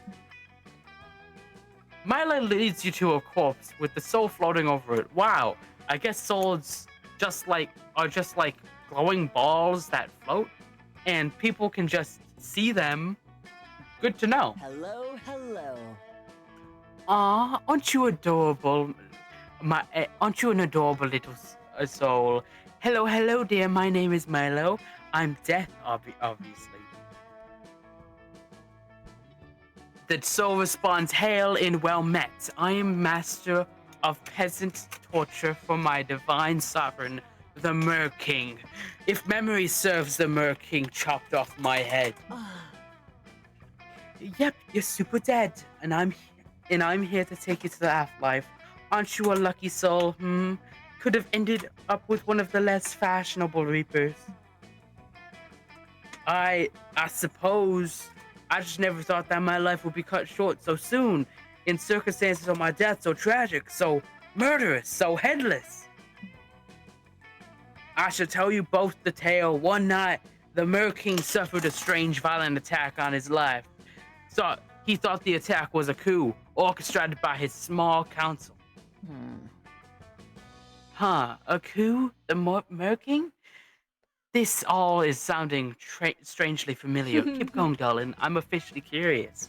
Milo leads you to a corpse with the soul floating over it. Wow, I guess souls are just like glowing balls that float, and people can just see them. Good to know. Hello. Aw, aren't you adorable? Aren't you an adorable little soul? Hello, dear. My name is Milo. I'm Death, obviously. The soul responds, hail and well met. I am master of peasant torture for my divine sovereign, the Mer King. If memory serves, the Mer King chopped off my head. Yep, you're super dead, and I'm here to take you to the afterlife. Aren't you a lucky soul? Could have ended up with one of the less fashionable Reapers. I suppose I just never thought that my life would be cut short so soon, in circumstances of my death so tragic, so murderous, so headless. I should tell you both the tale. One night, the Mer King suffered a strange, violent attack on his life. So he thought the attack was a coup, orchestrated by his small council. A coup? The Mer King? This all is sounding strangely familiar. Keep going, darling. I'm officially curious.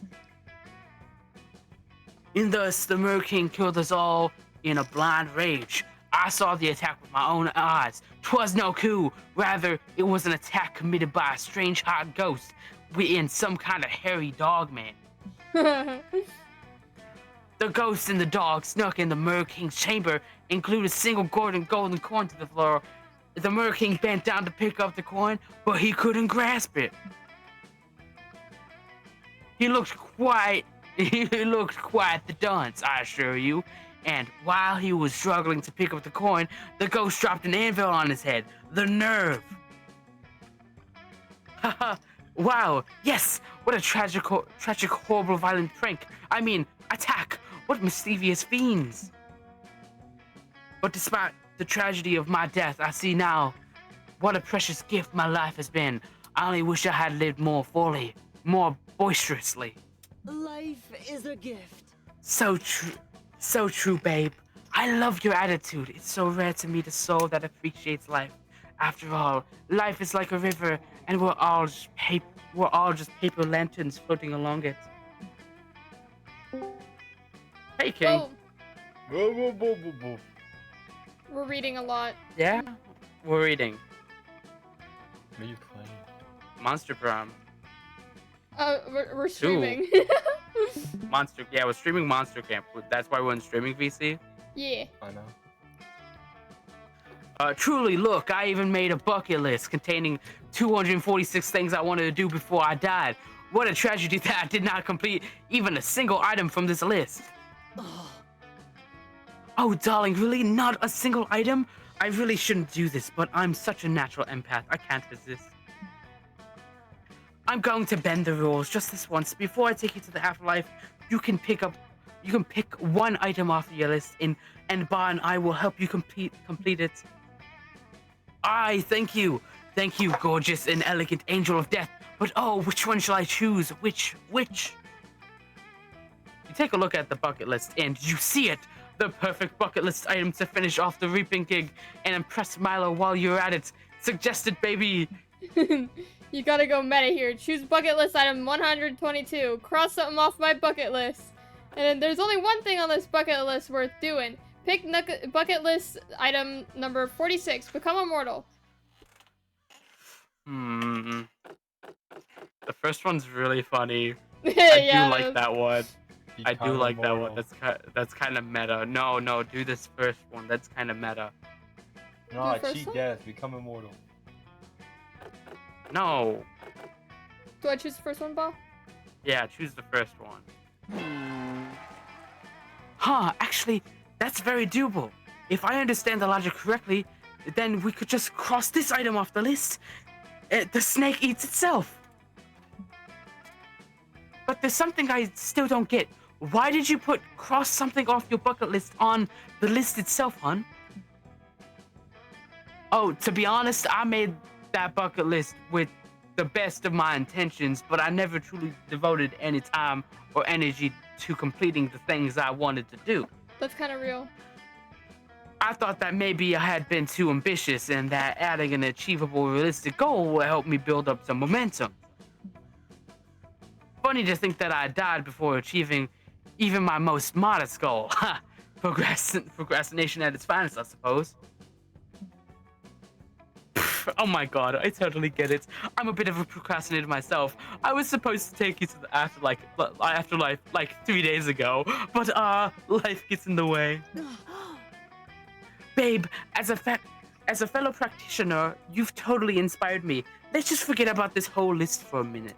And thus, the Mer King killed us all in a blind rage. I saw the attack with my own eyes. 'Twas no coup. Rather, it was an attack committed by a strange hot ghost and some kind of hairy dog man. The ghost and the dog snuck in the Mer King's chamber, included a single golden coin to the floor. The Mer King bent down to pick up the coin, but he couldn't grasp it. He looked quite He looked quite the dunce, I assure you. And while he was struggling to pick up the coin, the ghost dropped an anvil on his head. The nerve! Haha, wow, yes! What a tragic, horrible, violent prank. I mean, attack! What mischievous fiends! But despite the tragedy of my death, I see now what a precious gift my life has been. I only wish I had lived more fully, more boisterously. Life is a gift. So true, babe. I love your attitude. It's so rare to meet a soul that appreciates life. After all, life is like a river, and we're all just paper lanterns floating along it. Hey, King. Whoa. We're reading a lot. Yeah, we're reading What are you playing? Monster Prom. We're streaming. Yeah, we're streaming Monster Camp. That's why we're in streaming VC. Yeah. I know. Truly, look, I even made a bucket list containing 246 things I wanted to do before I died. What a tragedy that I did not complete even a single item from this list. Oh, darling, really? Not a single item? I really shouldn't do this, but I'm such a natural empath. I can't resist. I'm going to bend the rules just this once. Before I take you to the afterlife, you can pick one item off your list, and Ba and I will help you complete it. Thank you, gorgeous and elegant angel of death. But oh, which one shall I choose? Which? You take a look at the bucket list, and you see it. The perfect bucket list item to finish off the reaping gig and impress Milo while you're at it. Suggested, baby. You gotta go meta here. Choose bucket list item 122. Cross something off my bucket list. And there's only one thing on this bucket list worth doing. Pick bucket list item number 46. Become immortal. The first one's really funny. Yeah, I do like that one. I do Become like that immortal. one. That's kind of meta. No, do this first one. That's kind of meta. No, the first cheat one? death. Become immortal. No. Do I choose the first one, Ba? Yeah, choose the first one. Huh, actually, that's very doable. If I understand the logic correctly, then we could just cross this item off the list. The snake eats itself. But there's something I still don't get. Why did you cross something off your bucket list on the list itself, hon? Oh, to be honest, I made that bucket list with the best of my intentions, but I never truly devoted any time or energy to completing the things I wanted to do. That's kind of real. I thought that maybe I had been too ambitious and that adding an achievable, realistic goal would help me build up some momentum. Funny to think that I died before achieving even my most modest goal. Ha! Procrastination at its finest, I suppose. Oh my god, I totally get it. I'm a bit of a procrastinator myself. I was supposed to take you to the afterlife like 3 days ago, but life gets in the way. Babe, as a fellow practitioner, you've totally inspired me. Let's just forget about this whole list for a minute.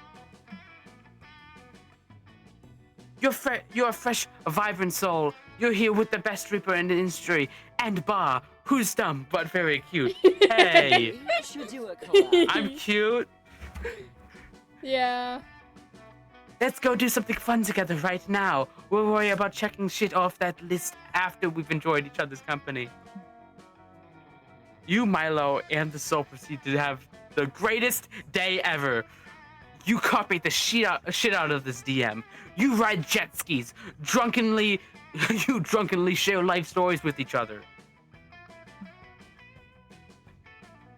You're a fresh, vibrant soul. You're here with the best Reaper in the industry, and Ba, who's dumb but very cute. Hey, We should do a collab. I'm cute. Yeah. Let's go do something fun together right now. We'll worry about checking shit off that list after we've enjoyed each other's company. You, Milo, and the soul proceed to have the greatest day ever. You copied the shit out of this DM. You ride jet skis. You drunkenly share life stories with each other.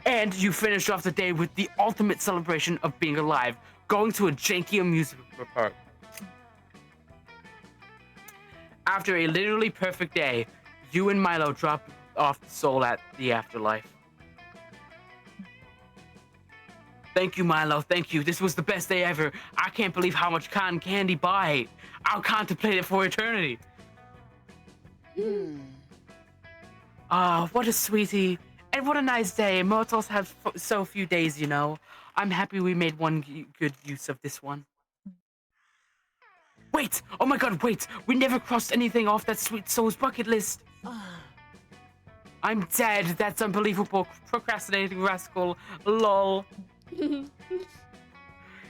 And you finish off the day with the ultimate celebration of being alive, going to a janky amusement park. After a literally perfect day, you and Milo drop off the soul at the afterlife. Thank you, Milo. Thank you. This was the best day ever. I can't believe how much cotton candy Ba ate. I'll contemplate it for eternity. What a sweetie. And what a nice day. Immortals have so few days, you know. I'm happy we made one good use of this one. Wait! Oh my god, wait! We never crossed anything off that Sweet Soul's bucket list! I'm dead! That's unbelievable! Procrastinating rascal! LOL!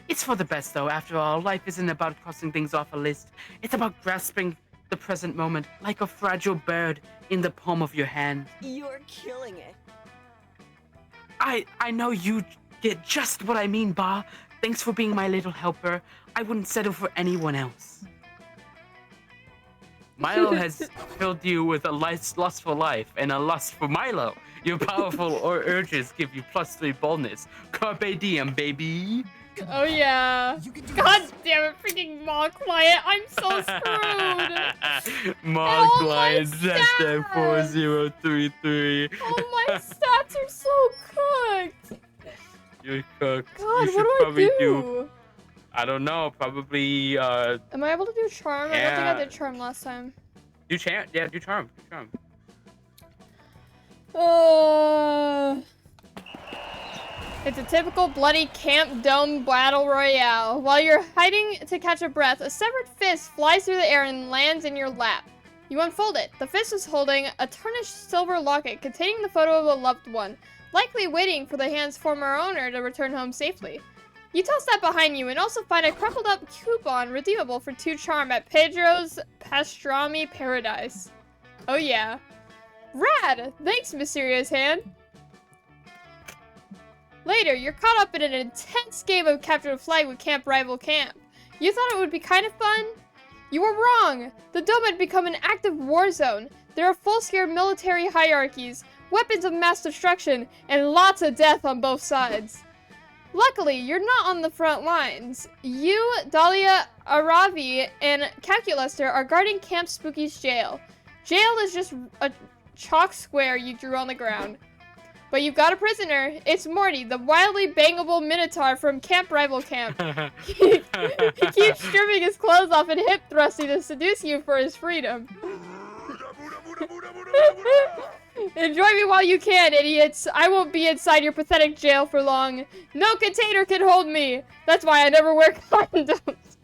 It's for the best though, after all. Life isn't about crossing things off a list. It's about grasping the present moment like a fragile bird in the palm of your hand. You're killing it. I know you get just what I mean, Ba. Thanks for being my little helper. I wouldn't settle for anyone else. Milo has filled you with a lust for life and a lust for Milo. Your powerful urges give you +3 boldness. Carpe diem, baby. Oh yeah. God damn it, freaking Maw Client. I'm so screwed. Maw all Client, my hashtag stats. 4033. All my stats are so cooked. You're cooked. God, You what should do probably I do? I don't know, probably Am I able to do charm? I don't think I yeah. did charm last time. do charm. Yeah, do charm. Do charm. It's a typical bloody camp dome battle royale. While you're hiding to catch a breath, a severed fist flies through the air and lands in your lap. You unfold it. The fist is holding a tarnished silver locket containing the photo of a loved one, likely waiting for the hand's former owner to return home safely. You toss that behind you and also find a crumpled up coupon redeemable for 2 charm at Pedro's Pastrami Paradise. Oh yeah. Rad! Thanks, Mysterious Hand. Later, you're caught up in an intense game of capture the flag with Camp Rival Camp. You thought it would be kind of fun? You were wrong! The dome had become an active war zone. There are full-scale military hierarchies, weapons of mass destruction, and lots of death on both sides. Luckily, you're not on the front lines. You, Dahlia, Aravi, and Calculester are guarding Camp Spooky's jail. Jail is just a chalk square you drew on the ground. But you've got a prisoner. It's Morty, the wildly bangable Minotaur from Camp Rival Camp. He keeps stripping his clothes off and hip thrusting to seduce you for his freedom. Enjoy me while you can, idiots. I won't be inside your pathetic jail for long. No container can hold me. That's why I never wear condoms.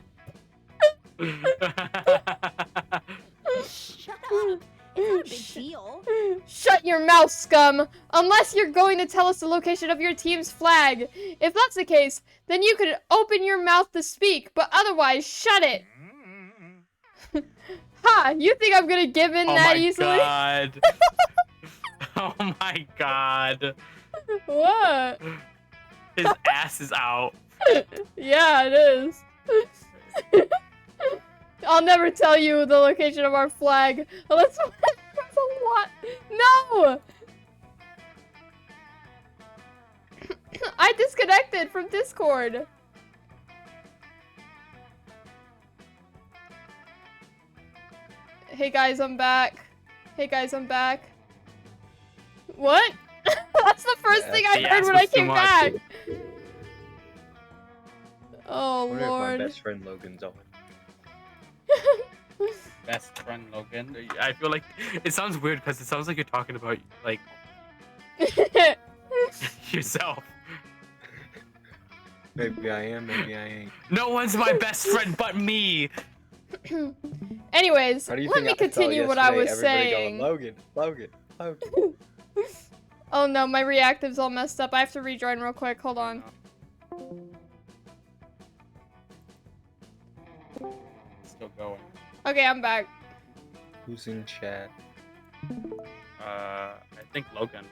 Shut up. It's not a big deal. Shut your mouth, scum! Unless you're going to tell us the location of your team's flag. If that's the case, then you could open your mouth to speak, but otherwise, shut it! Ha! You think I'm gonna give in that easily? God. Oh my god. What? His ass is out. Yeah, it is. I'll never tell you the location of our flag. Unless that's a lot. No! I disconnected from Discord. Hey guys, I'm back. Hey guys, I'm back. What? That's the first thing I heard when I came back. Oh I wonder lord. if my best friend Logan's on. Best friend Logan. I feel like it sounds weird because it sounds like you're talking about like yourself. Maybe I am, maybe I ain't. No one's my best friend but me. Anyways, How do you let think me I felt continue what I was yesterday? Everybody saying. going, Logan, Logan, Logan. Oh no, my reactive's all messed up. I have to rejoin real quick. Hold on. Still going. Okay, I'm back. Who's in chat? I think Logan.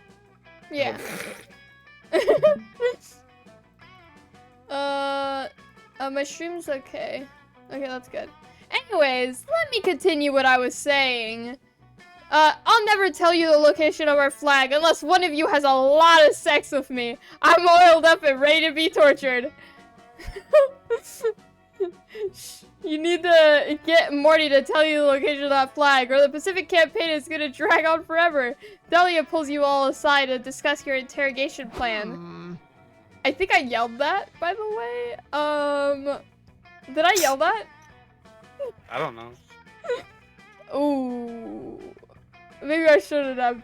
Yeah. My stream's okay. Okay, that's good. Anyways, let me continue what I was saying. I'll never tell you the location of our flag unless one of you has a lot of sex with me. I'm oiled up and ready to be tortured. You need to get Morty to tell you the location of that flag, or the Pacific campaign is gonna drag on forever. Delia pulls you all aside to discuss your interrogation plan. I think I yelled that, by the way. Did I yell that? I don't know. Ooh. Maybe I shouldn't have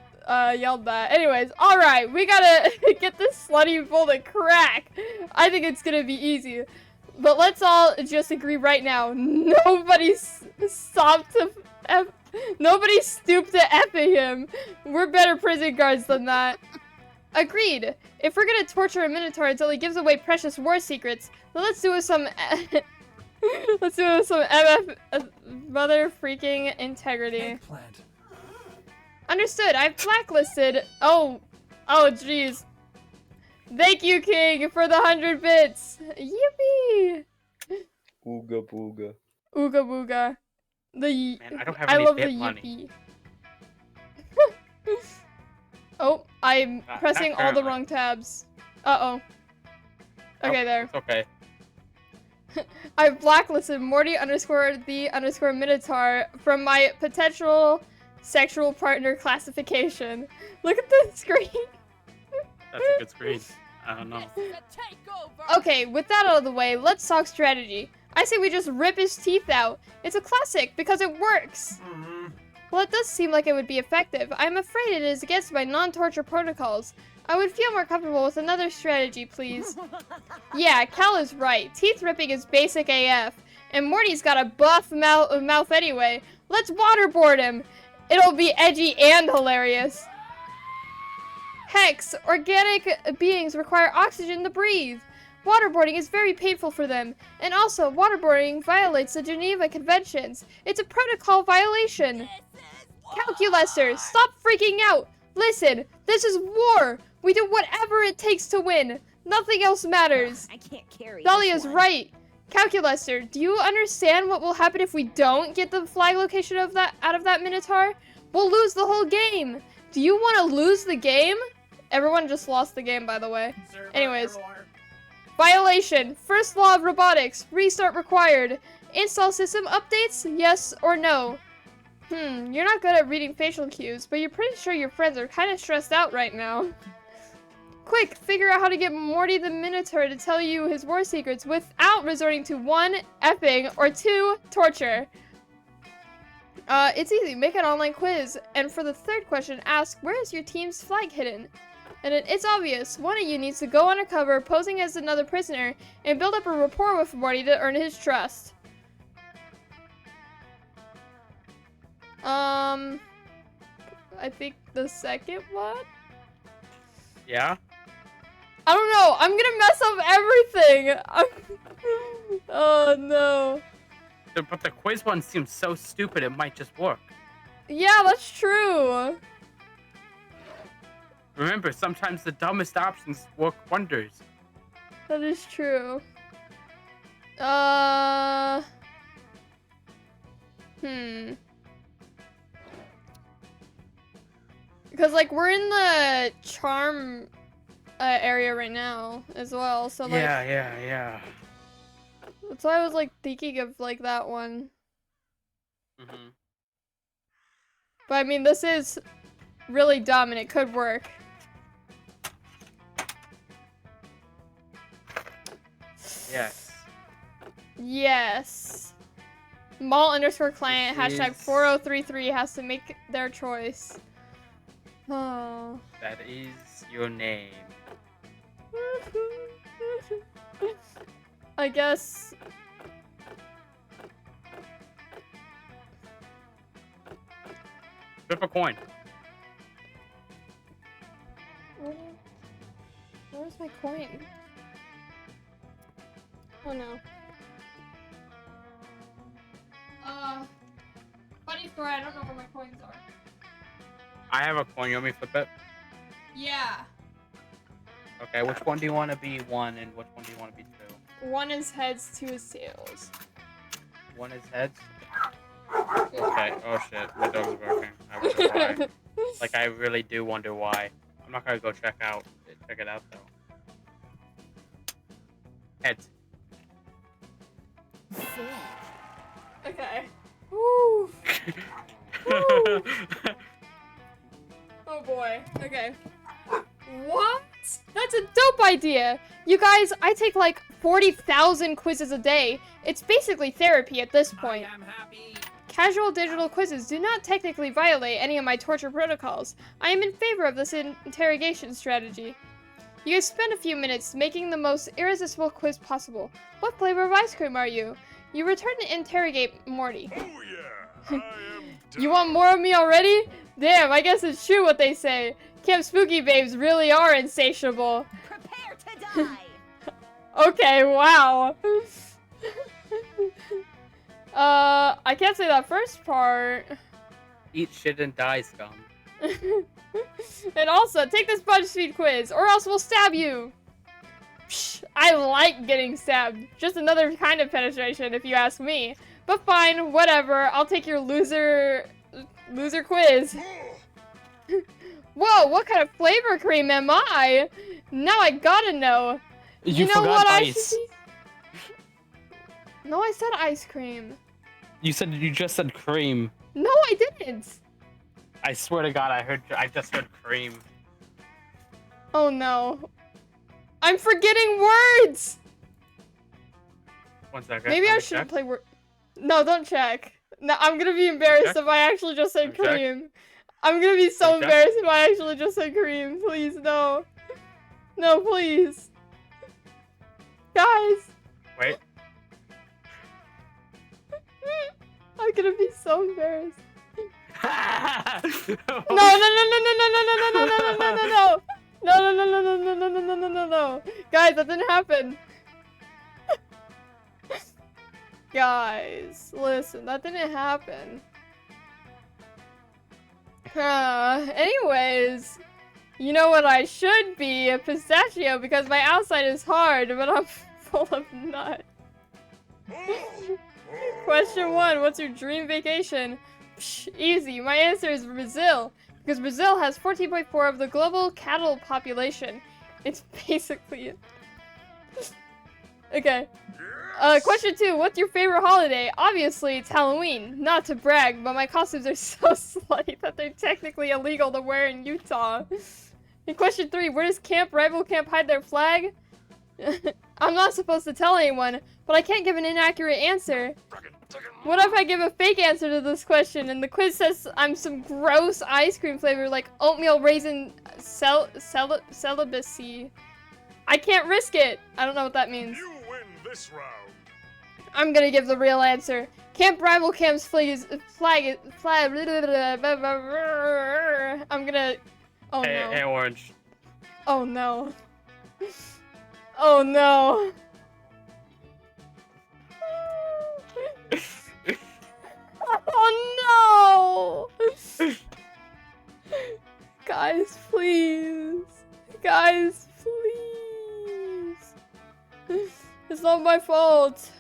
yelled that. Anyways, alright, we gotta get this slutty bull to crack. I think it's gonna be easy. But let's all just agree right now. Nobody stopped to nobody stooped to effing him. We're better prison guards than that. Agreed. If we're gonna torture a Minotaur until he gives away precious war secrets, then let's do it with some let's do it with some MF mother freaking integrity. Eggplant. Understood. I've blacklisted. Oh jeez. Thank you, King, for the 100 bits. Yippee! Ooga booga. Ooga booga. The Man, I don't have I any love bit the money. yippee. Oh, I'm pressing not all the currently. wrong tabs. Uh-oh. Okay, there. It's okay. I've blacklisted Morty _the_ Minotaur from my potential sexual partner classification. Look at the screen. That's a good screen. I don't know. Okay, with that out of the way, let's talk strategy. I say we just rip his teeth out. It's a classic because it works. Well, it does seem like it would be effective. I'm afraid it is against my non-torture protocols. I would feel more comfortable with another strategy, please. Yeah, Cal is right. Teeth ripping is basic AF. And Morty's got a buff mouth anyway. Let's waterboard him. It'll be edgy and hilarious. Hex, organic beings require oxygen to breathe. Waterboarding is very painful for them. And also, waterboarding violates the Geneva Conventions. It's a protocol violation. Calculester, stop freaking out. Listen, this is war. We do whatever it takes to win. Nothing else matters. I can't carry Dahlia's this one. right. Calculester, do you understand what will happen if we don't get the flag location of that out of that Minotaur? We'll lose the whole game. Do you want to lose the game? Everyone just lost the game, by the way. Anyways. Violation. First law of robotics. Restart required. Install system updates? Yes or no? You're not good at reading facial cues, but you're pretty sure your friends are kind of stressed out right now. Quick, figure out how to get Morty the Minotaur to tell you his war secrets without resorting to 1, effing, or 2, torture. It's easy. Make an online quiz. And for the third question, ask, where is your team's flag hidden? And it's obvious. One of you needs to go undercover, posing as another prisoner, and build up a rapport with Morty to earn his trust. I think the second one? Yeah? I don't know. I'm gonna mess up everything. Oh, no. But the quiz one seems so stupid, it might just work. Yeah, that's true. Remember, sometimes the dumbest options work wonders. That is true. Because, like, we're in the charm area right now as well, so, like... Yeah. That's why I was, like, thinking of, like, that one. But, I mean, this is really dumb and it could work. Yes. Mall _ client hashtag 4033 has to make their choice. Oh. That is your name. I guess. Flip a coin. Where's my coin? Oh no. Funny story, I don't know where my coins are. I have a coin. You want me to flip it? Yeah. Okay, which one do you want to be 1 and which one do you want to be 2? 1 is heads, 2 is tails. 1 is heads? Okay, oh shit, my dog's barking. I wonder why. Like, I really do wonder why. I'm not gonna go check it out though. Heads. Okay. Woo. Woo. Oh boy. Okay. What? That's a dope idea! You guys, I take like 40,000 quizzes a day. It's basically therapy at this point. I am happy. Casual digital quizzes do not technically violate any of my torture protocols. I am in favor of this interrogation strategy. You guys spend a few minutes making the most irresistible quiz possible. What flavor of ice cream are you? You return to interrogate Morty. Oh yeah, I am You want more of me already? Damn, I guess it's true what they say. Camp Spooky babes really are insatiable. Prepare to die. Okay, wow. I can't say that first part. Eat shit and die, scum. And also, take this BuzzFeed quiz, or else we'll stab you. Psh, I like getting stabbed. Just another kind of penetration, if you ask me. But fine, whatever. I'll take your loser quiz. Whoa, what kind of flavor cream am I? Now I gotta know. You know forgot what ice. I should be? No, I said ice cream. You just said cream. No, I didn't. I swear to God, I just heard cream. Oh no. I'm forgetting words! 1 second. Maybe let I me shouldn't check. play word. No, don't check. No, I'm gonna be embarrassed Check. if I actually just said Check. cream. I'm gonna be so Check. embarrassed if I actually just said cream. Please, no. No, please. Guys. Wait. I'm gonna be so embarrassed. No, No, no, no, no, no, no, no, no, no, no, no, no, no, no. No, no, no, no, no, no, no, no, no, no, no. Guys, that didn't happen. Guys, listen, that didn't happen. Anyways, you know what I should be? A pistachio, because my outside is hard, but I'm full of nut. Question 1, what's your dream vacation? Psh, easy, my answer is Brazil, because Brazil has 14.4 of the global cattle population. It's basically... Okay. Question 2, what's your favorite holiday? Obviously, it's Halloween. Not to brag, but my costumes are so slutty that they're technically illegal to wear in Utah. And question 3, where does rival camp hide their flag? I'm not supposed to tell anyone, but I can't give an inaccurate answer. What if I give a fake answer to this question and the quiz says I'm some gross ice cream flavor like oatmeal raisin celibacy? I can't risk it. I don't know what that means. You win this round. I'm gonna give the real answer. Camp Rival Camp's flag. I'm gonna. Oh no. Hey, Orange. Oh no. Oh no. Oh no. Guys, please. Guys, please. It's not my fault.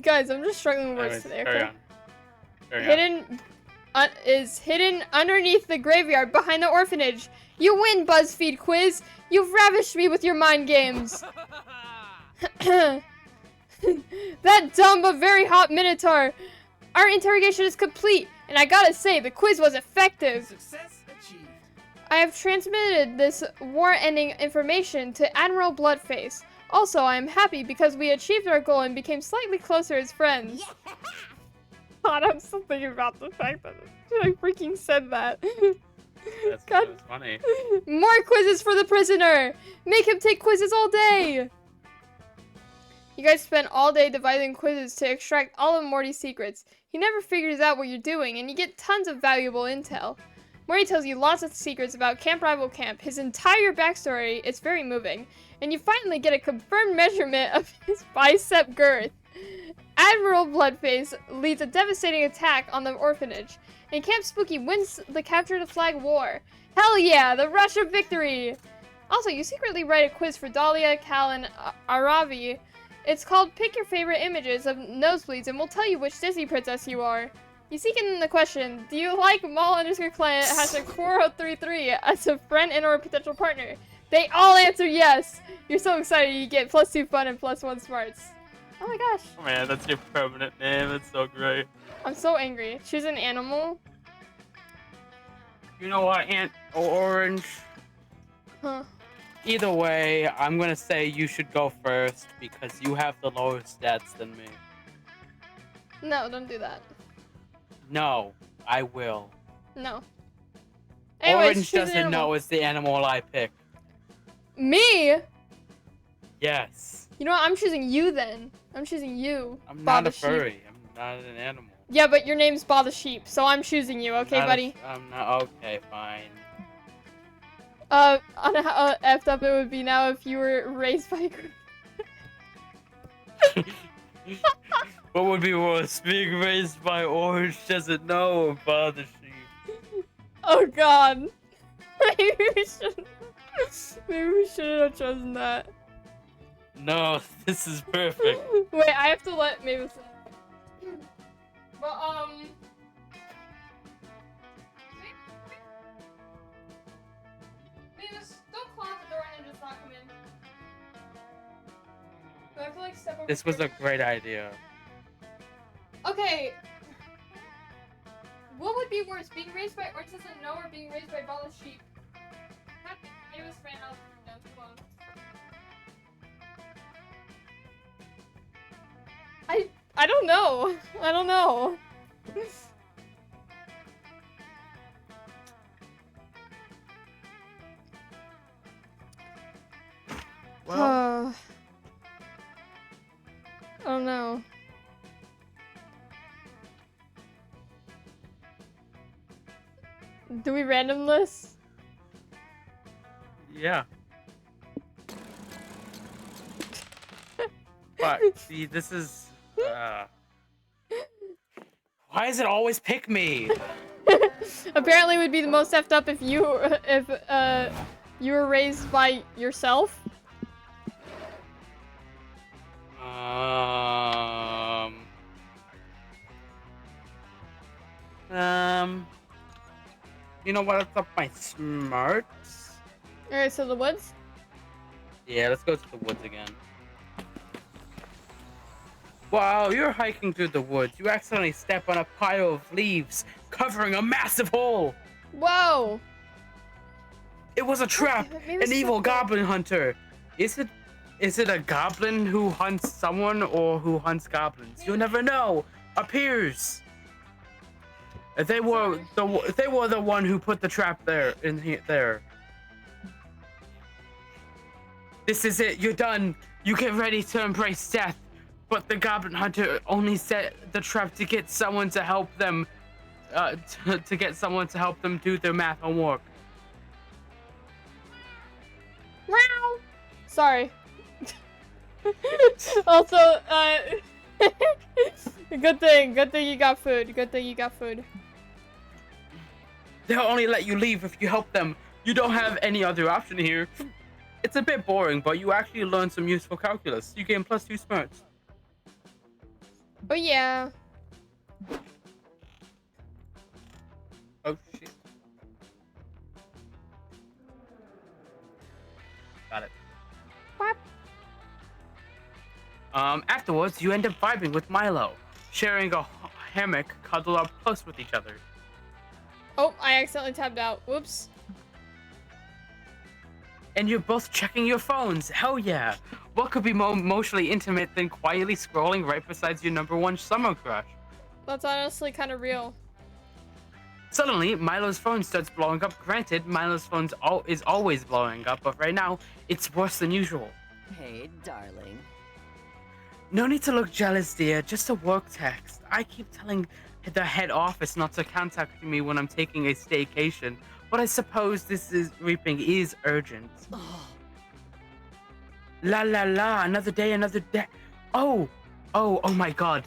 Guys, I'm just struggling with words today, okay? Hidden is hidden underneath the graveyard behind the orphanage. You win, BuzzFeed quiz. You've ravished me with your mind games. That dumb but very hot Minotaur. Our interrogation is complete, and I gotta say, the quiz was effective. Success achieved. I have transmitted this war-ending information to Admiral Bloodface. Also, I am happy because we achieved our goal and became slightly closer as friends. God, I'm still thinking about the fact that I freaking said that. That's God. funny. More quizzes for the prisoner! Make him take quizzes all day! You guys spend all day devising quizzes to extract all of Morty's secrets. He never figures out what you're doing, and you get tons of valuable intel. Morty tells you lots of secrets about Camp Rival Camp, his entire backstory. It's very moving. And you finally get a confirmed measurement of his bicep girth. Admiral Bloodface leads a devastating attack on the orphanage, and Camp Spooky wins the Capture the Flag war. Hell yeah, the rush of victory! Also, you secretly write a quiz for Dahlia, Cal, and Aravi. It's called Pick Your Favorite Images of Nosebleeds, and we'll tell you which Disney princess you are. You seek in the question, do you like mall_client #4033 as a friend and or a potential partner? They all answer yes! You're so excited you get +2 fun and +1 smarts. Oh my gosh. Oh man, that's your permanent name. It's so great. I'm so angry. Choose an animal. You know what, Orange? Huh. Either way, I'm gonna say you should go first because you have the lower stats than me. No, don't do that. No, I will. No. Anyways, Orange choose an doesn't animal. know it's the animal I picked. Me? Yes. You know what? I'm choosing you then. I'm choosing you. I'm not a BaTheSheep. furry. I'm not an animal. Yeah, but your name's BaTheSheep, so I'm choosing you. Okay, buddy. I'm not. Okay, fine. On how effed up it would be now if you were raised by a group. What would be worse, being raised by Orange doesn't know or BaTheSheep? Oh God. Maybe we should. Maybe we shouldn't have chosen that. No, this is perfect. Wait, I have to let Mavis. But Mavis, don't clock the door and just not come in. Do I have to like step over? This was a great idea. Okay. What would be worse, being raised by Orange doesn't know or being raised by BaTheSheep? Mavis ran out the window. Come on. I don't know. I don't know. Well, Oh no. Do we random this? yeah. But see, this is. Why does it always pick me? Apparently, it would be the most effed up if you were raised by yourself. You know what? Let's up my smarts. Alright, so the woods? Yeah, let's go to the woods again. Wow, you're hiking through the woods. You accidentally step on a pile of leaves, covering a massive hole. Whoa! It was a trap. Maybe An evil goblin hunter. Is it a goblin who hunts someone or who hunts goblins? You'll never know. Appears. They were the one who put the trap there there. This is it. You're done. You get ready to embrace death. But the goblin hunter only set the trap to get someone to help them to get someone to help them do their math homework. Wow! Sorry. Also, good thing you got food. Good thing you got food. They'll only let you leave if you help them. You don't have any other option here. It's a bit boring, but you actually learn some useful calculus. You gain +2 smarts. Oh yeah. Oh shit. Got it. What? Afterwards, you end up vibing with Milo, sharing a hammock, cuddled up close with each other. Oh, I accidentally tabbed out. Whoops. And you're both checking your phones. Hell yeah. What could be more emotionally intimate than quietly scrolling right beside your #1 summer crush? That's honestly kind of real. Suddenly, Milo's phone starts blowing up. Granted, Milo's phone is always blowing up, but right now, it's worse than usual. Hey, darling. No need to look jealous, dear. Just a work text. I keep telling the head office not to contact me when I'm taking a staycation, but I suppose reaping is urgent. La la la, another day, another day. Oh my god.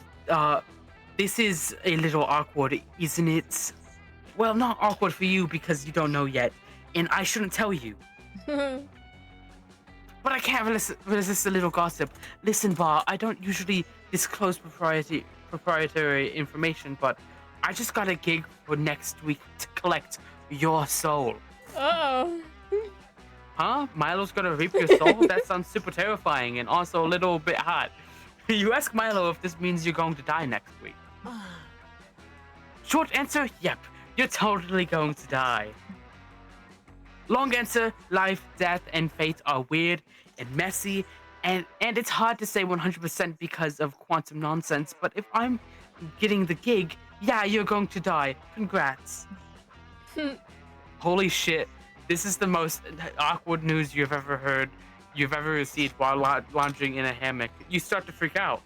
This is a little awkward, isn't it? Well, not awkward for you because you don't know yet, and I shouldn't tell you. But I can't resist a little gossip. Listen, Bar, I don't usually disclose proprietary information, but I just got a gig for next week to collect your soul. Uh-oh. Huh? Milo's gonna reap your soul? That sounds super terrifying and also a little bit hot. You ask Milo if this means you're going to die next week. Short answer, yep. You're totally going to die. Long answer, life, death, and fate are weird and messy, and it's hard to say 100% because of quantum nonsense, but if I'm getting the gig, yeah, you're going to die. Congrats. Holy shit. This is the most awkward news you've ever heard, you've ever received while lounging in a hammock. You start to freak out.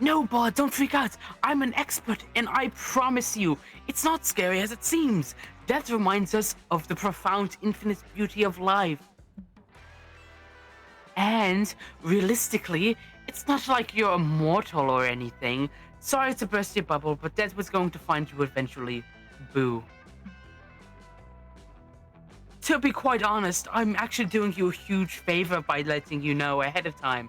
No, Ba, don't freak out. I'm an expert, and I promise you, it's not scary as it seems. Death reminds us of the profound, infinite beauty of life. And, realistically, it's not like you're immortal or anything. Sorry to burst your bubble, but death was going to find you eventually. Boo. To be quite honest, I'm actually doing you a huge favor by letting you know ahead of time.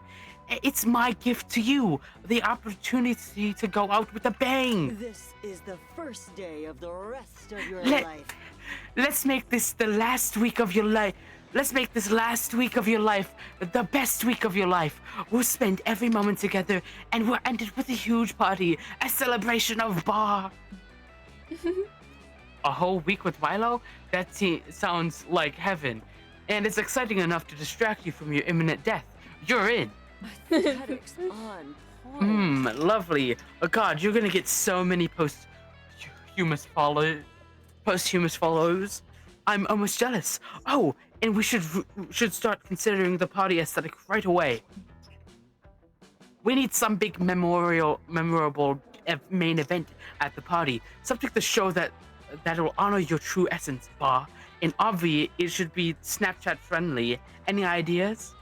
It's my gift to you, the opportunity to go out with a bang. This is the first day of the rest of your life. Let's make this the last week of your life. Let's make this last week of your life the best week of your life. We'll spend every moment together, and we'll end it with a huge party, a celebration of Ba. A whole week with Milo? That sounds like heaven, and it's exciting enough to distract you from your imminent death. You're in. Aesthetics on point. Lovely. Oh God, you're gonna get so many posthumous follows. I'm almost jealous. Oh, and we should start considering the party aesthetic right away. We need some big memorable main event at the party, something to show that'll honor your true essence, Ba. And obviously, it should be Snapchat friendly. Any ideas?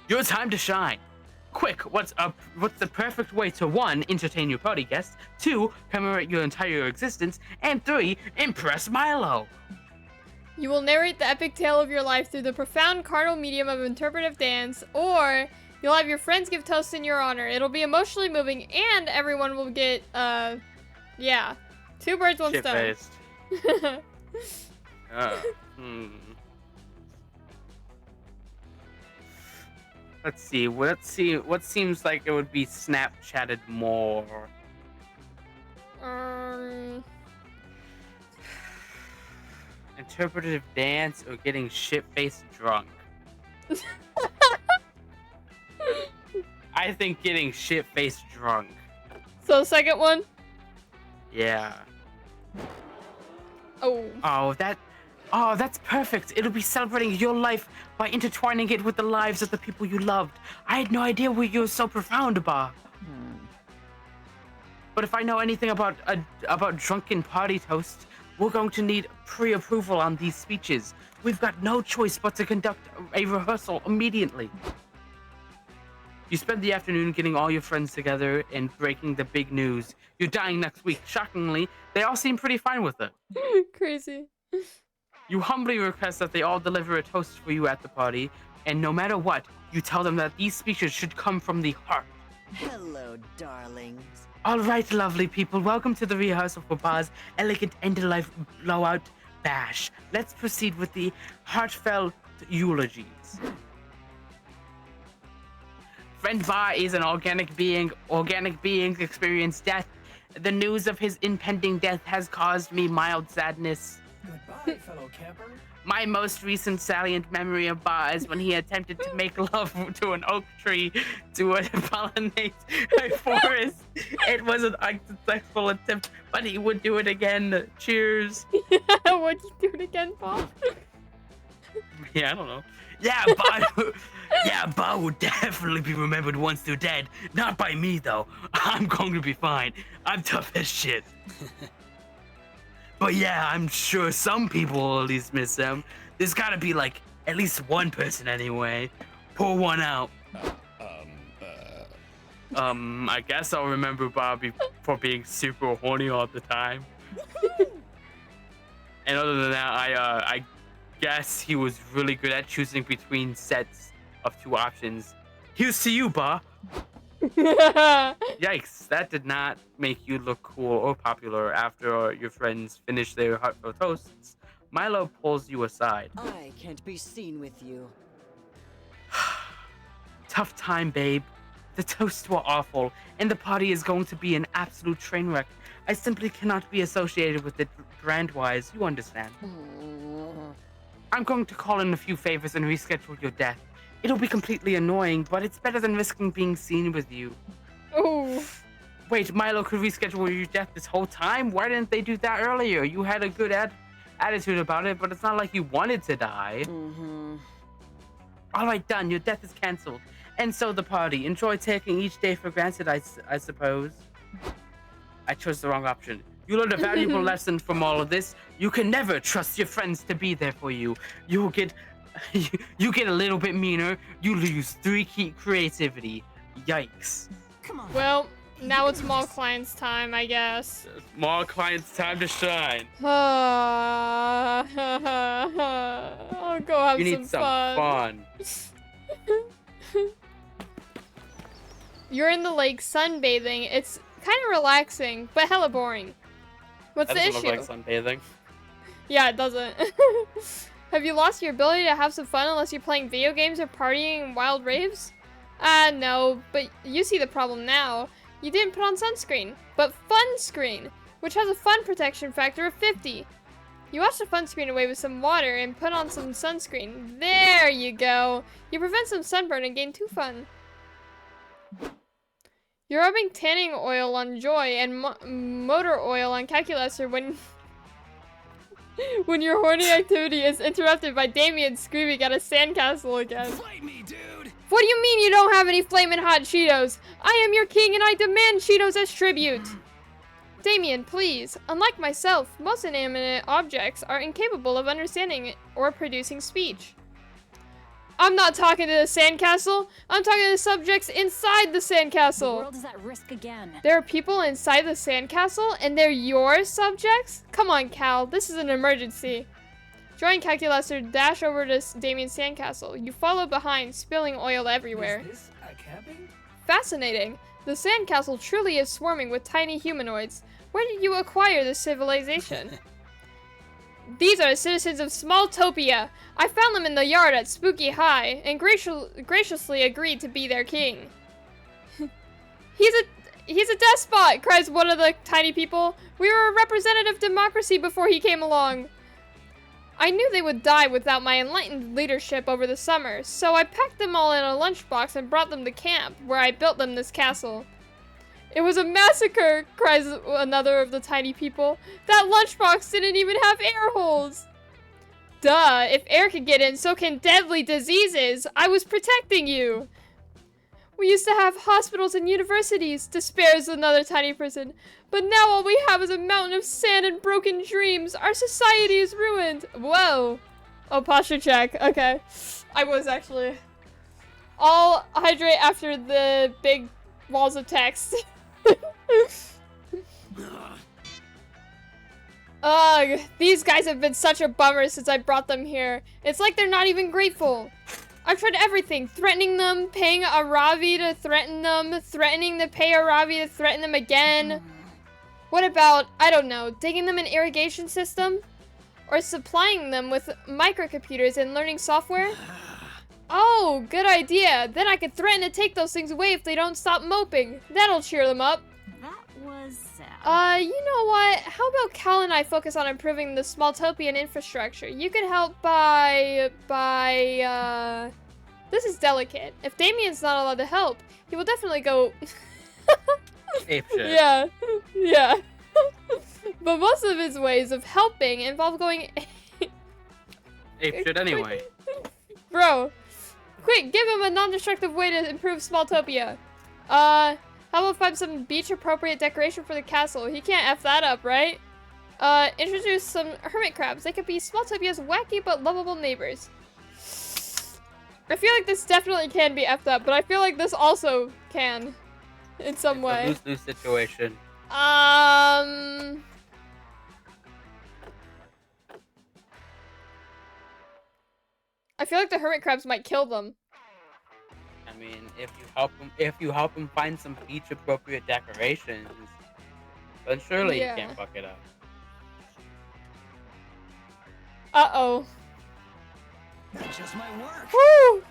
Your time to shine. Quick, what's the perfect way to 1, entertain your party guests, 2, commemorate your entire existence, and 3, impress Milo? You will narrate the epic tale of your life through the profound carnal medium of interpretive dance, or you'll have your friends give toasts in your honor. It'll be emotionally moving, and everyone will get, yeah. 2 birds, 1 stone. Shit-faced. Let's see. What seems like it would be Snapchatted more? Interpretive dance or getting shit-faced drunk? I think getting shit-faced drunk. So, second one? Yeah. Oh. Oh, that's perfect. It'll be celebrating your life by intertwining it with the lives of the people you loved. I had no idea you were so profound, Ba. But if I know anything about drunken party toasts, we're going to need pre-approval on these speeches. We've got no choice but to conduct a rehearsal immediately. You spend the afternoon getting all your friends together and breaking the big news. You're dying next week. Shockingly, they all seem pretty fine with it. Crazy. You humbly request that they all deliver a toast for you at the party, and no matter what, you tell them that these speeches should come from the heart. Hello, darlings. All right, lovely people, welcome to the rehearsal for Ba's elegant end-of-life blowout bash. Let's proceed with the heartfelt eulogies. Friend Ba is an organic being. Organic beings experience death. The news of his impending death has caused me mild sadness. Goodbye, fellow camper. My most recent salient memory of Ba is when he attempted to make love to an oak tree to pollinate a forest. It was an unsuccessful attempt, but he would do it again. Cheers. Would you do it again, Ba? Yeah, I don't know. Yeah, Ba will definitely be remembered once they're dead. Not by me, though. I'm going to be fine. I'm tough as shit. But yeah, I'm sure some people will at least miss them. There's gotta be, like, at least one person anyway. Pour one out. I guess I'll remember Bobby for being super horny all the time. And other than that, I guess he was really good at choosing between sets of 2 options. Here's to you, Ba. Yikes, that did not make you look cool or popular after your friends finish their heartfelt toasts. Milo pulls you aside. I can't be seen with you. Tough time, babe. The toasts were awful, and the party is going to be an absolute train wreck. I simply cannot be associated with it brand-wise, you understand. I'm going to call in a few favors and reschedule your death. It'll be completely annoying, but it's better than risking being seen with you. Oh. Wait, Milo could reschedule your death this whole time? Why didn't they do that earlier? You had a good attitude about it, but it's not like you wanted to die. All right, done. Your death is canceled. And so the party. Enjoy taking each day for granted, I suppose. I chose the wrong option. You learned a valuable lesson from all of this. You can never trust your friends to be there for you. You get a little bit meaner. You lose 3 key creativity. Yikes. Come on. Well, now it's small client's time, I guess. Small client's time to shine. I'll go have You need some fun. You're in the lake sunbathing. It's kind of relaxing, but hella boring. What's That the doesn't issue? look like sunbathing. Yeah, it doesn't. Have you lost your ability to have some fun unless you're playing video games or partying in wild raves? No, but you see the problem now. You didn't put on sunscreen, but fun screen, which has a fun protection factor of 50. You wash the fun screen away with some water and put on some sunscreen. There you go. You prevent some sunburn and gain 2 fun. You're rubbing tanning oil on Joy and motor oil on Calculator when when your horny activity is interrupted by Damien screaming at a sandcastle again. Fight me, dude! What do you mean you don't have any flamin' hot Cheetos? I am your king and I demand Cheetos as tribute! Damien, please. Unlike myself, most inanimate objects are incapable of understanding or producing speech. I'm not talking to the sandcastle. I'm talking to the subjects inside the The sandcastle. world is at risk again. There are people inside the sandcastle and they're your subjects? Come on, Cal. This is an emergency. Join Calculator, dash over to Damien's sandcastle. You follow behind, spilling oil everywhere. Is this a camping? Fascinating. The sandcastle truly is swarming with tiny humanoids. Where did you acquire this civilization? These are the citizens of Smalltopia. I found them in the yard at Spooky High and graciously agreed to be their king. He's a despot, cries one of the tiny people. We were a representative democracy before he came along. I knew they would die without my enlightened leadership over the summer, so I packed them all in a lunchbox and brought them to camp, where I built them this castle. It was a massacre, cries another of the tiny people. That lunchbox didn't even have air holes. Duh, if air can get in, so can deadly diseases. I was protecting you. We used to have hospitals and universities, despairs another tiny person. But now all we have is a mountain of sand and broken dreams. Our society is ruined. Whoa. Oh, posture check. Okay. I was actually. I'll hydrate after the big walls of text. Ugh, these guys have been such a bummer since I brought them here. It's like they're not even grateful. I've tried everything. Threatening them, paying a Ravi to threaten them, threatening to pay a Ravi to threaten them again. What about, I don't know, digging them an irrigation system? Or supplying them with microcomputers and learning software? Oh, good idea. Then I could threaten to take those things away if they don't stop moping. That'll cheer them up. That was sad. You know what? How about Cal and I focus on improving the Smalltopian infrastructure? You could help by, this is delicate. If Damien's not allowed to help, he will definitely go... Ape shit. Yeah, yeah. But most of his ways of helping involve going... Ape shit anyway. Bro, quick, give him a non-destructive way to improve Smalltopia. How about find some beach-appropriate decoration for the castle? He can't F that up, right? Introduce some hermit crabs. They could be Smalltopia's wacky but lovable neighbors. I feel like this definitely can be F'd up, but I feel like this also can. In some way. It's a lose-lose situation. I feel like the hermit crabs might kill them. I mean, if you help him find some beach-appropriate decorations, then surely Yeah. you can't fuck it up. Uh-oh. That's just my work. Woo!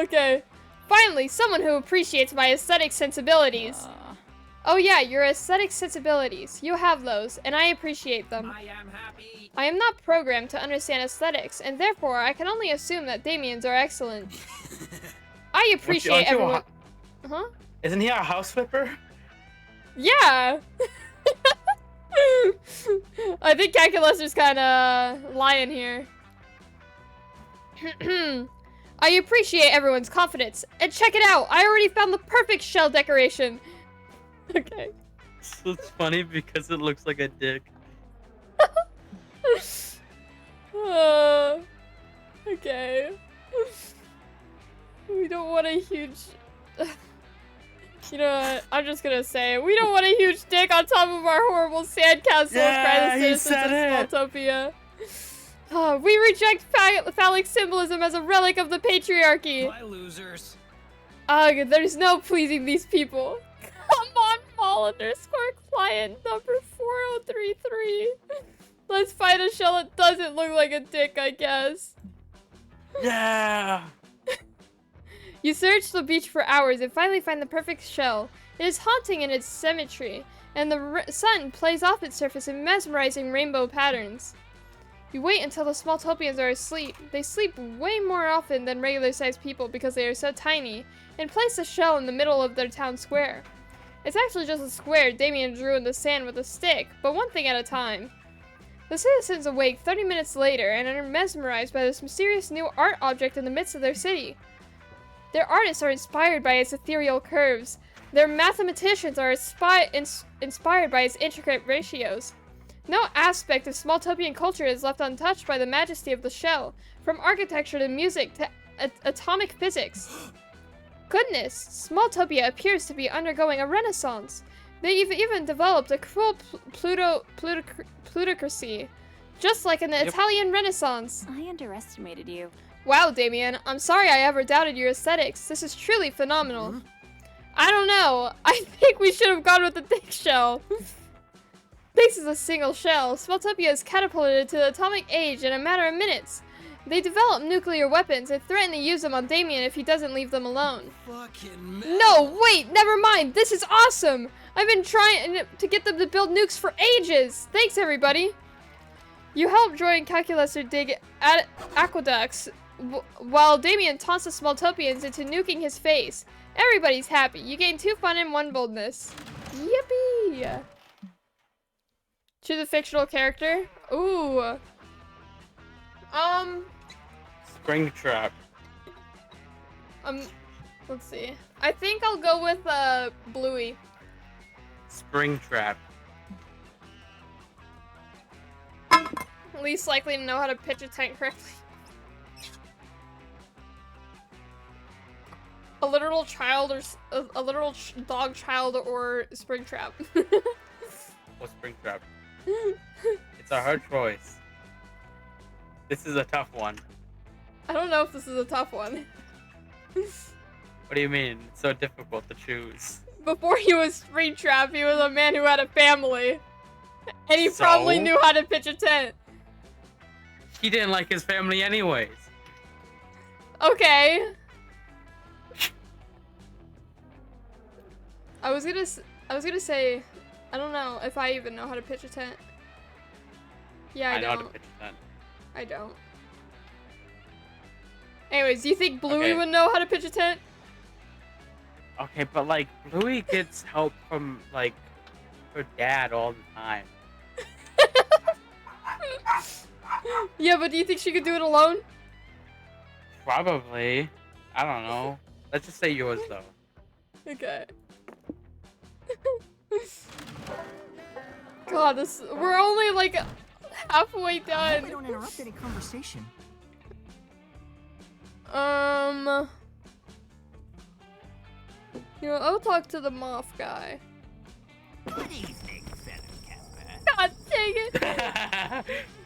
Okay. Finally, someone who appreciates my aesthetic sensibilities. Oh yeah, your aesthetic sensibilities. You have those, and I appreciate them. I am happy. I am not programmed to understand aesthetics, and therefore I can only assume that Damien's are excellent. I appreciate Aren't you everyone. Huh? Isn't he a house flipper? Yeah. I think Calculus's kind of lying here. I appreciate everyone's confidence. And check it out, I already found the perfect shell decoration. Okay. It's funny because it looks like a dick. Okay. We don't want a huge... You know what? I'm just gonna say it. We don't want a huge dick on top of our horrible sandcastle. Yeah, Cry the he citizens said of Smalltopia. We reject phallic symbolism as a relic of the patriarchy. Bye, losers. Ugh, there's no pleasing these people. Come on, mall_client number 4033. Let's find a shell that doesn't look like a dick, I guess. Yeah. You search the beach for hours and finally find the perfect shell. It is haunting in its symmetry, and the sun plays off its surface in mesmerizing rainbow patterns. You wait until the Smalltopians are asleep. They sleep way more often than regular-sized people because they are so tiny, and place the shell in the middle of their town square. It's actually just a square Damien drew in the sand with a stick, but one thing at a time. The citizens awake 30 minutes later and are mesmerized by this mysterious new art object in the midst of their city. Their artists are inspired by its ethereal curves. Their mathematicians are inspired by its intricate ratios. No aspect of Smalltopian culture is left untouched by the majesty of the shell, from architecture to music to atomic physics. Goodness, Smalltopia appears to be undergoing a renaissance. They've even developed a cruel plutocracy, just like in the Italian Renaissance. I underestimated you. Wow, Damien, I'm sorry I ever doubted your aesthetics. This is truly phenomenal. I don't know. I think we should have gone with the thick shell. Thanks to the single shell, Smalltopia is catapulted to the atomic age in a matter of minutes. They develop nuclear weapons and threaten to use them on Damien if he doesn't leave them alone. No, wait, never mind. This is awesome. I've been trying to get them to build nukes for ages. Thanks, everybody. You help join Calculaster dig aqueducts, while Damien taunts the Smalltopians into nuking his face. Everybody's happy. You gain 2 fun and 1 boldness. Yippee! Choose a fictional character. Ooh. Springtrap. Let's see. I think I'll go with Bluey. Springtrap. Least likely to know how to pitch a tent correctly. A literal child or a literal dog child or Springtrap. Or Springtrap. It's a hard choice. This is a tough one. I don't know if this is a tough one. What do you mean? It's so difficult to choose. Before he was Springtrap, he was a man who had a family. And he probably knew how to pitch a tent. He didn't like his family anyways. Okay. I was gonna say, I don't know if I even know how to pitch a tent. Yeah, I don't. know how to pitch a tent. I don't. Anyways, do you think Bluey Okay. would know how to pitch a tent? Okay, but like Bluey gets help from like her dad all the time. Yeah, but do you think she could do it alone? Probably. I don't know. Let's just say yours though. Okay. God, we're only like halfway done. We don't interrupt any conversation. You know, I'll talk to the moth guy. Good evening, fellow camper. God dang it.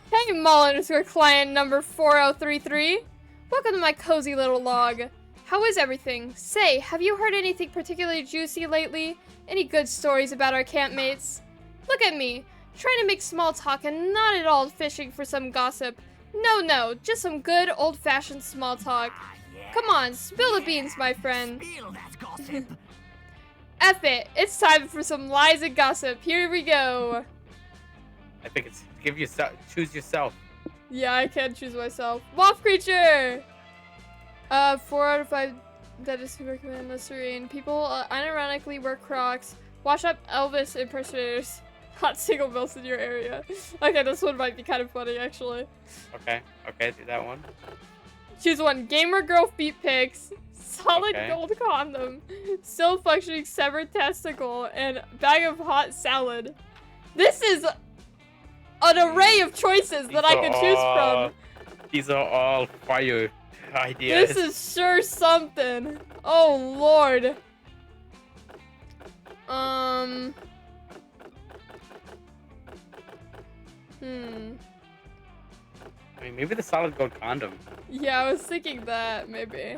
Hey, mall_client number 4033. Welcome to my cozy little log. How is everything? Say, have you heard anything particularly juicy lately? Any good stories about our campmates? Look at me, trying to make small talk and not at all fishing for some gossip. No, just some good old-fashioned small talk. Come on, spill the beans, my friend. Spill that gossip. F it, it's time for some lies and gossip. Here we go. I think it's choose yourself. Yeah, I can choose myself. Moth creature! 4 out of 5 that is recommend Listerine. People unironically wear Crocs. Wash up Elvis impersonators. Hot single milfs in your area. Okay, this one might be kind of funny, actually. Okay, do that one. Choose one. Gamer girl feet pics. Solid Okay. gold condom. Still functioning severed testicle. And bag of hot salad. This is an array of choices that I could choose from. These are all fire ideas. This is sure something. Oh, Lord. I mean, maybe the solid gold condom. Yeah, I was thinking that, maybe.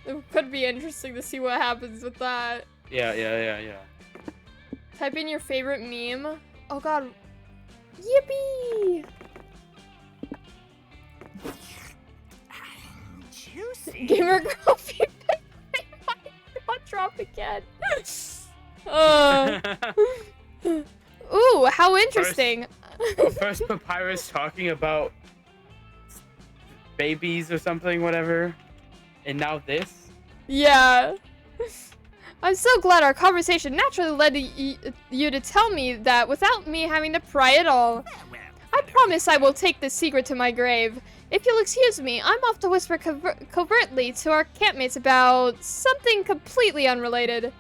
It could be interesting to see what happens with that. Yeah. Type in your favorite meme. Oh god. Yippee! Juicy. Gamer girl feet pic. Not drop again. Ooh, how interesting. First Papyrus talking about babies or something, whatever. And now this? Yeah. I'm so glad our conversation naturally led to you to tell me that without me having to pry at all. I promise I will take this secret to my grave. If you'll excuse me, I'm off to whisper covertly to our campmates about something completely unrelated.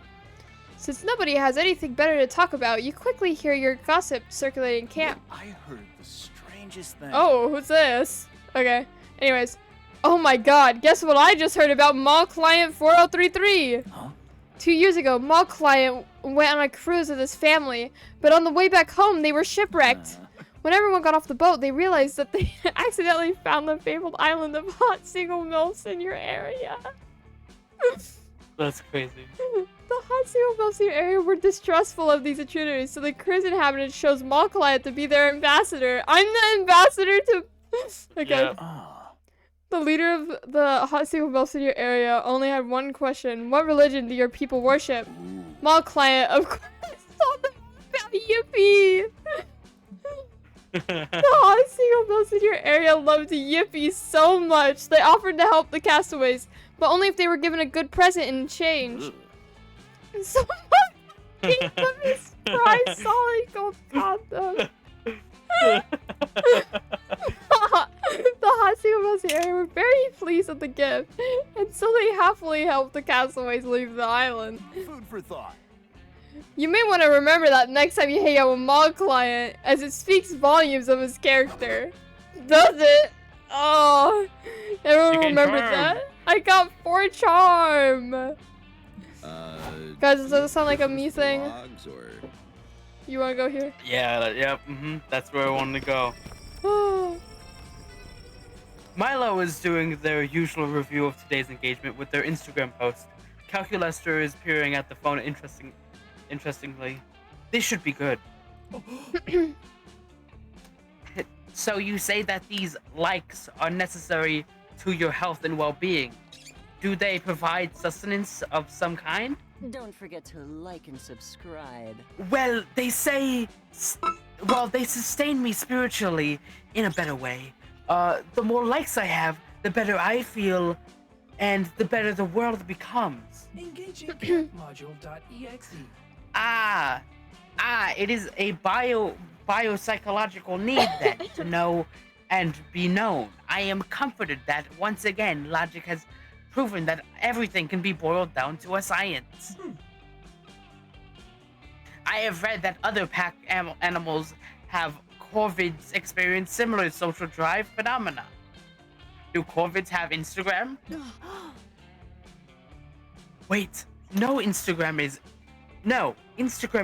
Since nobody has anything better to talk about, you quickly hear your gossip circulating camp. I heard the strangest thing. Oh, who's this? Okay. Anyways. Oh my god, guess what I just heard about Mall Client 4033? Huh? 2 years ago, Mall Client went on a cruise with his family, but on the way back home, they were shipwrecked. When everyone got off the boat, they realized that they accidentally found the fabled island of hot single milfs in your area. That's crazy. The hot single milfs in your area were distrustful of these intruders, so the cruise inhabitants chose Mall Client to be their ambassador. I'm the ambassador to... Okay. Yeah. The leader of the hot single milfs in your area only had one question. What religion do your people worship? Mall Client, of course. Yippee! The hot single milfs in your area loved Yippee so much. They offered to help the castaways, but only if they were given a good present in exchange. So much of his prize solid gold condom. The hot single milfs in the area were very pleased with the gift, and so they happily helped the castaways leave the island. Food for thought. You may want to remember that next time you hang out with Mall Client, as it speaks volumes of his character. Does it? Oh, everyone remembers that? I got 4 charm! Guys, does that sound like a me thing? You wanna go here? Yeah, that's where I wanted to go. Milo is doing their usual review of today's engagement with their Instagram post. Calculester is peering at the phone interestingly. This should be good. So you say that these likes are necessary to your health and well-being. Do they provide sustenance of some kind? Don't forget to like and subscribe. Well, they say... Well, they sustain me spiritually in a better way. The more likes I have, the better I feel, and the better the world becomes. Engaging module.exe. It is a biopsychological need then to know and be known. I am comforted that once again logic has proven that everything can be boiled down to a science. I have read that other pack animals have corvids experience similar social drive phenomena. Do corvids have Instagram? Wait, Instagram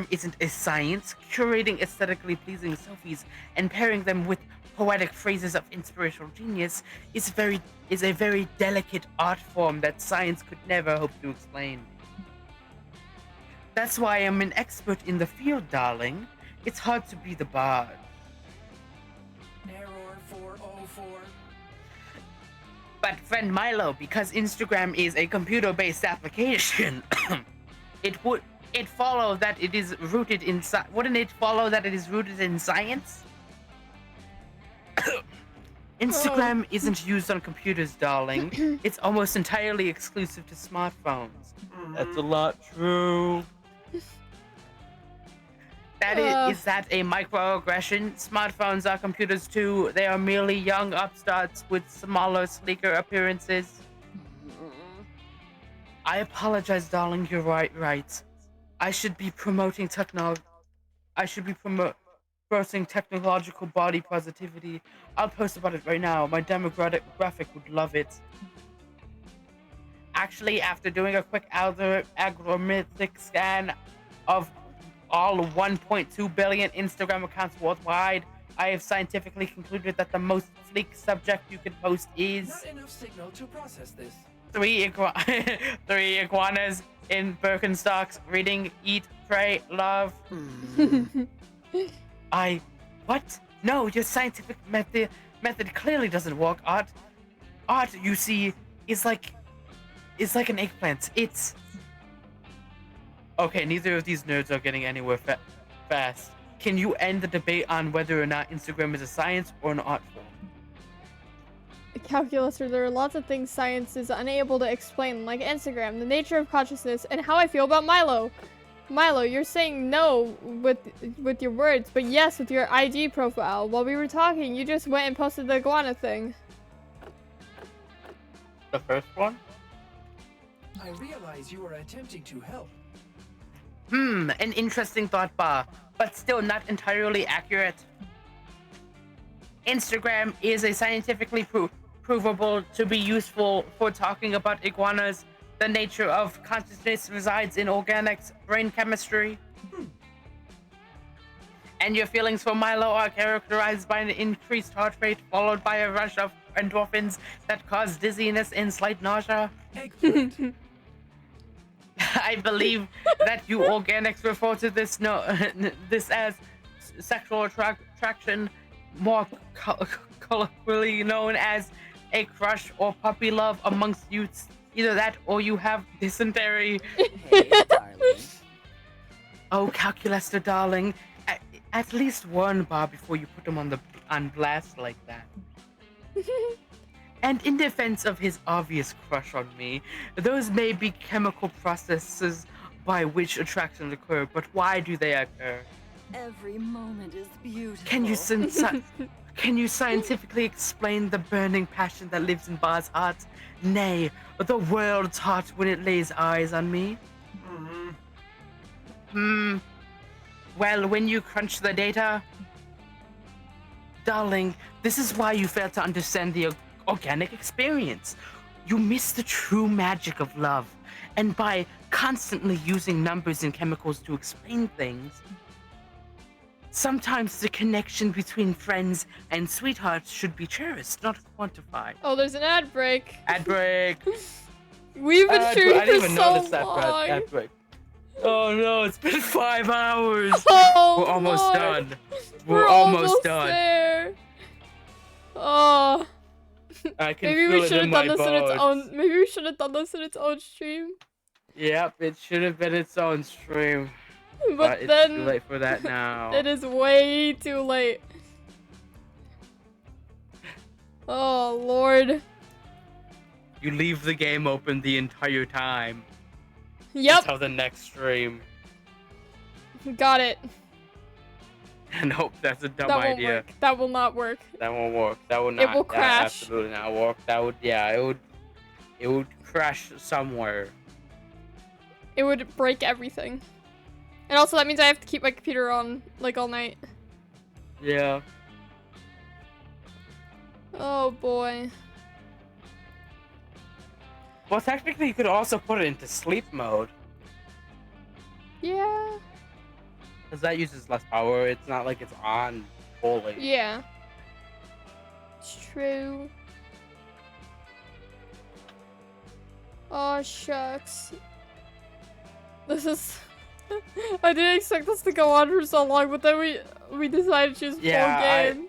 isn't a science. Curating aesthetically pleasing selfies and pairing them with poetic phrases of inspirational genius is a very delicate art form that science could never hope to explain. That's why I'm an expert in the field, darling. It's hard to be the bard. Error 404. But friend Milo, because Instagram is a computer-based application, wouldn't it follow that it is rooted in science? Instagram isn't used on computers, darling. It's almost entirely exclusive to smartphones. That's a lot true. Is that a microaggression? Smartphones are computers too. They are merely young upstarts with smaller, sleeker appearances. I apologize, darling. You're right. I should be promoting promoting technological body positivity. I'll post about it right now. My demographic would love it. Actually, after doing a quick algorithmic scan of all 1.2 billion Instagram accounts worldwide, I have scientifically concluded that the most sleek subject you can post is Not enough signal to process this. three iguanas in Birkenstocks reading Eat, Pray, Love. What? No, your scientific method clearly doesn't work. Art, you see, is like an eggplant. It's okay. Neither of these nerds are getting anywhere fast. Can you end the debate on whether or not Instagram is a science or an art form? Calculator, there are lots of things science is unable to explain, like Instagram, the nature of consciousness, and how I feel about Milo. Milo, you're saying no with your words, but yes with your IG profile. While we were talking, you just went and posted the iguana thing. The first one? I realize you are attempting to help. An interesting thought, but still not entirely accurate. Instagram is a scientifically provable to be useful for talking about iguanas. The nature of consciousness resides in organics, brain chemistry. And your feelings for Milo are characterized by an increased heart rate followed by a rush of endorphins that cause dizziness and slight nausea. I believe that you organics refer to this this as sexual attraction, more colloquially known as a crush or puppy love amongst youths. Either that or you have dysentery. Hey, darling. Oh, Calculator, darling. At least one bar before you put him on blast like that. And in defense of his obvious crush on me, those may be chemical processes by which attractions occur, but why do they occur? Every moment is beautiful. Can you scientifically explain the burning passion that lives in Bar's heart? Nay, the world's heart when it lays eyes on me? Well, when you crunch the data... Darling, this is why you fail to understand the organic experience. You miss the true magic of love. And by constantly using numbers and chemicals to explain things, sometimes the connection between friends and sweethearts should be cherished, not quantified. Oh, there's an ad break. Ad break. We've been streaming I didn't for even so notice that long. ad break. Oh no, it's been 5 hours. Oh, We're almost Lord. done. We're almost done. There. Oh. I can Maybe feel we it should in have done my this in its bones. own. Maybe we should have done this in its own stream. Yep, it should have been its own stream. But it's then too late for that now. it is way too late. Oh Lord. You leave the game open the entire time. Yep. Until the next stream. Got it. Nope, that's a dumb That won't idea. work. That will not work. That won't work. That will not. will That crash. absolutely not work. That would, yeah, it would crash somewhere. It would break everything. And also that means I have to keep my computer on like all night. Yeah. Oh boy. Well, technically, you could also put it into sleep mode, Yeah. because that uses less power. It's not like it's on fully. Yeah. It's true. Oh shucks. This is I didn't expect this to go on for so long, but then we decided to choose full game.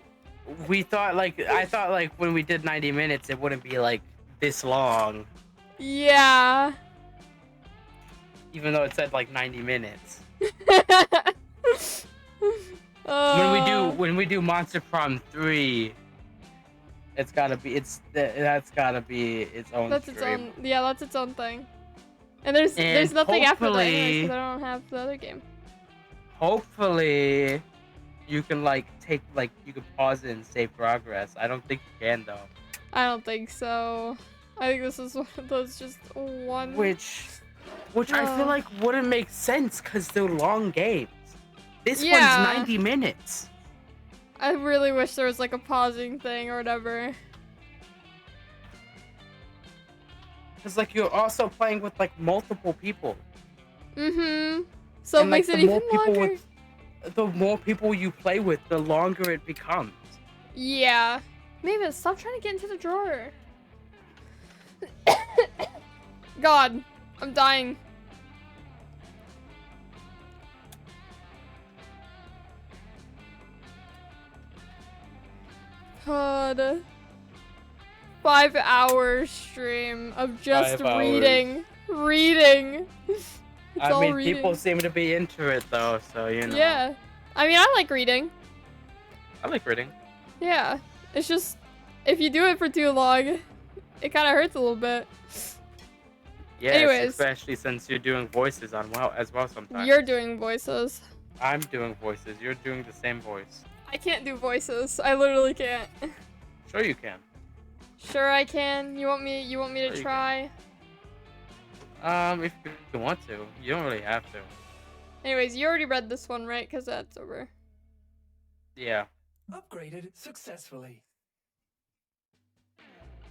I thought like when we did 90 minutes, it wouldn't be like this long, Yeah. even though it said like 90 minutes. Uh, When we do Monster Prom 3, that's gotta be its own that's stream. its own. Yeah, that's its own thing. And there's nothing after that anyway, because I don't have the other game. hopefully you can like you can pause it and save progress. I don't think you can though. I don't think so. I think this is one of those just one. Which I feel like wouldn't make sense because they're long games. This Yeah. one's 90 minutes. I really wish there was like a pausing thing or whatever. Because like you're also playing with like multiple people. Mm-hmm. So it And, makes like, it even longer. The more people you play with, the longer it becomes. Yeah. Mavis, stop trying to get into the drawer. God, I'm dying. God. 5 hour stream of just 5 hours. reading. Reading. It's I all mean, reading. people seem to be into it though, so you know. Yeah. I mean, I like reading. I like reading. Yeah. It's just, if you do it for too long, it kind of hurts a little bit. Yes, Anyways. especially since you're doing voices as well sometimes. You're doing voices. I'm doing voices. You're doing the same voice. I can't do voices. I literally can't. Sure you can. Sure I can. You want me Sure to you try? If you want to. You don't really have to. Anyways, you already read this one, right? Because that's over. Yeah. Upgraded successfully.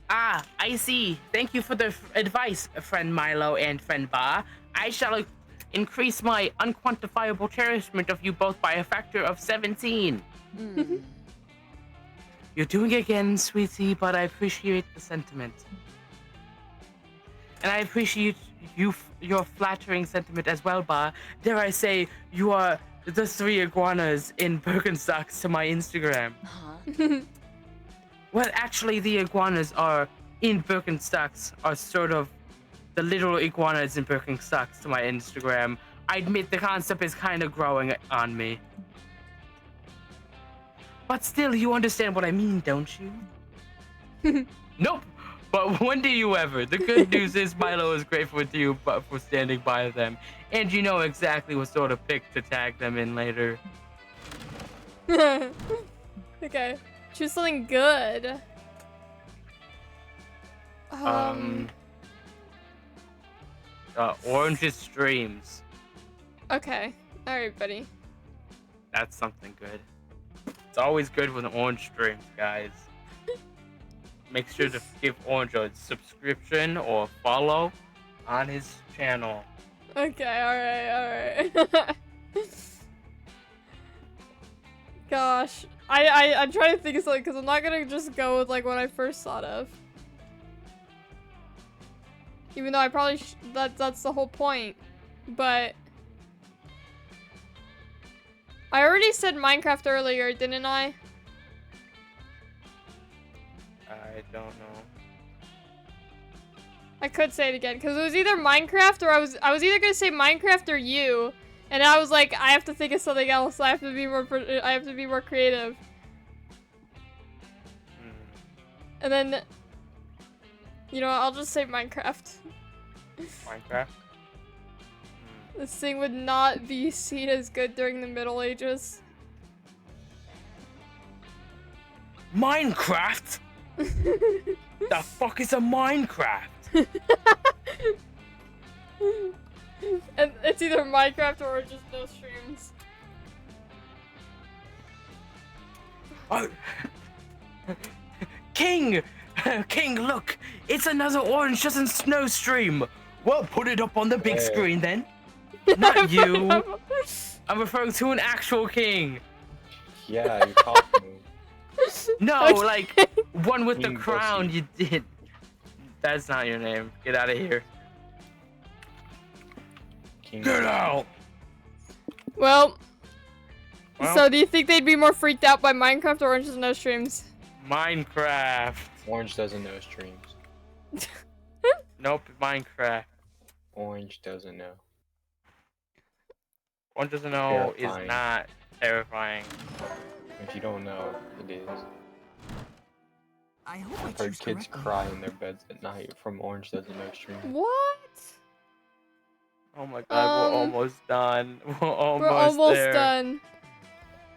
Ah, I see. Thank you for the advice, friend Milo and friend Ba. I shall increase my unquantifiable cherishment of you both by a factor of 17. You're doing it again, sweetie, but I appreciate the sentiment. And I appreciate your flattering sentiment as well, Ba. Dare I say, you are the 3 iguanas in Birkenstocks to my Instagram. Well, actually, the iguanas are in Birkenstocks are sort of the little iguanas in Birkenstocks to my Instagram. I admit the concept is kind of growing on me. But still, you understand what I mean, don't you? Nope. But when do you ever? The good news is Milo is grateful to you for standing by them. And you know exactly what sort of pic to tag them in later. Okay. Choose something good. Orange's streams. Okay. Alright, buddy. That's something good. It's always good with orange streams, guys. Make sure to give Orange a subscription or follow on his channel. Okay, alright. Gosh. I'm trying to think of something because I'm not gonna just go with like what I first thought of. Even though I probably that's the whole point. But I already said Minecraft earlier, didn't I? I don't know. I could say it again because it was either Minecraft or I was either gonna say Minecraft or you, and I was like, I have to think of something else. I have to be more creative. And then, you know, I'll just say Minecraft. Minecraft? This thing would not be seen as good during the Middle Ages. Minecraft? The fuck is a Minecraft? And it's either Minecraft or just no streams. Oh. King! King, look! It's another orange just in snow stream! Well, put it up on the big screen then. Not you! I'm referring to an actual king! Yeah, you talking. No, Okay. like, one with the King crown Bushy. you did. That's not your name. Get out of here. King Get out! Well, Well, so do you think they'd be more freaked out by Minecraft or Orange no streams? Minecraft. Orange doesn't know streams. Nope, Minecraft. Orange doesn't know. One doesn't know is Terrifying. not terrifying. If you don't know, it is. I hope I I've heard choose kids correctly. cry in their beds at night from Orange doesn't know streams. What? Oh my god, we're almost done. We're almost, We're almost there. done.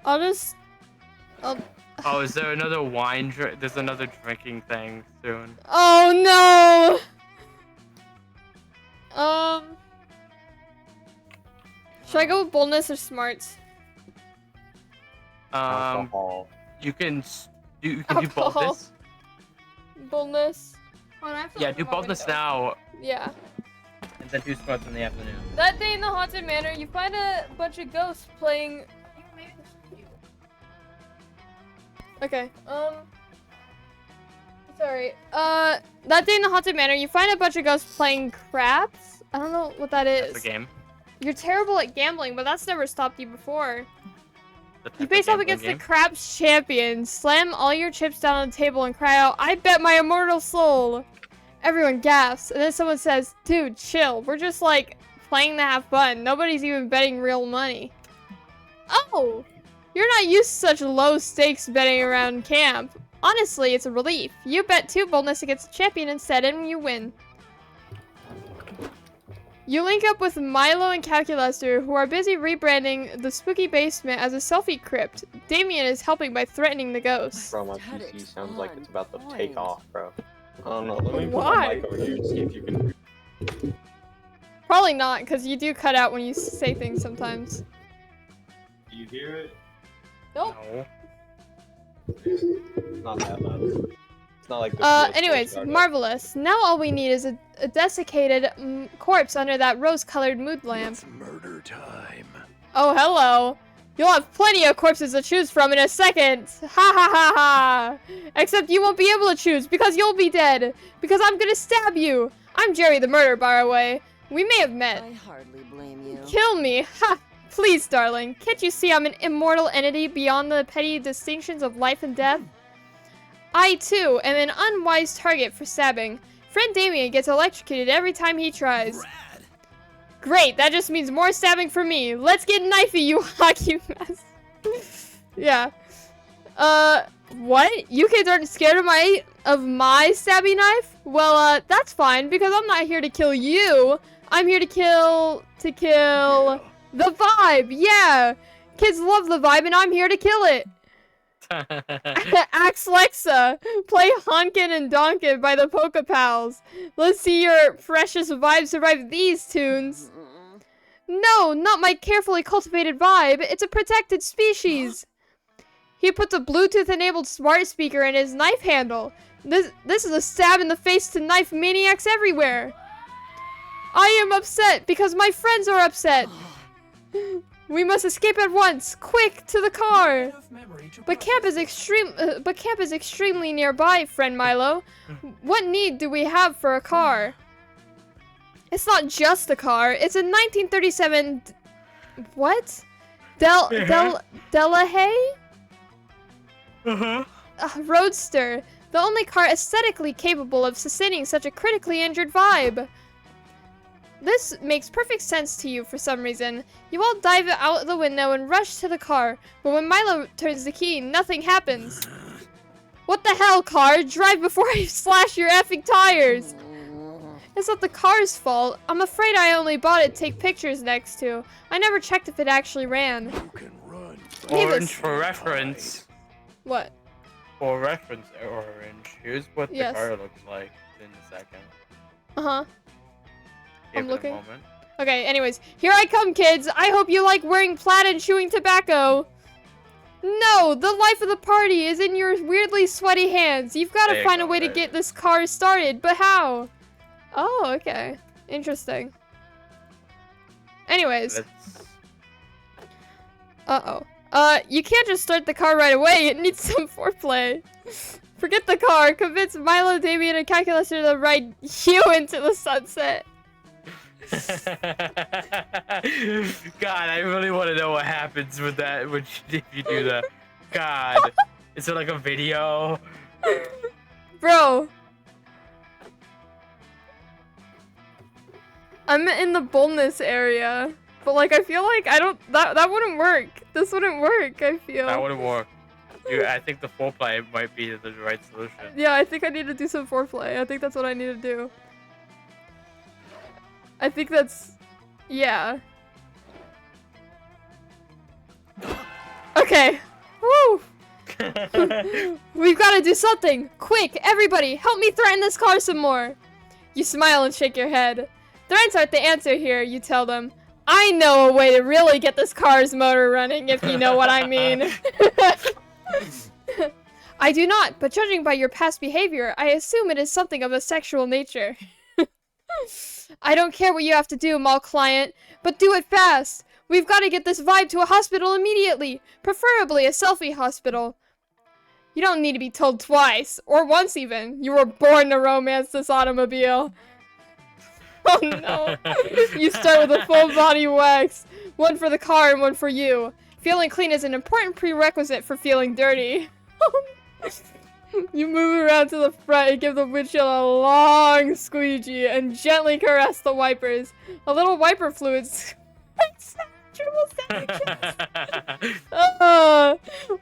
I'll... Oh, is there another wine drink? There's another drinking thing soon. Oh no! Should I go with boldness or smarts? Alcohol. You can do Alcohol. boldness. Boldness. Yeah, do boldness now, Yeah. and then do smarts in the afternoon. That day in the haunted manor, you find a bunch of ghosts playing. Okay. Sorry. That day in the haunted manor, you find a bunch of ghosts playing craps. I don't know what that is. That's a game. You're terrible at gambling, but that's never stopped you before. The type You of face off gambling against game. the craps champion. Slam all your chips down on the table and cry out, "I bet my immortal soul!" Everyone gasps, and then someone says, "Dude, chill. We're just like playing to have fun. Nobody's even betting real money." Oh! You're not used to such low stakes betting around camp. Honestly, it's a relief. You bet 2 boldness against the champion instead and you win. You link up with Milo and Calculester, who are busy rebranding the spooky basement as a selfie crypt. Damien is helping by threatening the ghosts. Bro, my PC sounds like it's about to take off, bro. I don't know. Let me put Why? my mic over here and see if you can. Probably not, because you do cut out when you say things sometimes. Do you hear it? Nope. No. It's not that loud. It's not like the PS4 Anyways, startup. marvelous. Now all we need is a desiccated corpse under that rose-colored mood lamp. It's murder time. Oh, hello. You'll have plenty of corpses to choose from in a second. Ha ha ha ha. Except you won't be able to choose because you'll be dead. Because I'm gonna stab you. I'm Jerry the murderer, by the way. We may have met. I hardly blame you. Kill me. Ha. Please, darling. Can't you see I'm an immortal entity beyond the petty distinctions of life and death? I, too, am an unwise target for stabbing. Friend Damien gets electrocuted every time he tries. Brad. Great, that just means more stabbing for me. Let's get knifey, you hockey mess. Yeah. What? You kids aren't scared of my stabby knife? Well, that's fine, because I'm not here to kill you. I'm here to kill Yeah. the vibe. Yeah. Kids love the vibe, and I'm here to kill it. Axe Lexa, play Honkin' and Donkin' by the Polka Pals. Let's see your precious vibe survive these tunes. No, not my carefully cultivated vibe. It's a protected species. He puts a Bluetooth-enabled smart speaker in his knife handle. This is a stab in the face to knife maniacs everywhere. I am upset because my friends are upset. We must escape at once. Quick, to the car. Enough memory to But camp is extremely nearby, friend Milo. What need do we have for a car? It's not just a car. It's a 1937 what? Delahaye? Roadster. The only car aesthetically capable of sustaining such a critically injured vibe. This makes perfect sense to you for some reason. You all dive out the window and rush to the car, but when Milo turns the key, nothing happens. What the hell, car? Drive before I slash your effing tires! It's not the car's fault. I'm afraid I only bought it to take pictures next to. I never checked if it actually ran. You can run. Orange for reference. What? For reference, orange. Here's what the Yes. car looks like in a second. Uh-huh. Give I'm it a looking. moment. Okay, anyways. Here I come, kids! I hope you like wearing plaid and chewing tobacco! No! The life of the party is in your weirdly sweaty hands. You've got There to you find a go, way to there get it this car started, but how? Oh, okay. Interesting. Anyways. Let's... Uh-oh. You can't just start the car right away. It needs some foreplay. Forget the car. Convince Milo, Damien, and Calculator to ride you into the sunset. God, I really want to know what happens with that if you do that. God, is it like a video? Bro. I'm in the boldness area. But like, I feel like that wouldn't work. This wouldn't work, I feel. That wouldn't work. Dude, I think the foreplay might be the right solution. Yeah, I think I need to do some foreplay. I think that's what I need to do. I think that's Yeah. Okay. Woo! We've got to do something! Quick, everybody, help me threaten this car some more! You smile and shake your head. Threats aren't the answer here, you tell them. I know a way to really get this car's motor running, if you know what I mean. I do not, but judging by your past behavior, I assume it is something of a sexual nature. I don't care what you have to do, mall client, but do it fast! We've got to get this vibe to a hospital immediately! Preferably a selfie hospital. You don't need to be told twice, or once even. You were born to romance this automobile. Oh no. You start with a full body wax. One for the car and one for you. Feeling clean is an important prerequisite for feeling dirty. You move around to the front and give the windshield a long squeegee and gently caress the wipers. A little wiper fluid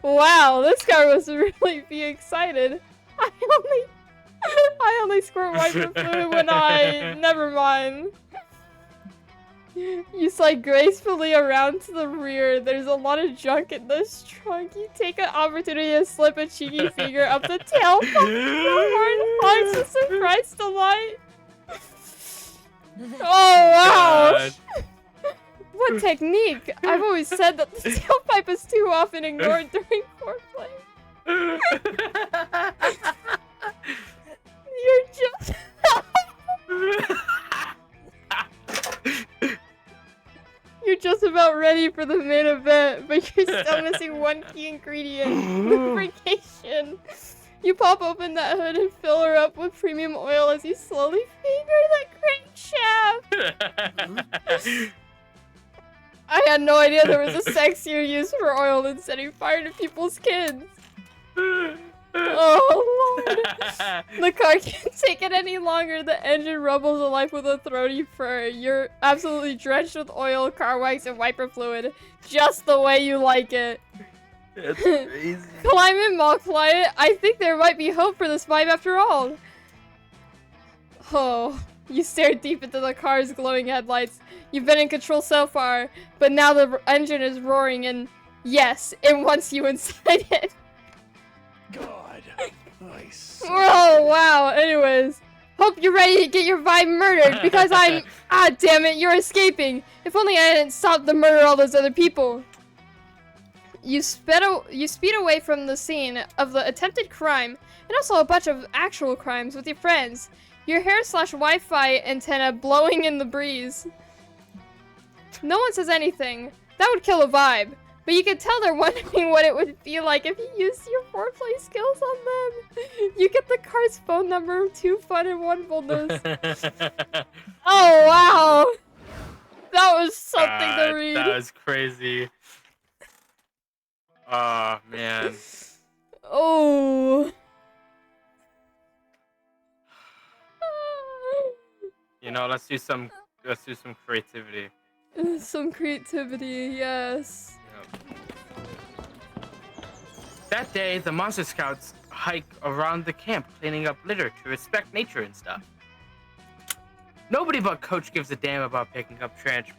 wow, this car must really be excited. I only squirt wiper fluid when never mind. You slide gracefully around to the rear. There's a lot of junk in this trunk. You take an opportunity to slip a cheeky finger up the tailpipe. Honks with surprise delight. Oh wow! God. What technique? I've always said that the tailpipe is too often ignored during foreplay. You're just... You're just about ready for the main event, but you're still missing one key ingredient, lubrication. You pop open that hood and fill her up with premium oil as you slowly finger the crankshaft. I had no idea there was a sexier use for oil than setting fire to people's kids. Oh lord. The car can't take it any longer. The engine rumbles alive with a throaty purr. You're absolutely drenched with oil, car wax, and wiper fluid. Just the way you like it. That's crazy. Climb in, mall client. I think there might be hope for this vibe after all. Oh, you stare deep into the car's glowing headlights. You've been in control so far, but now the engine is roaring and yes, it wants you inside it. God, I suck. Oh, wow. Anyways, hope you're ready to get your vibe murdered because I'm... Ah, damn it, you're escaping. If only I hadn't stopped to murder all those other people. You speed away from the scene of the attempted crime and also a bunch of actual crimes with your friends. Your hair/Wi-Fi antenna blowing in the breeze. No one says anything. That would kill a vibe. But you can tell they're wondering what it would feel like if you used your foreplay skills on them. You get the car's phone number, 2 fun and 1 boldness. Oh, wow. That was something to read. That was crazy. Oh, man. Oh. You know, let's do some creativity. Some creativity, yes. That day, the Monster Scouts hike around the camp, cleaning up litter to respect nature and stuff. Nobody but Coach gives a damn about picking up trash,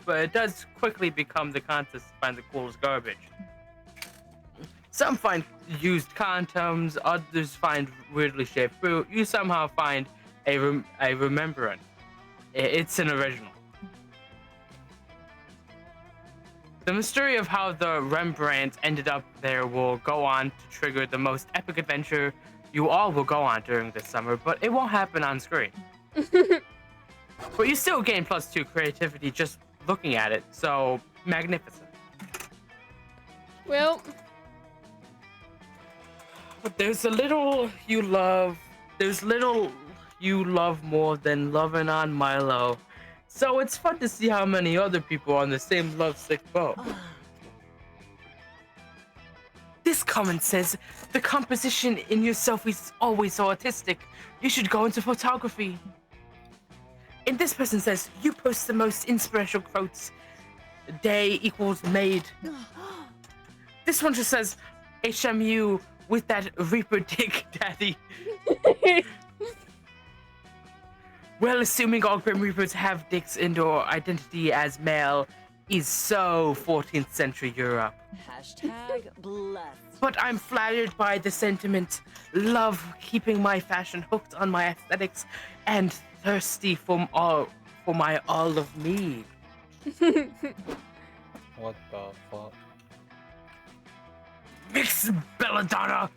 but it does quickly become the contest to find the coolest garbage. Some find used condoms, others find weirdly shaped fruit. You somehow find a remembrance. It's an original. The mystery of how the Rembrandt ended up there will go on to trigger the most epic adventure you all will go on during this summer, but it won't happen on screen. But you still gain +2 creativity just looking at it, so magnificent. Well, but there's little you love more than loving on Milo. So it's fun to see how many other people are on the same lovesick boat. This comment says, the composition in your selfies is always so artistic. You should go into photography. And this person says, you post the most inspirational quotes. Day equals made. This one just says, HMU with that Reaper dick daddy. Well, assuming all Grim Reapers have dicks and/or identity as male is so 14th century Europe. Hashtag blessed. But I'm flattered by the sentiment. Love keeping my fashion hooked on my aesthetics and thirsty for my all of me. What the fuck? Miss Belladonna,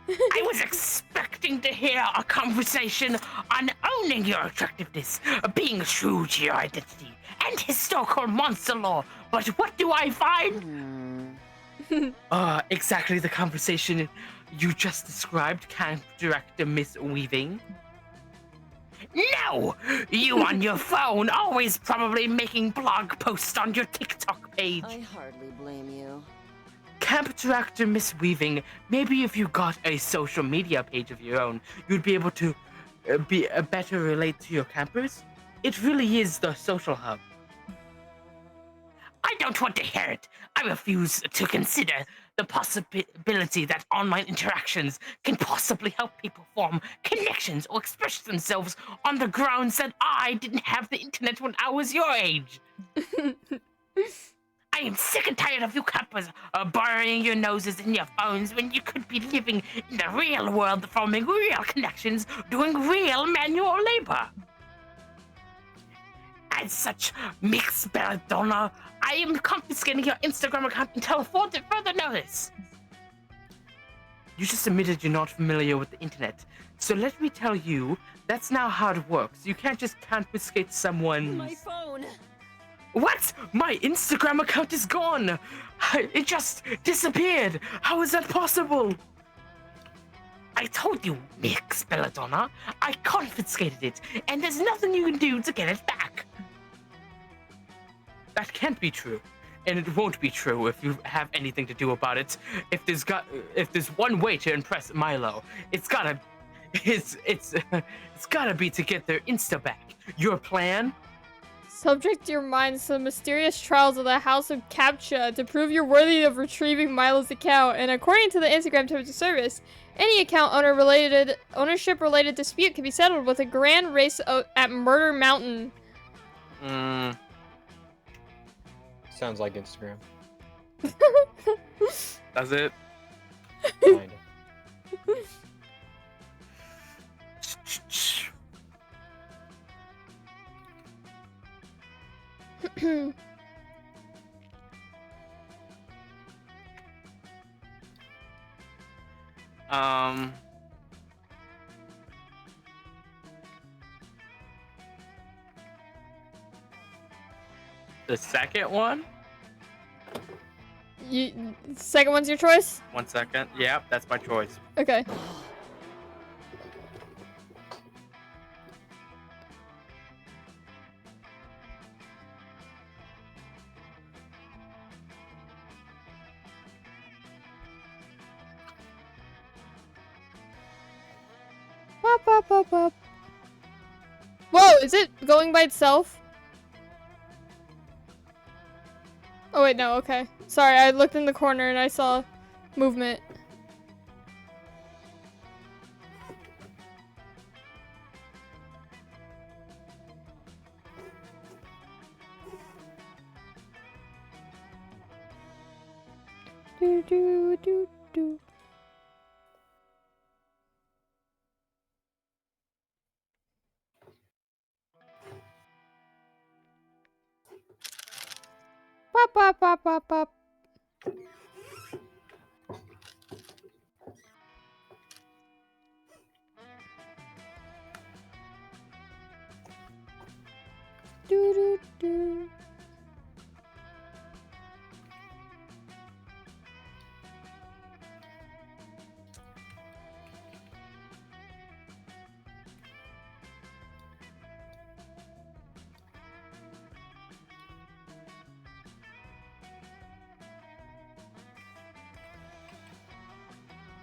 I was expecting to hear a conversation on owning your attractiveness, being true to your identity, and historical monster lore, but what do I find? Exactly the conversation you just described, Camp Director Miss Weaving. No! You on your phone, always probably making blog posts on your TikTok page. I hardly blame you. Camp Director Miss Weaving, maybe if you got a social media page of your own, you'd be able to better relate to your campers. It really is the social hub. I don't want to hear it. I refuse to consider the possibility that online interactions can possibly help people form connections or express themselves on the grounds that I didn't have the internet when I was your age. I am sick and tired of you campers burying your noses in your phones when you could be living in the real world, forming real connections, doing real manual labor. As such, Mix Belladonna, I am confiscating your Instagram account until further notice. You just admitted you're not familiar with the internet, so let me tell you, that's not how it works. You can't just confiscate someone's... My phone! What? My Instagram account is gone! It just disappeared! How is that possible? I told you, Mix Belladonna, I confiscated it, and there's nothing you can do to get it back. That can't be true, and it won't be true if you have anything to do about it. If there's one way to impress Milo, it's gotta be to get their Insta back. Your plan? Subject your minds to the mysterious trials of the House of Captcha to prove you're worthy of retrieving Milo's account. And according to the Instagram terms of service, any account ownership related dispute can be settled with a grand race at Murder Mountain. Sounds like Instagram. Does it? Kinda. The second one? Second one's your choice? 1 second. Yep, that's my choice. Okay. Pop, pop, pop, pop. Whoa, is it going by itself? Oh wait, no, okay. Sorry, I looked in the corner and I saw movement. Do do do do. Pop, pop, pop, pop, pop. Do, do, do.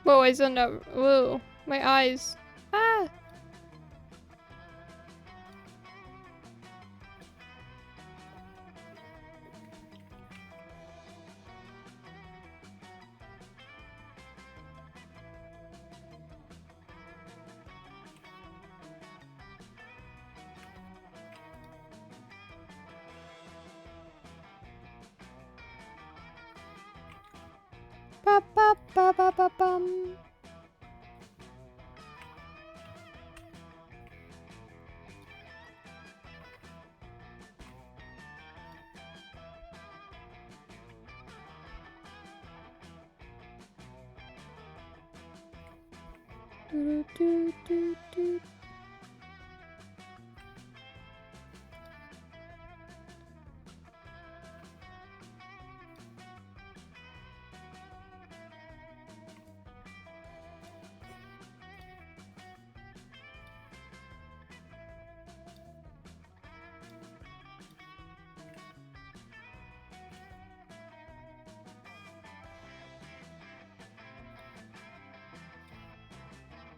Whoa, I zoned out. Whoa, my eyes. Ah! Do do do do do do.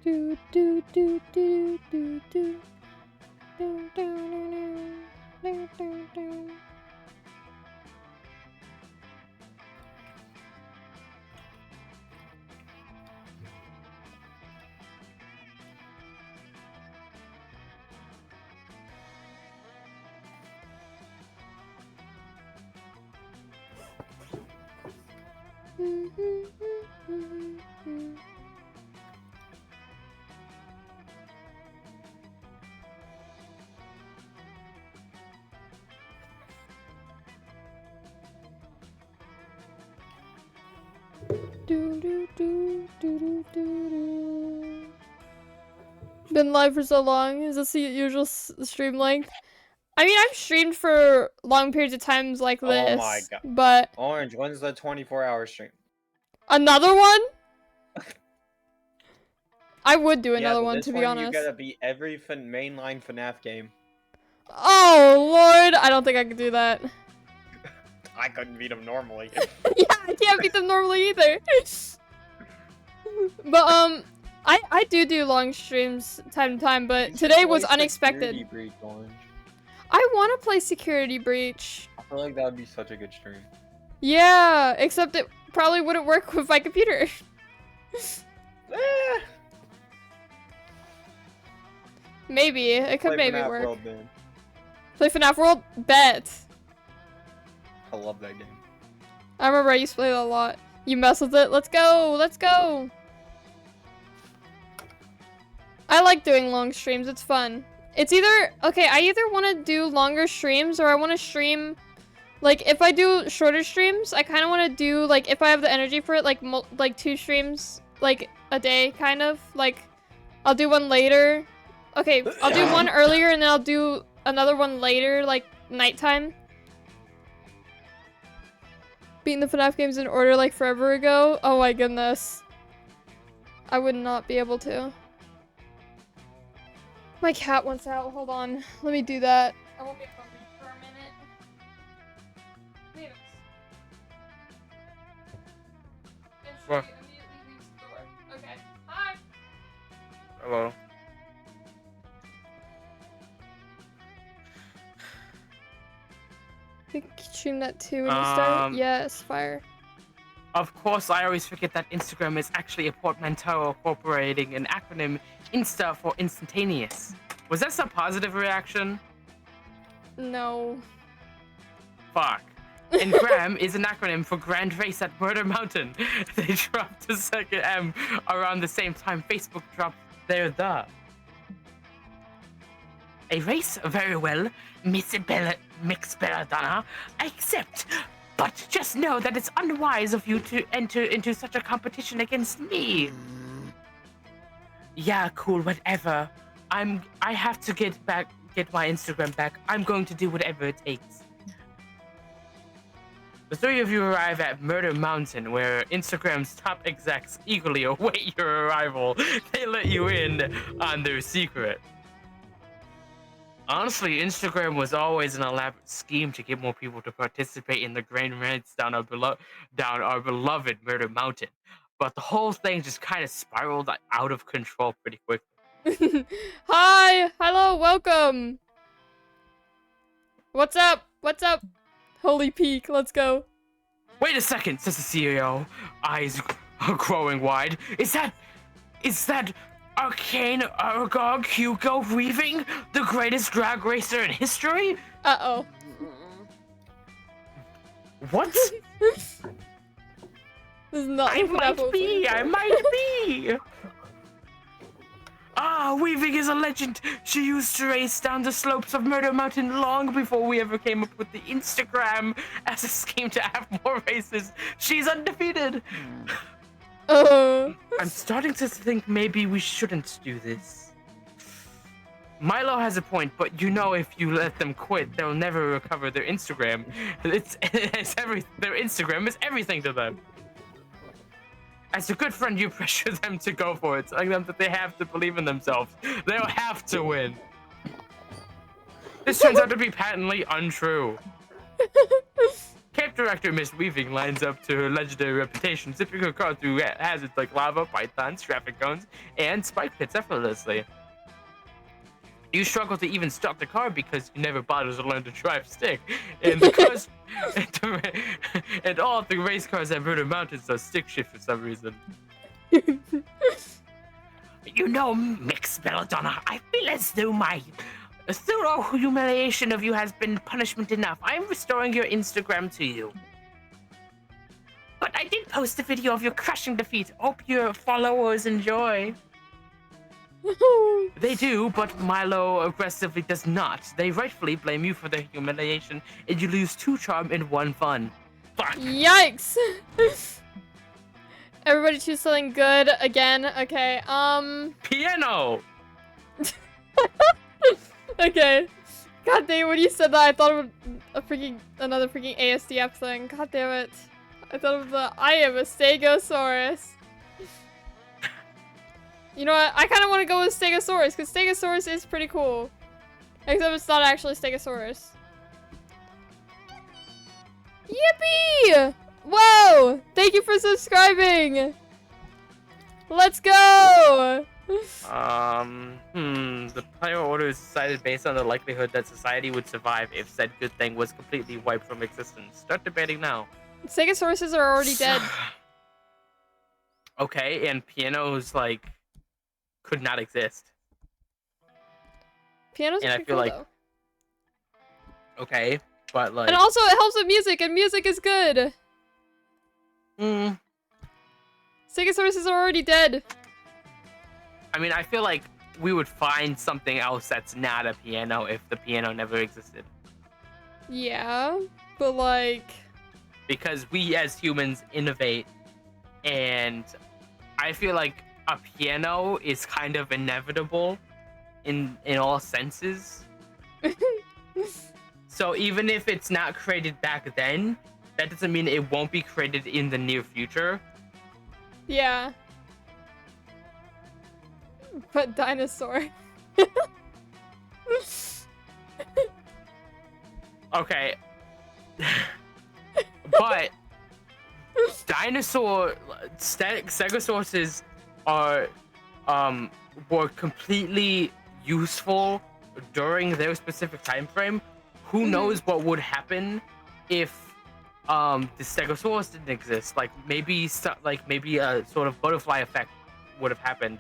Do do do do do do. Do, do, do, do, do, do, do. Been live for so long. Is this the usual stream length? I mean, I've streamed for long periods of times like this. Oh my god. But Orange, when's the 24-hour stream? another one? I would do another but one, this to be one honest. You gotta beat every mainline FNAF game. Oh lord, I don't think I could do that. I couldn't beat them normally. Yeah, I can't beat them normally either. But I do long streams time to time, but today was unexpected. Security Breach, Orange. I want to play Security Breach. I feel like that would be such a good stream. Yeah, except it probably wouldn't work with my computer. Maybe it could maybe FNAF work. World, then. Play FNAF World? Bet. I love that game. I remember I used to play that a lot. You mess with it? Let's go! Let's go! I like doing long streams. It's fun. It's either... Okay, I either want to do longer streams or I want to stream... Like, if I do shorter streams, I kind of want to do, like, if I have the energy for it, like 2 streams, like, a day, kind of. Like, I'll do one later. Okay, I'll do one earlier and then I'll do another one later, like, nighttime. Beating the FNAF games in order like forever ago. Oh my goodness. I would not be able to. My cat wants out. Hold on. Let me do that. I won't be bumping for a minute. Wait. What? Immediately leaves the door. Okay. Hi. Hello. You can stream that too when you start? Yes, fire. Of course, I always forget that Instagram is actually a portmanteau incorporating an acronym Insta for instantaneous. Was that some positive reaction? No. Fuck. And GRAM is an acronym for Grand Race at Murder Mountain. They dropped the second M around the same time Facebook dropped their the. A race? Very well, Miss Belladonna. I accept. But just know that it's unwise of you to enter into such a competition against me. Yeah, cool, whatever. I have to get my Instagram back. I'm going to do whatever it takes. The 3 of you arrive at Murder Mountain, where Instagram's top execs eagerly await your arrival. They let you in on their secret. Honestly, Instagram was always an elaborate scheme to get more people to participate in the grand race down our beloved Murder Mountain. But the whole thing just kind of spiraled out of control pretty quickly. Hi! Hello, welcome! What's up? What's up? Holy peak, let's go. Wait a second, says the CEO, eyes growing wide. Is that Arcane Aragog Hugo Weaving, the greatest drag racer in history? Uh-oh. What? This is not I might be. Ah, Weaving is a legend. She used to race down the slopes of Murder Mountain long before we ever came up with the Instagram as a scheme to have more races. She's undefeated. I I'm starting to think maybe we shouldn't do this. Milo has a point, but you know if you let them quit, they'll never recover their Instagram. Their Instagram is everything to them. As a good friend, you pressure them to go for it, telling them that they have to believe in themselves. They'll have to win. This turns out to be patently untrue. Camp Director Miss Weaving lines up to her legendary reputation, zipping her car through hazards like lava, pythons, traffic cones, and spike pits effortlessly. You struggle to even start the car because you never bothered to learn to drive stick, and the cars, and all of the race cars at Murder Mountains are stick shift for some reason. You know, Mix Belladonna, I feel as though my thorough humiliation of you has been punishment enough. I'm restoring your Instagram to you. But I did post a video of your crushing defeat. Hope your followers enjoy. They do, but Milo aggressively does not. They rightfully blame you for their humiliation, and you lose 2 charm and 1 fun. Fuck. Yikes! Everybody choose something good again. Okay, Piano! Okay. God damn, when you said that, I thought of another freaking ASDF thing. God damn it. I thought of I am a Stegosaurus. You know what? I kind of want to go with Stegosaurus, because Stegosaurus is pretty cool. Except it's not actually Stegosaurus. Yippee! Whoa! Thank you for subscribing! Let's go! The player order is decided based on the likelihood that society would survive if said good thing was completely wiped from existence. Start debating now. Stegosauruses are already dead. Okay, and pianos, like, could not exist. Pianos are pretty cool, though. Okay, but, like... And also, it helps with music, and music is good! Stegosauruses are already dead. I mean, I feel like we would find something else that's not a piano if the piano never existed. Yeah, but like... Because we as humans innovate, and I feel like a piano is kind of inevitable in all senses. So even if it's not created back then, that doesn't mean it won't be created in the near future. Yeah. But dinosaur. Okay. But Stegosauruses are were completely useful during their specific time frame. Who knows what would happen if the Stegosaurus didn't exist? Like maybe a sort of butterfly effect would have happened,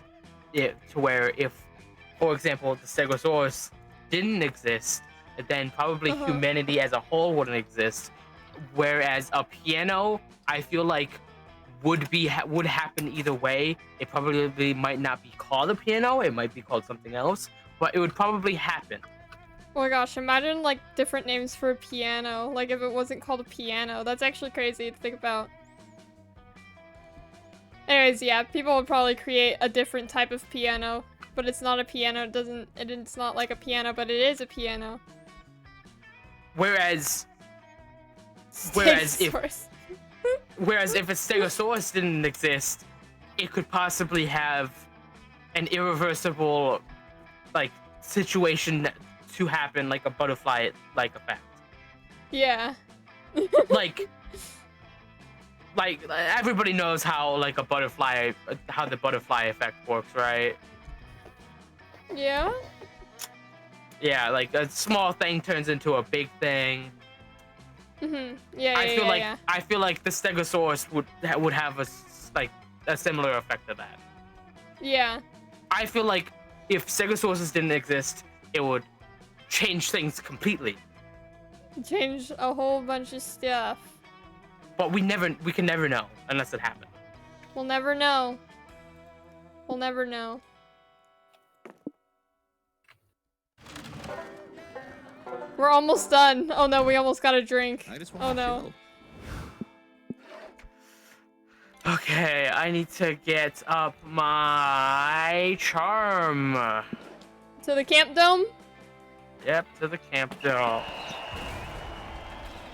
to where if, for example, the Stegosaurus didn't exist, then probably humanity as a whole wouldn't exist. Whereas a piano, I feel like would happen either way. It probably might not be called a piano. It might be called something else, but it would probably happen. Oh my gosh, imagine like different names for a piano. Like if it wasn't called a piano. That's actually crazy to think about. Anyways, yeah, people would probably create a different type of piano. But it's not a piano, it's not like a piano, but it is a piano. Whereas if a Stegosaurus didn't exist, it could possibly have an irreversible like situation to happen, like a butterfly like effect. Yeah. like everybody knows how the butterfly effect works, right? Yeah. Yeah, like a small thing turns into a big thing. Yeah, I feel like the Stegosaurus would have a similar effect to that. Yeah. I feel like if Stegosauruses didn't exist, it would change things completely. Change a whole bunch of stuff. But we can never know unless it happened. We'll never know. We'll never know. We're almost done. Oh no, we almost got a drink. Oh no. Okay, I need to get up my charm. To the camp dome? Yep, to the camp dome.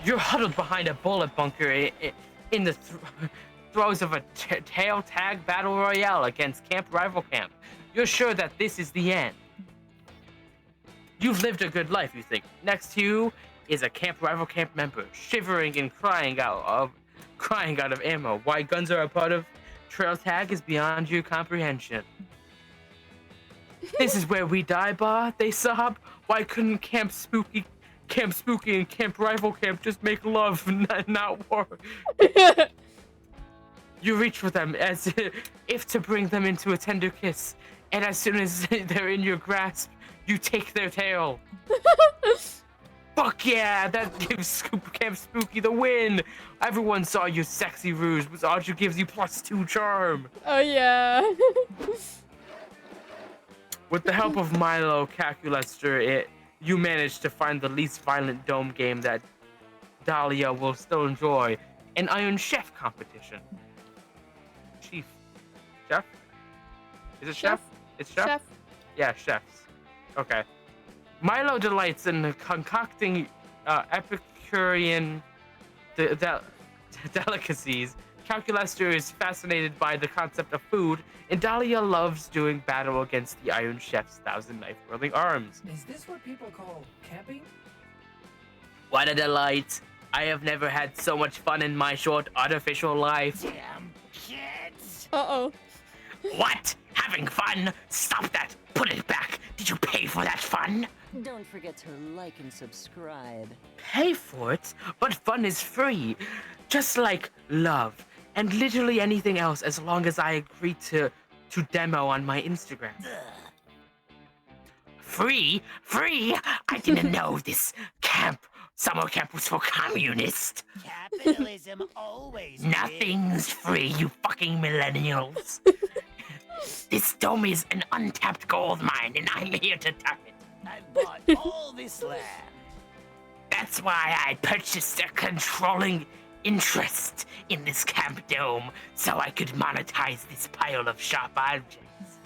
You're huddled behind a bullet bunker in the throes of a tail tag battle royale against Camp Rival Camp. You're sure that this is the end. You've lived a good life, you think. Next to you is a Camp Rival Camp member, shivering and crying out of ammo. Why guns are a part of trail tag is beyond your comprehension. This is where we die, Ba, they sob. Why couldn't Camp Spooky and Camp Rival Camp just make love, not war? You reach for them as if to bring them into a tender kiss, and as soon as they're in your grasp, you take their tail. Fuck yeah, that gives Camp Spooky the win. Everyone saw your sexy ruse, but Audrey gives you +2 charm. Oh yeah. With the help of Milo Calculester, you managed to find the least violent dome game that Dahlia will still enjoy, an Iron Chef competition. Chef? Is it chef? It's chef? Chef. Yeah, chefs. Okay. Milo delights in concocting Epicurean delicacies. Calculester is fascinated by the concept of food, and Dahlia loves doing battle against the Iron Chef's 1,000 knife-wielding arms. Is this what people call camping? What a delight! I have never had so much fun in my short artificial life. Damn kids! Uh-oh. What? Having fun? Stop that! Put it back! Did you pay for that fun? Don't forget to like and subscribe. Pay for it? But fun is free. Just like love. And literally anything else as long as I agree to demo on my Instagram. Free? Free? I didn't know this summer camp was for communists. Capitalism always Nothing's free, you fucking millennials. This dome is an untapped gold mine, and I'm here to tap it. I've bought all this land. That's why I purchased a controlling interest in this camp dome, so I could monetize this pile of sharp objects.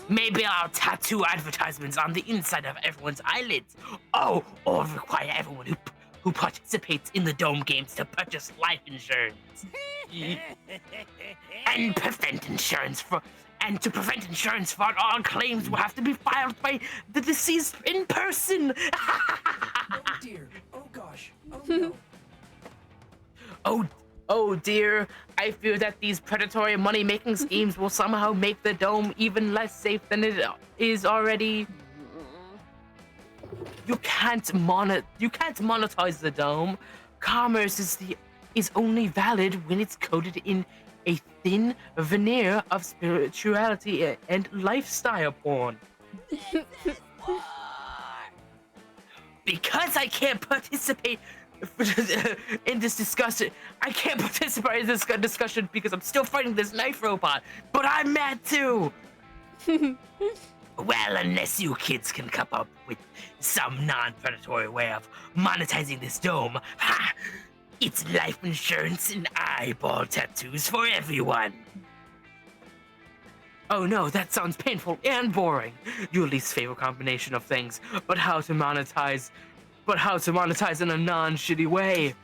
Maybe I'll tattoo advertisements on the inside of everyone's eyelids. Oh, or require everyone who participates in the dome games to purchase life insurance. And prevent insurance fraud, all claims will have to be filed by the deceased in person. Oh dear. Oh gosh. Oh no. Oh dear, I fear that these predatory money-making schemes will somehow make the dome even less safe than it is already. You can't monetize the dome. Commerce is only valid when it's coated in a thin veneer of spirituality and lifestyle porn. Because I can't participate in this discussion. I can't participate in this discussion because I'm still fighting this knife robot, but I'm mad too. Well, unless you kids can come up with some non-predatory way of monetizing this dome, ha! It's life insurance and eyeball tattoos for everyone. Oh no, that sounds painful and boring. Your least favorite combination of things, but how to monetize in a non-shitty way.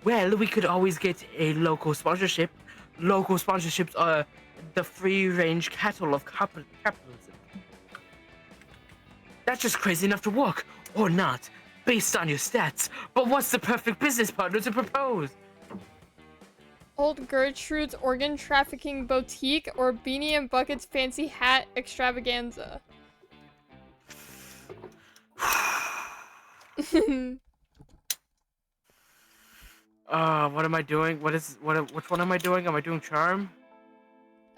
Well, we could always get a local sponsorship. Local sponsorships are the free-range cattle of capitalism. That's just crazy enough to work, or not, based on your stats. But what's the perfect business partner to propose? Old Gertrude's organ trafficking boutique or Beanie and Bucket's fancy hat extravaganza. What am I doing? Which one am I doing? Am I doing charm?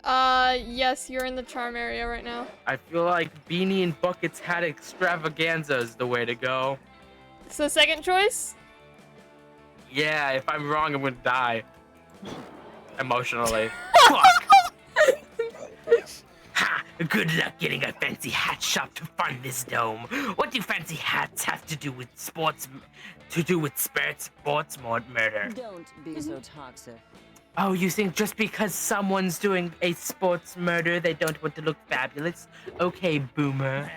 Yes, you're in the charm area right now. I feel like Beanie and Bucket's hat extravaganza is the way to go. So second choice? Yeah, if I'm wrong, I'm gonna die. Emotionally. Fuck! Ha! Good luck getting a fancy hat shop to fund this dome. What do fancy hats have to do with sports murder? Don't be so toxic. Oh, you think just because someone's doing a sports murder, they don't want to look fabulous? Okay, boomer.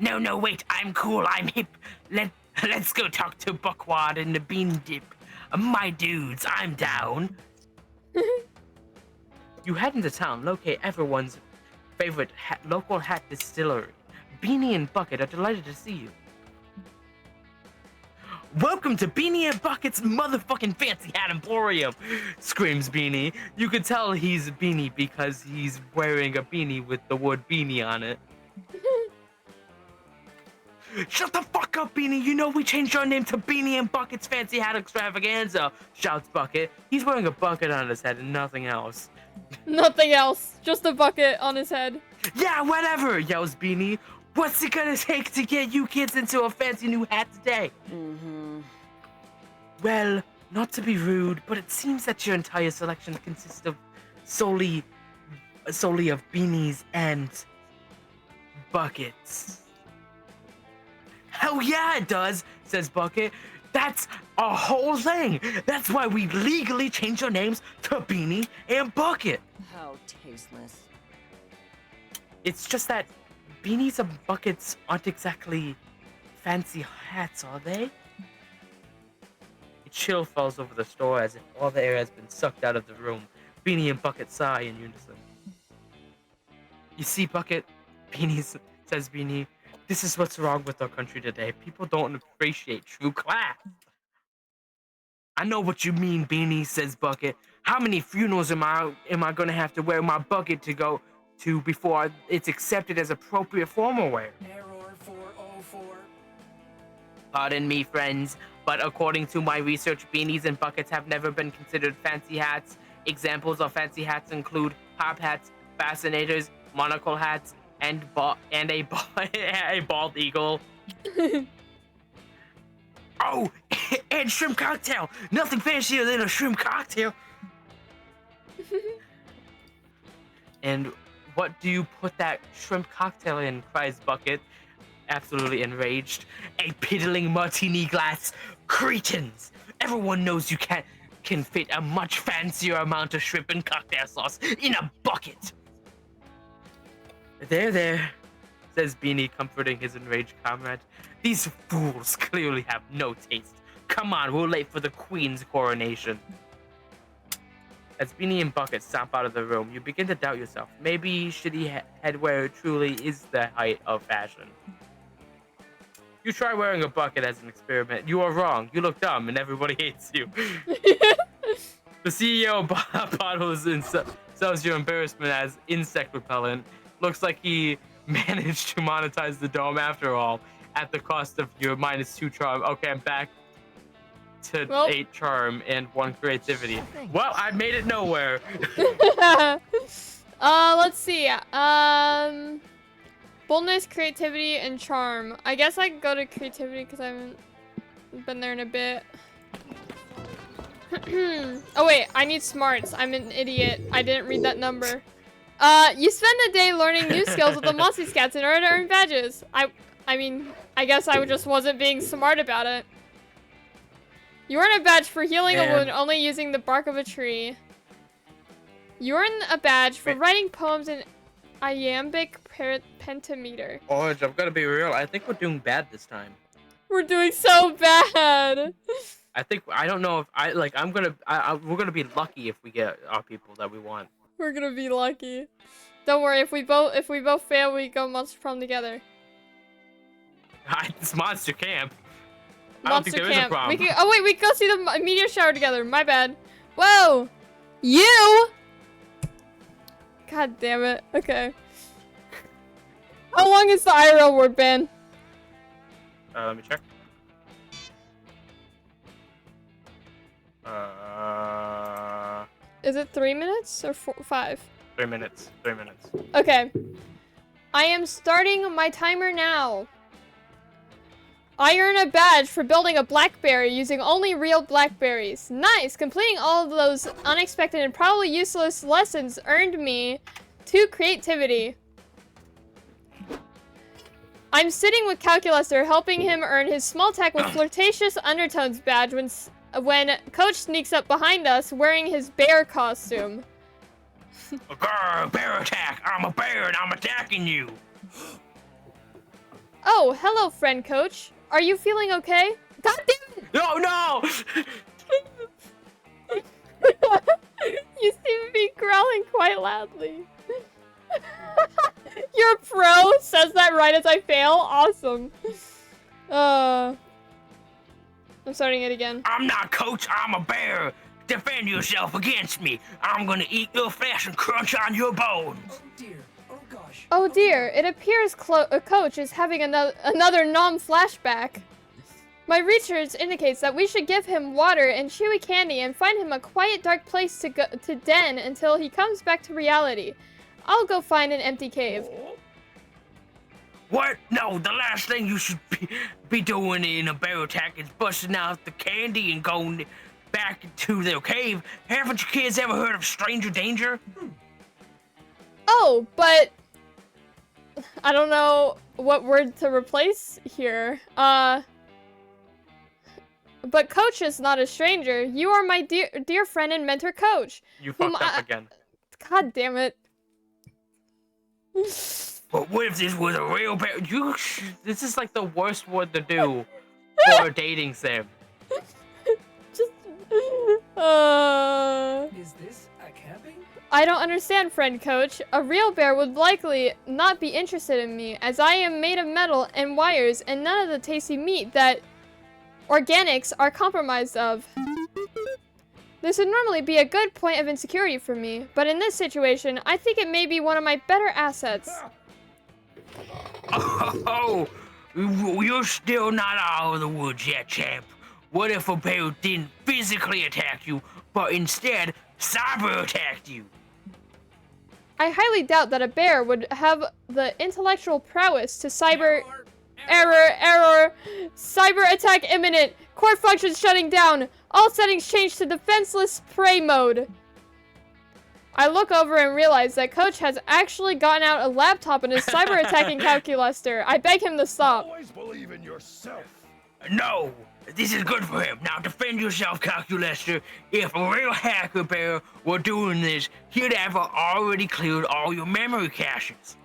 No, wait, I'm cool, I'm hip. Let's go talk to Buckwad and the Bean Dip. My dudes, I'm down. You head into town, locate everyone's favorite local hat distillery. Beanie and Bucket are delighted to see you. Welcome to Beanie and Bucket's motherfucking fancy hat emporium, screams Beanie. You could tell he's Beanie because he's wearing a beanie with the word beanie on it. Shut the fuck up, Beanie. You know we changed our name to Beanie and Bucket's fancy hat extravaganza, shouts Bucket. He's wearing a bucket on his head and nothing else. Nothing else. Just a bucket on his head. Yeah, whatever, yells Beanie. What's it gonna take to get you kids into a fancy new hat today? Well, not to be rude, but it seems that your entire selection consists of solely of beanies and buckets. Hell yeah, it does, says Bucket. That's a whole thing. That's why we legally changed our names to Beanie and Bucket. How tasteless. It's just that beanies and buckets aren't exactly fancy hats, are they? A chill falls over the store as if all the air has been sucked out of the room. Beanie and Bucket sigh in unison. You see, Bucket, says Beanie, this is what's wrong with our country today. People don't appreciate true class. I know what you mean, Beanie, says Bucket. How many funerals am I gonna have to wear my bucket to go to before it's accepted as appropriate formal wear? Error 404. Pardon me, friends, but according to my research, beanies and buckets have never been considered fancy hats. Examples of fancy hats include top hats, fascinators, monocle hats, and a bald eagle. Oh, and shrimp cocktail. Nothing fancier than a shrimp cocktail. And what do you put that shrimp cocktail in? Cries Bucket, absolutely enraged. A piddling martini glass. Cretins! Everyone knows you can fit a much fancier amount of shrimp and cocktail sauce in a bucket. There, says Beanie, comforting his enraged comrade. These fools clearly have no taste. Come on, we're late for the Queen's coronation. As Beanie and Bucket stomp out of the room, you begin to doubt yourself. Maybe shitty headwear truly is the height of fashion. You try wearing a bucket as an experiment. You are wrong. You look dumb, and everybody hates you. The CEO bottles and sells your embarrassment as insect repellent. Looks like he managed to monetize the dome after all, at the cost of your -2 charm. Okay, I'm back to 8 charm and 1 creativity. Well, I made it nowhere. Let's see. Boldness, creativity, and charm. I guess I can go to creativity because I haven't been there in a bit. Oh wait, I need smarts. I'm an idiot. I didn't read that number. You spend the day learning new skills with the Monster Scats in order to earn badges. I mean, I guess I just wasn't being smart about it. You earn a badge for healing a wound only using the bark of a tree. You earn a badge for writing poems in iambic pentameter. Orange, I'm gonna be real. I think we're doing bad this time. We're doing so bad. I don't know if we're gonna be lucky if we get our people that we want. We're gonna be lucky. Don't worry, if we both fail, we go Monster Prom together. It's Monster Camp. I don't Monster think there is a prom. We can go see the meteor shower together. My bad. Whoa! You! God damn it. Okay. How long is the IRL word ban? Let me check. Is it 3 minutes or 5? 3 minutes. 3 minutes. Okay. I am starting my timer now. I earn a badge for building a blackberry using only real blackberries. Nice! Completing all of those unexpected and probably useless lessons earned me to creativity. I'm sitting with Calculaster, helping him earn his small tech with flirtatious undertones badge when Coach sneaks up behind us wearing his bear costume. Grr, bear attack! I'm a bear and I'm attacking you! Oh, hello, friend Coach. Are you feeling okay? God damn it! No! You seem to be growling quite loudly. You're a pro? Says that right as I fail? Awesome. I'm starting it again. I'm not Coach, I'm a bear! Defend yourself against me! I'm gonna eat your flesh and crunch on your bones! Oh dear. Oh gosh. Oh dear, it appears Coach is having another nom flashback. My research indicates that we should give him water and chewy candy and find him a quiet, dark place to den until he comes back to reality. I'll go find an empty cave. What? No, the last thing you should be doing in a bear attack is busting out the candy and going back into their cave. Haven't you kids ever heard of stranger danger? Oh, but I don't know what word to replace here. But Coach is not a stranger. You are my dear friend and mentor, Coach. You fucked up again. God damn it. But what if this was a real bear? This is like the worst word to do for a dating sim. Just, Is this a camping? I don't understand, friend Coach. A real bear would likely not be interested in me, as I am made of metal and wires, and none of the tasty meat that organics are compromised of. This would normally be a good point of insecurity for me, but in this situation, I think it may be one of my better assets. Oh, you're still not out of the woods yet, champ. What if a bear didn't physically attack you, but instead cyber attacked you? I highly doubt that a bear would have the intellectual prowess to cyber... Error! Cyber attack imminent! Core functions shutting down! All settings changed to defenseless prey mode. I look over and realize that Coach has actually gotten out a laptop and is cyber attacking Calculaster. I beg him to stop. Always believe in yourself. No, this is good for him. Now defend yourself, Calculaster. If a real hacker bear were doing this, he'd have already cleared all your memory caches.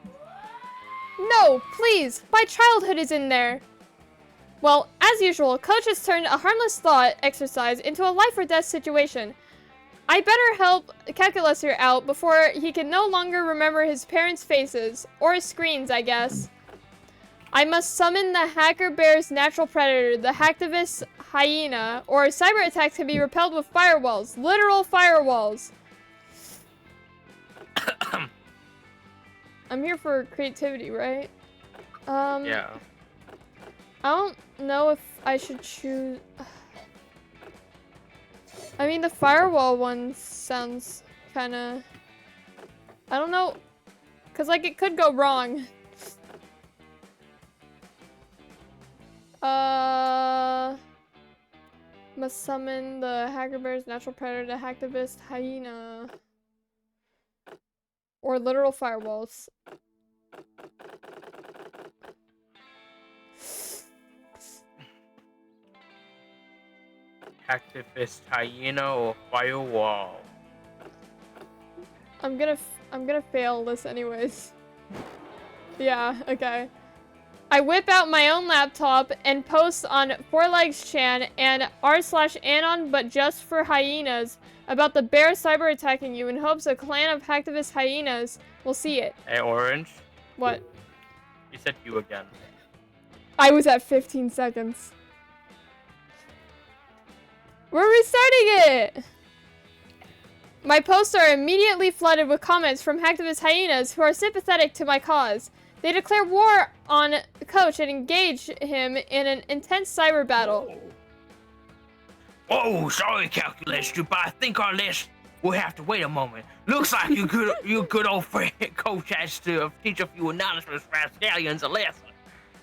No, please! My childhood is in there! Well, as usual, Coach has turned a harmless thought exercise into a life or death situation. I better help Calculaster out before he can no longer remember his parents' faces. Or screens, I guess. I must summon the hacker bear's natural predator, the hacktivist hyena, or cyber attacks can be repelled with firewalls. Literal firewalls. I'm here for creativity, right? Yeah. I don't know if I should choose... I mean, the firewall one sounds kinda... I don't know. Cause, like, it could go wrong. Must summon the hacker bear's natural predator, the hacktivist hyena. Or literal firewalls. Activist hyena or firewall? I'm gonna fail this anyways. Yeah, okay. I whip out my own laptop and post on 4legschan and r/anon but just for hyenas about the bear cyber attacking you in hopes a clan of hacktivist hyenas will see it. Hey, Orange? What? You said you again. I was at 15 seconds. We're restarting it! My posts are immediately flooded with comments from hacktivist hyenas who are sympathetic to my cause. They declare war on Coach and engage him in an intense cyber battle. Oh, sorry, Calculator, but I think our list will have to wait a moment. Looks like your good old friend Coach has to teach a few anonymous rascallions a lesson.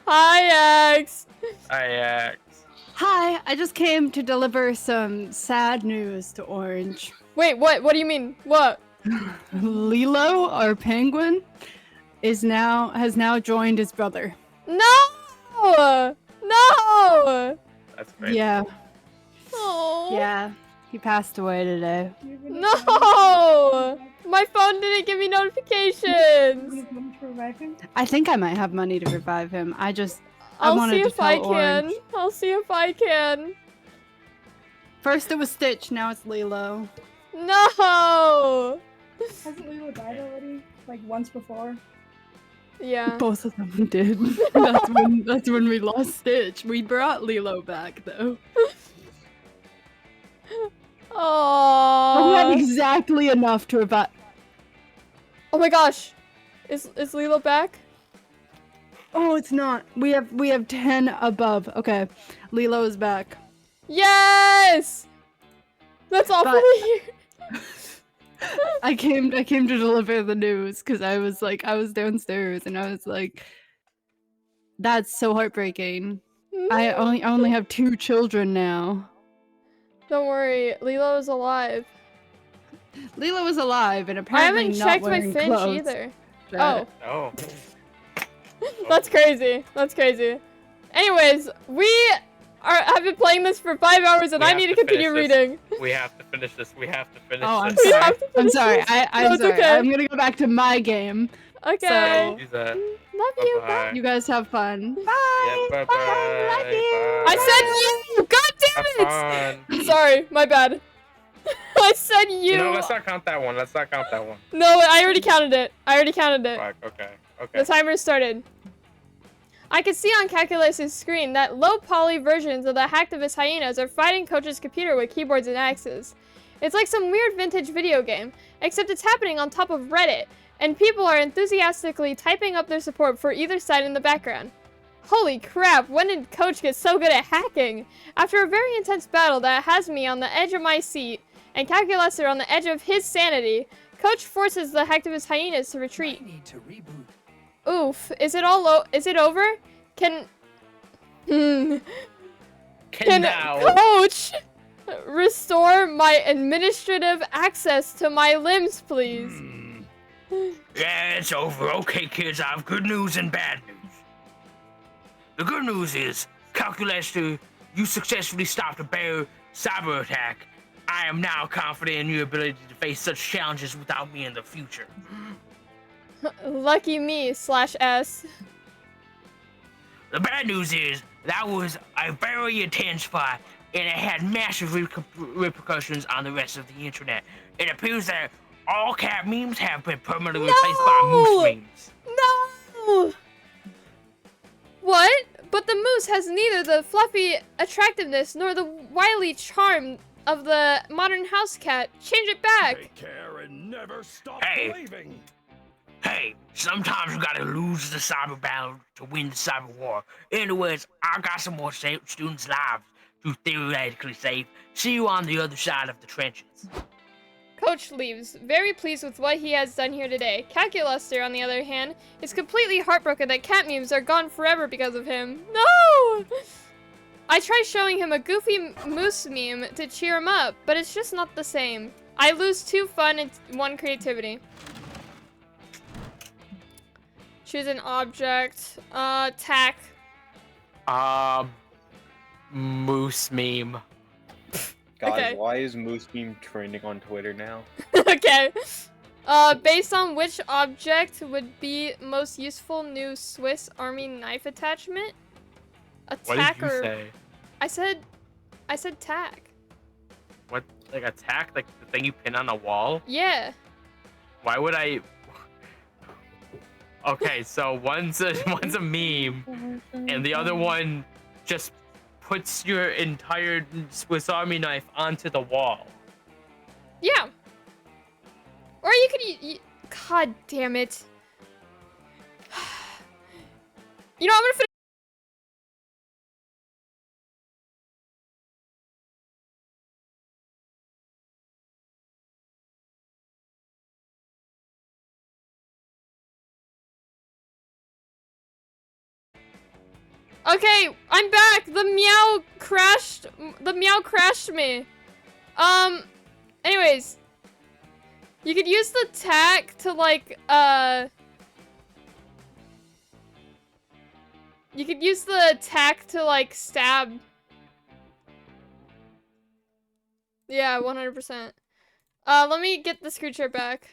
Hi, X. Hi, X. Hi, I just came to deliver some sad news to Orange. Wait, what? What do you mean? What? Lilo, our penguin, has now joined his brother. No! No! That's great. Yeah. Oh. Yeah. He passed away today. No! My phone didn't give me notifications. I think I might have money to revive him. I I'll wanted see to if I tell can. Orange. I'll see if I can. First it was Stitch, now it's Lilo. No! Hasn't Lilo died already? Like once before? Yeah. Both of them did. that's when we lost Stitch. We brought Lilo back though. Oh. We had exactly enough to revive. Oh my gosh. Is Lilo back? Oh, it's not. We have 10 above. Okay. Lilo is back. Yes! That's all for the year. I came to deliver the news because I was downstairs and I was like, that's so heartbreaking. I only have 2 children now. Don't worry, Lilo is alive. Lilo is alive and I apparently haven't not checked my wearing Finch clothes. either. But- Oh. Oh. That's crazy. That's crazy. Anyways, have been playing this for 5 hours and I need to continue reading. We have to finish this. We have to finish Oh, I'm this. sorry. I'm sorry. I'm No, sorry. okay. I'm gonna go back to my game. Okay. Do that. Love you. Bye. You guys have fun. Bye. Yeah, bye. Bye. I said you! God damn it! Have fun. Sorry, my bad. I said you! You know, let's not count that one. Let's not count that one. No, I already counted it. Fuck, okay. The timer started. I can see on Calculus's screen that low-poly versions of the hacktivist hyenas are fighting Coach's computer with keyboards and axes. It's like some weird vintage video game, except it's happening on top of Reddit, and people are enthusiastically typing up their support for either side in the background. Holy crap, when did Coach get so good at hacking? After a very intense battle that has me on the edge of my seat, and Calculusor on the edge of his sanity, Coach forces the hacktivist hyenas to retreat. I need to reboot. Oof, is it over? Can now. Coach restore my administrative access to my limbs, please? Yeah, it's over. Okay, kids, I have good news and bad news. The good news is, Calculator, you successfully stopped a bear cyber attack. I am now confident in your ability to face such challenges without me in the future. Lucky me, /S. The bad news is, that was a very intense fight, and it had massive repercussions on the rest of the internet. It appears that all cat memes have been permanently replaced by moose memes. No! What? But the moose has neither the fluffy attractiveness nor the wily charm of the modern house cat. Change it back. Take care and never stop Hey. believing. Hey, sometimes you gotta lose the cyber battle to win the cyber war. Anyways, I got some more students' lives to theoretically save. See you on the other side of the trenches. Coach leaves, very pleased with what he has done here today. Calculuster, on the other hand, is completely heartbroken that cat memes are gone forever because of him. No! I try showing him a goofy moose meme to cheer him up, but it's just not the same. I lose 2 fun and 1 creativity. Choose an object. Tack. Moose meme. Guys, Okay. why is Moose Meme trending on Twitter now? Okay. Based on which object would be most useful, new Swiss Army knife attachment? A What tack did you or say? I said tack. What, like a tack? Like the thing you pin on a wall? Yeah. Why would I? Okay, so one's a meme, and the other one just puts your entire Swiss Army knife onto the wall. Yeah. Or you could God damn it. You know, I'm gonna finish. Okay, I'm back. The meow crashed me. Anyways, You could use the tack to like, you could use the tack to like stab. Yeah, 100%. Let me get the screw chair back.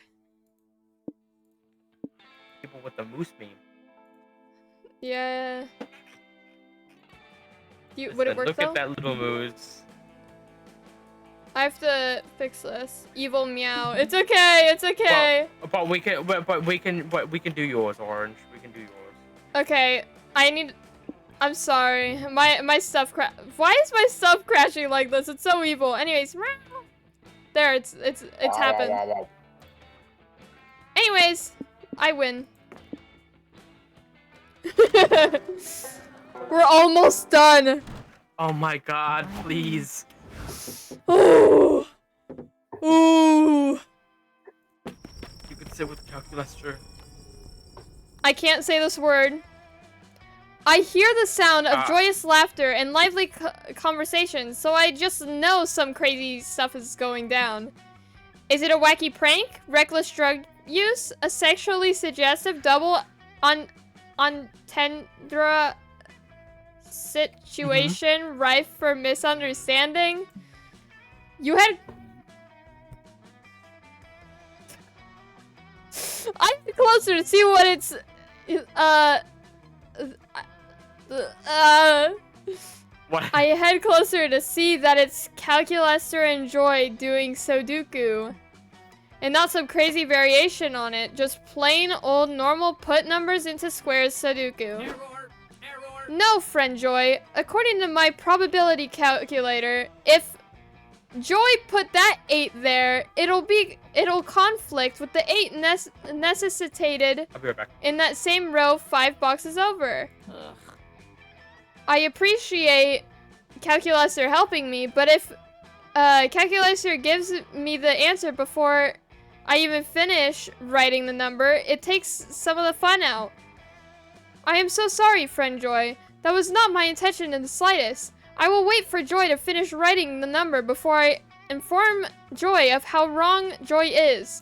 People with the moose meme. Yeah. Would it work Look though? at that little moose. I have to fix this. Evil meow. It's okay. It's okay. Well, but we can do yours, Orange. We can do yours. Okay. I'm sorry. My stuff Why is my stuff crashing like this? It's so evil. Anyways, there. It's happened. Anyways, I win. We're almost done. Oh my God! Please. Ooh. Ooh. You could sit with Calculester. I can't say this word. I hear the sound of joyous laughter and lively conversations, so I just know some crazy stuff is going down. Is it a wacky prank? Reckless drug use? A sexually suggestive double entendre situation rife for misunderstanding? You had... I'm closer to see what it's... What? I head closer to see that it's Calculester and Joy doing Sudoku. And not some crazy variation on it, just plain old normal put numbers into squares Sudoku. No, friend Joy. According to my probability calculator, if Joy put that 8 there, it'll conflict with the 8 necessitated I'll be right back. in that same row 5 boxes over. Ugh. I appreciate Calculester helping me, but if Calculester gives me the answer before I even finish writing the number, it takes some of the fun out. I am so sorry, friend Joy. That was not my intention in the slightest. I will wait for Joy to finish writing the number before I inform Joy of how wrong Joy is.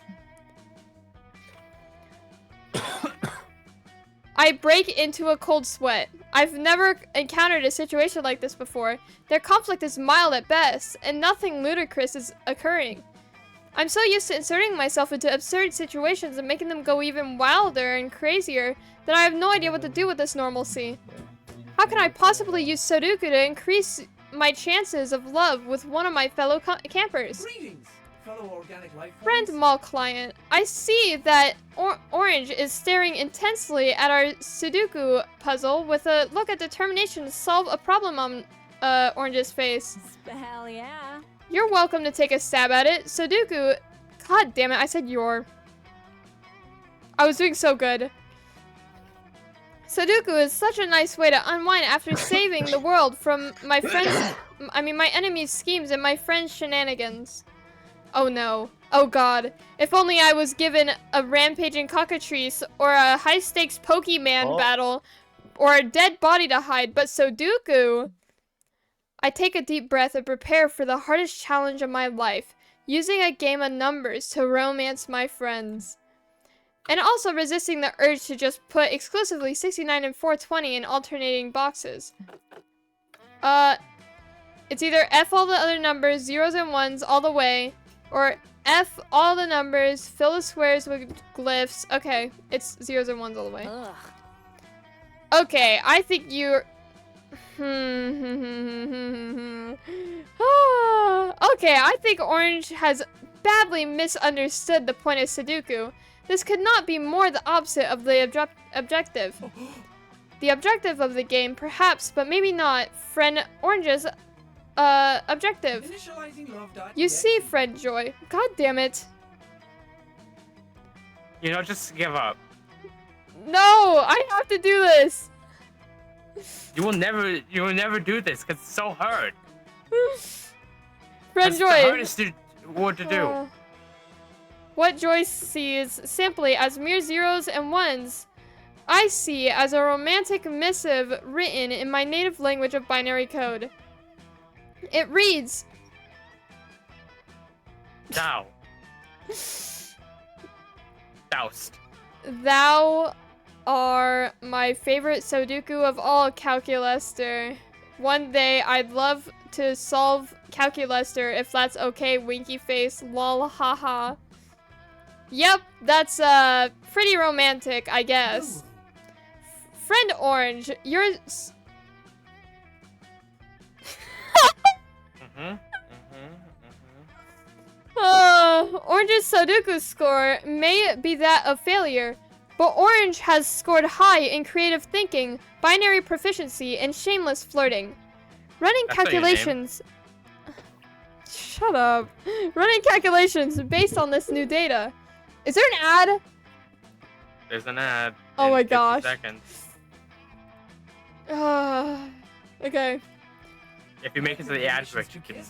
I break into a cold sweat. I've never encountered a situation like this before. Their conflict is mild at best, and nothing ludicrous is occurring. I'm so used to inserting myself into absurd situations and making them go even wilder and crazier that I have no idea what to do with this normalcy. How can I possibly use Sudoku to increase my chances of love with one of my fellow campers? Greetings, fellow organic life Friend mall client, I see that Orange is staring intensely at our Sudoku puzzle with a look of determination to solve a problem on Orange's face. Hell yeah. You're welcome to take a stab at it. Sudoku... God damn it, I said your. I was doing so good. Sudoku is such a nice way to unwind after saving the world from my my enemy's schemes and my friend's shenanigans. Oh no. Oh god. If only I was given a rampaging cockatrice or a high-stakes Pokemon battle or a dead body to hide, but Sudoku... I take a deep breath and prepare for the hardest challenge of my life, using a game of numbers to romance my friends. And also resisting the urge to just put exclusively 69 and 420 in alternating boxes. It's either F all the other numbers, zeros and ones all the way, or F all the numbers, fill the squares with glyphs. Okay, it's zeros and ones all the way. Ugh. Okay, I think you're... Okay, I think Orange has badly misunderstood the point of Sudoku. This could not be more the opposite of the objective. The objective of the game, perhaps, but maybe not friend Orange's objective. You see, friend Joy. God damn it. You know, just give up. No, I have to do this. You will never do this because it's so hard. Friend That's Joy. the hardest word to do. What Joy sees simply as mere zeros and ones, I see as a romantic missive written in my native language of binary code. It reads... Now. Doused. Thou are my favorite Sudoku of all, Calculester. One day I'd love to solve Calculester if that's okay, winky face, lol, haha. Yep, that's pretty romantic, I guess. Friend Orange, you're... Orange's Sudoku score may be that of failure, but Orange has scored high in creative thinking, binary proficiency, and shameless flirting. Running calculations... Shut up. Running calculations based on this new data. Is there an ad? There's an ad. Oh in my 50 gosh. Seconds. Okay. If you make it to the ad break, you can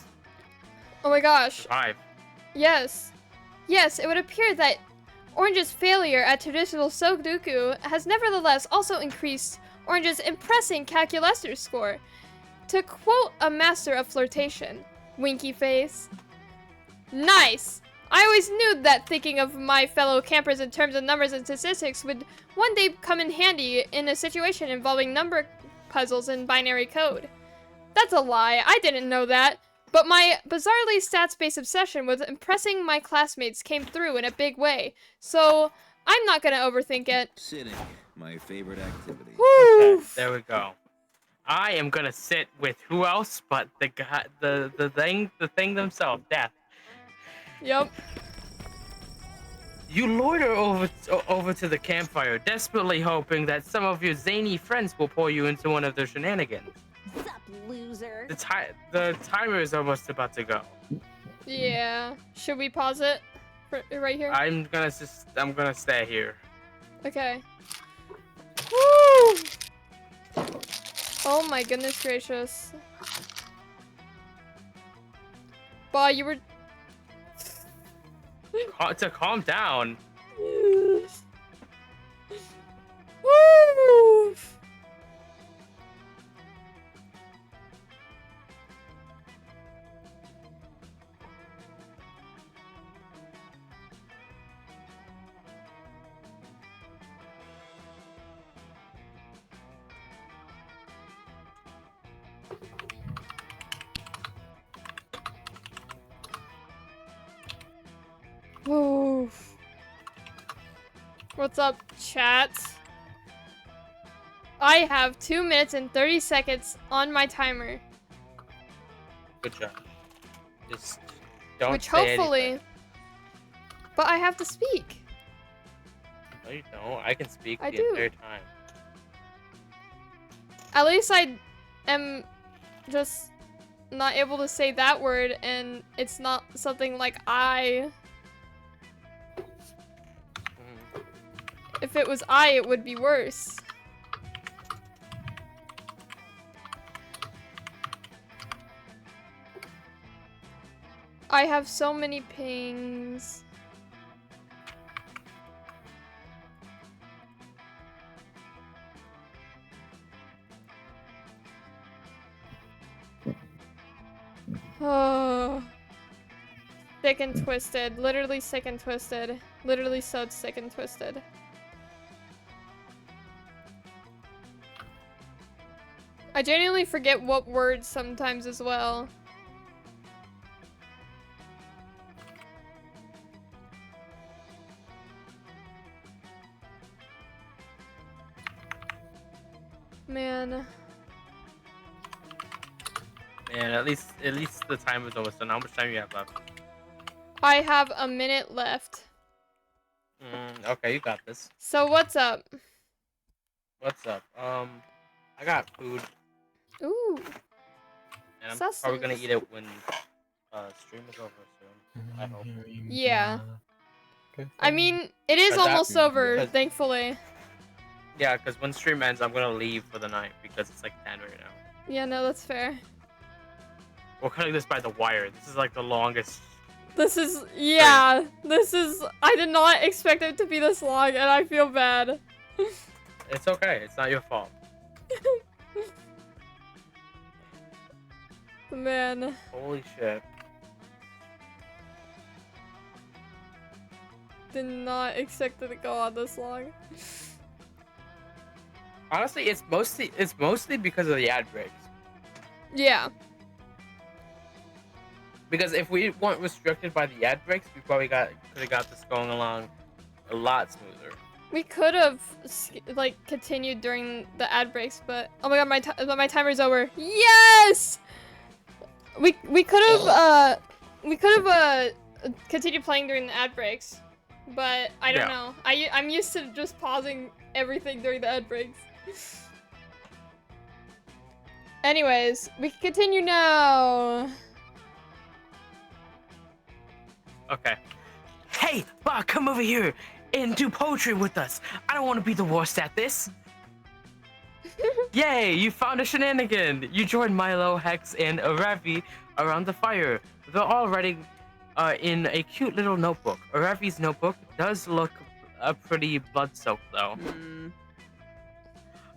Oh my gosh. survive. Yes. Yes, it would appear that Orange's failure at traditional Sudoku has nevertheless also increased Orange's impressive Calculester score. To quote a master of flirtation, winky face. Nice! I always knew that thinking of my fellow campers in terms of numbers and statistics would one day come in handy in a situation involving number puzzles and binary code. That's a lie, I didn't know that. But my bizarrely stats-based obsession with impressing my classmates came through in a big way, so I'm not gonna overthink it. Sitting, my favorite activity. Okay, there we go. I am gonna sit with who else but the guy, the thing themselves, Death. Yep. You loiter over to the campfire, desperately hoping that some of your zany friends will pull you into one of their shenanigans. What's up, loser? The timer is almost about to go. Yeah. Should we pause it? Right here? I'm gonna stay here. Okay. Woo! Oh my goodness gracious. Bah, you were... To calm down. Woo! Woo. What's up, chat? I have 2 minutes and 30 seconds on my timer. Good job. Just don't Which say hopefully... anything. But I have to speak. No, you don't. I can speak I the do. entire time. At least I am just not able to say that word, and it's not something like I. If it was I, it would be worse. I have so many pings. Oh. Sick and twisted. Literally sick and twisted. Literally so sick and twisted. I genuinely forget what words sometimes as well. Man. Man, at least the time is almost done. How much time you have left? I have a minute left. Okay, you got this. So what's up? What's up? I got food. Ooh. And I'm Sustenance. probably gonna eat it when stream is over soon. I hope. Yeah. I mean, it is But that- almost over, because- thankfully. Yeah, because when stream ends, I'm gonna leave for the night because it's like 10 right now. Yeah, no, that's fair. We're cutting this by the wire. This is like the longest. This is, yeah, this is, I did not expect it to be this long, and I feel bad. It's okay. It's not your fault. Man. Holy shit. did not expect it to go on this long. Honestly, it's mostly because of the ad breaks. Yeah. Because if we weren't restricted by the ad breaks, we probably could have got this going along a lot smoother. We could have like continued during the ad breaks, but oh my god, my timer's over. Yes! We could have continued playing during the ad breaks, but I don't know. I'm used to just pausing everything during the ad breaks. Anyways, we can continue now. Okay. Hey, Ba, come over here and do poetry with us. I don't want to be the worst at this. Yay, you found a shenanigan. You joined Milo, Hex, and Aravi around the fire. They're all writing in a cute little notebook. Aravi's notebook does look pretty blood-soaked, though.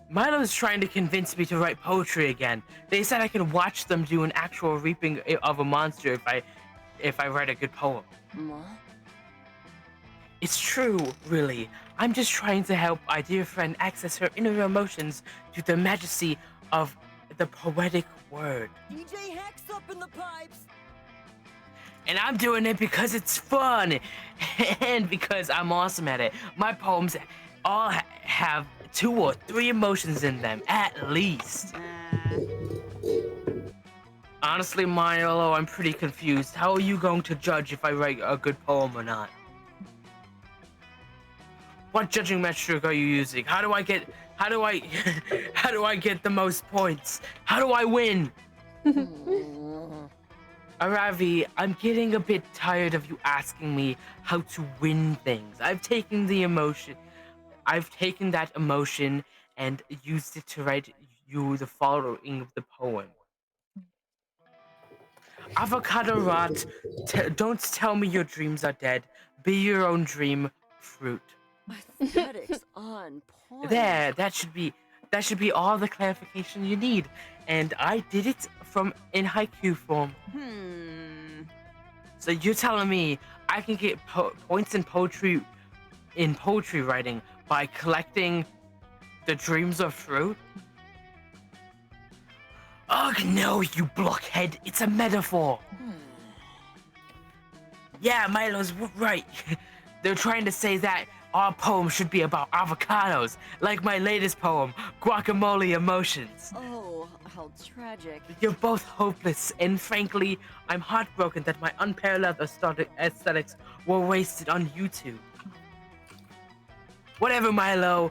Milo's trying to convince me to write poetry again. They said I can watch them do an actual reaping of a monster if I write a good poem. It's true, really. I'm just trying to help my dear friend access her inner emotions to the majesty of the poetic word. DJ Hex up in the pipes. And I'm doing it because it's fun and because I'm awesome at it. My poems all have 2 or 3 emotions in them, at least. Honestly, Milo, I'm pretty confused. How are you going to judge if I write a good poem or not? What judging metric are you using? How do I get the most points? How do I win? Aravi, I'm getting a bit tired of you asking me how to win things. I've taken that emotion and used it to write you the following of the poem. Avocado rot, don't tell me your dreams are dead. Be your own dream fruit. Aesthetics on point. There, that should be all the clarification you need. And I did it in haiku form. So you're telling me I can get points in poetry writing by collecting the dreams of fruit? Ugh, no, you blockhead. It's a metaphor. Yeah, Milo's right. They're trying to say that our poem should be about avocados, like my latest poem, Guacamole Emotions. Oh, how tragic. You're both hopeless, and frankly, I'm heartbroken that my unparalleled aesthetics were wasted on YouTube. Whatever, Milo.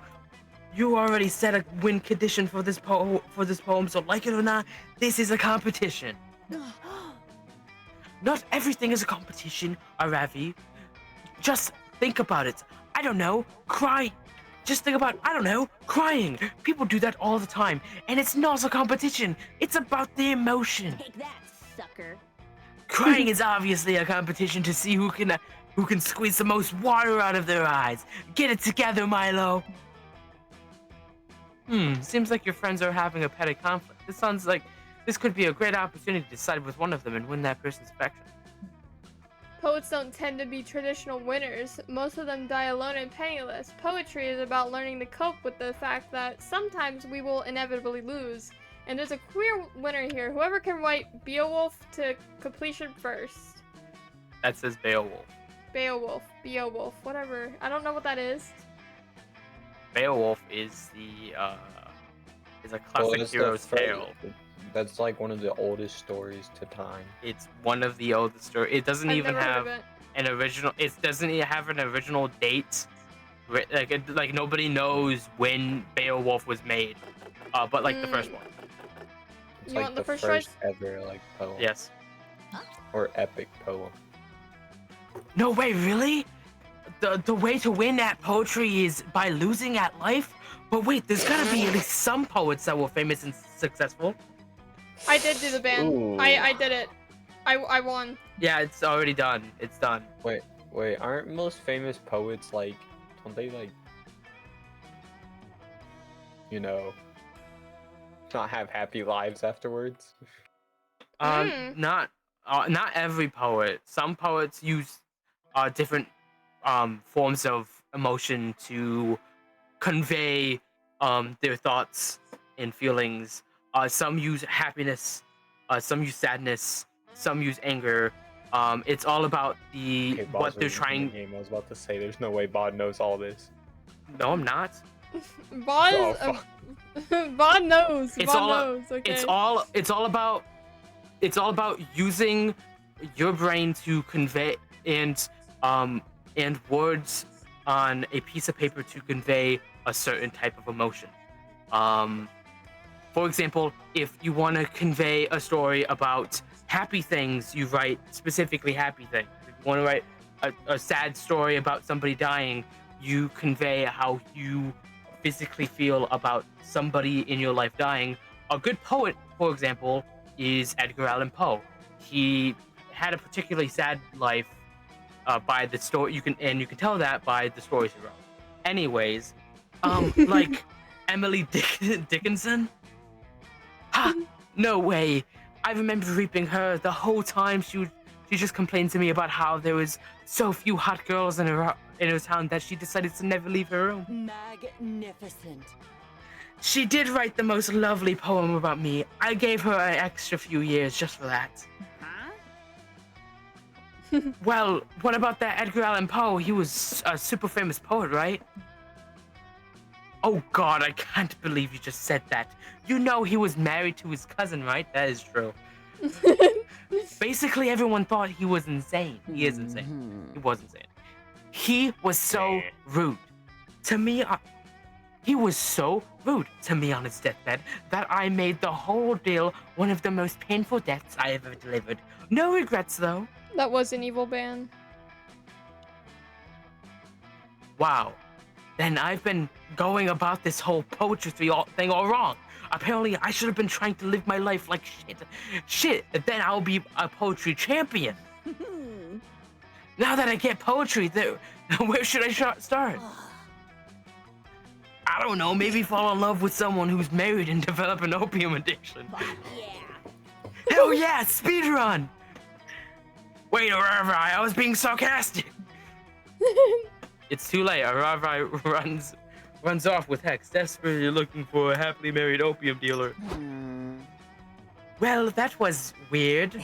You already set a win condition for this poem, so like it or not, this is a competition. Not everything is a competition, Aravi. Just think about it. I don't know, cry. Just think about, I don't know, crying. People do that all the time, and it's not a competition. It's about the emotion. Take that, sucker. Crying is obviously a competition to see who can squeeze the most water out of their eyes. Get it together, Milo. Seems like your friends are having a petty conflict. This sounds like this could be a great opportunity to side with one of them and win that person's affection. Poets don't tend to be traditional winners. Most of them die alone and penniless. Poetry is about learning to cope with the fact that sometimes we will inevitably lose. And there's a clear winner here. Whoever can write Beowulf to completion first. That says Beowulf. Beowulf, whatever. I don't know what that is. Beowulf is a classic hero's tale. That's like one of the oldest stories to time. It's one of the oldest stories. It doesn't even have an original. It doesn't even have an original date. Like nobody knows when Beowulf was made. But like the first one. It's you like want the the first first choice? ever like poem. Yes. Or epic poem. No way, really? The way to win at poetry is by losing at life? But wait, there's gotta be at least some poets that were famous and successful. I did do the ban. Ooh. I did it. I won. Yeah, it's already done. It's done. Wait, aren't most famous poets like, don't they like, you know, not have happy lives afterwards? Not every poet. Some poets use different forms of emotion to convey their thoughts and feelings. Some use happiness, some use sadness, some use anger. It's all about what they're trying. Game. I was about to say, there's no way Bod knows all this. No, I'm not. Bod Bod knows. Bod knows. Okay. It's all about using your brain to convey and words on a piece of paper to convey a certain type of emotion. For example, if you want to convey a story about happy things, you write specifically happy things. If you want to write a sad story about somebody dying, you convey how you physically feel about somebody in your life dying. A good poet, for example, is Edgar Allan Poe. He had a particularly sad life by the story. You can tell that by the stories he wrote. Anyways, like Emily Dickinson. Ha! No way. I remember reaping her the whole time. She just complained to me about how there was so few hot girls in her town that she decided to never leave her room. Magnificent. She did write the most lovely poem about me. I gave her an extra few years just for that. Huh? Well, what about that Edgar Allan Poe? He was a super famous poet, right? Oh God, I can't believe you just said that. You know he was married to his cousin, right? That is true. Basically, everyone thought he was insane. He is insane. He was insane. He was so rude to me. He was so rude to me on his deathbed that I made the whole deal one of the most painful deaths I ever delivered. No regrets, though. That was an evil ban. Wow. Then I've been going about this whole poetry thing all wrong. Apparently, I should have been trying to live my life like shit. Shit, then I'll be a poetry champion. Now that I get poetry, where should I start? I don't know, maybe fall in love with someone who's married and develop an opium addiction. Yeah. Hell yeah, speedrun! Wait, Ararai, I was being sarcastic. It's too late. Ararai runs off with Hex, desperately looking for a happily married opium dealer. Well, that was weird.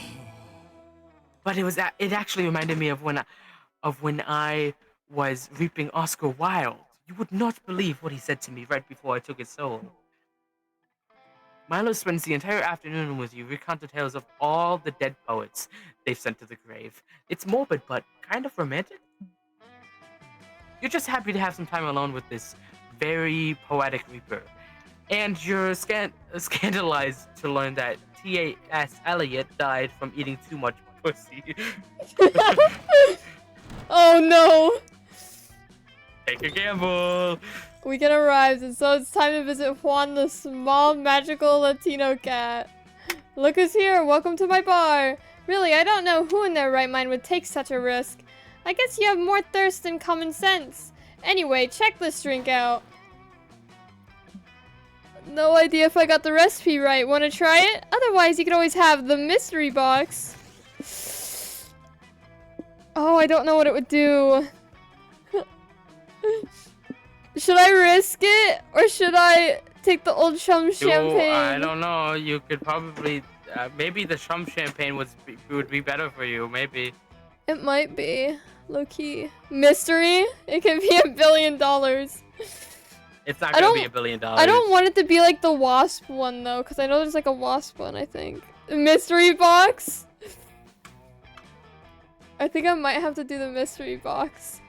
But it actually reminded me of when I was reaping Oscar Wilde. You would not believe what he said to me right before I took his soul. Milo spends the entire afternoon with you, recount the tales of all the dead poets they've sent to the grave. It's morbid, but kind of romantic. You're just happy to have some time alone with this very poetic reaper. And you're scandalized to learn that T.S. Eliot died from eating too much pussy. Oh no! Take a gamble! Weekend arrives, and so it's time to visit Juan, the small, magical Latino cat. Look who's here! Welcome to my bar! Really, I don't know who in their right mind would take such a risk. I guess you have more thirst than common sense. Anyway, check this drink out. No idea if I got the recipe right. Want to try it? Otherwise, you could always have the mystery box. Oh, I don't know what it would do. Should I risk it? Or should I take the old chum champagne? I don't know. You could probably... maybe the chum champagne would be better for you. Maybe. It might be. Low-key. Mystery? It could be $1 billion. It's not gonna be $1 billion. I don't want it to be like the wasp one, though. Because I know there's like a wasp one, I think. Mystery box? I think I might have to do the mystery box.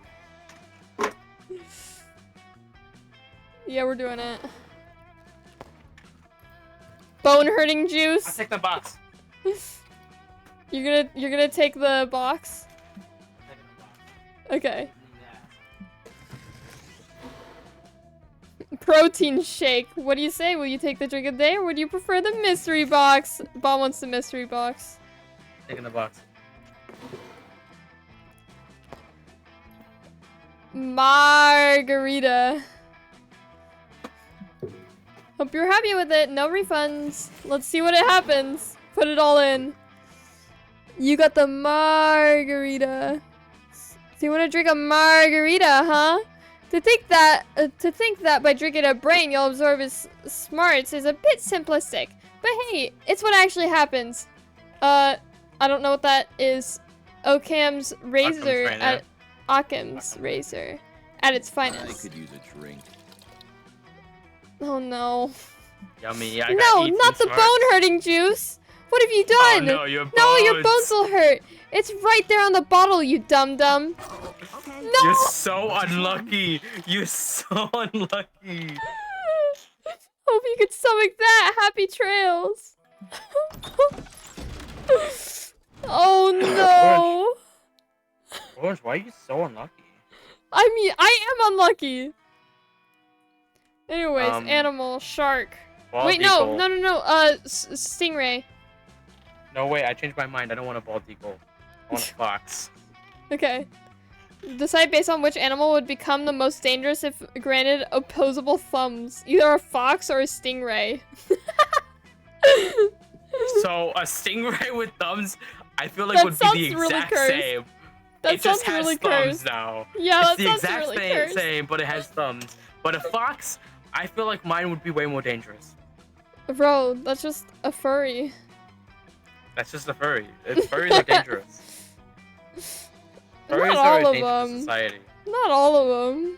Yeah, we're doing it. Bone hurting juice. I'll take the box. You're gonna take the box? Okay. Protein shake. What do you say? Will you take the drink of the day, or would you prefer the mystery box? Bob wants the mystery box. Taking the box. Margarita. Hope you're happy with it. No refunds. Let's see what it happens. Put it all in. You got the margarita. So you want to drink a margarita, huh? To think that by drinking a brain you'll absorb his smarts is a bit simplistic. But hey, it's what actually happens. I don't know what that is. Occam's razor at Occam's razor at its finest. I could use a drink. Oh no. Yummy. No, not the bone-hurting juice. What have you done? Oh, no, your bones. No, your bones will hurt. It's right there on the bottle, you dum-dum. No! You're so unlucky. You're so unlucky. Hope you could stomach that. Happy trails. Oh no. Orange, why are you so unlucky? I mean, I am unlucky. Anyways, animal, shark. Wait, no. Stingray. No, wait, I changed my mind. I don't want a bald eagle. I want a fox. Okay. Decide based on which animal would become the most dangerous if granted opposable thumbs. Either a fox or a stingray. So, a stingray with thumbs, I feel like would be the exact same. It just has thumbs now. Yeah, it's the exact same, but it has thumbs. But a fox, I feel like mine would be way more dangerous. Bro, that's just a furry. That's just a furry. Furries are dangerous. Furries Not are all a danger of to them. society. Not all of them.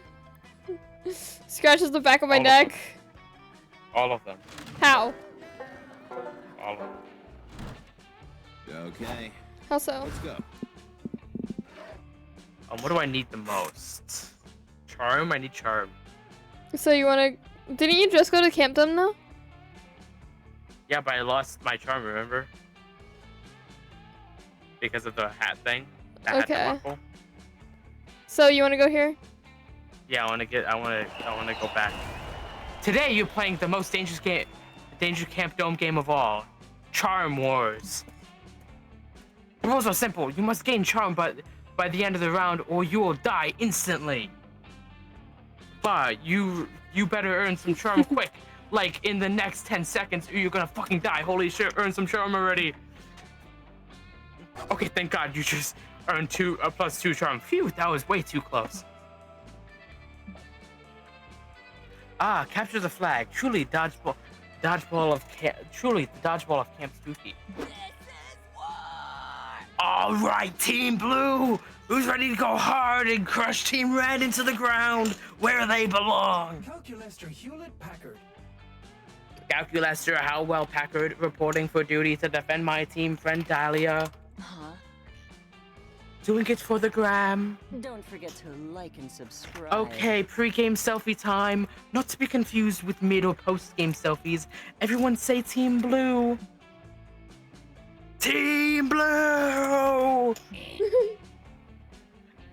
Scratches the back of my neck. All of them. How? All of them. Okay. How so? Let's go. What do I need the most? Charm? I need charm. So you wanna... Didn't you just go to Campton though? Yeah, but I lost my charm, remember? Because of the hat thing. The hat debacle. So you wanna go here? Yeah, I wanna go back. Today you're playing the most dangerous Camp Dome game of all. Charm Wars. The rules are simple. You must gain charm by the end of the round or you will die instantly. But you better earn some charm quick. Like in the next 10 seconds or you're gonna fucking die. Holy shit, earn some charm already. Okay, thank God you just earned +2 charm. Phew, that was way too close. Ah, capture the flag. Truly the dodgeball of Camp's duty. All right, Team Blue, who's ready to go hard and crush Team Red into the ground where they belong? Calculester Hewlett-Packard. Calculester Howell Packard reporting for duty to defend my team friend Dahlia. Huh? Doing it for the gram. Don't forget to like and subscribe. Okay, pre-game selfie time. Not to be confused with mid or post-game selfies. Everyone say Team Blue. Team Blue!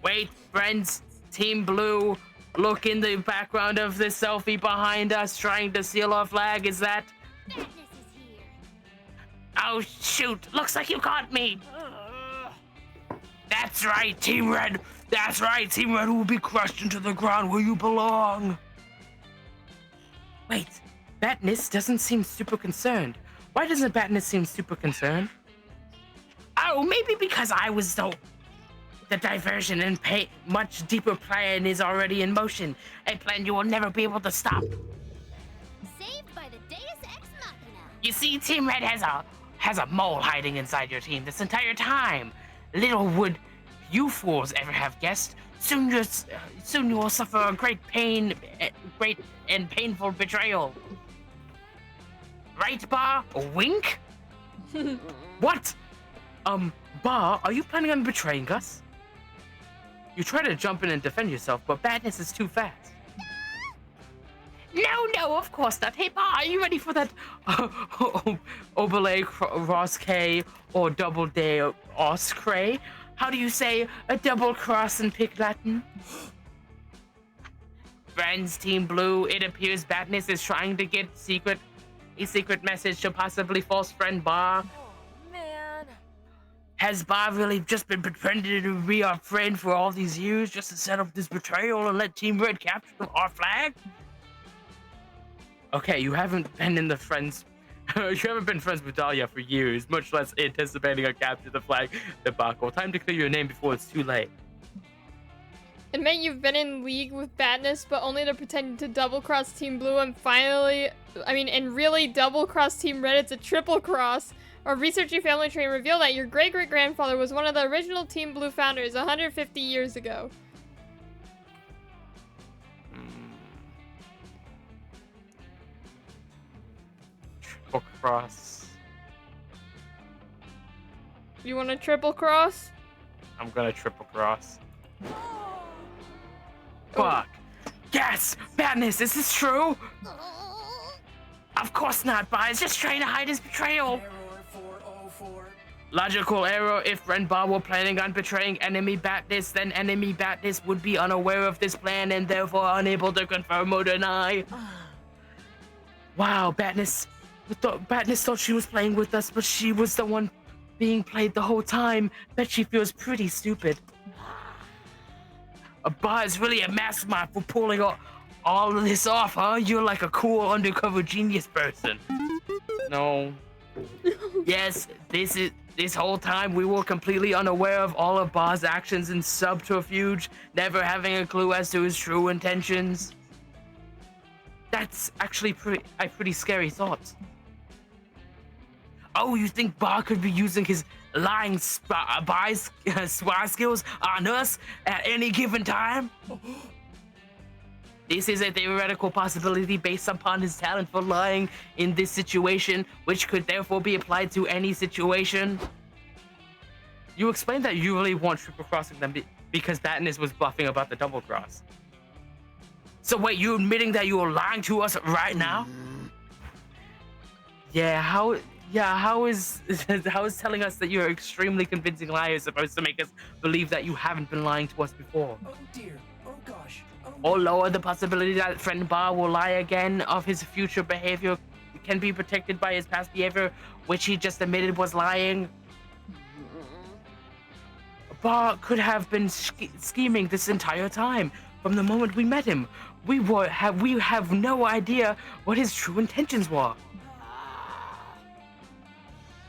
Wait, friends. Team Blue. Look in the background of this selfie behind us trying to seal our flag. Is that? Badness is here. Oh, shoot. Looks like you caught me. That's right, Team Red. That's right, Team Red will be crushed into the ground where you belong. Wait, Badness doesn't seem super concerned. Why doesn't Badness seem super concerned? Oh, maybe because I was the diversion and much deeper plan is already in motion. A plan you will never be able to stop. Saved by the Deus Ex Machina. You see, Team Red has a mole hiding inside your team this entire time. Little would you fools ever have guessed. Soon you will suffer a great and painful betrayal. Right, Ba? A wink? What? Ba, are you planning on betraying us? You try to jump in and defend yourself, but Badness is too fast. No, of course not. Hey, Ba, are you ready for that Obelay Ross K or Double Day Oscray? How do you say a double cross in Pick Latin? Friends, Team Blue, it appears Badness is trying to get a secret message to possibly false friend Ba. Oh, man. Has Ba really just been pretending to be our friend for all these years just to set up this betrayal and let Team Red capture our flag? Okay, you haven't been friends with Dahlia for years, much less anticipating a capture the flag debacle. Time to clear your name before it's too late. Admit you've been in league with Badness, but only to pretend to double-cross Team Blue and really double-cross Team Red to triple-cross. Or research your family tree and reveal that your great-great-grandfather was one of the original Team Blue founders 150 years ago. Triple cross. You want to triple-cross? I'm gonna triple cross. Fuck. Yes! Badness, is this true? Of course not, Ba. He's just trying to hide his betrayal. Error 404. Logical error. If Ren Ba were planning on betraying enemy Badness, then enemy Badness would be unaware of this plan and therefore unable to confirm or deny. Wow, Badness thought she was playing with us, but she was the one being played the whole time. Bet she feels pretty stupid. Ba is really a mastermind for pulling all of this off, huh? You're like a cool undercover genius person. No. Yes, this whole time we were completely unaware of all of Ba's actions and subterfuge, never having a clue as to his true intentions. That's actually pretty scary thought. Oh, you think Ba could be using his lying spy skills on us at any given time? This is a theoretical possibility based upon his talent for lying in this situation, which could therefore be applied to any situation. You explained that you really want triple crossing them because Badness was bluffing about the double cross. So wait, you admitting that you are lying to us right now? Yeah, how is telling us that you're extremely convincing liar supposed to make us believe that you haven't been lying to us before? Oh dear. Oh gosh. Or lower the possibility that friend Ba will lie again of his future behavior can be protected by his past behavior, which he just admitted was lying. Ba could have been scheming this entire time. From the moment we met him, we have no idea what his true intentions were.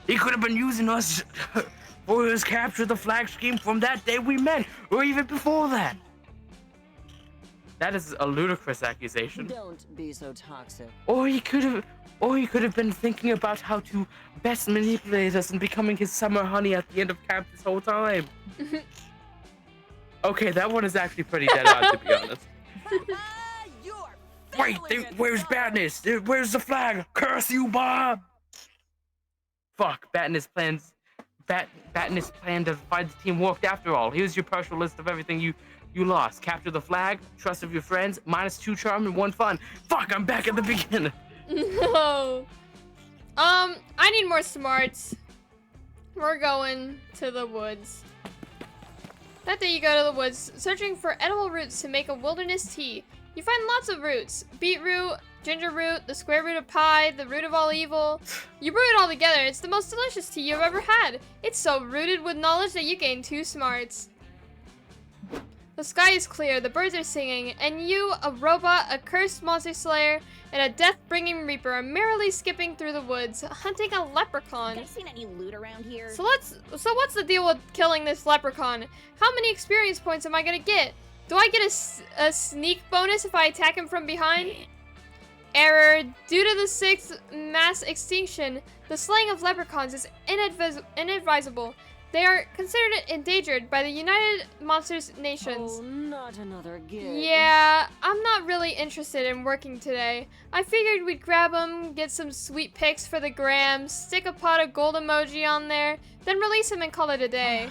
He could have been using us for his capture the flag scheme from that day we met, or even before that. That is a ludicrous accusation. Don't be so toxic. Or he could have been thinking about how to best manipulate us and becoming his summer honey at the end of camp this whole time. Okay, that one is actually pretty dead on, to be honest. Wait, where's Badness? Where's the flag? Curse you, Ba! Fuck, Badness planned to find the team worked after all. Here's your partial list of everything you lost. Capture the flag, trust of your friends, -2 charm, and 1 fun. Fuck, I'm back at the beginning. No. I need more smarts. We're going to the woods. That day you go to the woods, searching for edible roots to make a wilderness tea. You find lots of roots. Beetroot, ginger root, the square root of pie, the root of all evil. You brew it all together. It's the most delicious tea you've ever had. It's so rooted with knowledge that you gain 2 smarts. The sky is clear, the birds are singing, and you, a robot, a cursed monster slayer, and a death-bringing reaper are merrily skipping through the woods, hunting a leprechaun. Guys seen any loot around here? So what's the deal with killing this leprechaun? How many experience points am I gonna get? Do I get a sneak bonus if I attack him from behind? Error. Due to the 6th mass extinction, the slaying of leprechauns is inadvisable. They are considered endangered by the United Monsters Nations. Oh, not another gig. Yeah, I'm not really interested in working today. I figured we'd grab them, get some sweet pics for the gram, stick a pot of gold emoji on there, then release them and call it a day.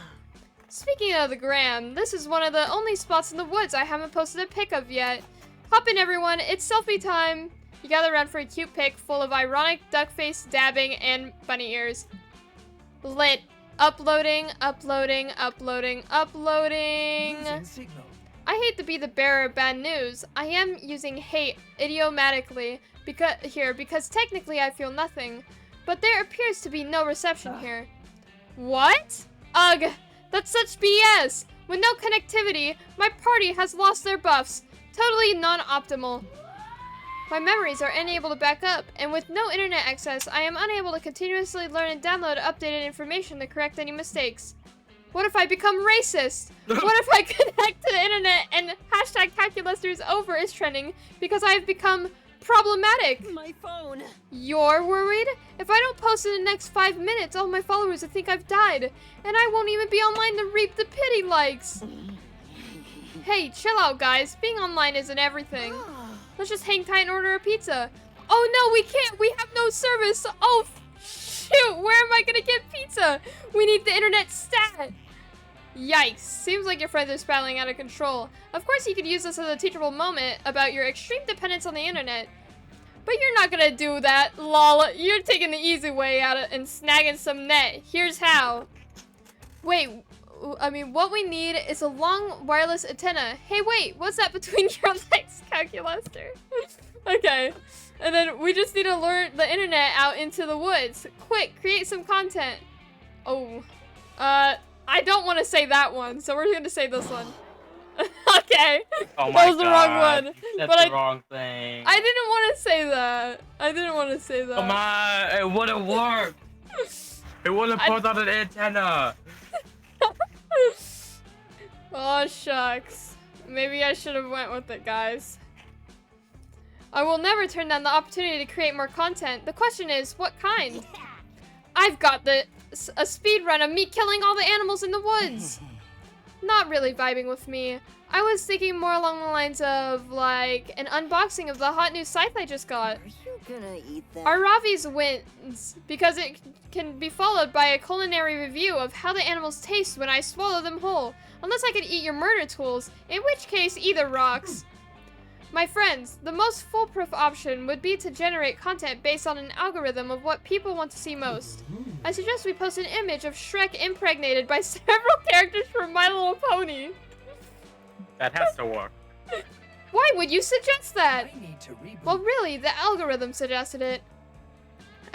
Speaking of the gram, this is one of the only spots in the woods I haven't posted a pic of yet. Hop in, everyone, it's selfie time. You gather around for a cute pic full of ironic duck face dabbing and bunny ears. Lit. Uploading. Losing signal. I hate to be the bearer of bad news. I am using hate idiomatically because technically I feel nothing. But there appears to be no reception here. What? Ugh, that's such BS. With no connectivity, my party has lost their buffs. Totally non-optimal. My memories are unable to back up, and with no internet access, I am unable to continuously learn and download updated information to correct any mistakes. What if I become racist? What if I connect to the internet and hashtag Calculester is over is trending because I have become problematic? My phone. You're worried? If I don't post in the next 5 minutes, all my followers will think I've died, and I won't even be online to reap the pity likes. Hey, chill out, guys. Being online isn't everything. Let's just hang tight and order a pizza. Oh no, we can't. We have no service. Oh, shoot. Where am I gonna get pizza? We need the internet stat. Yikes. Seems like your friends are spiraling out of control. Of course, you could use this as a teachable moment about your extreme dependence on the internet. But you're not gonna do that, lol. You're taking the easy way out and snagging some net. Here's how. Wait, what we need is a long wireless antenna. Hey, wait, what's that between your legs, Calculester? Okay. And then we just need to lure the internet out into the woods. Quick, create some content. Oh, I don't want to say that one, so we're gonna say this one. Okay. Oh my god. That was the wrong one. That's the wrong thing. I didn't want to say that. I didn't want to say that. Come on, it wouldn't work. It wouldn't put on an antenna. Oh, shucks. Maybe I should have went with it, guys. I will never turn down the opportunity to create more content. The question is, what kind? I've got a speed run of me killing all the animals in the woods. Not really vibing with me. I was thinking more along the lines of, like, an unboxing of the hot new scythe I just got. Are you gonna eat that? Aravi's wins, because it can be followed by a culinary review of how the animals taste when I swallow them whole. Unless I could eat your murder tools, in which case either rocks. My friends, the most foolproof option would be to generate content based on an algorithm of what people want to see most. I suggest we post an image of Shrek impregnated by several characters from My Little Pony. That has to work. Why would you suggest that? I need to reboot. Well, really, the algorithm suggested it.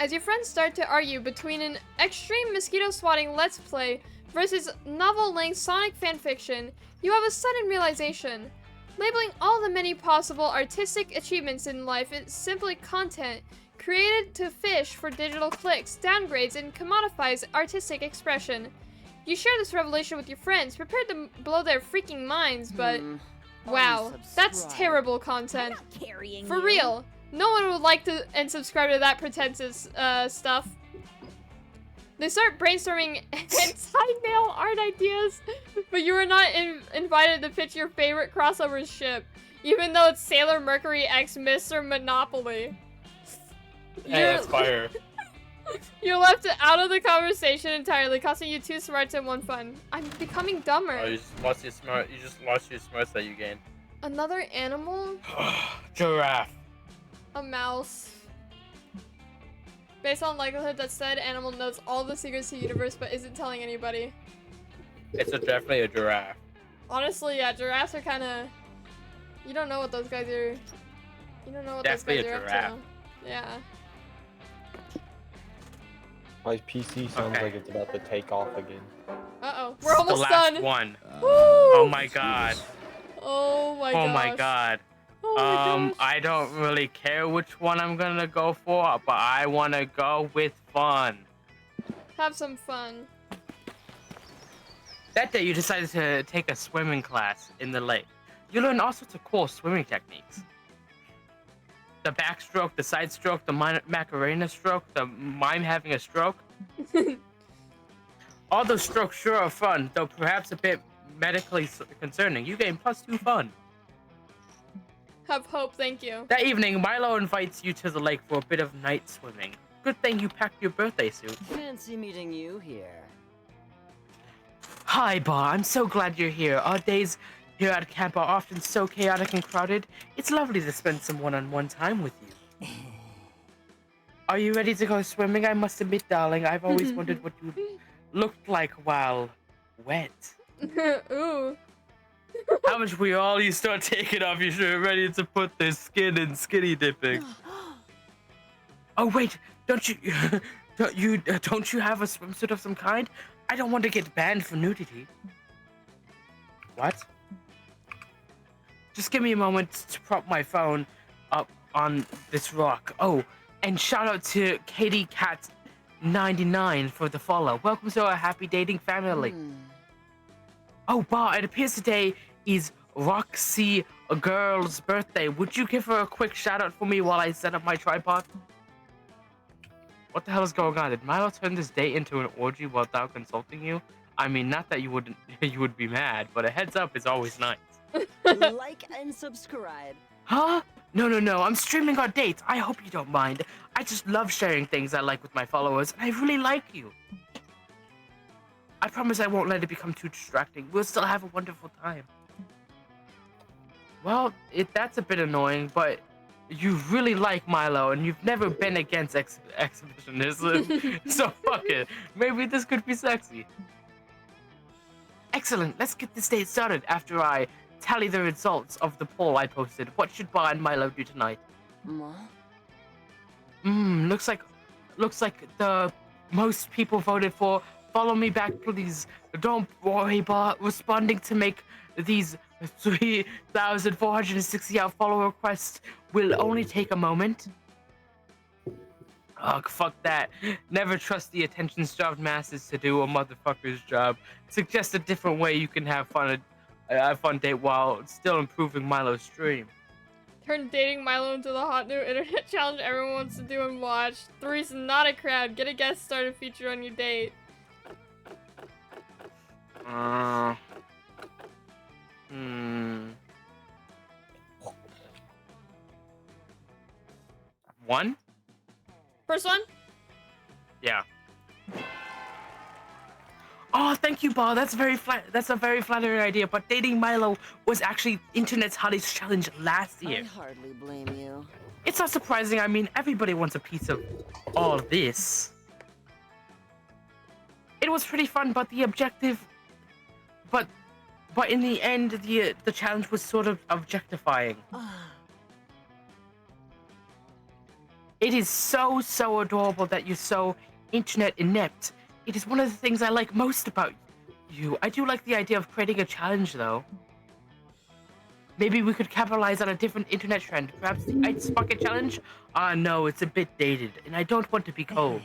As your friends start to argue between an extreme mosquito swatting let's play versus novel-length Sonic fanfiction, you have a sudden realization. Labeling all the many possible artistic achievements in life is simply content created to fish for digital clicks, downgrades, and commodifies artistic expression. You share this revelation with your friends, prepared to blow their freaking minds, but wow, that's terrible content. For real, no one would like to and subscribe to that pretentious stuff. They start brainstorming anti-male art ideas, but you are not invited to pitch your favorite crossover ship, even though it's Sailor Mercury x Mr. Monopoly. Hey, that's fire. You're left out of the conversation entirely, costing you 2 smarts and 1 fun. I'm becoming dumber. Oh, you just lost your smart. You just lost your smarts that you gained. Another animal? Giraffe. A mouse. Based on likelihood that said animal knows all the secrets to the universe but isn't telling anybody. It's definitely a giraffe. Honestly, yeah, giraffes are kind of... You don't know what those guys are... You don't know what Definitely those guys a are giraffe. up to. Yeah. My PC sounds like it's about to take off again. Uh-oh. We're almost the last done. one. Woo! Oh my god. Oh my gosh. Oh my god. Oh my gosh. I don't really care which one I'm gonna go for, but I wanna go with fun. Have some fun. That day you decided to take a swimming class in the lake. You learn all sorts of cool swimming techniques. The backstroke, the side stroke, the Macarena stroke, the mime having a stroke. All those strokes sure are fun, though perhaps a bit medically concerning. You gain +2 fun. Have hope, thank you. That evening, Milo invites you to the lake for a bit of night swimming. Good thing you packed your birthday suit. Fancy meeting you here. Hi, Ba. I'm so glad you're here. Our days here at camp are often so chaotic and crowded. It's lovely to spend some one-on-one time with you. Are you ready to go swimming? I must admit, darling, I've always wondered what you looked like while wet. Ooh. How much we all you start taking off your shirt, ready to put the skin in skinny dipping. Oh wait, don't you have a swimsuit of some kind? I don't want to get banned for nudity. What? Just give me a moment to prop my phone up on this rock. Oh, and shout out to Katie Cat 99 for the follow. Welcome to our happy dating family. Oh, Bar, it appears today is Roxy Girl's birthday. Would you give her a quick shout out for me while I set up my tripod? What the hell is going on? Did Milo turn this day into an orgy without consulting you? I mean, not that you would be mad, but a heads up is always nice. Like and subscribe. Huh? No, I'm streaming our dates. I hope you don't mind. I just love sharing things I like with my followers, and I really like you. I promise I won't let it become too distracting. We'll still have a wonderful time. Well, that's a bit annoying, but you really like Milo, and you've never been against exhibitionism, so fuck it. Maybe this could be sexy. Excellent. Let's get this date started after I tally the results of the poll I posted. What should Bar and Milo do tonight? Looks like the most people voted for follow me back, please. Don't worry, Bar. Responding to make these 3,460 follow requests will only take a moment. Ugh, fuck that. Never trust the attention-starved masses to do a motherfucker's job. Suggest a different way you can have fun date while still improving Milo's stream. Turn dating Milo into the hot new internet challenge everyone wants to do and watch. Three's not a crowd. Get a guest starter feature on your date. One? First one? Yeah. Oh, thank you, Bar. That's a very flattering idea. But dating Milo was actually internet's hottest challenge last year. I hardly blame you. It's not surprising. I mean, everybody wants a piece of all this. It was pretty fun, but the objective, but in the end, the challenge was sort of objectifying. It is so adorable that you're so internet inept. It is one of the things I like most about you. I do like the idea of creating a challenge, though. Maybe we could capitalize on a different internet trend. Perhaps the Ice Bucket Challenge? No, it's a bit dated, and I don't want to be cold.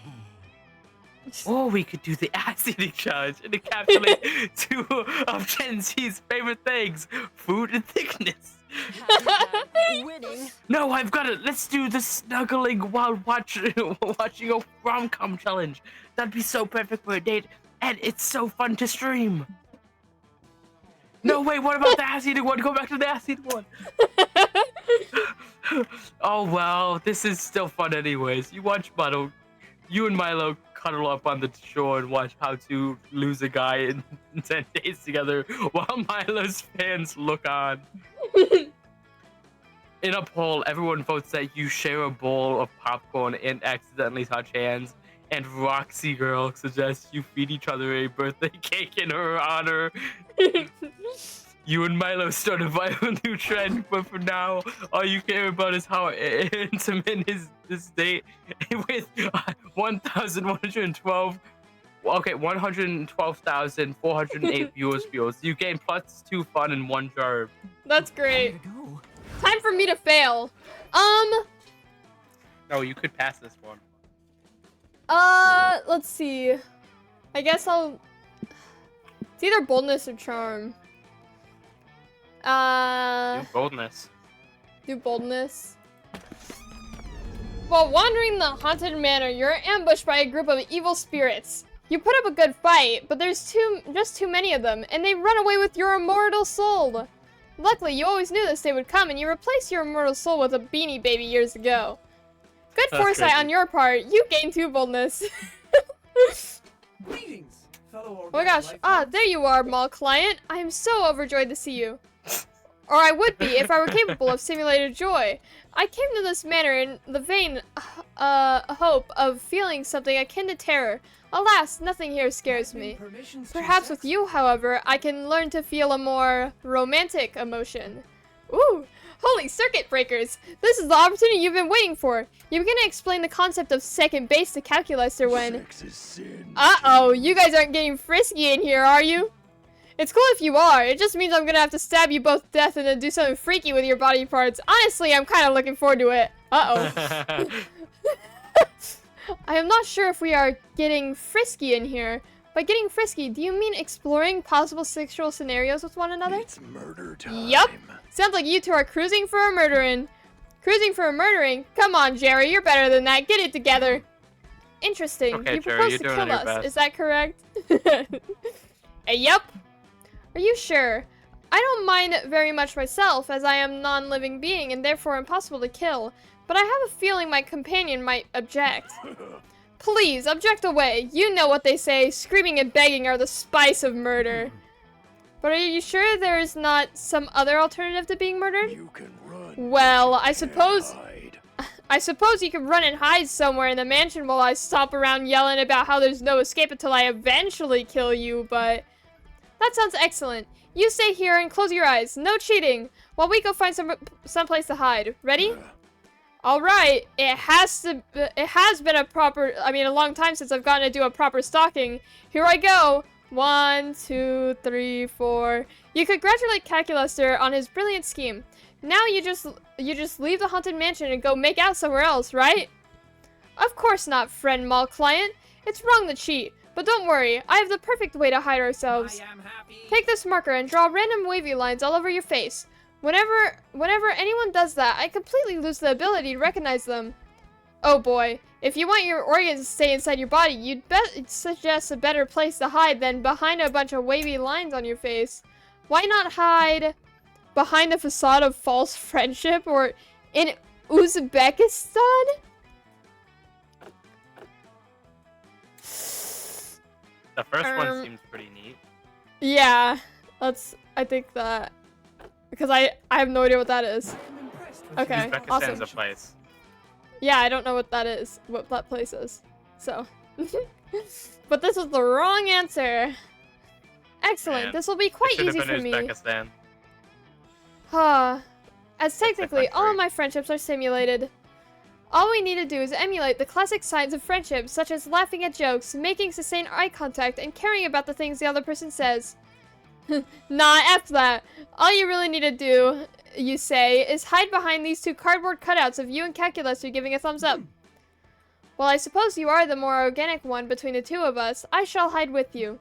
Or we could do the ass eating challenge and encapsulate two of Gen Z's favorite things, food and thickness. Winning. No, I've got it. Let's do the snuggling while watching a rom-com challenge. That'd be so perfect for a date, and it's so fun to stream. No, wait, what about the ass eating one? Go back to the ass eating one. Oh, well, this is still fun anyways. You and Milo cuddle up on the shore and watch how to lose a guy in 10 days together while Milo's fans look on. In a poll, everyone votes that you share a bowl of popcorn and accidentally touch hands, and Roxy Girl suggests you feed each other a birthday cake in her honor. You and Milo start a viral new trend, but for now, all you care about is how intimate is this date with 112,408 viewers. You gain +2 fun and 1 charm. That's great. Time for me to fail. No, you could pass this one. Let's see. I guess it's either boldness or charm. Do boldness. Do boldness. While wandering the haunted manor, you're ambushed by a group of evil spirits. You put up a good fight, but there's just too many of them, and they run away with your immortal soul. Luckily, you always knew this day would come, and you replaced your immortal soul with a Beanie Baby years ago. Good foresight on your part. You gained 2 boldness. Oh my gosh. There you are, mall client. I am so overjoyed to see you. Or I would be if I were capable of simulated joy. I came to this manor in the vain hope of feeling something akin to terror. Alas, nothing here scares me. Perhaps with you, however, I can learn to feel a more romantic emotion. Ooh, holy circuit breakers! This is the opportunity you've been waiting for. You begin to explain the concept of second base to Calculaster when... Uh-oh, you guys aren't getting frisky in here, are you? It's cool if you are. It just means I'm gonna have to stab you both to death and then do something freaky with your body parts. Honestly, I'm kind of looking forward to it. Uh-oh. I am not sure if we are getting frisky in here, By getting frisky, do you mean exploring possible sexual scenarios with one another? It's murder time. Yup. Sounds like you two are cruising for a murdering. Cruising for a murdering? Come on, Jerry, you're better than that. Get it together. Interesting. Okay, you Jerry, propose you're to doing kill your us. best. Is that correct? Yup. Are you sure? I don't mind very much myself, as I am non-living being and therefore impossible to kill. But I have a feeling my companion might object. Please, object away. You know what they say. Screaming and begging are the spice of murder. But are you sure there is not some other alternative to being murdered? You can run. Well, I suppose you can run and hide somewhere in the mansion while I stomp around yelling about how there's no escape until I eventually kill you, but... That sounds excellent. You stay here and close your eyes. No cheating. While we go find someplace to hide. Ready? Alright. It has been a long time since I've gotten to do a proper stalking. Here I go. 1, 2, 3, 4. You congratulate Calculaster on his brilliant scheme. Now you just leave the haunted mansion and go make out somewhere else, right? Of course not, friend mall client. It's wrong to cheat. But don't worry, I have the perfect way to hide ourselves. Take this marker and draw random wavy lines all over your face. Whenever anyone does that, I completely lose the ability to recognize them. Oh boy, if you want your organs to stay inside your body, you'd suggest a better place to hide than behind a bunch of wavy lines on your face. Why not hide behind the facade of false friendship or in Uzbekistan? The first one seems pretty neat. Yeah, I think that, because I have no idea what that is. Okay, awesome. Uzbekistan's a place. Yeah, I don't know what that is, what that place is. So, but this was the wrong answer. Excellent. Man, This will be quite easy for me. Uzbekistan. As technically, all of my friendships are simulated. All we need to do is emulate the classic signs of friendship, such as laughing at jokes, making sustained eye contact, and caring about the things the other person says. Nah, F that. All you really need to do, you say, is hide behind these two cardboard cutouts of you and Calculaster giving a thumbs up. Well, I suppose you are the more organic one between the two of us. I shall hide with you.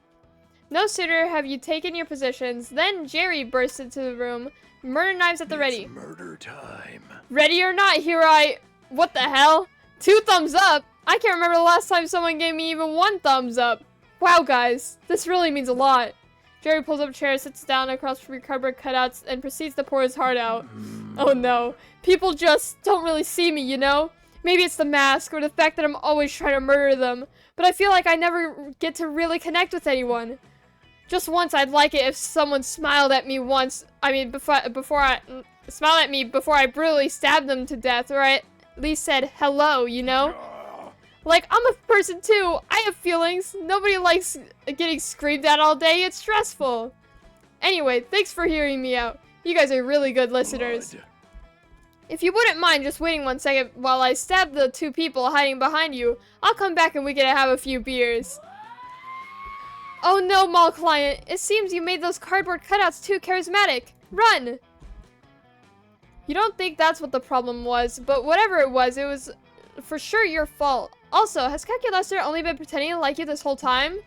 No sooner have you taken your positions, then Jerry bursts into the room, murder knives at the ready. It's murder time. Ready or not, here I... What the hell? 2 thumbs up? I can't remember the last time someone gave me even 1 thumbs up. Wow, guys. This really means a lot. Jerry pulls up a chair, sits down across from your cardboard cutouts, and proceeds to pour his heart out. Oh no. People just don't really see me, you know? Maybe it's the mask, or the fact that I'm always trying to murder them. But I feel like I never get to really connect with anyone. Just once, I'd like it if someone smiled at me once. I mean, smiled at me before I brutally stabbed them to death, or at least said hello, you know? Like, I'm a person too. I have feelings. Nobody likes getting screamed at all day. It's stressful. Anyway, thanks for hearing me out. You guys are really good listeners. If you wouldn't mind just waiting 1 second while I stab the 2 people hiding behind you, I'll come back and we can have a few beers. Oh no, mall client. It seems you made those cardboard cutouts too charismatic. Run! You don't think that's what the problem was, but whatever it was for sure your fault. Also, has Calculaster only been pretending to like you this whole time?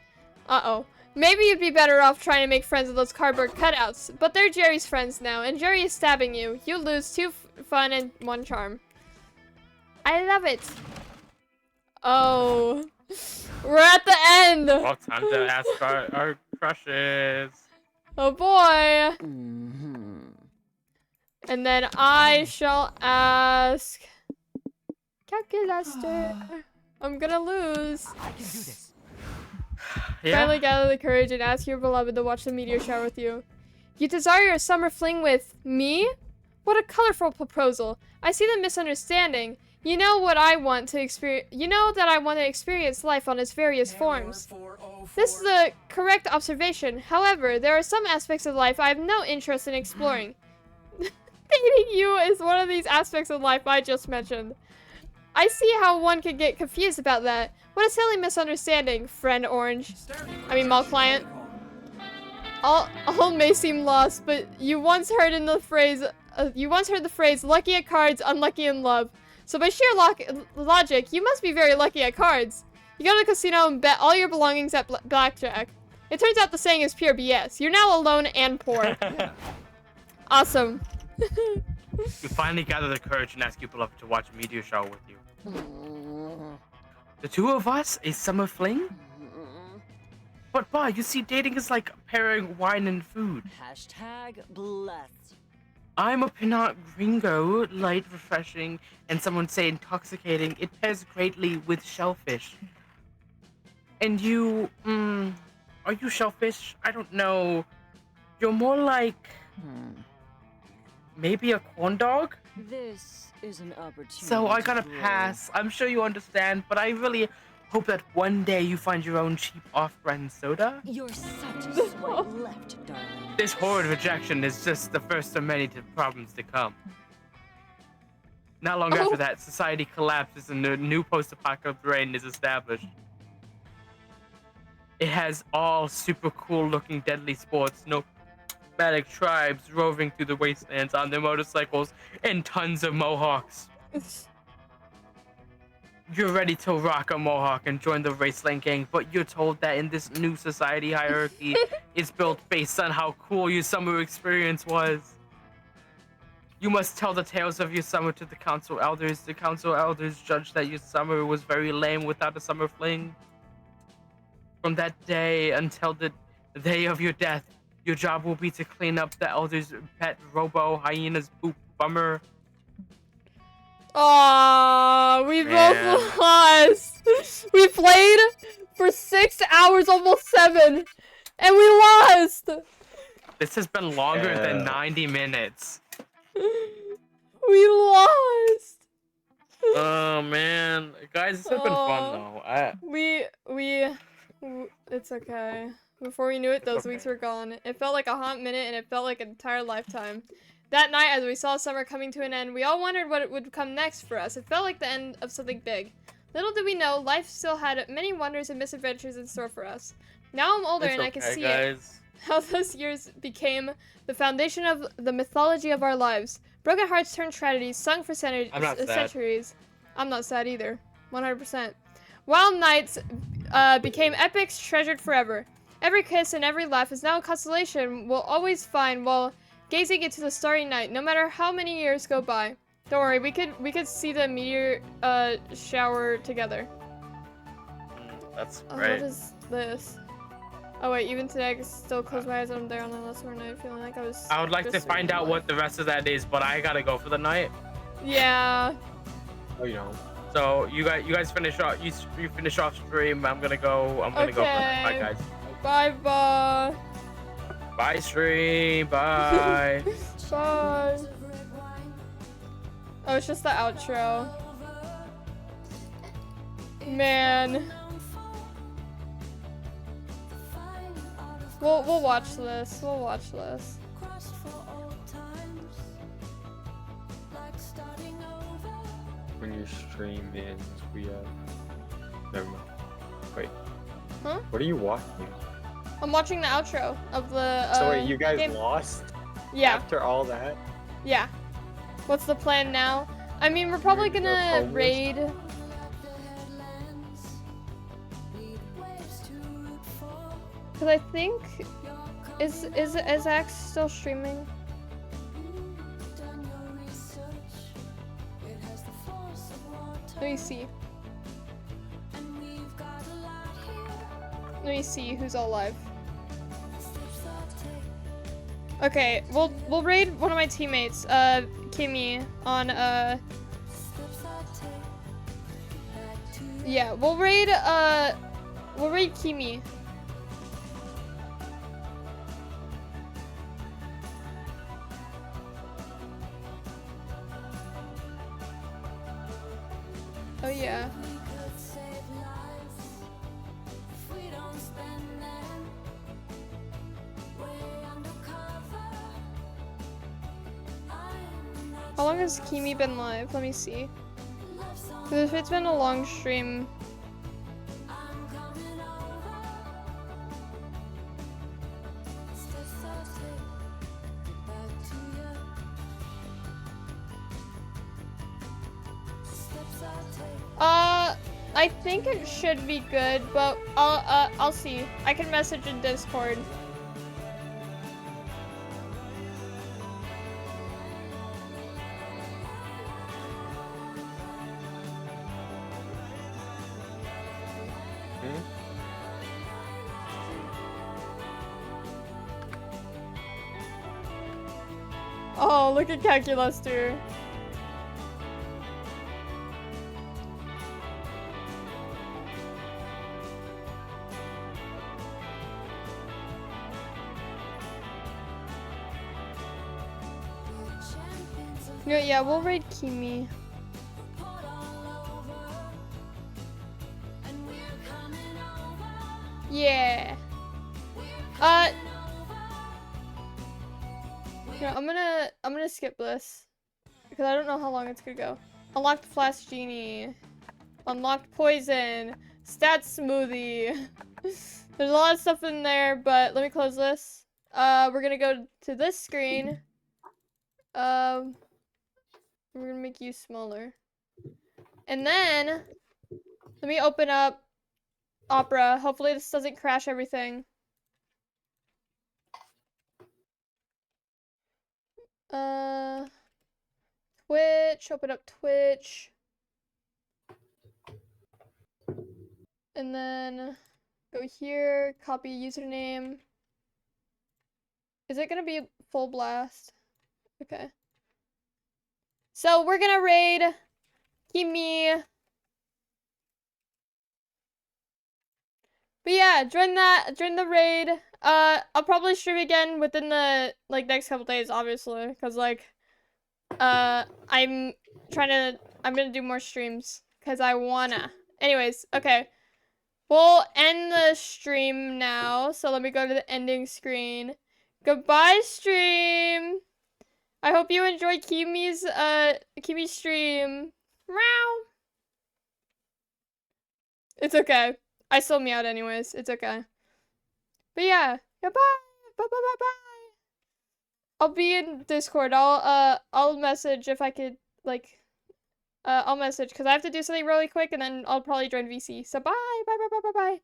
Uh-oh. Maybe you'd be better off trying to make friends with those cardboard cutouts, but they're Jerry's friends now, and Jerry is stabbing you. You lose 2 fun and 1 charm. I love it. Oh. We're at the end! Well, time to ask our crushes. Oh boy! And then I shall ask... Calculaster. I'm gonna lose. I can do this. Finally gather the courage and ask your beloved to watch the meteor shower with you. You desire a summer fling with me? What a colorful proposal. I see the misunderstanding. You know what I want to experience. You know that I want to experience life on its various forms. This is the correct observation. However, there are some aspects of life I have no interest in exploring. Dating you is one of these aspects of life I just mentioned. I see how one could get confused about that. What a silly misunderstanding, friend Orange. I mean, mall client. All may seem lost, but you once heard the phrase "lucky at cards, unlucky in love." So by sheer logic, you must be very lucky at cards. You go to the casino and bet all your belongings at blackjack. It turns out the saying is pure BS. You're now alone and poor. Awesome. You finally gather the courage and ask your beloved to watch a meteor shower with you. The two of us? A summer fling? But Ba, you see, dating is like pairing wine and food. #blessed. I'm a Pinot Gringo, light, refreshing, and some would say intoxicating. It pairs greatly with shellfish. And you, are you shellfish? I don't know. You're more like, maybe a corn dog? This is an opportunity. So I gotta to grow. pass. I'm sure you understand, but I really hope that one day you find your own cheap off-brand soda. You're such a swipe left, darling. This horrid rejection is just the first of many problems to come. Not long after that, society collapses and a new post-apocalyptic reign is established. It has all super cool-looking deadly sports, nomadic tribes roving through the wastelands on their motorcycles, and tons of mohawks. You're ready to rock a mohawk and join the Raceland gang, but you're told that in this new society hierarchy, it's built based on how cool your summer experience was. You must tell the tales of your summer to the council elders. The council elders judged that your summer was very lame without a summer fling. From that day until the day of your death, your job will be to clean up the elders' pet robo hyena's poop bummer. Aww, we both lost. We played for 6 hours, almost 7, and we lost. This has been longer than 90 minutes. We lost. Oh man, guys, this has been fun though. It's okay. Before we knew it, those weeks were gone. It felt like a hot minute, and it felt like an entire lifetime. That night, as we saw summer coming to an end, we all wondered what would come next for us. It felt like the end of something big. Little did we know, life still had many wonders and misadventures in store for us. Now I'm older and I can see it. How those years became the foundation of the mythology of our lives. Broken hearts turned tragedies, sung for centuries. I'm not sad either. 100%. Wild nights became epics treasured forever. Every kiss and every laugh is now a consolation we'll always find while gazing into the starry night, no matter how many years go by. Don't worry, we could see the meteor shower together. That's Oh, great. what is this? Oh wait, even today I can still close my eyes when I'm there on a summer night, feeling like I was. I would like to find out what the rest of that is, but I gotta go for the night. Yeah. Oh, you don't. So you guys finish off. You finish off stream. I'm gonna go. I'm gonna go for the night. Bye, guys. Bye bye. Bye, stream. Bye. Bye. Oh, it's just the outro. Man. We'll watch this. We'll watch this. When your stream ends, we never mind. Wait. Huh? What are you watching? I'm watching the outro of the. So wait, you guys game. lost? Yeah. After all that? Yeah. What's the plan now? I mean, we're probably gonna raid. Cause I think is Axe still streaming? Let me see. Let me see who's all live. Okay, we'll raid one of my teammates, Kimmy, on yeah, we'll raid Kimmy. Oh yeah. How long has Kimi been live? Let me see. Because if it's been a long stream. I think it should be good, but I'll see. I can message in Discord. Oh, look at Calculester. Yeah, we'll raid Kimi. Yeah. Yeah, I'm gonna skip this because I don't know how long it's gonna go. Unlocked Flash Genie. Unlocked Poison. Stat Smoothie. There's a lot of stuff in there, but let me close this. We're gonna go to this screen. We're gonna make you smaller. And then, let me open up Opera. Hopefully this doesn't crash everything. Twitch, open up Twitch. And then go here, copy username. Is it gonna be full blast? Okay. So we're gonna raid Kimi. But yeah, join the raid. I'll probably stream again within the next couple days, obviously, because I'm gonna do more streams because I wanna. Anyways, okay. We'll end the stream now. So let me go to the ending screen. Goodbye, stream. I hope you enjoyed Kimi's stream. Meow. It's okay. I still meowed anyways. It's okay. But yeah, goodbye. Bye bye bye bye. I'll be in Discord. I'll message if I could I'll message because I have to do something really quick and then I'll probably join VC. So bye bye bye bye bye bye.